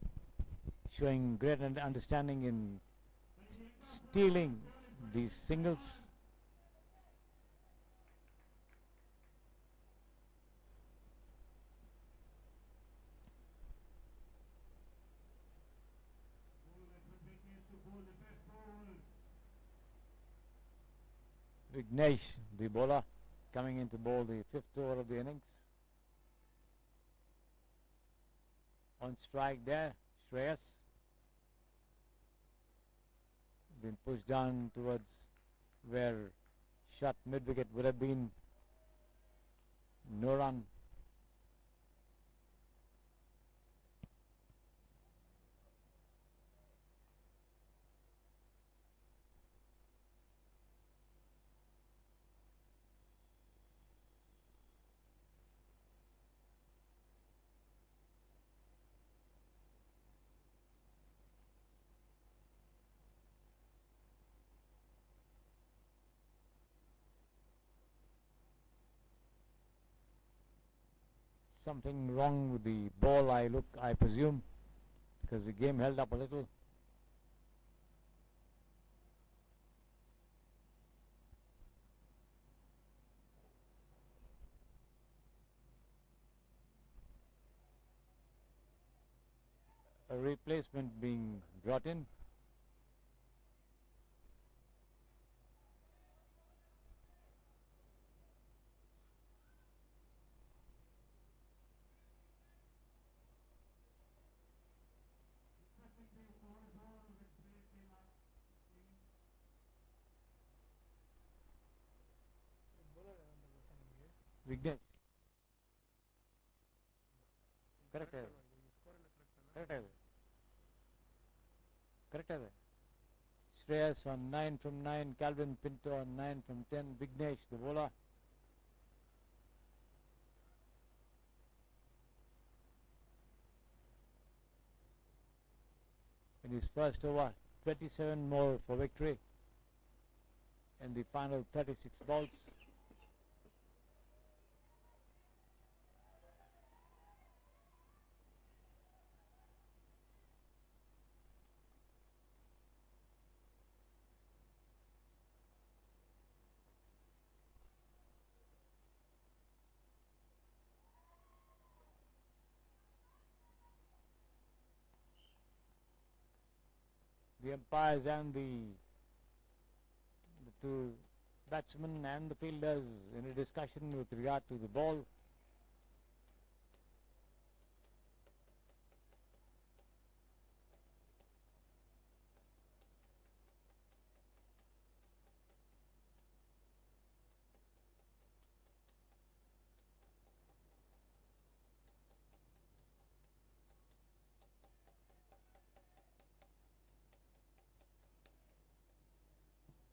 showing great understanding in stealing these singles. Vignesh, the bowler, coming in to bowl the 5th over of the innings. On strike there, Shreyas. Been pushed down towards where shot mid-wicket would have been. No run. Something wrong with the ball, I presume, because the game held up a little. A replacement being brought in. Vignesh. Correct. Correct. Correct. Shreyas on 9 from 9, Calvin Pinto on 9 from 10, Vignesh the bowler. In his first over, 27 more for victory in the final 36 balls. The umpires and the two batsmen and the fielders in a discussion with regard to the ball.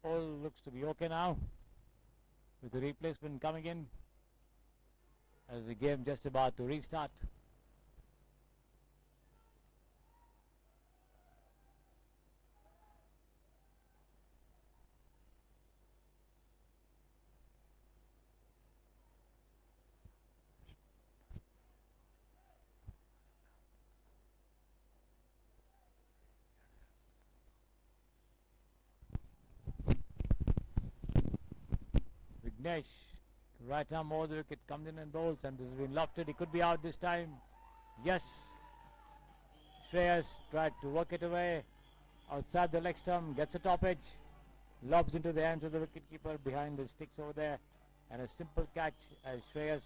All looks to be okay now, with the replacement coming in as the game just about to restart. Vignesh, right arm over the wicket, comes in and bowls, and this has been lofted. He could be out this time. Yes. Shreyas tried to work it away outside the leg stump, gets a top edge, lobs into the hands of the wicketkeeper behind the sticks over there, and a simple catch as Shreyas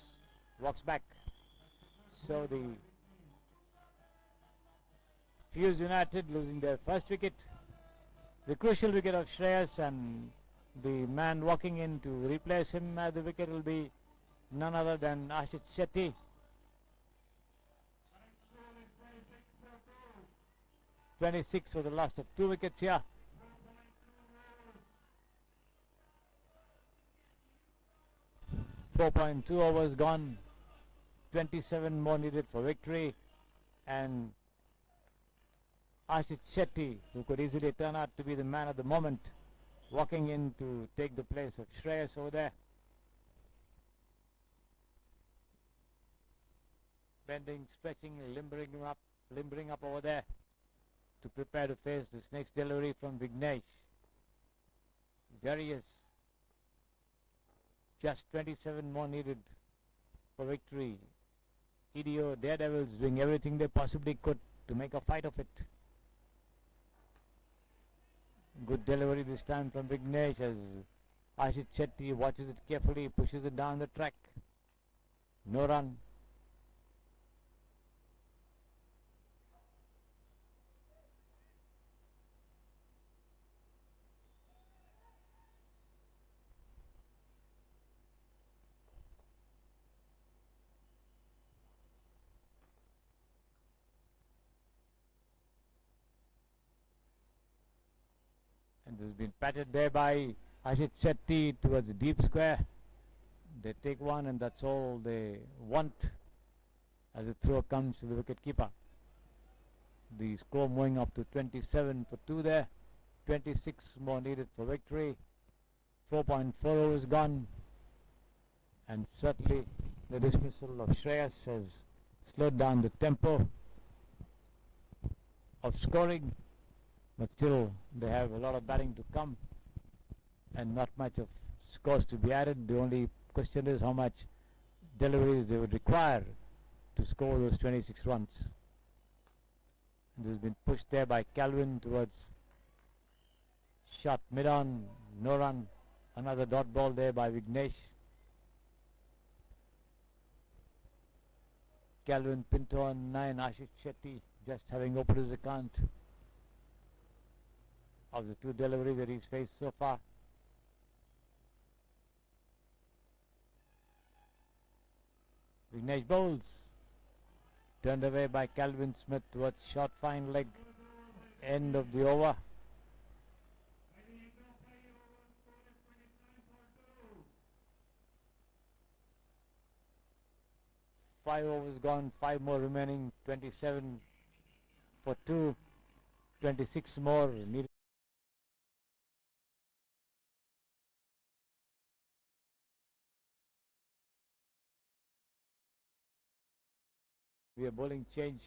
walks back. So the Fuse United losing their first wicket, the crucial wicket of Shreyas, and the man walking in to replace him at the wicket will be none other than Ashish Shetty. 26 for the loss of 2 wickets here. .2 overs gone, 27 more needed for victory, and Ashish Shetty, who could easily turn out to be the man at the moment, walking in to take the place of Shreyas over there. Bending, stretching, limbering up over there to prepare to face this next delivery from Vignesh. There he is. Just 27 more needed for victory. EDO Daredevils doing everything they possibly could to make a fight of it. Good delivery this time from Vignesh as Ashish Shetty watches it carefully, pushes it down the track. No run. And this has been patted there by Ashish Shetty towards the deep square. They take one, and that's all they want as the throw comes to the wicket-keeper. The score moving up to 27 for 2 there. 26 more needed for victory. 4.4 overs gone. And certainly the dismissal of Shreyas has slowed down the tempo of scoring. But still, they have a lot of batting to come and not much of scores to be added. The only question is how much deliveries they would require to score those 26 runs. And this has been pushed there by Calvin towards shot mid-on, no run. Another dot ball there by Vignesh. Calvin Pinto on 9, Ashish Shetty just having opened his account of the 2 deliveries that he's faced so far. Vignesh bowls. Turned away by Calvin Smith towards short fine leg. End of the over. Five overs gone, five more remaining, 27 for two, 26 more needed. We are bowling change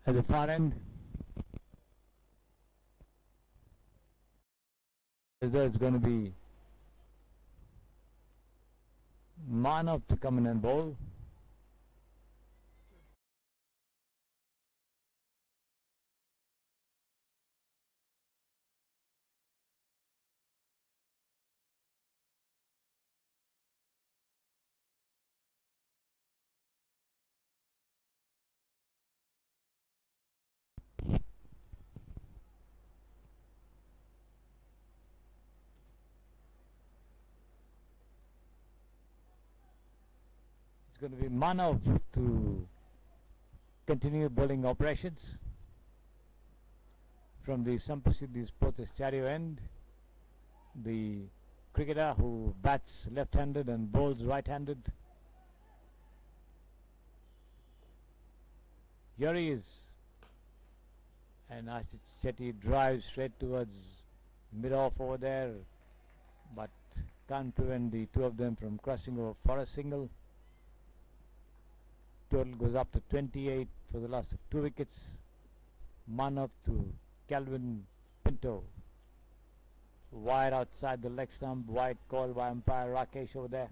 at the far end. There's going to be Manav to come in and bowl. It's going to be Manav to continue bowling operations from the Samprasiddhi Sports Stereo end. The cricketer who bats left-handed and bowls right-handed. Here he is, and Ashish Shetty drives straight towards mid-off over there, but can't prevent the two of them from crossing over for a single. Total goes up to 28 for the loss of 2 wickets. Manav to Calvin Pinto. Wide outside the leg stump, wide call by umpire Rakesh over there.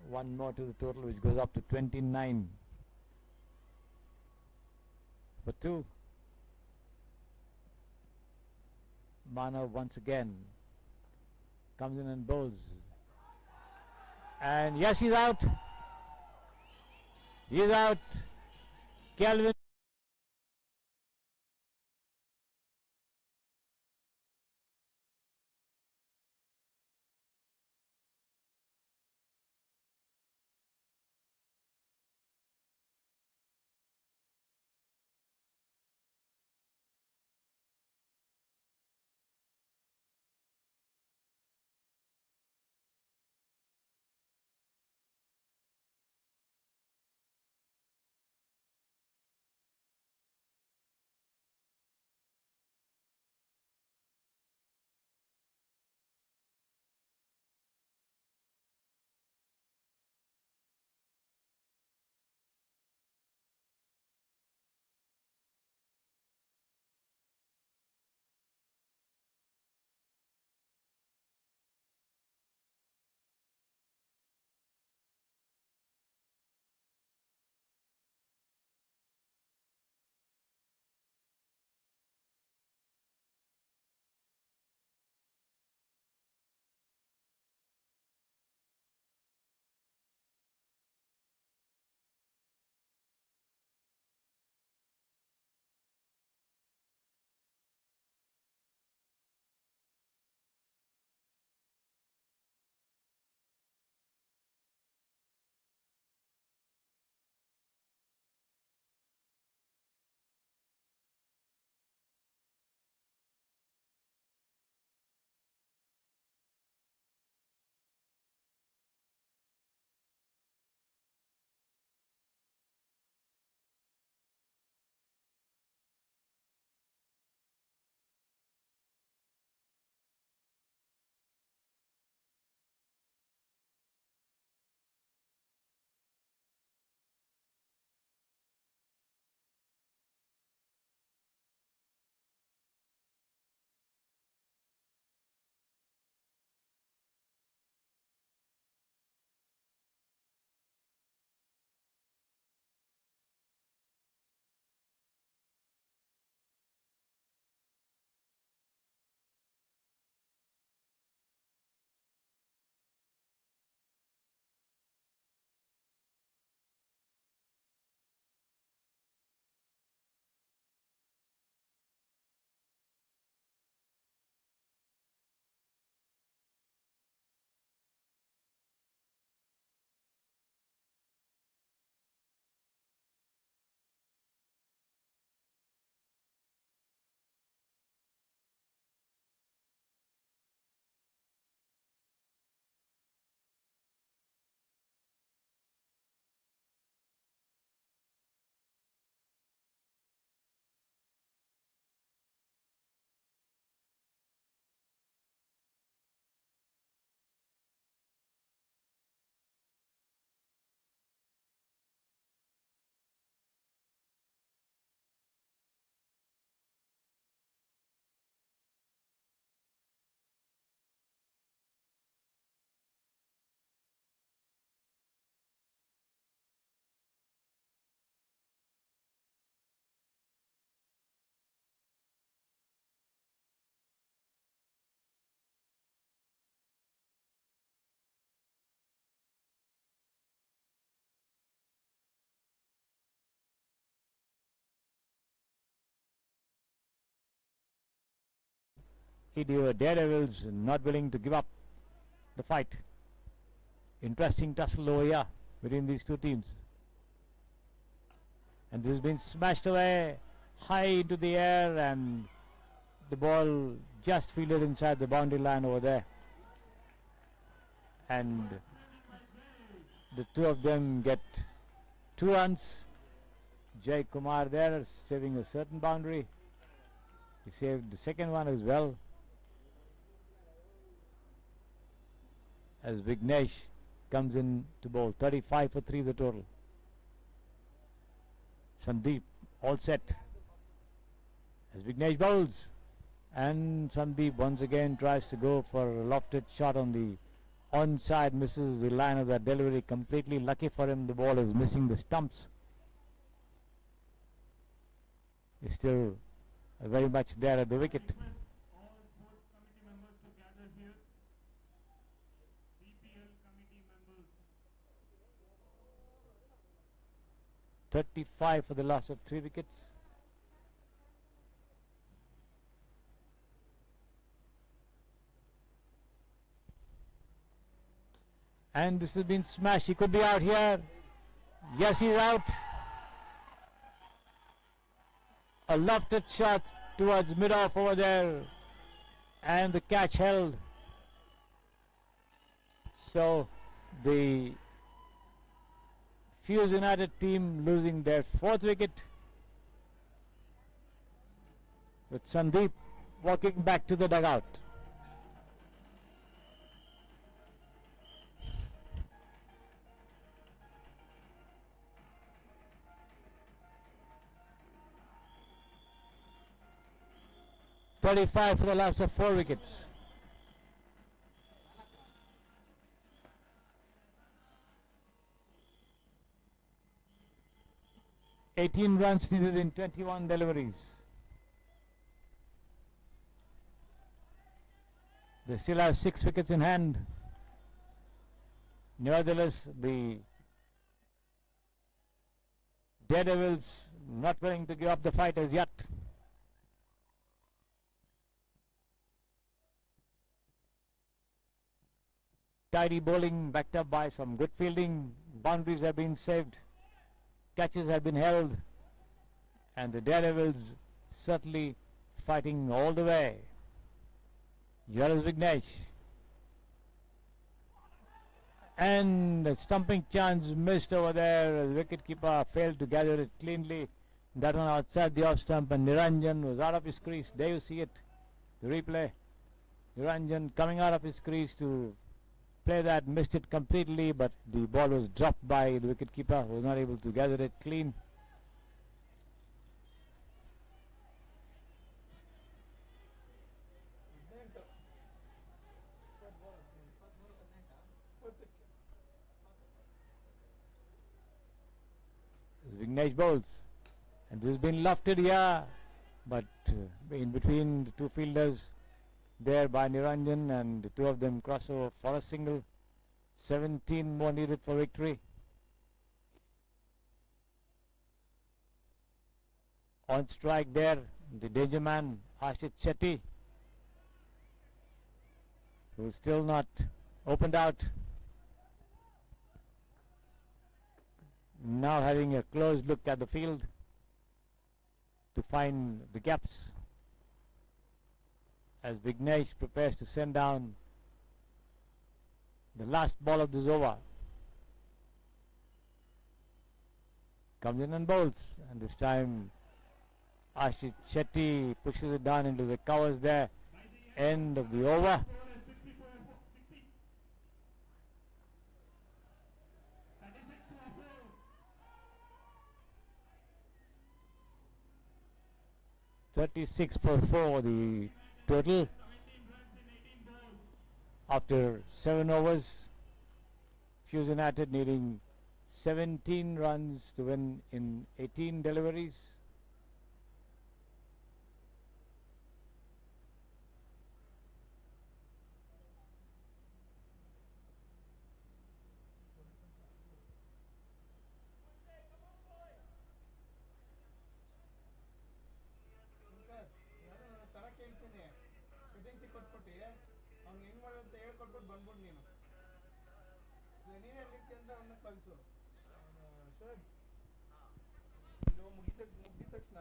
One more to the total, which goes up to 29 for 2. Manav once again comes in and bowls. And yes, he's out. He's out. Calvin Daredevils not willing to give up the fight. Interesting tussle over here between these two teams. And this has been smashed away high into the air, and the ball just fielded inside the boundary line over there. And the two of them get 2 runs. Jai Kumar there saving a certain boundary. He saved the second one as well, as Vignesh comes in to bowl. 35 for 3 the total. Sandeep all set as Vignesh bowls, and Sandeep once again tries to go for a lofted shot on the onside, misses the line of that delivery completely. Lucky for him, the ball is missing the stumps. He's still very much there at the wicket. Request all sports committee members to gather here. CPL committee members. 35 for the loss of 3 wickets. And this has been smashed. He could be out here. Yes, he's out. A lofted shot towards mid-off over there, and the catch held. So the Fuse United team losing their 4th wicket, with Sandeep walking back to the dugout. .35 for the loss of 4 wickets. (18 runs needed in 21 deliveries. They still have 6 wickets in hand. Nevertheless, the Daredevils not willing to give up the fight as yet. Tidy bowling backed up by some good fielding. Boundaries have been saved. Catches have been held. And the Daredevils certainly fighting all the way. Here is Vignesh. And a stumping chance missed over there. The wicketkeeper failed to gather it cleanly. That one outside the off stump, and Niranjan was out of his crease. There you see it. The replay. Niranjan coming out of his crease to play that, missed it completely, but the ball was dropped by the wicketkeeper, who was not able to gather it clean. Vignesh bowls, and this has been lofted here, but in between the two fielders there by Niranjan, and the two of them cross over for a single. 17 more needed for victory. On strike there, the danger man Ashit Shetty, who is still not opened out. Now having a close look at the field to find the gaps, as Vignesh prepares to send down the last ball of this over. Comes in and bowls, and this time Ashit Shetty pushes it down into the covers there. End of the over. 36 for 4 the total after 7 overs. Fuse United needing 17 runs to win in 18 deliveries. ಅವ್ನು ಹೆಂಗ್ ಮಾಡೋದು ಹೇಳ್ಕೊಟ್ಬಿಟ್ಟು ಬಂದ್ಬಿಟ್ಟು ನೀನು ನೀನೇ ಎಲ್ಲಿರ್ತಿ ಅಂತ ಅವನ್ನ ಕಳಿಸು ಶೋಯಬ್ ಇದು ಮುಗಿದ ತಕ್ಷಣ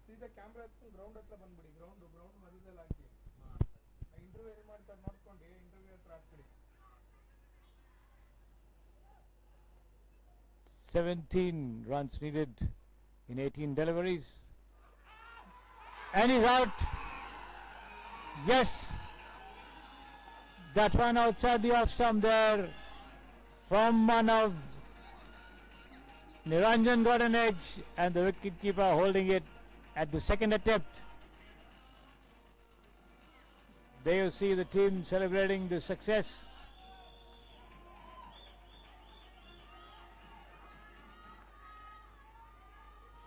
ಸೀದಾ ಕ್ಯಾಮ್ರಾ ಹತ್ಕೊಂಡು ಗ್ರೌಂಡ್ ಹತ್ರ ಬಂದ್ಬಿಡಿ ಗ್ರೌಂಡ್ ಮಧ್ಯದಲ್ಲಿ ಹಾಕಿ ಇಂಟರ್ವ್ಯೂ ಎಲ್ಲಿ ಮಾಡ್ತಾರೆ ನೋಡ್ಕೊಂಡು ಇಂಟರ್ವ್ಯೂ ಹತ್ರ ಹಾಕ್ಬಿಡಿ 17 runs needed in 18 deliveries. And he's out. Yes. That one outside the off stump there from Manav. Niranjan got an edge and the wicketkeeper holding it at the second attempt. There you see the team celebrating the success.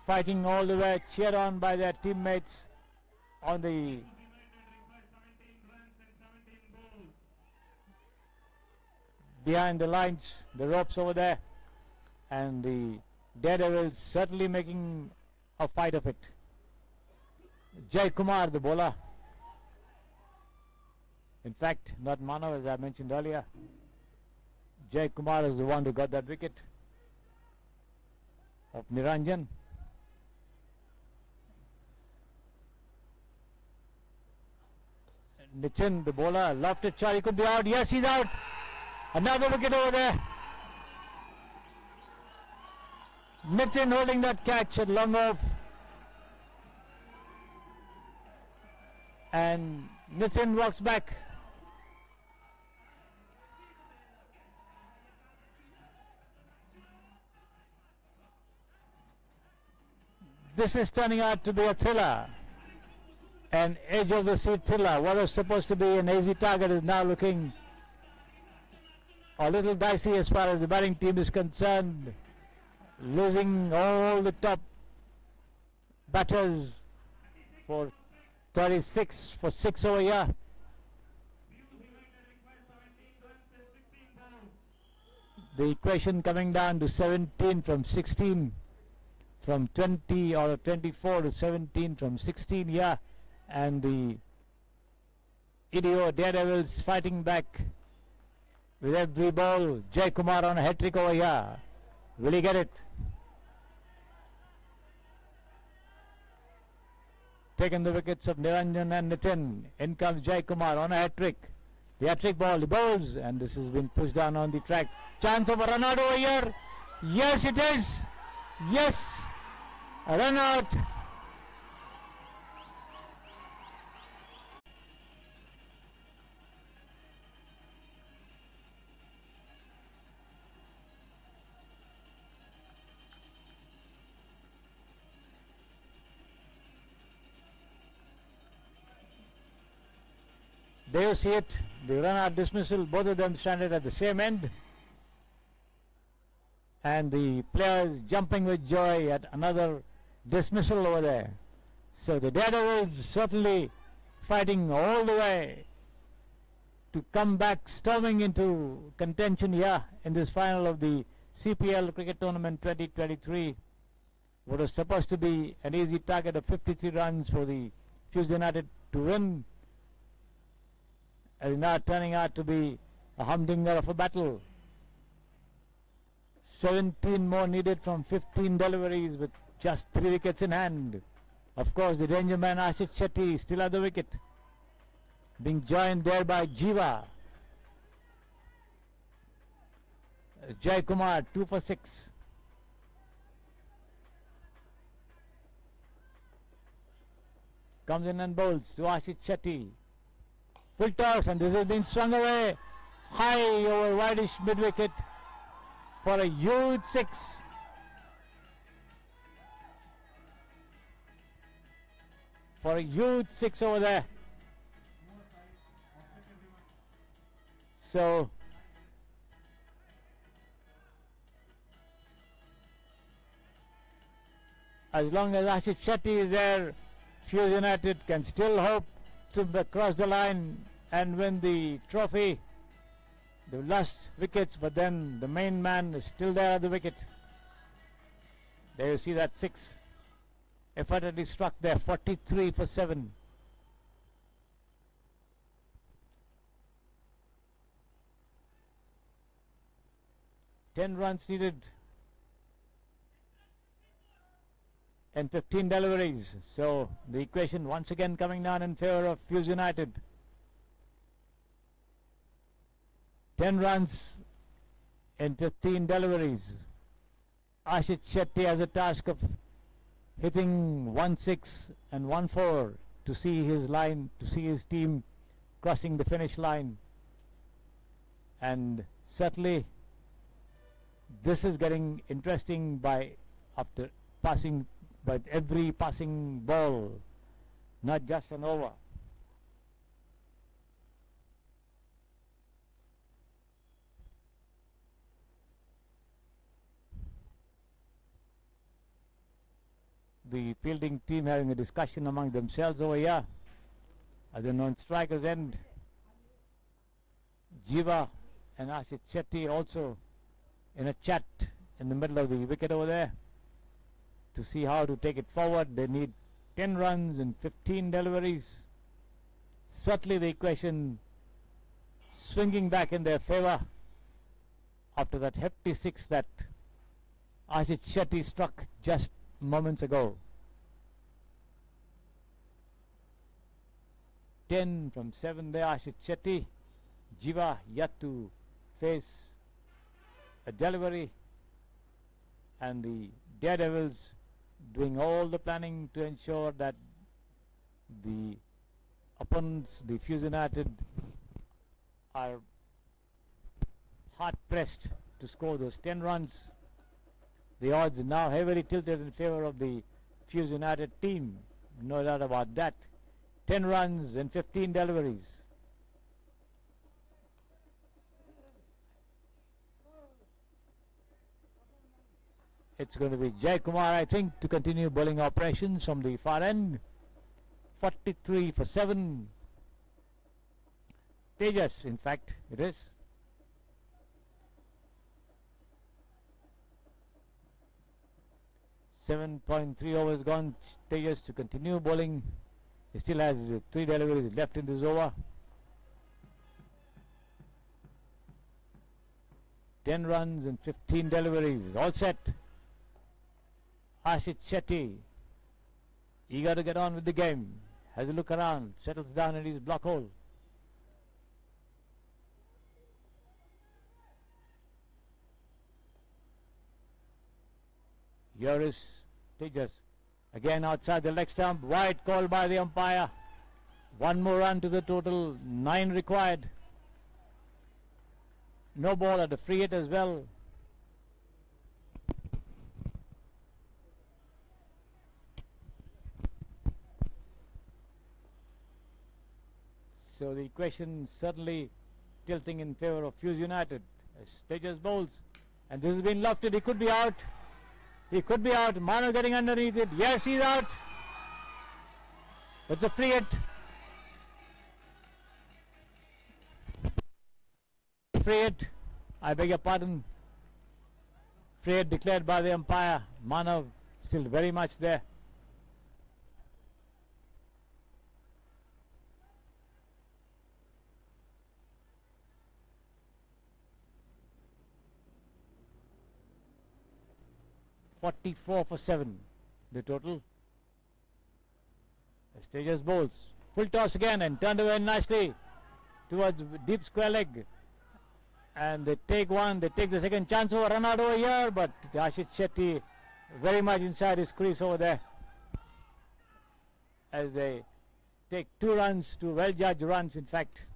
Fighting all the way, cheered on by their teammates on the behind the lines, the ropes over there, and the Daredevils certainly making a fight of it. Jai Kumar, the bowler. In fact, not Manav, as I mentioned earlier. Jai Kumar is the one who got that wicket of Niranjan. Nitin, the bowler, lofted shot, he could be out. Yes, he's out. Another wicket over there. Nitin holding that catch at long off. And Nitin walks back. This is turning out to be a thriller. An edge of the seat thriller. What was supposed to be an easy target is now looking a little dicey as far as the batting team is concerned. Losing all the top batters for 36 for 6 over here. The equation coming down to 17 from 16, from 20 or 24 to 17 from 16 here. And the Idio Daredevils fighting back with every ball. Jai Kumar on a hat-trick over here. Will he get it? Taking the wickets of Niranjan and Nitin. In comes Jai Kumar on a hat-trick. The hat-trick ball, he bowls, and this has been pushed down on the track. Chance of a run out over here. Yes, it is. Yes, a run out. There you see it, the run-out dismissal, both of them stranded at the same end. And the players jumping with joy at another dismissal over there. So the Daredevils certainly fighting all the way to come back storming into contention here in this final of the CPL Cricket Tournament 2023. What was supposed to be an easy target of 53 runs for the Fuse United to win is now turning out to be a humdinger of a battle. 17 more needed from 15 deliveries with just 3 wickets in hand. Of course, the danger man Ashit Shetty still at the wicket, being joined there by Jiva. Jai Kumar 2 for 6. Comes in and bowls to Ashit Shetty. Full toss, and this has been swung away high over wideish mid-wicket for a huge 6. For a huge 6 over there. So as long as Ashit Shetty is there, Fuse United can still hope to cross the line and win the trophy. They've lost wickets, but then the main man is still there at the wicket. There you see that 6 effortlessly struck there, 43 for 7. 10 runs needed and 15 deliveries. So the equation once again coming down in favor of Fuse United. 10 runs and 15 deliveries. Ashit Shetty has a task of hitting 1-6 and 1-4 to see his line, to see his team crossing the finish line. And certainly this is getting interesting by after passing, by every passing ball, not just an over. The fielding team having a discussion among themselves over here. At the non-strikers end, Jiva and Ashit Shetty also in a chat in the middle of the wicket over there to see how to take it forward. They need 10 runs and 15 deliveries. Certainly the equation swinging back in their favor after that hefty 6 that Ashit Shetty struck just moments ago. 10 from 7 there, Ashit Shetty. Jiva yet to face a delivery, and the Daredevils doing all the planning to ensure that the opponents, the Fuse United, are hard pressed to score those 10 runs. The odds are now heavily tilted in favor of the Fuse United team, no doubt about that. 10 runs and 15 deliveries. It's going to be Jai Kumar, I think, to continue bowling operations from the far end. 43 for 7. Tejas, in fact, it is. .3 overs gone. Tejas to continue bowling. He still has 3 deliveries left in this over. 10 runs and 15 deliveries. All set. Ashit Shetty, eager to get on with the game. Has a look around. Settles down in his block hole. Here is Tejas. Again outside the leg stump. Wide call by the umpire. 1 more run to the total. 9 required. No ball at the free hit as well. So the equation certainly tilting in favor of Fuse United as Tejas bowls. And this has been lofted. He could be out. He could be out. Mano getting underneath it. Yes, he's out. It's a free hit. Free hit. I beg your pardon. Free hit declared by the umpire. Mano still very much there. .44 for 7, the total. Tejas bowls. Full toss again and turned away nicely towards deep square leg. And they take one, they take the second chance over, run out over here, but Ashit Shetty very much inside his crease over there. As they take 2 runs, 2 well-judged runs in fact.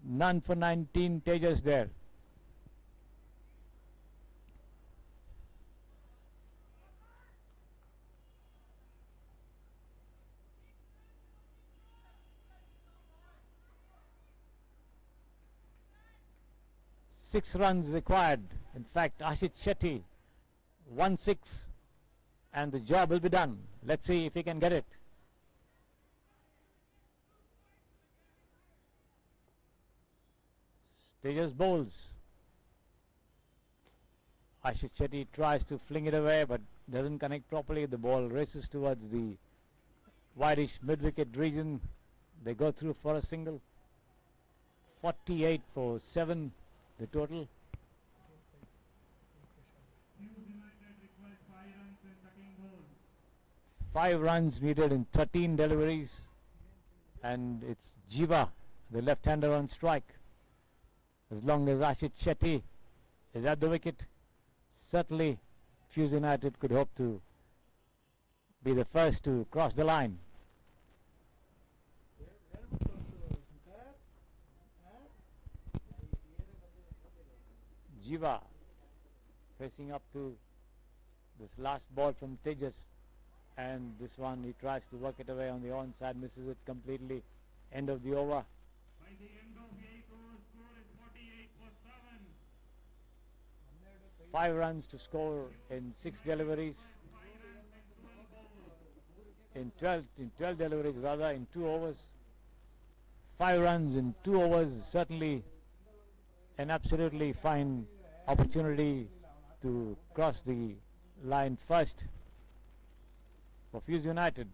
None for 19, Tejas there. Six runs required. In fact, Ashit Shetty 1-6 and the job will be done. Let's see if he can get it. Tejas bowls. Ashit Shetty tries to fling it away but doesn't connect properly. The ball races towards the wideish mid-wicket region. They go through for a single. 48 for 7, the total. Fuse United requires 5 runs and 13 balls. 5 runs needed in 13 deliveries, and it's Jiva, the left-hander, on strike. As long as Ashit Shetty is at the wicket, certainly Fuse United could hope to be the first to cross the line. Jiva facing up to this last ball from Tejas, and this one he tries to work it away on the onside, misses it completely. End of the over. By the end of 8 overs, score is 48 for 7. 5 runs to score in 6 deliveries. 5 runs and 12 balls. In 12 deliveries rather, in 2 overs. 5 runs in 2 overs, certainly an absolutely fine opportunity to cross the line first for Fuse United.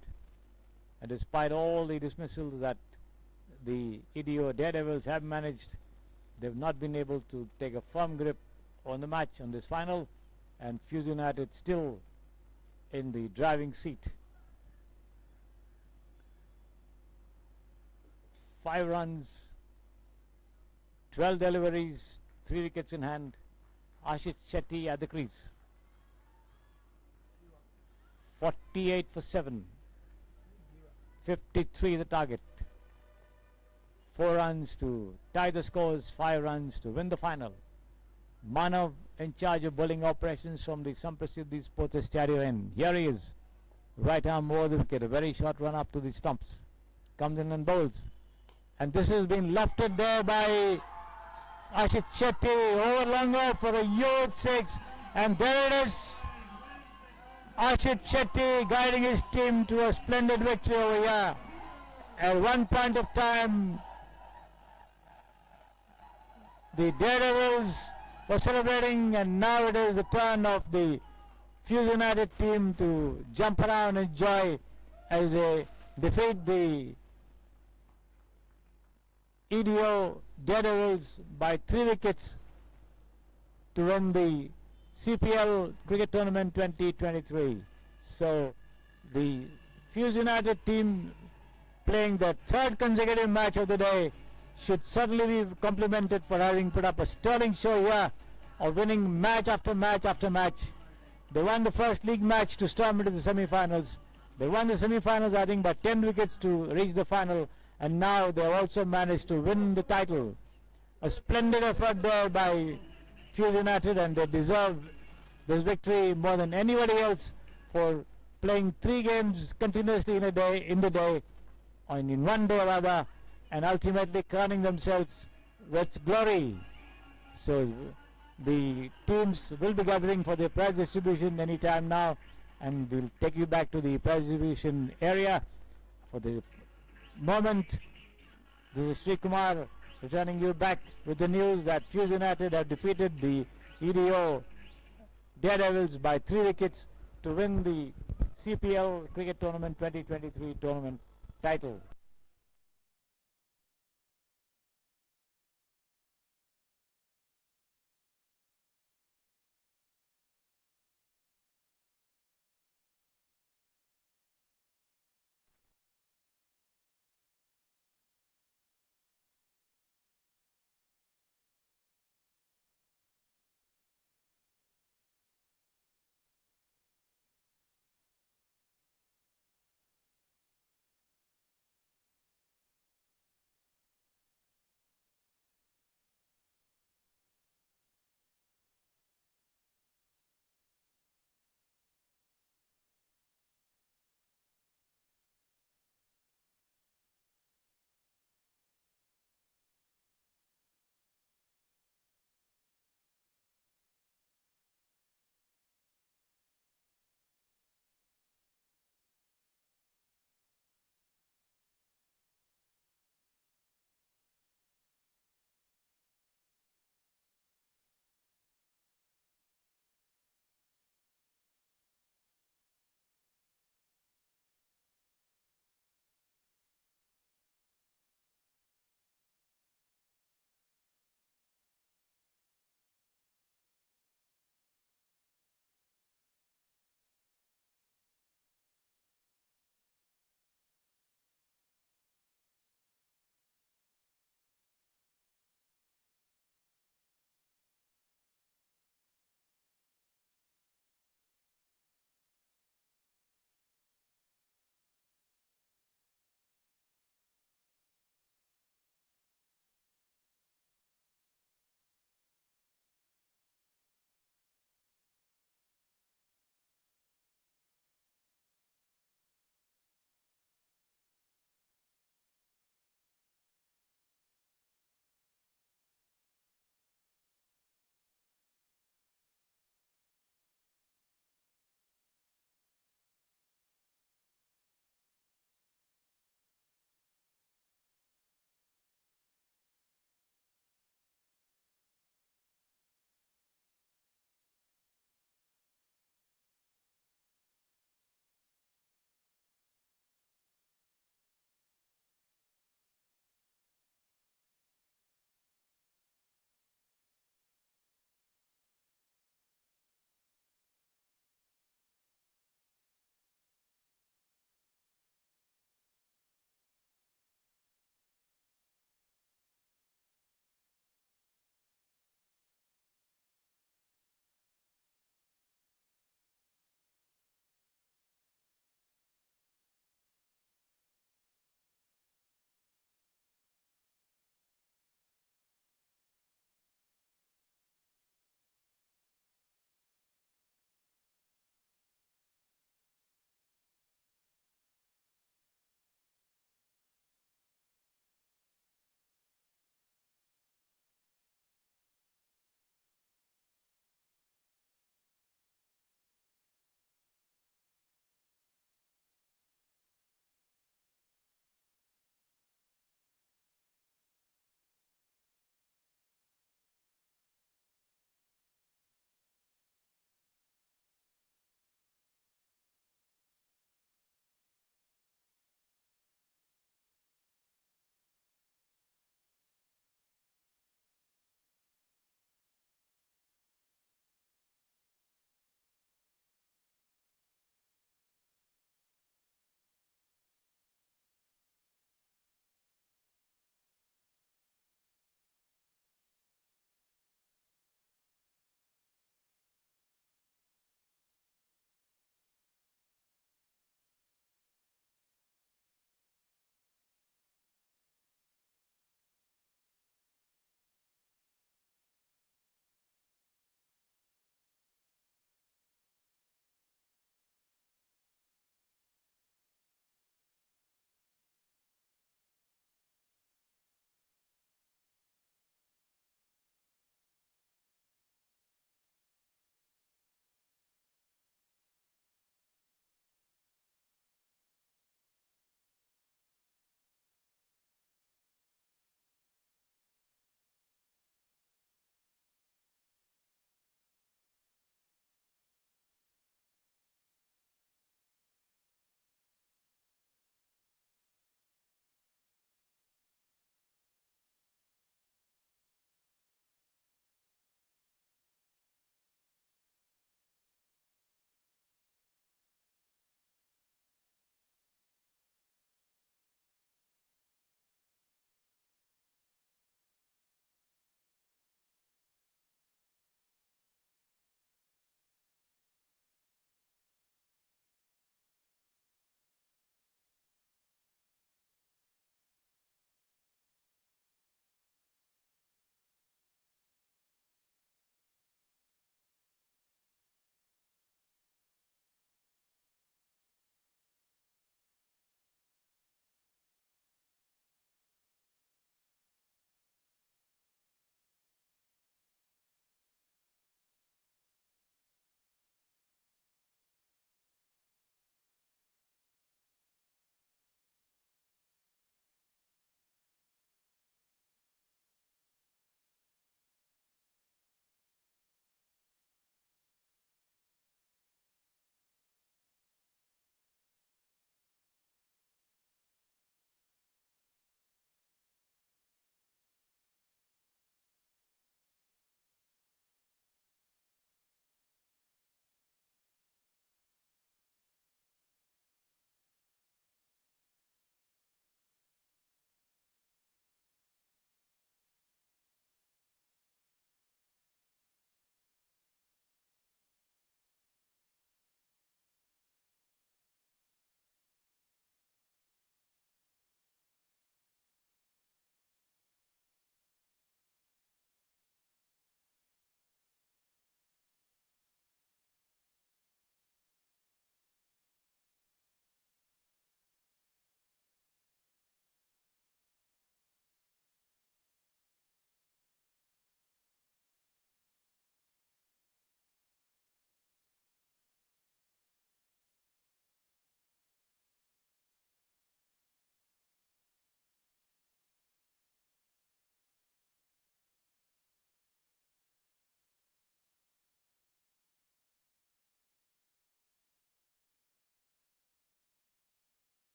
And despite all the dismissals that the EDO Daredevils have managed, they've not been able to take a firm grip on the match, on this final, and Fuse United still in the driving seat. 5 runs, 12 deliveries, 3 wickets in hand. Ashit Shetty at the crease. 48 for 7. 53 the target. 4 runs to tie the scores, 5 runs to win the final. Manav in charge of bowling operations from the Samprasiddhi Sports Stadium end. Here he is. Right arm over the wicket. A very short run up to the stumps. Comes in and bowls. And this has been lofted there by Ashit Shetty over long off for a huge 6. And there it is. Ashit Shetty guiding his team to a splendid victory over here. At one point of time, the Daredevils were celebrating, and now it is the turn of the Fuse United team to jump around and enjoy as they defeat the EDO Daredevils by 3 wickets to win the CPL Cricket Tournament 2023. So the Fuse United team, playing their 3rd consecutive match of the day, should certainly be complimented for having put up a sterling show here of winning match after match after match. They won the first league match to storm into the semi-finals. They won the semi-finals, I think, by 10 wickets to reach the final, and now they have also managed to win the title. A splendid effort there by Fuse United, and they deserve this victory more than anybody else for playing 3 games continuously in the day, or in one day rather, and ultimately crowning themselves with glory. So the teams will be gathering for the prize distribution any time now, and we'll take you back to the prize distribution area. For the moment, this is Sri Kumar returning you back with the news that Fuse United have defeated the EDO Daredevils by 3 wickets to win the CPL Cricket Tournament 2023 tournament title.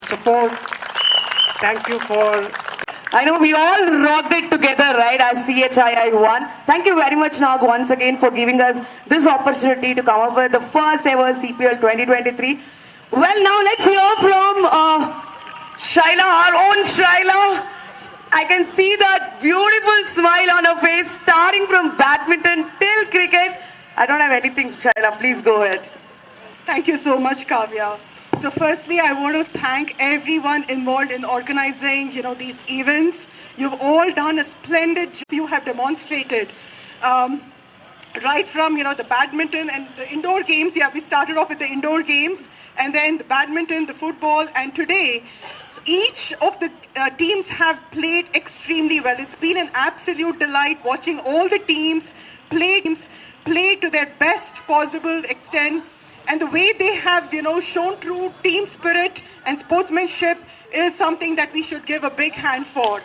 support. Thank you for... I know we all rocked it together, right, as CHII1. Thank you very much, Nag, once again for giving us this opportunity to come up with the first ever CPL 2023. Well, now let's hear from Shaila, our own Shaila. I can see that beautiful smile on her face, starting from badminton till cricket. I don't have anything, Shaila. Please go ahead. Thank you so much, Kavya. So firstly, I want to thank everyone involved in organizing, these events. You've all done a splendid job. You have demonstrated. Right from, the badminton and the indoor games. Yeah, we started off with the indoor games, and then the badminton, the football, and today, each of the teams have played extremely well. It's been an absolute delight watching all the teams play to their best possible extent. And the way they have, shown true team spirit and sportsmanship is something that we should give a big hand for.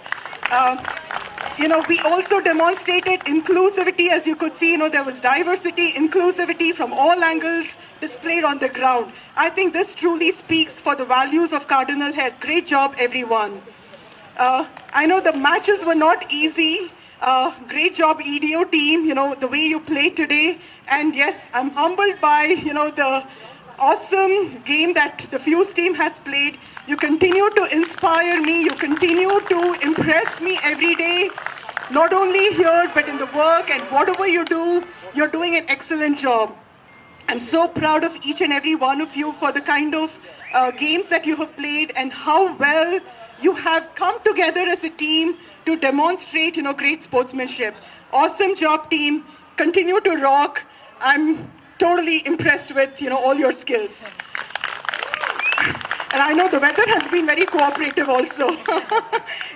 We also demonstrated inclusivity. As you could see, there was diversity, inclusivity from all angles displayed on the ground. I think this truly speaks for the values of Cardinal Health. Great job, everyone. I know the matches were not easy. Great job, EDO team, the way you played today. And yes, I'm humbled by, the awesome game that the Fuse team has played. You continue to inspire me. You continue to impress me every day, not only here, but in the work and whatever you do, you're doing an excellent job. I'm so proud of each and every one of you for the kind of games that you have played and how well you have come together as a team to demonstrate, great sportsmanship. Awesome job, team. Continue to rock. I'm totally impressed with, all your skills. And I know the weather has been very cooperative also.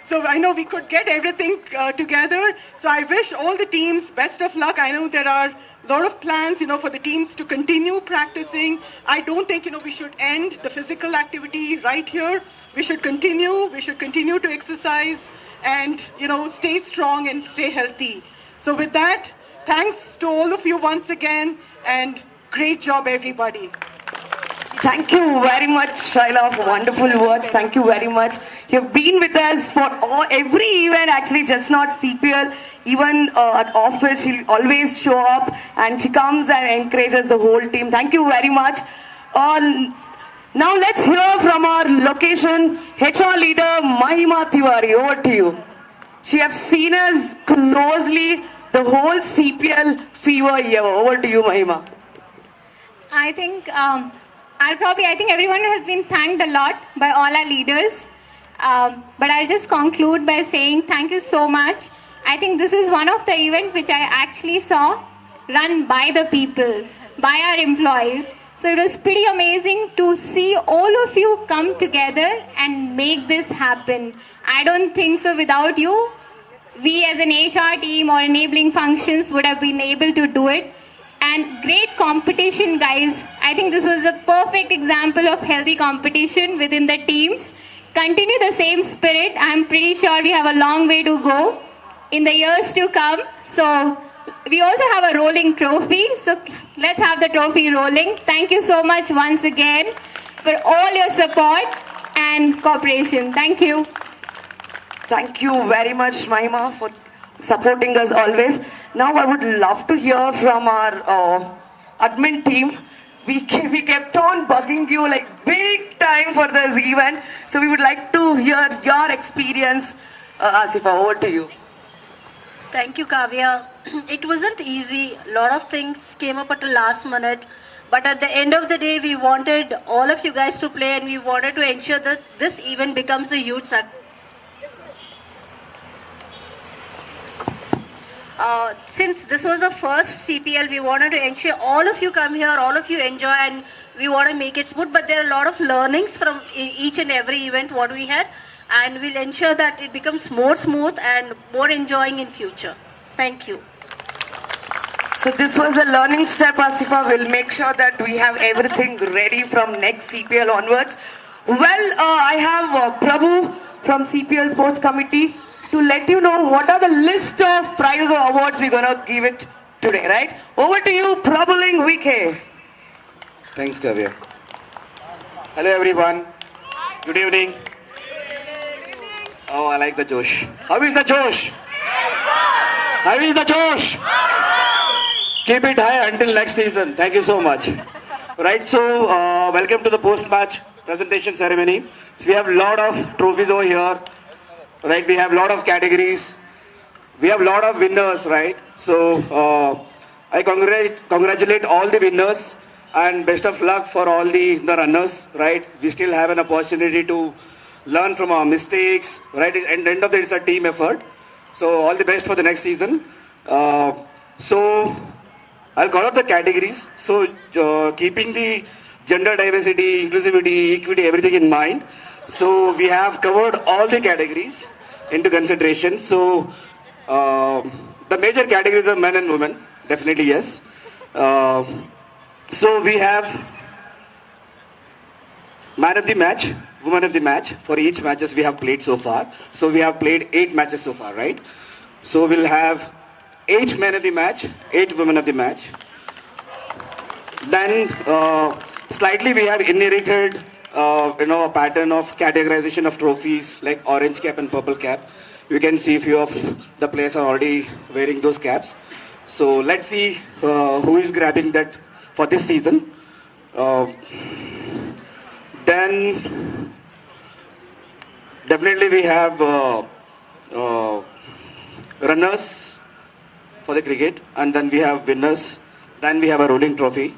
So I know we could get everything together. So I wish all the teams best of luck. I know there are a lot of plans, for the teams to continue practicing. I don't think, we should end the physical activity right here. We should continue. We should continue to exercise and, stay strong and stay healthy. So with that, thanks to all of you once again, and great job, everybody. Thank you very much, Shaila, for wonderful words. Thank you very much. You've been with us for every event, actually, just not CPL. Even at office, she'll always show up, and she comes and encourages the whole team. Thank you very much. Now let's hear from our location HR leader, Mahima Tiwari. Over to you. She has seen us closely the whole CPL fever year. Over to you, Mahima. I think everyone has been thanked a lot by all our leaders. But I'll just conclude by saying thank you so much. I think this is one of the events which I actually saw run by the people, by our employees. So it was pretty amazing to see all of you come together and make this happen. I don't think so without you, we as an HR team or enabling functions would have been able to do it. And great competition, guys. I think this was a perfect example of healthy competition within the teams. Continue the same spirit. I'm pretty sure we have a long way to go in the years to come. So we also have a rolling trophy. So let's have the trophy rolling. Thank you so much once again for all your support and cooperation. Thank you. Thank you very much, Mahima, for supporting us always. Now I would love to hear from our admin team. We kept on bugging you like big time for this event. So we would like to hear your experience. Asifa, over to you. Thank you, Kavya. It wasn't easy. A lot of things came up at the last minute. But at the end of the day, we wanted all of you guys to play, and we wanted to ensure that this event becomes a huge success. Since this was the first CPL, we wanted to ensure all of you come here, all of you enjoy, and we want to make it smooth. But there are a lot of learnings from each and every event what we had, and we'll ensure that it becomes more smooth and more enjoying in future. Thank you. So this was a learning step, Asifa. We'll make sure that we have everything ready from next CPL onwards. Well, I have Prabhu from CPL Sports Committee to let you know what are the list of prize or awards we're going to give it today, right? Over to you, Prabhuling VK. Thanks, Kavya. Hello, everyone. Good evening. Oh, I like the Josh. How is the Josh? How is the Josh? Keep it high until next season. Thank you so much. Right, so welcome to the post-match presentation ceremony. So we have a lot of trophies over here. Right, we have a lot of categories. We have a lot of winners, right? So I congratulate all the winners and best of luck for all the runners, right? We still have an opportunity to learn from our mistakes, right? And end of the day, it's a team effort. So all the best for the next season. So I'll call out the categories. So keeping the gender diversity, inclusivity, equity, everything in mind. So we have covered all the categories into consideration. So the major categories are men and women, definitely yes. So we have man of the match, woman of the match for each matches we have played so far. So we have played 8 matches so far, right? So we'll have 8 men of the match, 8 women of the match. Then slightly we have inherited a pattern of categorization of trophies like orange cap and purple cap. You can see a few of the players are already wearing those caps. So let's see who is grabbing that for this season. Then definitely we have runners for the cricket, and then we have winners. Then we have a rolling trophy,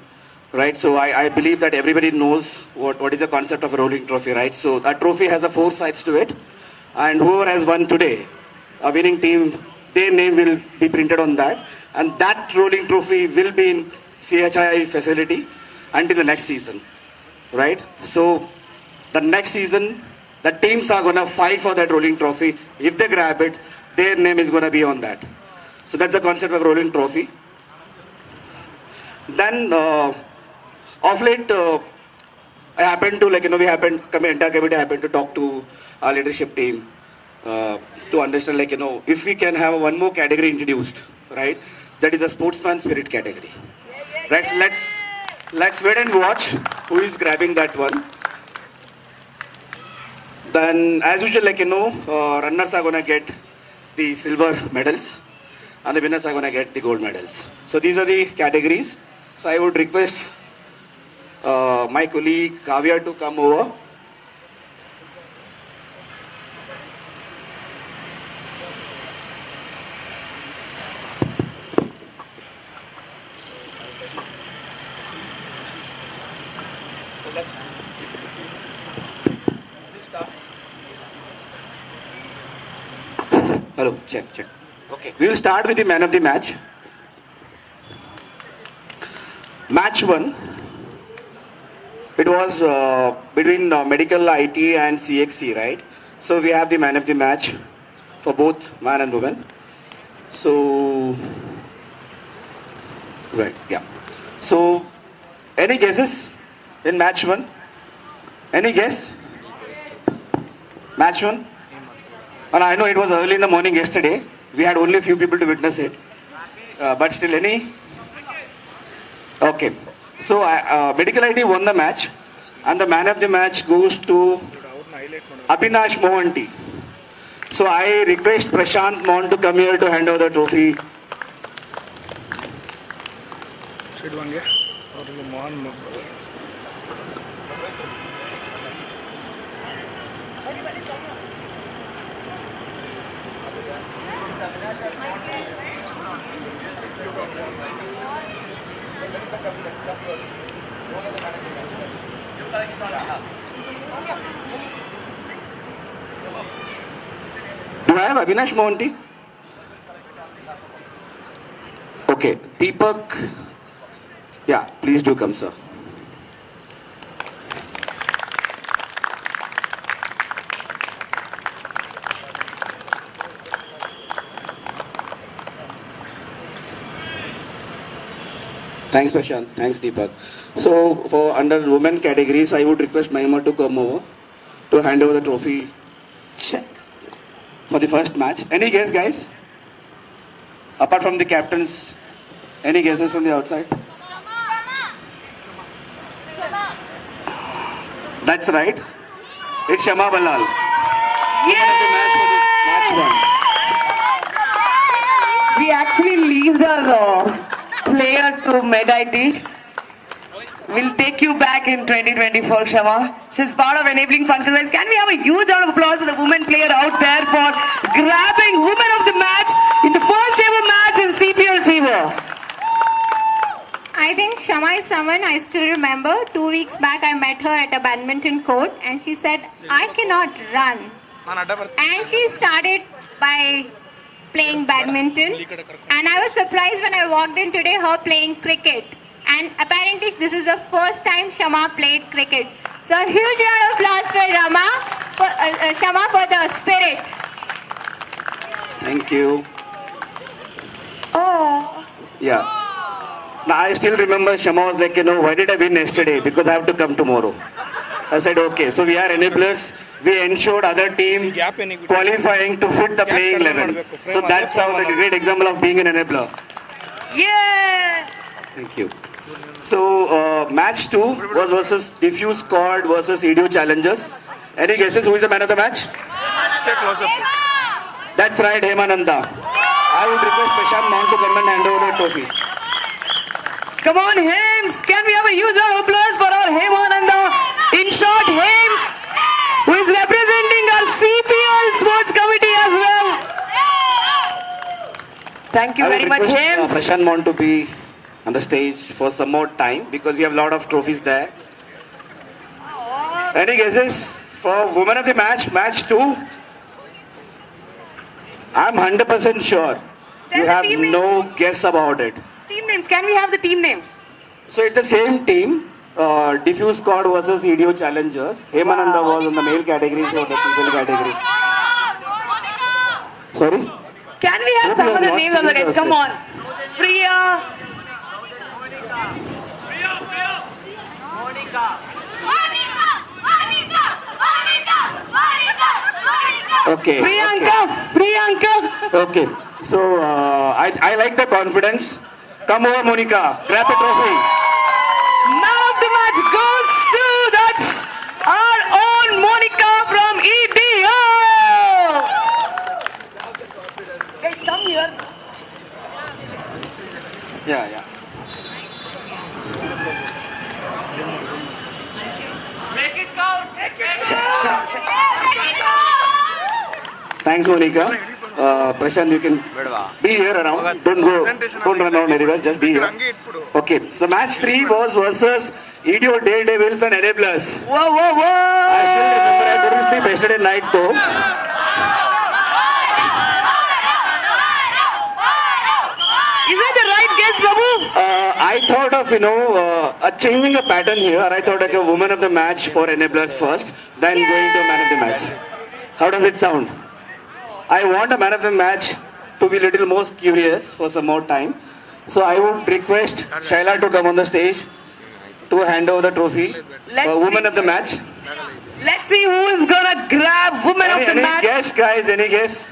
right? So I believe that everybody knows what is the concept of a rolling trophy, right? So that trophy has 4 sides to it, and whoever has won today, a winning team, their name will be printed on that, and that rolling trophy will be in CHI facility until the next season, right? So the next season, the teams are going to fight for that rolling trophy. If they grab it, their name is going to be on that. So that's the concept of rolling trophy. Then of late, I happened to entire committee happened to talk to our leadership team to understand if we can have one more category introduced, right? That is the sportsman spirit category. Right? Let's wait and watch who is grabbing that one. Then as usual, runners are gonna get the silver medals and the winners are gonna get the gold medals. So these are the categories. So I would request my colleague Kavya to come over. Hello, check. Okay, we will start with the man of the match. Match 1. It was between medical IT and CXC, right? So we have the man of the match for both man and woman. So, right, yeah. So, any guesses in match 1? Any guess? Match 1? And I know it was early in the morning yesterday. We had only a few people to witness it. But still, any? Okay. So, Medical ID won the match. And the man of the match goes to Abhinash Mohanty. So, I request Prashant Mohan to come here to hand over the trophy. Do I have Abhinash Mohanty? Okay, Deepak. Yeah, please do come, sir. Thanks, Prashant. Thanks, Deepak. So, for under women categories, I would request Mahima to come over to hand over the trophy for the first match. Any guess, guys? Apart from the captains, any guesses from the outside? That's right. It's Shama Balal. Yeah! Match one. We actually leased our player to Mid-IT. We'll take you back in 2024, Shama. She's part of enabling function. Can we have a huge round of applause for the women player out there for grabbing women of the match in the first ever match in CPL Fever? I think Shama is someone I still remember. 2 weeks back, I met her at a badminton court and she said, I cannot run. And she started by playing badminton. And I was surprised when I walked in today, her playing cricket. And apparently, this is the first time Shama played cricket. So a huge round of applause for Shama for the spirit. Thank you. Oh. Yeah. Now, I still remember Shama was like, why did I win yesterday? Because I have to come tomorrow. I said, okay. So we are enablers. We ensured other team qualifying to fit the playing level. So that's how the great example of being an enabler. Yeah. Thank you. So match 2 was versus Diffuse Squad versus EDO Challengers. Any guesses who is the man of the match? Stay closer. That's right, Hemananda. I would request Prashant Mount to come and hand over the trophy. Come on, Hames. Can we have a huge round of applause for our Hemananda? In short, Hames, who is representing our CPL Sports Committee as well. Thank you very much, Hames. Prashant Mount to be on the stage for some more time because we have a lot of trophies there. Any guesses for women of the match, match 2? I'm 100% sure you have no guess about it. Team names. Can we have the team names? So it's the same team, Diffuse Squad versus EDO Challengers. Hemananda was in the male category, so the female category. Sorry? Can we have some of the names on the guys? Come on. Priya. Okay. Priyanka. Okay. So I like the confidence. Come over, Monica. Grab the trophy. Man of the match goes to, that's our own Monica from EDO. Guys, come here. Yeah. Make it count. Thanks, Monica. Prashant, you can be here around. Don't run around anywhere. Just be here. Okay. So match 3 was versus EDO Daredevils and Enablers. Whoa. I still remember I couldn't sleep yesterday night though. Is that the right guess, Babu? I thought of, changing a pattern here. I thought like a woman of the match for Enablers first, then going to man of the match. How does it sound? I want a man of the match to be a little more curious for some more time. So I would request Shaila to come on the stage to hand over the trophy for woman of the match. Let's see who is gonna grab woman of the match. Any guess, guys? Any guess?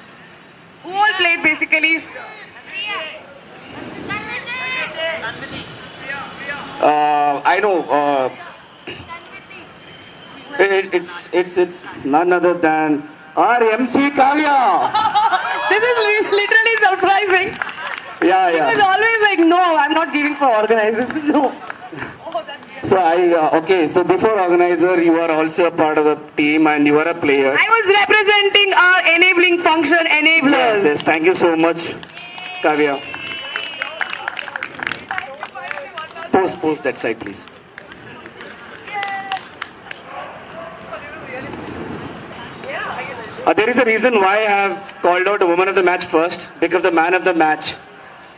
Who all played basically? I know. It's none other than our MC Kavya. This is literally surprising. Yeah. He was always like, no, I'm not giving for organizers. No. So okay. So before organizer, you are also a part of the team and you are a player. I was representing our enabling function enablers. Yes. Thank you so much, Kavya. Post that side, please. There is a reason why I have called out a woman of the match first, because the man of the match,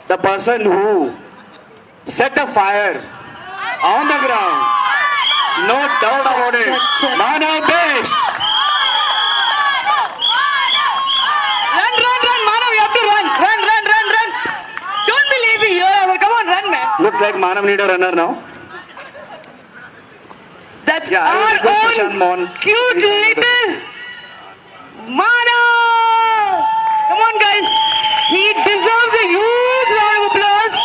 the person who set a fire on the ground, no doubt about it, man of best. Run, Manav, you have to run. Don't be lazy here. Come on, run, man. Looks like Manav need a runner now. That's Yeah, our own cute little Manav. Come on, guys. He deserves a huge round of applause.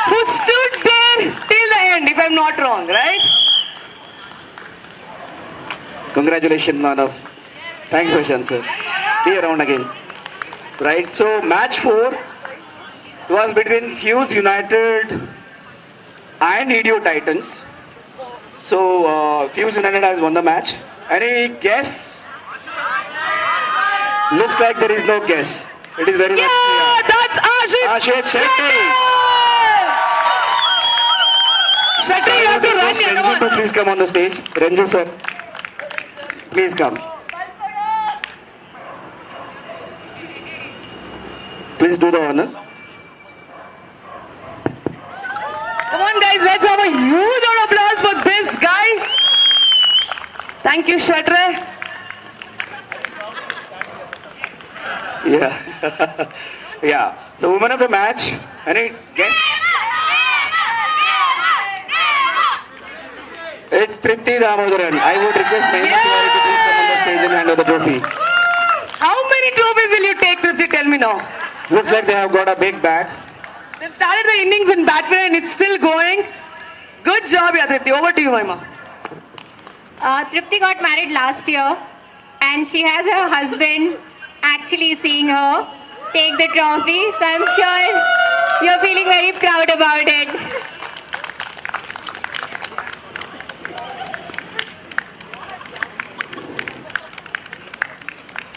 Who stood there till the end, if I'm not wrong, right? Congratulations, Manav. Thanks, Prashant, sir. Be around again. Right, so match 4 was between Fuse United and EDO Titans. So, Fuse United has won the match. Any guess? Looks like there is no guess. It is very much clear. That's Ashish Shetty. Shetty, you have to run here. Come Ranju to on. please come on the stage. Ranju, sir. Please come. Please do the honors. Come on, guys. Let's have a huge round of applause for this guy. Thank you, Shetty. Yeah. Yeah. So, woman of the match. Any guess? It's Tripti Damodaran. I would request Mahima Tiwari to please come on the stage and hand over the trophy. How many trophies will you take, Tripti? Tell me now. Looks like they have got a big bag. They've started the innings in Batman and it's still going. Good job, yeah, Tripti. Over to you, Mahima. Tripti got married last year and she has her husband actually seeing her take the trophy. So I'm sure you're feeling very proud about it.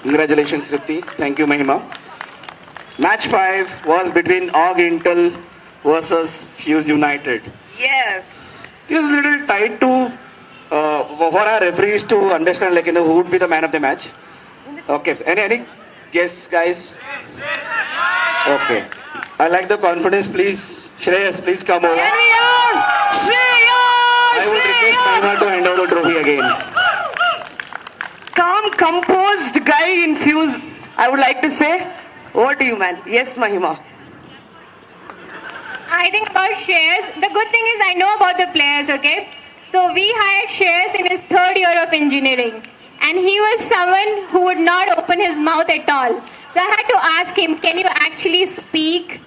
Congratulations, Tripti. Thank you, Mahima. Match 5 was between Og Intel versus Fuse United. Yes. It was a little tight to for our referees to understand, like, who would be the man of the match. Okay. Any guess, guys? Okay. I like the confidence. Please, Shreyas, please come over. Here we are. I would request Mahima to hand over the trophy again. Calm, composed guy in Fuse, I would like to say. Over to you, man. Yes, Mahima. I think about Shreyas, the good thing is I know about the players, okay? So we hired Shreyas in his 3rd year of engineering. And he was someone who would not open his mouth at all. So I had to ask him, can you actually speak?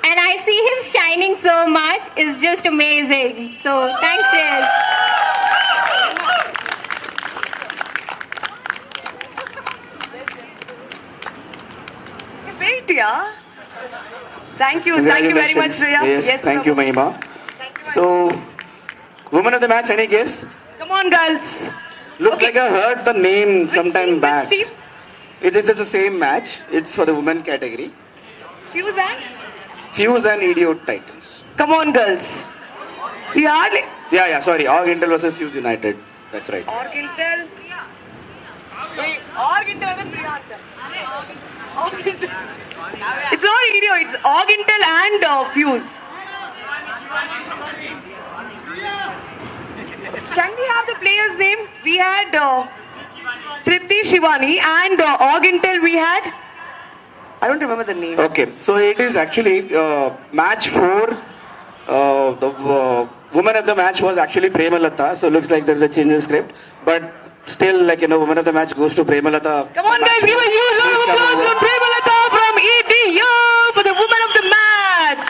And I see him shining so much. It's just amazing. So thanks, Shreyas. Wait, yeah. Thank you very much, Shreya. Yes, thank you, Mahima. So, woman of the match, any guess? Come on, girls. Looks like I heard the name sometime back. Which team? It is the same match. It's for the women category. Fuse and? Fuse and EDO Titans. Come on, girls. We hardly... Yeah, sorry. Og Intel versus Fuse United. That's right. Org Intel. Wait, Org Intel and Priyanta. Org Intel. It's not EDO, it's Org Intel and Fuse. Can we have the player's name? We had Tripti Shivani and Org Intel we had... I don't remember the name. Okay, so it is actually match 4. The woman of the match was actually Premalata. So it looks like there's a change in script. But still, like, woman of the match goes to Premalata. Come on, guys, give a huge round of applause for Premalata from EDO for the woman of the match.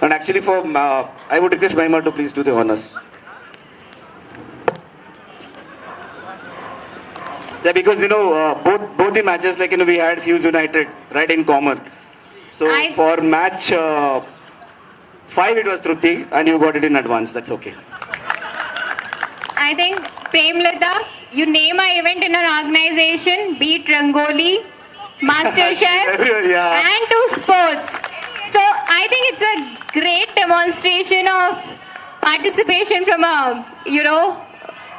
And actually, for I would request Mahima to please do the honors. Yeah, because both the matches, like, we had Fuse United right in common. So for match 5 it was Trupti and you got it in advance. That's okay. I think, Premlata, you name an event in an organization, be it Rangoli, MasterChef, yeah. and to sports. So I think it's a great demonstration of participation from a,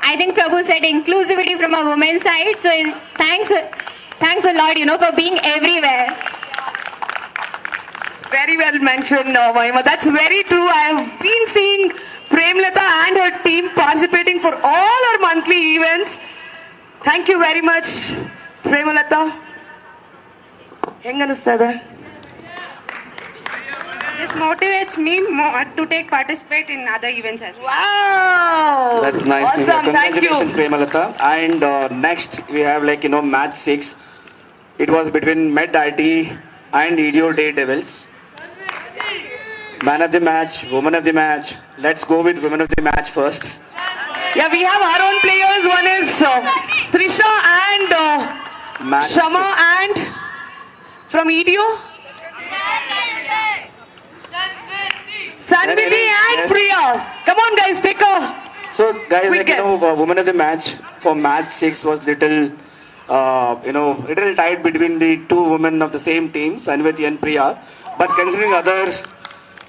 I think Prabhu said inclusivity from a woman's side. So thanks a lot, for being everywhere. Very well mentioned, Mahima. That's very true. I have been seeing Premlata and her team participating for all our monthly events. Thank you very much, Premlata. Henganistada. This motivates me more to participate in other events as well. Wow! That's nice. Awesome, thank you. Congratulations, Premalata. And next we have, match 6. It was between Med-IT and EDO Daredevils. Man of the match, woman of the match. Let's go with women of the match first. Yeah, we have our own players. One is Trisha and Match Shama six. and from EDO. Sanviti and Yes. Priya. Come on guys, take a So guys, quick like, guess. woman of the match for match 6 was little, little tight between the two women of the same team, Sanviti and Priya. But considering other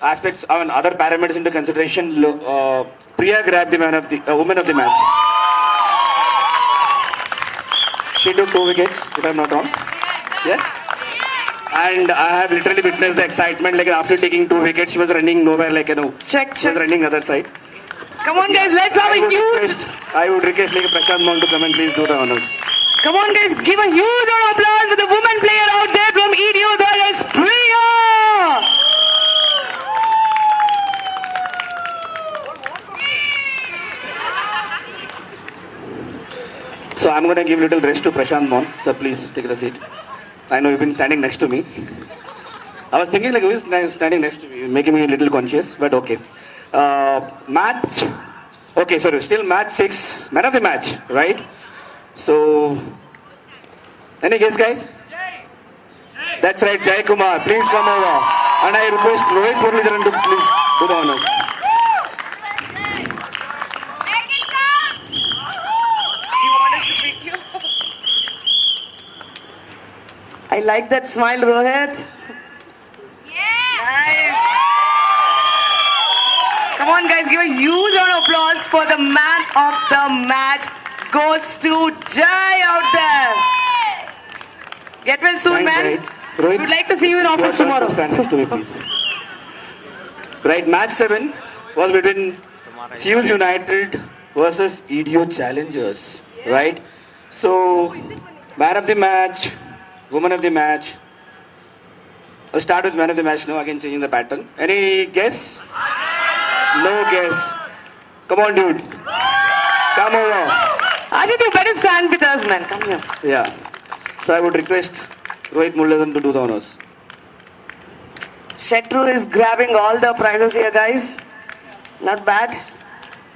aspects, other parameters into consideration, Priya grabbed the woman of the match. She took 2 wickets, if I'm not wrong. Yes. And I have literally witnessed the excitement. Like after taking 2 wickets, she was running nowhere. Check. She was running other side. Come on guys, let's have a huge. I would request like Prashant Mon to come and please do the honors. Come on guys, give a huge round of applause for the woman player out there from EDO. That is Priya. So I'm going to give little rest to Prashant Mon. So please take the seat. I know you've been standing next to me. I was thinking like who is standing next to me, making me a little conscious, but okay. Match. Okay, sorry. Still match 6. Man of the match, right? So, any guess, guys? That's right, Jai Kumar. Please come over. And I request Rohit Muralidharan to please do the honors. I like that smile, Rohit. Nice. Come on, guys, give a huge round of applause for the man of the match. Goes to Jai out there. Get well soon, Thanks, man. Jai. Rohit, We'd like to see you in office your turn tomorrow. to stand next to me, please. Right, match 7 was between Fuse United versus EDO Challengers, right? So, man of the match, woman of the match. I'll start with man of the match now, again changing the pattern. Any guess? No guess. Come on, dude. Come over. Ajit, you better stand with us, man. Come here. Yeah. So I would request Rohit Muralidharan to do the honors. Shetru is grabbing all the prizes here, guys. Not bad.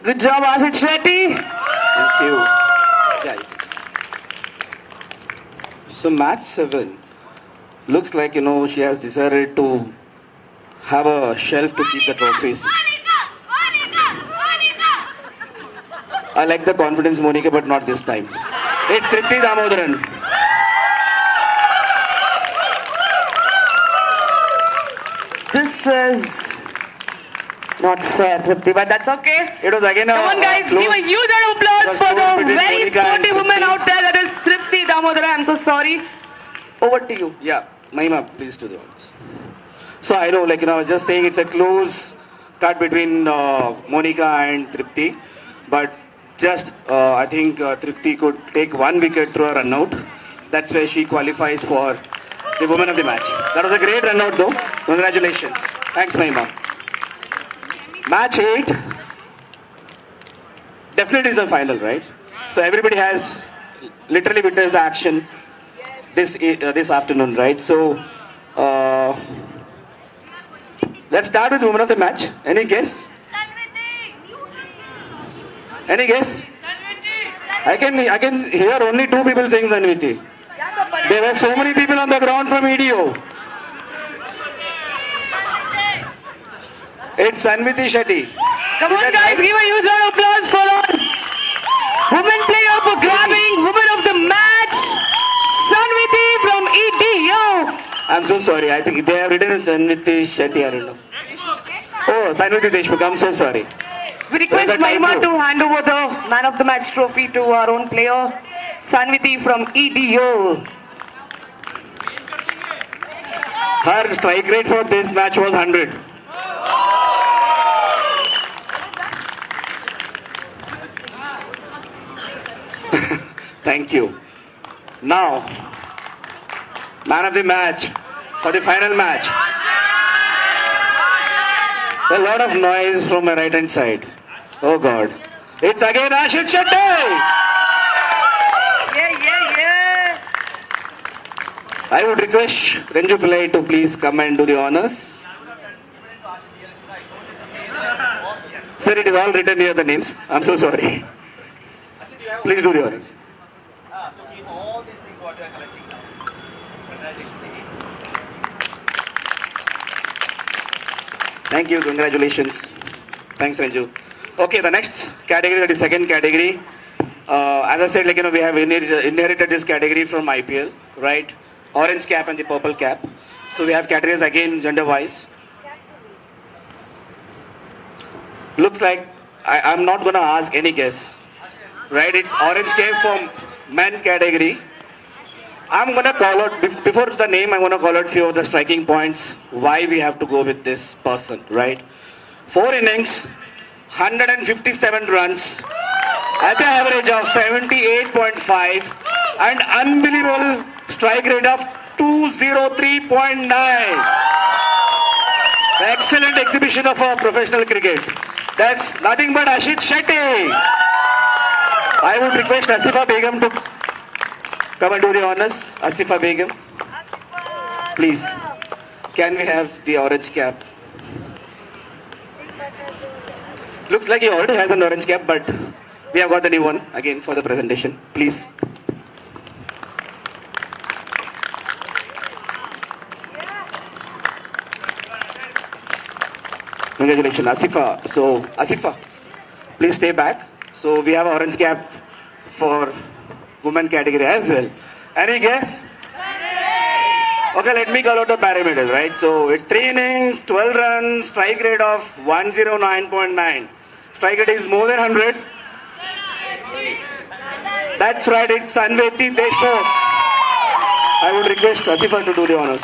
Good job, Ashit Shetty. Thank you. Yeah. So match 7 looks like she has decided to have a shelf to keep the trophies. I like the confidence, Monica, but not this time. It's Tripti Damodaran. This is not fair, Tripti, but that's okay. It was again a Come on, guys, close- give a huge round of applause it was for close the between very Monica and sporty woman Tripti. out there. That is Tripti Damodara. I'm so sorry. Over to you. Yeah, Mahima, please do the honors. So I know, I was just saying it's a close cut between Monica and Tripti, but just I think Tripti could take 1 wicket through a run out. That's where she qualifies for the woman of the match. That was a great run out though. Congratulations. Thanks, Mahima. Match 8 definitely is the final, right? So everybody has literally witnessed the action this afternoon, right? So let's start with woman of the match. Any guess? Any guess? I can hear only 2 people saying Sanviti. There were so many people on the ground from EDO. It's Sanviti Shetty. Come on, guys, give a huge round of applause for our woman player for grabbing woman of the match, Sanviti from EDO. I'm so sorry. I think they have written Sanviti Shetty. I don't know. Oh, Sanviti Deshmukh. I'm so sorry. We request There's a Mahima typo. to hand over the man of the match trophy to our own player, Sanviti from EDO. Her strike rate for this match was 100. Thank you. Now, man of the match for the final match. A lot of noise from my right hand side. Oh God. It's again Ashit Shetty. Yeah. I would request Renju Pillai to please come and do the honors. Sir, it is all written here, the names. I'm so sorry. Please do the honors. To keep all these things what you are collecting now. Congratulations again. Thank you. Congratulations. Thanks, Ranju. Okay, the next category, that is second category. As I said, we have inherited this category from IPL, right? Orange cap and the purple cap. So we have categories again gender-wise. Looks like I'm not going to ask any guess, right? It's orange cap for men category. I'm going to call out, before the name, I'm going to call out few of the striking points why we have to go with this person, right? 4 innings, 157 runs, at an average of 78.5 and unbelievable strike rate of 203.9. The excellent exhibition of a professional cricket. That's nothing but Ashit Shetty. I would request Asifa Begum to come and do the honors. Asifa Begum. Please. Can we have the orange cap? Looks like he already has an orange cap, but we have got the new one again for the presentation. Please. Congratulations, Asifa. So, Asifa, please stay back. So, we have orange cap for women category as well. Any guess? Okay, let me call out the parameters, right? So, it's 3 innings, 12 runs, strike rate of 109.9. Strike rate is more than 100. That's right, it's Sanveti Deshmukh. I would request Asifa to do the honors.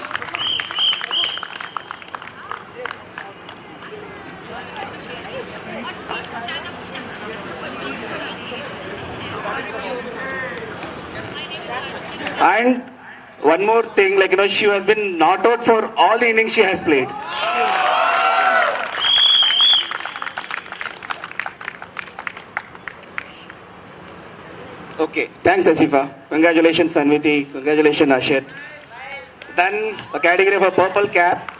And one more thing, she has been not out for all the innings she has played. Okay, thanks Asifa. Congratulations Sanviti. Congratulations Ashit. Then a category of a purple cap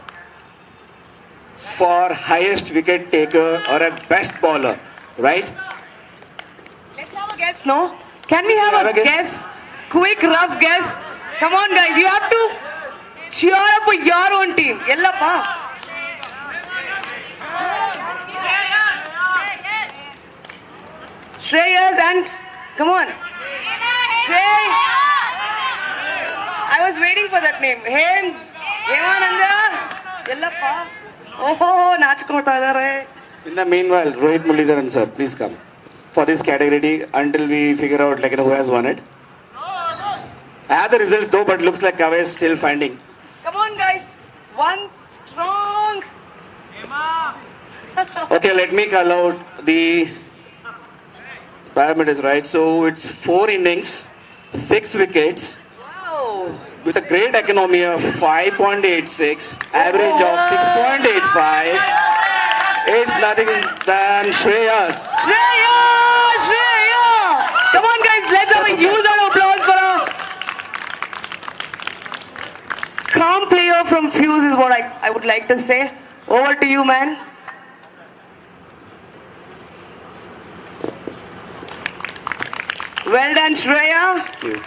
for highest wicket taker or a best bowler, right? Let's have a guess, no? Can we have a guess? Quick, rough guess. Come on, guys. You have to cheer up for your own team. Yellappa. Shreyas and come on. Shrey. I was waiting for that name. Hens. Hemananda. Yellappa. Oh, nachkota idare. In the meanwhile, Rohit Muralidharan sir, please come for this category until we figure out who has won it. I have the results though, but looks like Kaveh is still finding. Come on, guys. One strong. Okay, let me call out the parameters, right? So it's 4 innings, 6 wickets. Wow. With a great economy of 5.86, average of 6.85. It's nothing than Shreyas. Shreya! Come on, guys. Let's have a huge round of applause for a calm player from Fuse is what I would like to say. Over to you, man. Well done, Shreya. Thank you.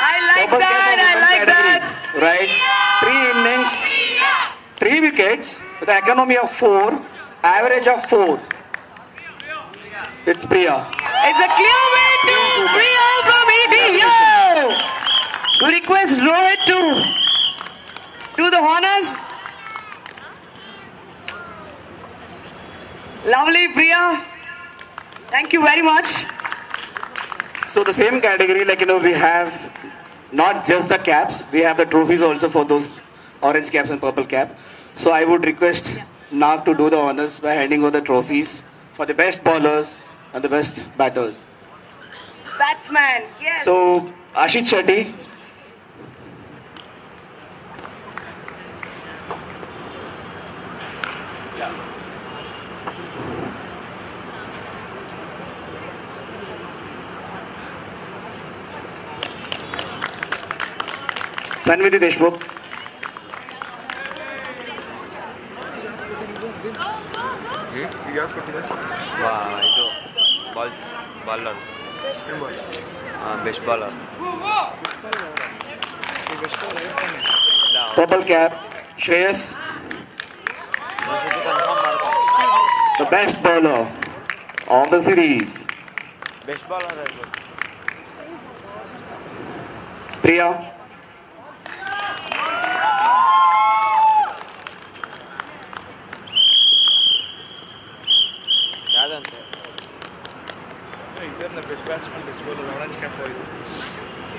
I like that. Right? 3 innings, 3 wickets with an economy of 4, average of 4. It's Priya. It's a clear way to Priya from EDU. We request Rohit to do the honors. Lovely, Priya. Thank you very much. So the same category, we have not just the caps, we have the trophies also for those orange caps and purple cap. So I would request Nag to do the honors by handing over the trophies for the best bowlers and the best batters. Batsman, yes. So Ashit Shetty. Sanvidhi Deshmukh. Best bowler. Purple cap, Shreyas. The best bowler of the series. Best bowler. Priya.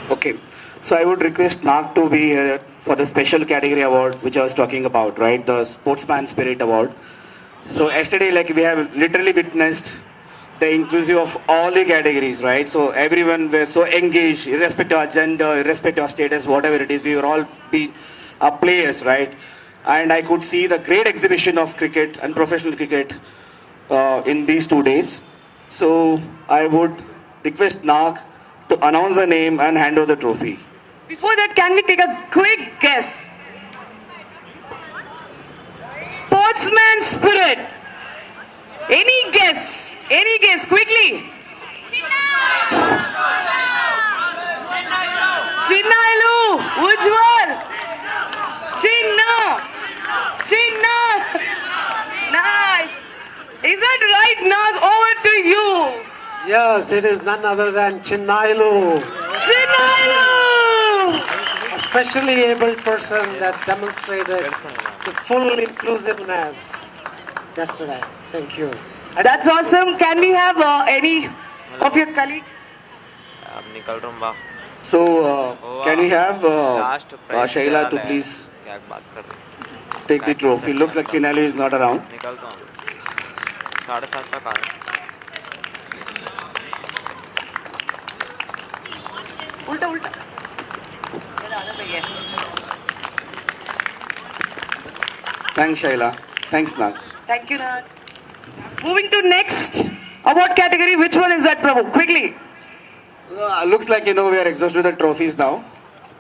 Okay, so I would request Nag to be here for the special category award which I was talking about, right? The Sportsman Spirit Award. So yesterday, like, we have literally witnessed the inclusive of all the categories, right? So everyone were so engaged, irrespective of gender, irrespective of status, whatever it is, we were all players, right? And I could see the great exhibition of cricket and professional cricket in these 2 days. So I would request Nag to announce the name and hand over the trophy. Before that, can we take a quick guess? Sportsman spirit. Any guess? Any guess? Quickly. Chinnailu. Ujjwal. Chinna. Chinna. Nice. Is that right, Nag? Over to you. Yes, it is none other than Chinnailu. Chinnailu. A specially abled person that demonstrated the full inclusiveness yesterday. Thank you. That's awesome. Can we have any of your colleagues? So, can we have Shaila to please take the trophy? Looks like Chinnailu is not around. Ulta, ulta. Yes. Thanks, Shaila. Thanks, Nag. Thank you, Nag. Moving to next award category. Which one is that, Prabhu? Quickly. Looks like, we are exhausted with the trophies now.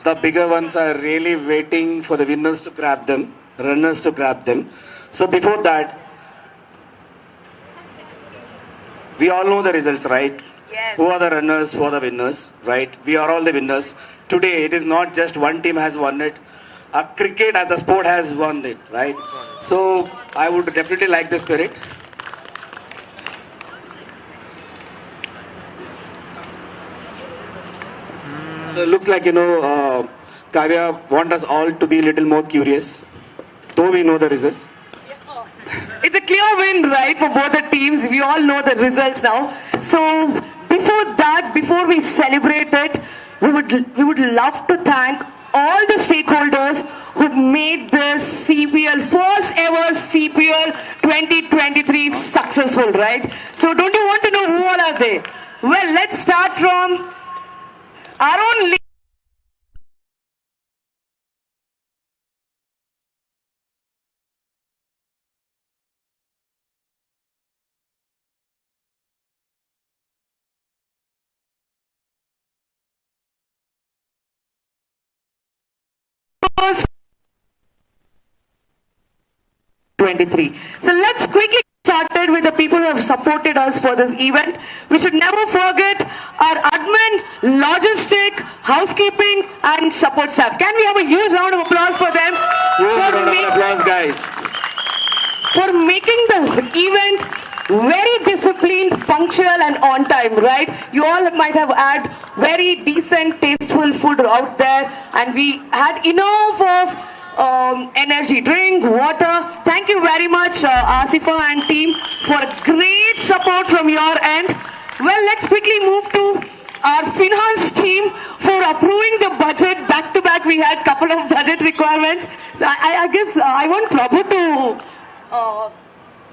The bigger ones are really waiting for the winners to grab them, runners to grab them. So before that, we all know the results, right? Yes. Who are the runners, who are the winners, right? We are all the winners. Today, it is not just one team has won it. Cricket as the sport has won it, right? So, I would definitely like the spirit. So, it looks like, Kavya want us all to be a little more curious, though we know the results. It's a clear win, right, for both the teams. We all know the results now. So before that, before we celebrate it, we would love to thank all the stakeholders who made this CPL, first ever CPL 2023 successful, right? So don't you want to know who all are they? Well, let's start from our own league. So let's quickly get started with the people who have supported us for this event. We should never forget our admin, logistic, housekeeping and support staff. Can we have a huge round of applause for them? Huge round of applause, guys. For making the event very disciplined, punctual and on time, right? You all might have had very decent, tasteful food out there and we had enough of energy drink, water. Thank you very much, Asifa and team, for great support from your end. Well, let's quickly move to our finance team for approving the budget. Back to back, we had couple of budget requirements. So I guess I want Prabhu to talk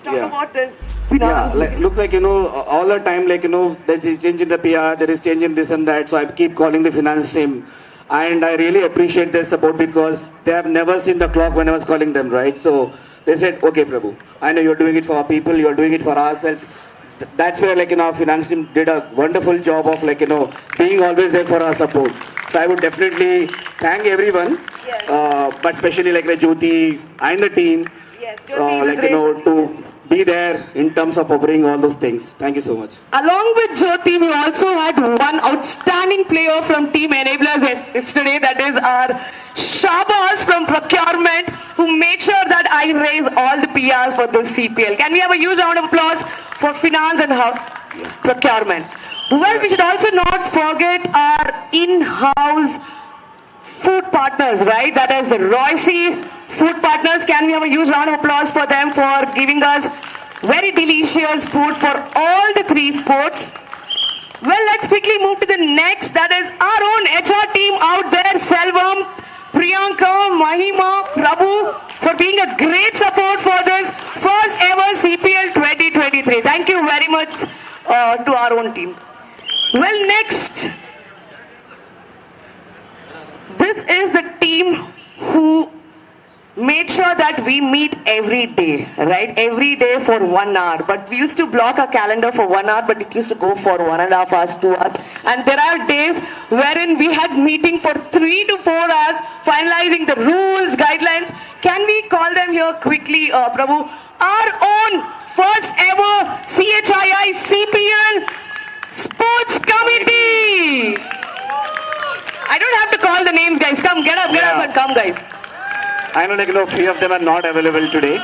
about this finance. Yeah, looks like, all the time, there is change in the PR, there is change in this and that. So I keep calling the finance team. And I really appreciate their support because they have never seen the clock when I was calling them, right? So they said, okay, Prabhu, I know you're doing it for our people, you're doing it for ourselves. That's where, our finance team did a wonderful job of, being always there for our support. So I would definitely thank everyone, Yes. but especially like the Jyoti and the team, Yes, Jyoti is a like great to be there in terms of offering all those things. Thank you so much. Along with Jyoti, we also had one outstanding player from Team Enablers yesterday, that is our Shabas from procurement, who made sure that I raise all the PRs for this CPL. Can we have a huge round of applause for finance and procurement? Well, we should also not forget our in-house food partners, right? That is Royce Food Partners. Can we have a huge round of applause for them for giving us very delicious food for all the three sports? Well, let's quickly move to the next. That is our own HR team out there. Selvam, Priyanka, Mahima, Prabhu, for being a great support for this first ever CPL 2023. Thank you very much to our own team. Well, next, this is the team who made sure that we meet every day, right? Every day for 1 hour. But we used to block our calendar for 1 hour, but it used to go for 1.5 hours, 2 hours. And there are days wherein we had meeting for 3 to 4 hours, finalizing the rules, guidelines. Can we call them here quickly, Prabhu? Our own first ever CHII CPL Sports Committee. I don't have to call the names, guys. Come, get up and come, guys. I know, like, few of them are not available today.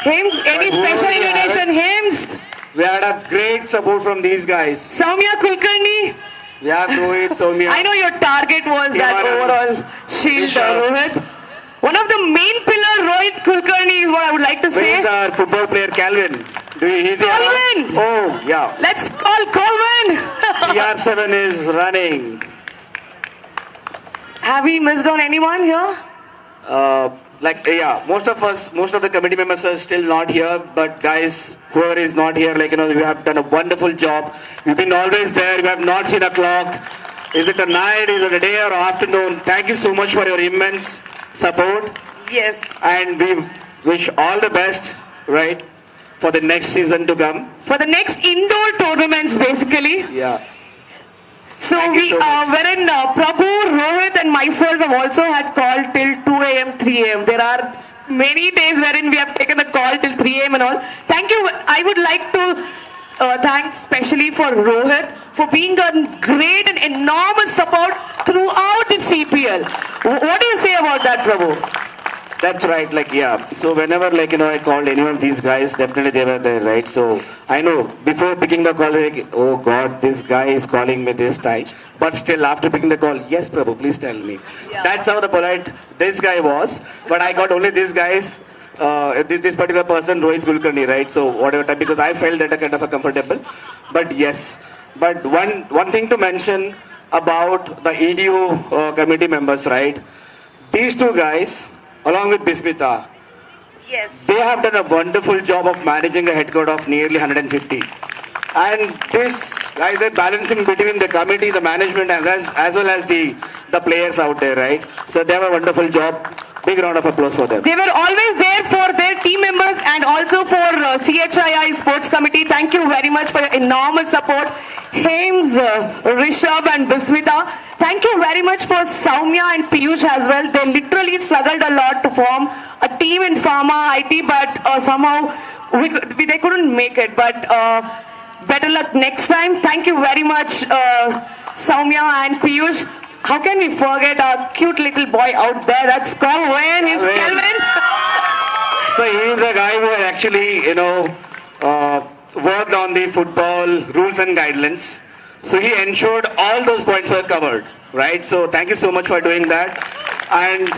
Hymns, any special invitation? Hymns? We had a great support from these guys. Soumya Kulkarni. We have Rohit, Soumya. I know your target was that overall shield, Rohit. One of the main pillar, Rohit Kulkarni, is what I would like to say. Where's our football player, Calvin? He's here. Colvin! Oh, yeah. Let's call Colvin! CR7 is running. Have we missed on anyone here? Most of the committee members are still not here, but guys, whoever is not here, you have done a wonderful job. You've been always there. You have not seen a clock. Is it a night? Is it a day or afternoon? Thank you so much for your immense support. Yes. And we wish all the best, right, for the next season to come. For the next indoor tournaments, basically. Yeah. So wherein Prabhu, Rohit and myself have also had call till 2 a.m., 3 a.m. There are many days wherein we have taken a call till 3 a.m. and all. Thank you. I would like to thank especially for Rohit for being a great and enormous support throughout the CPL. What do you say about that, Prabhu? That's right, So whenever, I called any of these guys, definitely they were there, right? So I know before picking the call, oh God, this guy is calling me this time. But still, after picking the call, yes, Prabhu, please tell me. Yeah. That's how the polite this guy was. But I got only these guys, this particular person, Rohit Kulkarni, right? So whatever time, because I felt that kind of a comfortable. But yes, but one thing to mention about the EDU committee members, right? These two guys, along with Bismita, yes, they have done a wonderful job of managing a headcount of nearly 150. And this, guys, they're balancing between the committee, the management, as well as the players out there, right? So they have a wonderful job. Big round of applause for them. They were always there for their team members and also for CHII Sports Committee. Thank you very much for your enormous support. Hames, Rishabh and Bismita. Thank you very much for Soumya and Piyush as well. They literally struggled a lot to form a team in Pharma, IT, but somehow they couldn't make it. But better luck next time. Thank you very much, Soumya and Piyush. How can we forget our cute little boy out there? That's Calvin. He's Calvin. So he's a guy who actually, worked on the football rules and guidelines. So he ensured all those points were covered, right? So thank you so much for doing that. And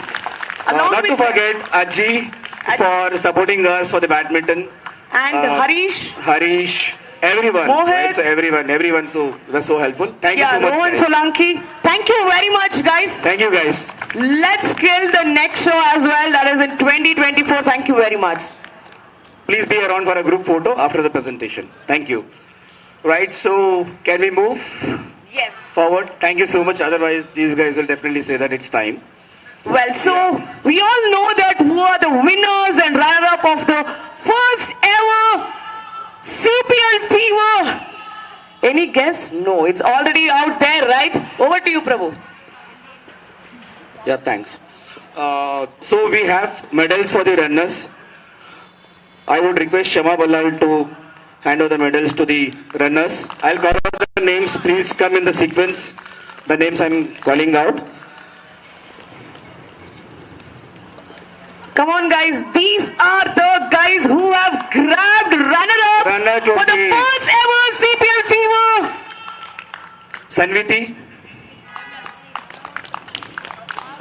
not to forget Aji for supporting us for the badminton. And Harish. Everyone, right? So everyone, so that's so helpful. Thank you so much. Rohan Solanki. Thank you very much, guys. Thank you, guys. Let's kill the next show as well. That is in 2024. Thank you very much. Please be around for a group photo after the presentation. Thank you. Right, so can we move? Yes. Forward. Thank you so much. Otherwise, these guys will definitely say that it's time. Well, so we all know that who are the winners and runner-up of the first ever CPL Fever. Any guess? No, it's already out there, right? Over to you, Prabhu. Yeah, thanks. So we have medals for the runners. I would request Shama Ballal to hand over the medals to the runners. I'll call out the names. Please come in the sequence. The names I'm calling out. Come on, guys. These are the guys who have grabbed runner-up Runner for the trophy. first ever CPL Fever. Sanviti,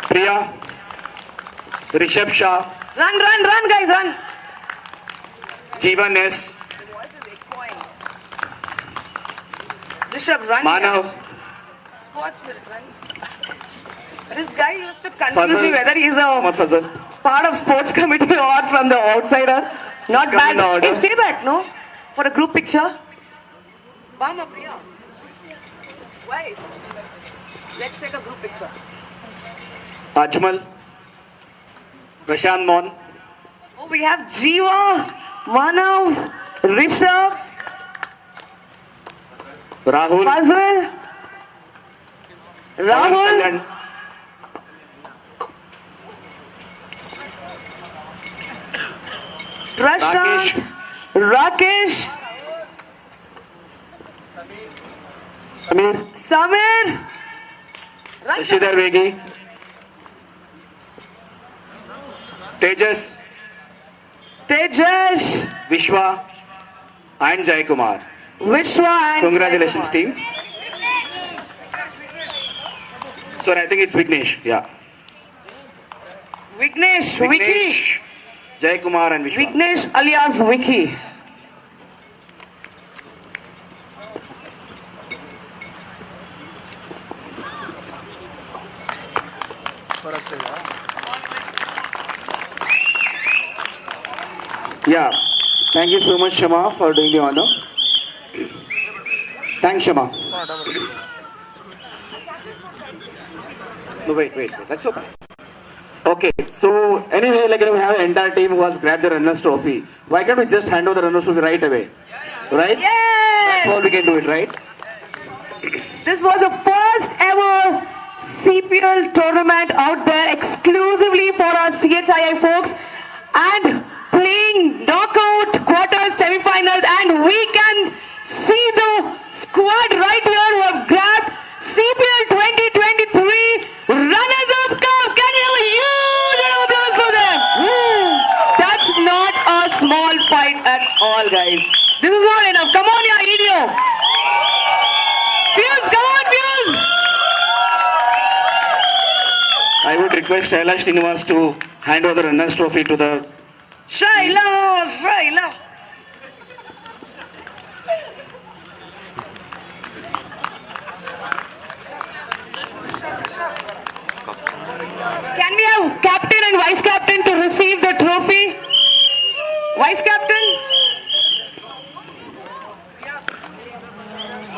Priya, Rishabh Shah, Run, run, run, guys, run. Jeevan S, Rishabh, run. Manav, Sports, run. This guy used to confuse me Fazal, whether he's Mohammad a Fazal. part of sports committee or from the outsider. Not Come in bad. order. Hey, stay back, no? For a group picture. Mama, Priya. Why? Let's take a group picture. Ajmal, Prashant Mon, Oh, we have Jeeva, Manav, Rishabh, Rahul, Fazal, Rahul, Kalyan, Prashant, Rakesh, Samir, Samir, Rashidhar Vegi, Tejas, Tejas, Vishwa, and Jai Kumar. Vishwa and Congratulations, team. Sorry, I think it's Vignesh. Yeah. Vignesh, Vicky. Vignesh, Jai Kumar and Vishwa. Vignesh alias Vicky. Yeah. Thank you so much, Shama, for doing the honor. Thanks, Shama. No, wait. That's okay. Okay, so anyway, like we have an entire team who has grabbed the runners trophy. Why can't we just hand over the runners trophy right away? Right? That's all we can do it, right? This was the first ever CPL tournament out there exclusively for our CHII folks and playing knockout quarters, semi-finals, and we can see the squad right here who have grabbed CPL 2023 Runners-Up Cup. Can you have a huge round of applause for them? That's not a small fight at all, guys. This is not enough. Come on, yeah, idiot. Fuse, come on, Fuse. I would request Shailash Srinivas to hand over the runners trophy to the... Shaila. Can we have captain and vice captain to receive the trophy? Vice captain?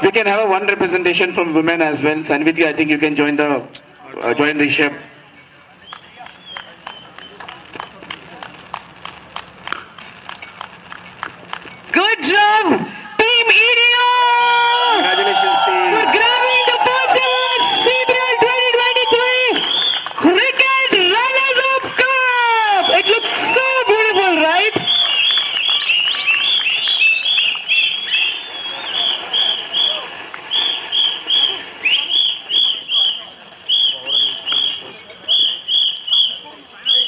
We can have one representation from women as well. Sanviti, I think you can join the join Rishabh. Good job, Team EDO! Congratulations, team. For grabbing the first ever CPL 2023 Cricket Runners-Up Cup! It looks so beautiful, right?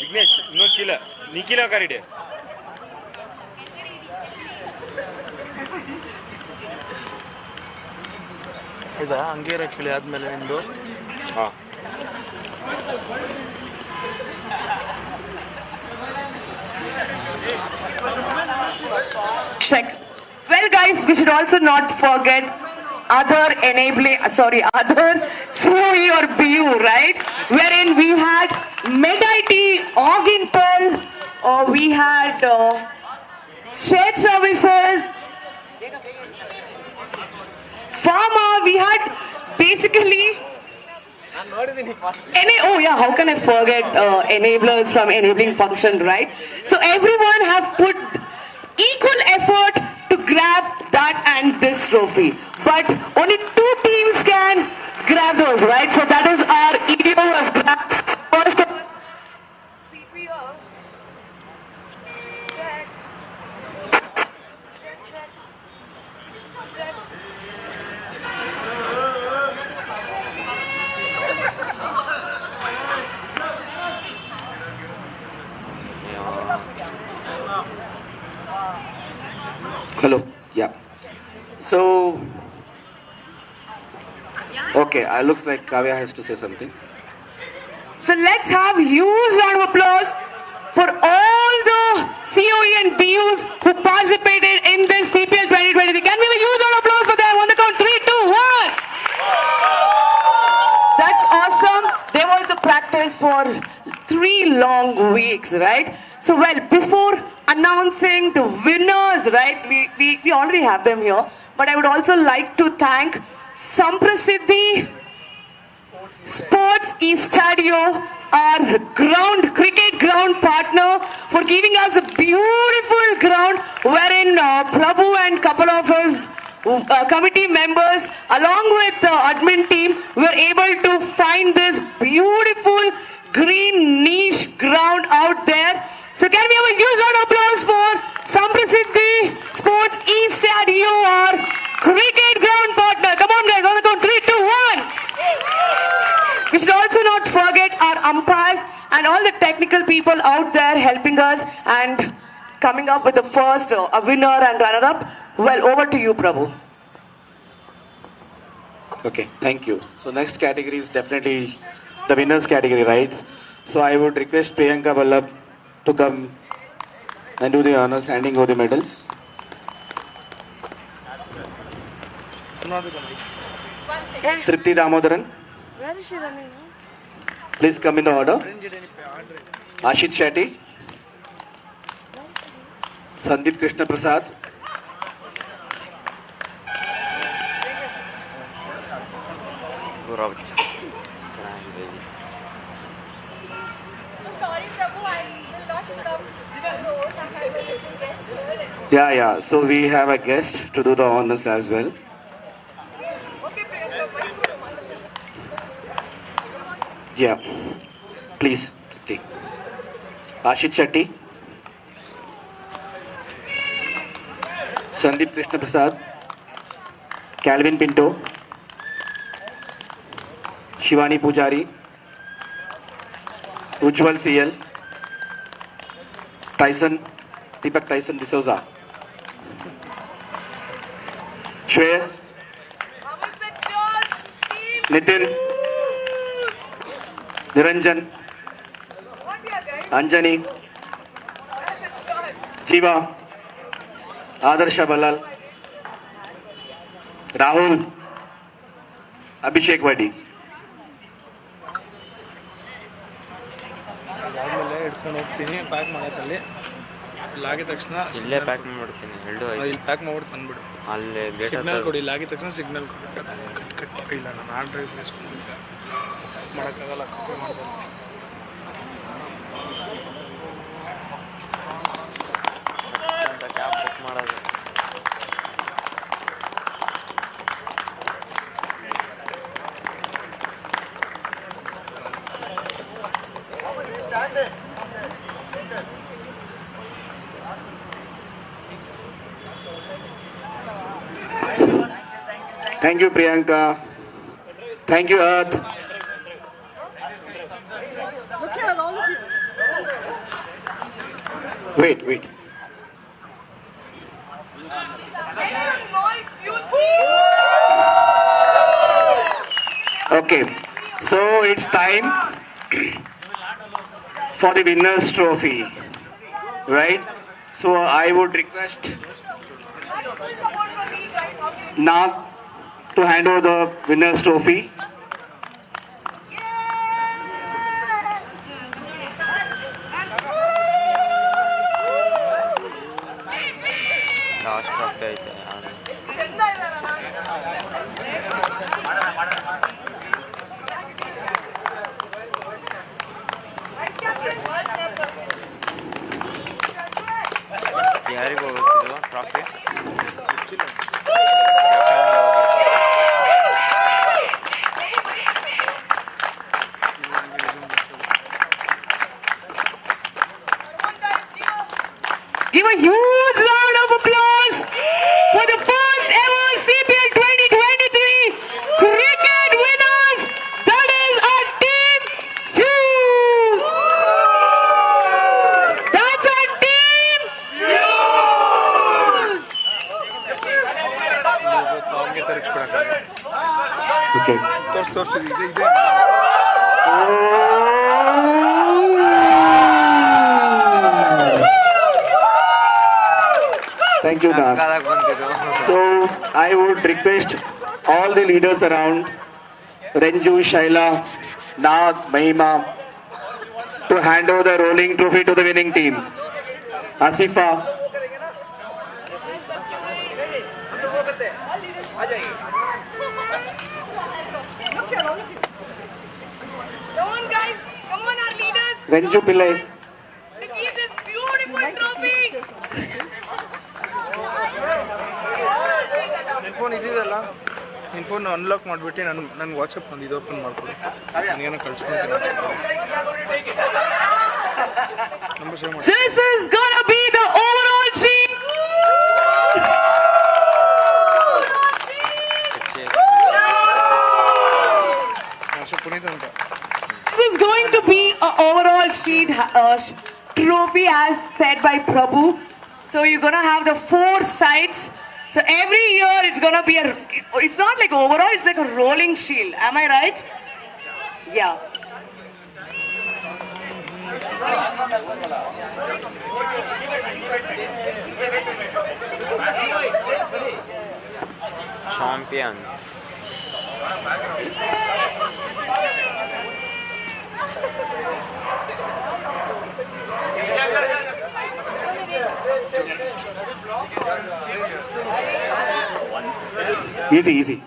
Vignesh, no killer. Nikila Karide. ಇದಾ ಹಂಗೆ ಇರಕ್ಕೆ ಆದ್ಮೇಲೆ ನಿಂದು ಹಾಂ Check. Well, guys, we should also not forget other COE or BU, right? Wherein we had Med-IT, Orginpol, we had shared services, Pharma, we had basically how can I forget enablers from enabling function, right? So everyone have put equal effort to grab that and this trophy. But only 2 teams can grab those, right? So that is our EDO who have grabbed Hello. Yeah. So, okay, looks like Kavya has to say something. So let's have huge round of applause for all the COE and BUs who participated in this CPL 2023. Can we have a huge round of applause for them? On the count, 3, 2, 1. That's awesome. They've also practiced for 3 long weeks, right? So, well, before announcing the winners, right, we already have them here. But I would also like to thank Samprasiddhi Sports Estadio, our cricket ground partner, for giving us a beautiful ground wherein Prabhu and couple of his committee members along with the admin team were able to find this beautiful green niche ground out there. So can we have a huge round of applause for Samprasiddhi Sports Estadio, our cricket ground partner. Come on guys, on the count, 3, 2, 1. We should also not forget our umpires and all the technical people out there helping us and coming up with the first a winner and runner-up. Well, over to you, Prabhu. Okay, thank you. So next category is definitely the winners category, right? So I would request Priyanka Vallabh to come and do the honors, handing over the medals. Tripti Damodaran. Where is she running? Please come in the order. Ashit Shetty. Sandeep Krishna Prasad. Sorry, Prabhu, I will not stop. Yeah. So we have a guest to do the honors as well. Yeah. Please, Tripti. Ashit Shetty. Sandeep Krishna Prasad. Calvin Pinto. Shivani Pujari. Ujjwal CL. Deepak Tyson D'Souza. Shreyas. Nitin. Niranjan. Anjani. Jiva. Adarsha Balal. Rahul. Abhishek Vadi. ಹಿಡ್ಕೊಂಡು ಹೋಗ್ತೀನಿ pack ಮಾಡೋಕ್ಕಲ್ಲಿ ಇಲ್ಲಿ ಆಗಿದ ತಕ್ಷಣ ಇಲ್ಲೇ pack ಮಾಡ್ಬಿಡ್ತೀನಿ ಇಲ್ಲಿ pack ಮಾಡ್ಬಿಟ್ಟು ತಂದ್ಬಿಡು ಅಲ್ಲಿ ಸಿಗ್ನಲ್ ಕೊಡಿ ಇಲ್ಲಿ ಆಗಿದ ತಕ್ಷಣ ಸಿಗ್ನಲ್ ಕೊಡಿ ಕಟ್ ಇಲ್ಲ ನಾನು ಆನ್ ಡ್ರೈವ್ ಬೇಸ್ಕೊಂಡು ಮಾಡೋಕ್ಕಾಗಲ್ಲ ಕಾಪಿ ಮಾಡ್ಬೋದು ಕ್ಯಾಬ್ ಬುಕ್ ಮಾಡೋದು Thank you, Priyanka. Thank you, Earth. Look here, all of you. Wait. Okay, so it's time for the winner's trophy, right? So I would request Nag to hand over the winner's trophy. Last trophy ಐತೆ ಯಾರಿಗೆ ಹೋಗುತ್ತಿದ್ದು trophy ಅವನಿಗೆ ತರಿಸ್ಕೊಡಕ್ಕೆ Okay. ತೋರ್ಸು ಇದೆ Thank you, Nag. So I would request all the leaders around, Renju, Shaila, Nag, Mahima, to hand over the rolling trophy to the winning team. Asifa. Come on, guys. Come on, our leaders. Renju Pillai. To keep this beautiful trophy. ನಿನ್ನ phone ಇದೆಯಲ್ಲ ನಿನ್ನ phone unlock ಮಾಡಿಬಿಟ್ಟು ನನಗೆ WhatsApp ಒಂದು ಇದು open ಮಾಡ್ಕೊಡಿ ನನಗೇನೋ ಕಳ್ಸ್ಕೊಳ್ತೀನಿ number save ಮಾಡಿ This is gonna be the overall team. Puneeth ಅಂತ This is going to be an overall sheet trophy as said by Prabhu. So you're gonna have the 4 sides. So every year it's gonna be it's not like overall, it's like a rolling shield. Am I right? Yeah. Champions. Easy, easy.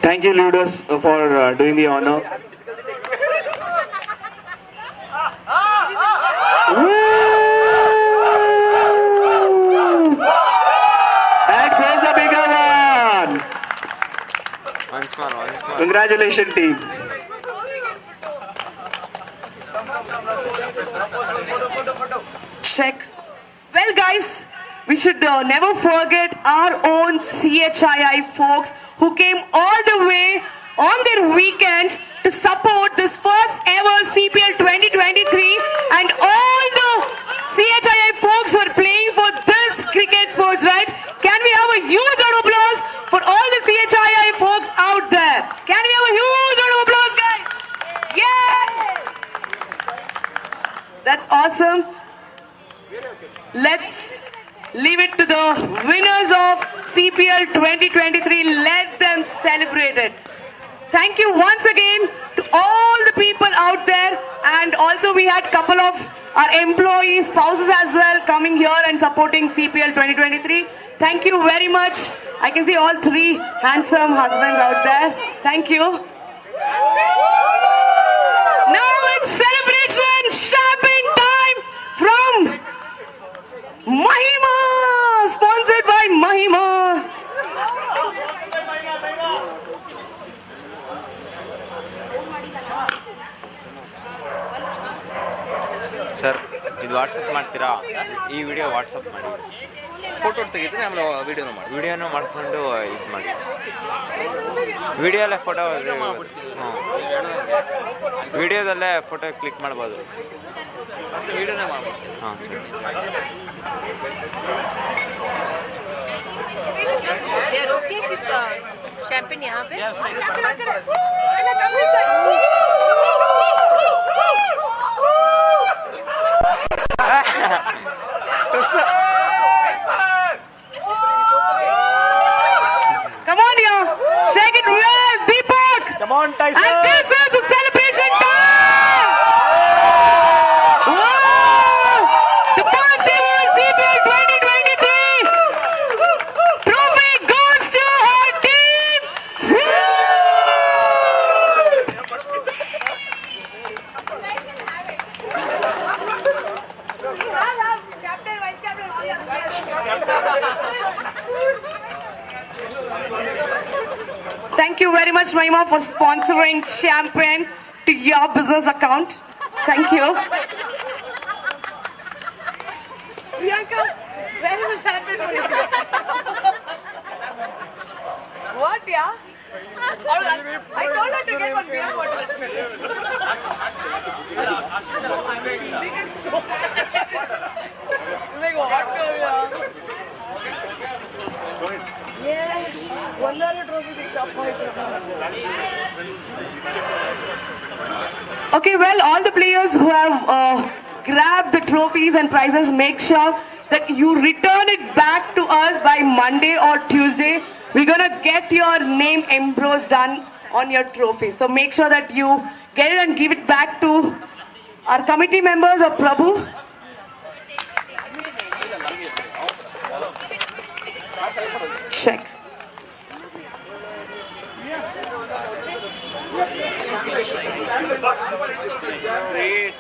Thank you, leaders, for doing the honor. That was the bigger one. Once more. Congratulations, team. Check. Well, guys, we should never forget our own CHII folks who came all the way on their weekends to support this first ever CPL 2023, and all the CHII folks who are playing for this cricket sports, right? Can we have a huge round of applause for all the CHII folks out there? Can we have a huge round of applause, guys? Yeah! That's awesome. Let's leave it to the winners of CPL 2023. Let them celebrate it. Thank you once again to all the people out there, and also we had a couple of our employees, spouses as well, coming here and supporting CPL 2023. Thank you very much. I can see all 3 handsome husbands out there. Thank you. Now it's celebration champagne time from Mahima, sponsored by Mahima. Sir ಇದು WhatsApp ಮಾಡ್ತೀರಾ ಈ video WhatsApp ಮಾಡಿ photo ತೆಗಿತೀನಿ ಆಮೇಲೆ ವಿಡಿಯೋನು ಮಾಡ್ಕೊಂಡು ಇದು ಮಾಡಿ ವಿಡಿಯೋಲ್ಲೇ photo ವಿಡಿಯೋದಲ್ಲೇ photo click ಮಾಡ್ಬೋದು ವಿಡಿಯೋನೇ ಮಾಡ್ಬೋದು ಹಾಂ They are okay with champagne यहाँ पे? Come on, yeah. Shake it well, Deepak. Come on, Tyson. And this is the celebration time. Wow! The first ever CPL 2023 trophy goes to our team. Thank you very much, Mahima, for sponsoring champagne to your business account. Thank you. Priyanka, where is the champagne for you? What, yeah? I told her to get one beer bottle. Like, what, Kavya? Okay, well, all the players who have grabbed the trophies and prizes, make sure that you return it back to us by Monday or Tuesday. We're gonna get your name embossed done on your trophy. So make sure that you get it and give it back to our committee members of Prabhu. Check. Great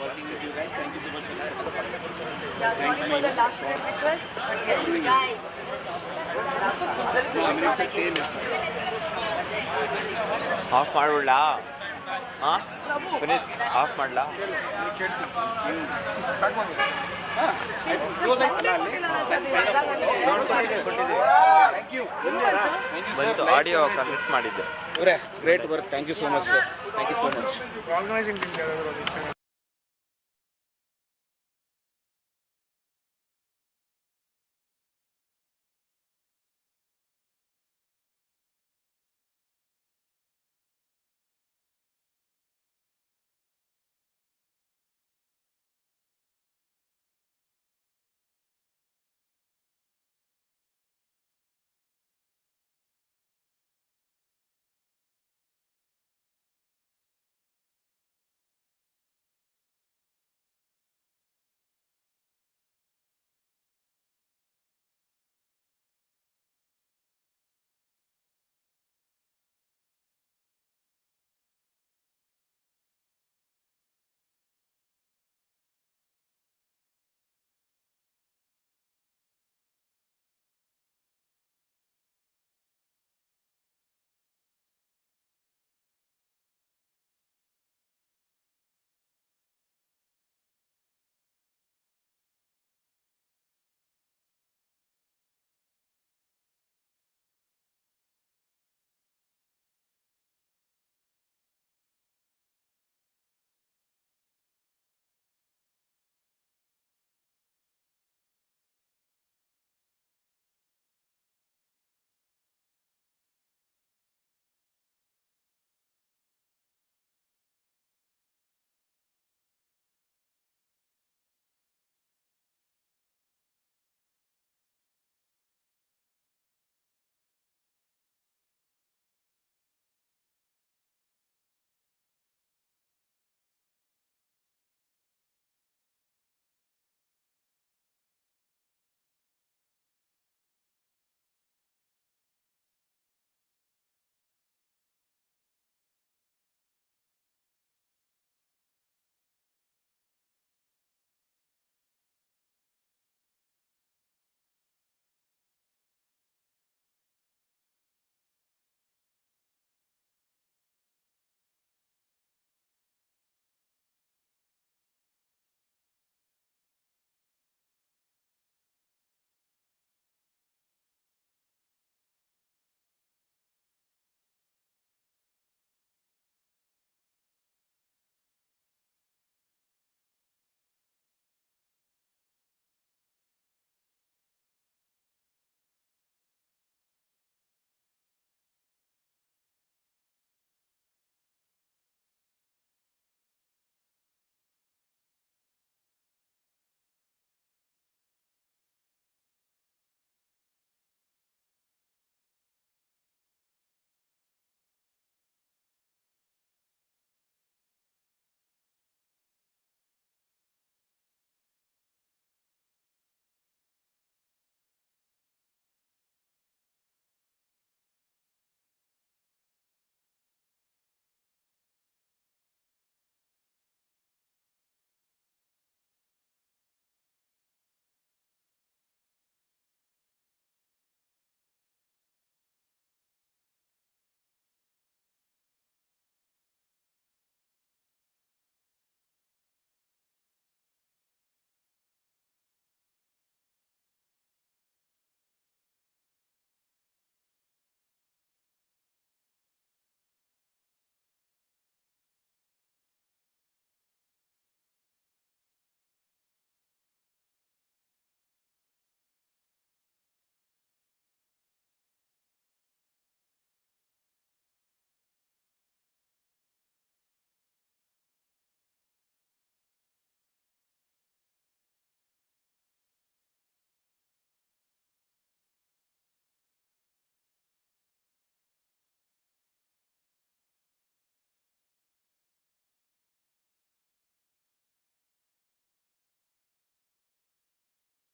working with you guys. Thank you so much for the support. Thanks for the last request. Off ಮಾಡ್ಬಿಡ್ಲಾ ಹಾಂ Puneeth off ಮಾಡ್ಲಾ ಬಂತು audio connect ಮಾಡಿದ್ದೆ great work. Thank you so much sir. Thank you so much. Organising team